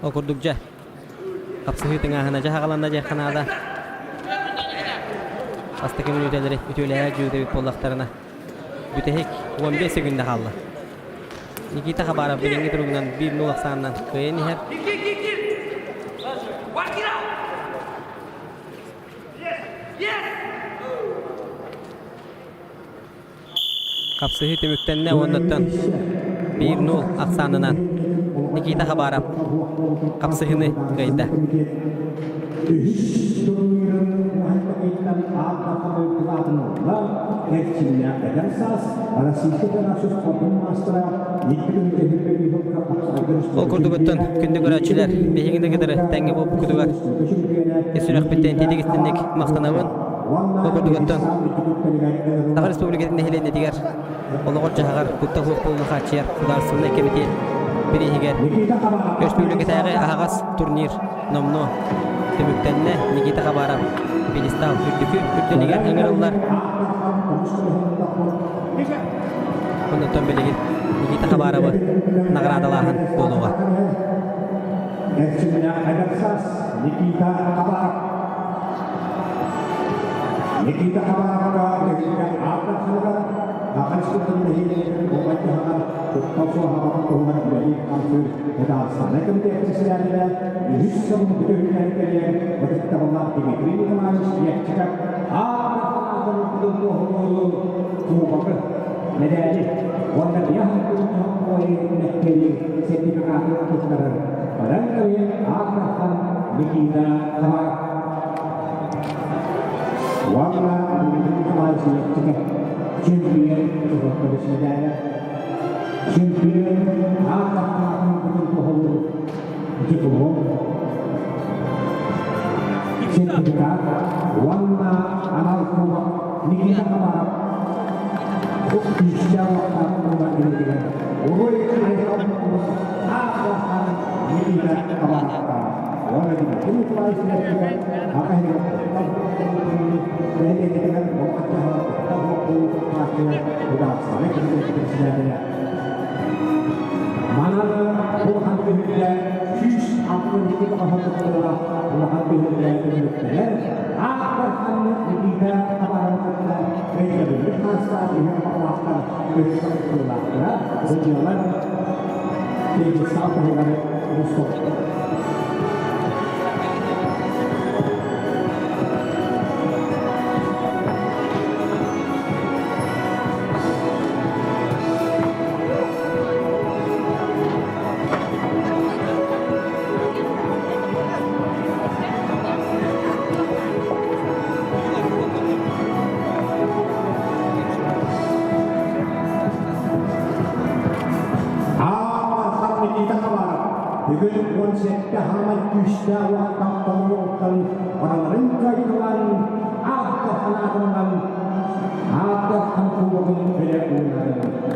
okurdukça kapsıhı tыңahına jahaqalanda jahqanada astaki minüteleri ütüleğe cüde bollaklarına Bütehek 15 sekünde kaldı. Nikita Khabarov birinci durumundan 1-0 aksandan kıyın her. Kapsıhı tümükten ne ondan 1-0 aksandan Nikita Khabarov kapsıhını kıydı. Okurdugotton күндү көрөчүлөр бегиңде кедери теңге болуп күдүгөр. Эсүрөк биттен тедигистинник мактанабын. Окурдуготтон Саха Республикасында хеленде дигер. Ологор жагар кутта футболну хачер, сударственный комитет биригер. Республикадагы агас турнир номно Тümüktenne Nikita Khabarov Пьедестал үттүлүгер ыңырылдар. Ондан белегин Никита Khabarov'ı наградалаһын болууга. Nikita Khabarov'ga kesinlikle arka sırada Kaçkı'nın nehilerini olmakta haber Kutsalsı havanın konuları bile kansır Edarsana Komitesi'lerinde Hüsnü'nün bütün ülkeleri Vakit tabanlar Dimitri Nikolaevich Yekçikak Ağabey medali warna dia untuk menjadi sertifikat untuk barangkali akan Nikita Kamar warna Nikita Kamar sebagai champion untuk bersedia champion akan untuk Jepun sertifikat warna analog Nikita Kamar bisa membuat ini oleh akan Nikita Kamar warna ini kembali sertifikat akan dengan sudah sampai ke bersedia mana bukan berbeda sis apa itu bahasa adalah bukan berbeda berbeda akan kita apa mereka berkasa dengan melakukan bersekolah ya berjalan di satu negara rusak dengan konsep kehaman kusta waktu penyokong orang ringkai dengan anak-anak kampung beda-beda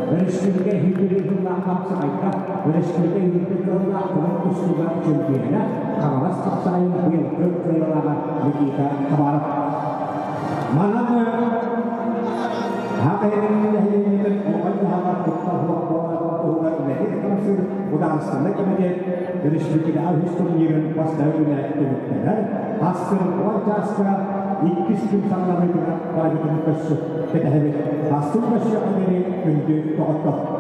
bersihkan hidup itu langkah saya bersihkan hidup itu langkah kusta cempiana kalau saya yang berkelana kita kabar mana apa yang ini orang udah sana kemudian dari sedikit historian pas dari itu hasil wajah ikut sama mereka pada kita hasil masih ada ini untuk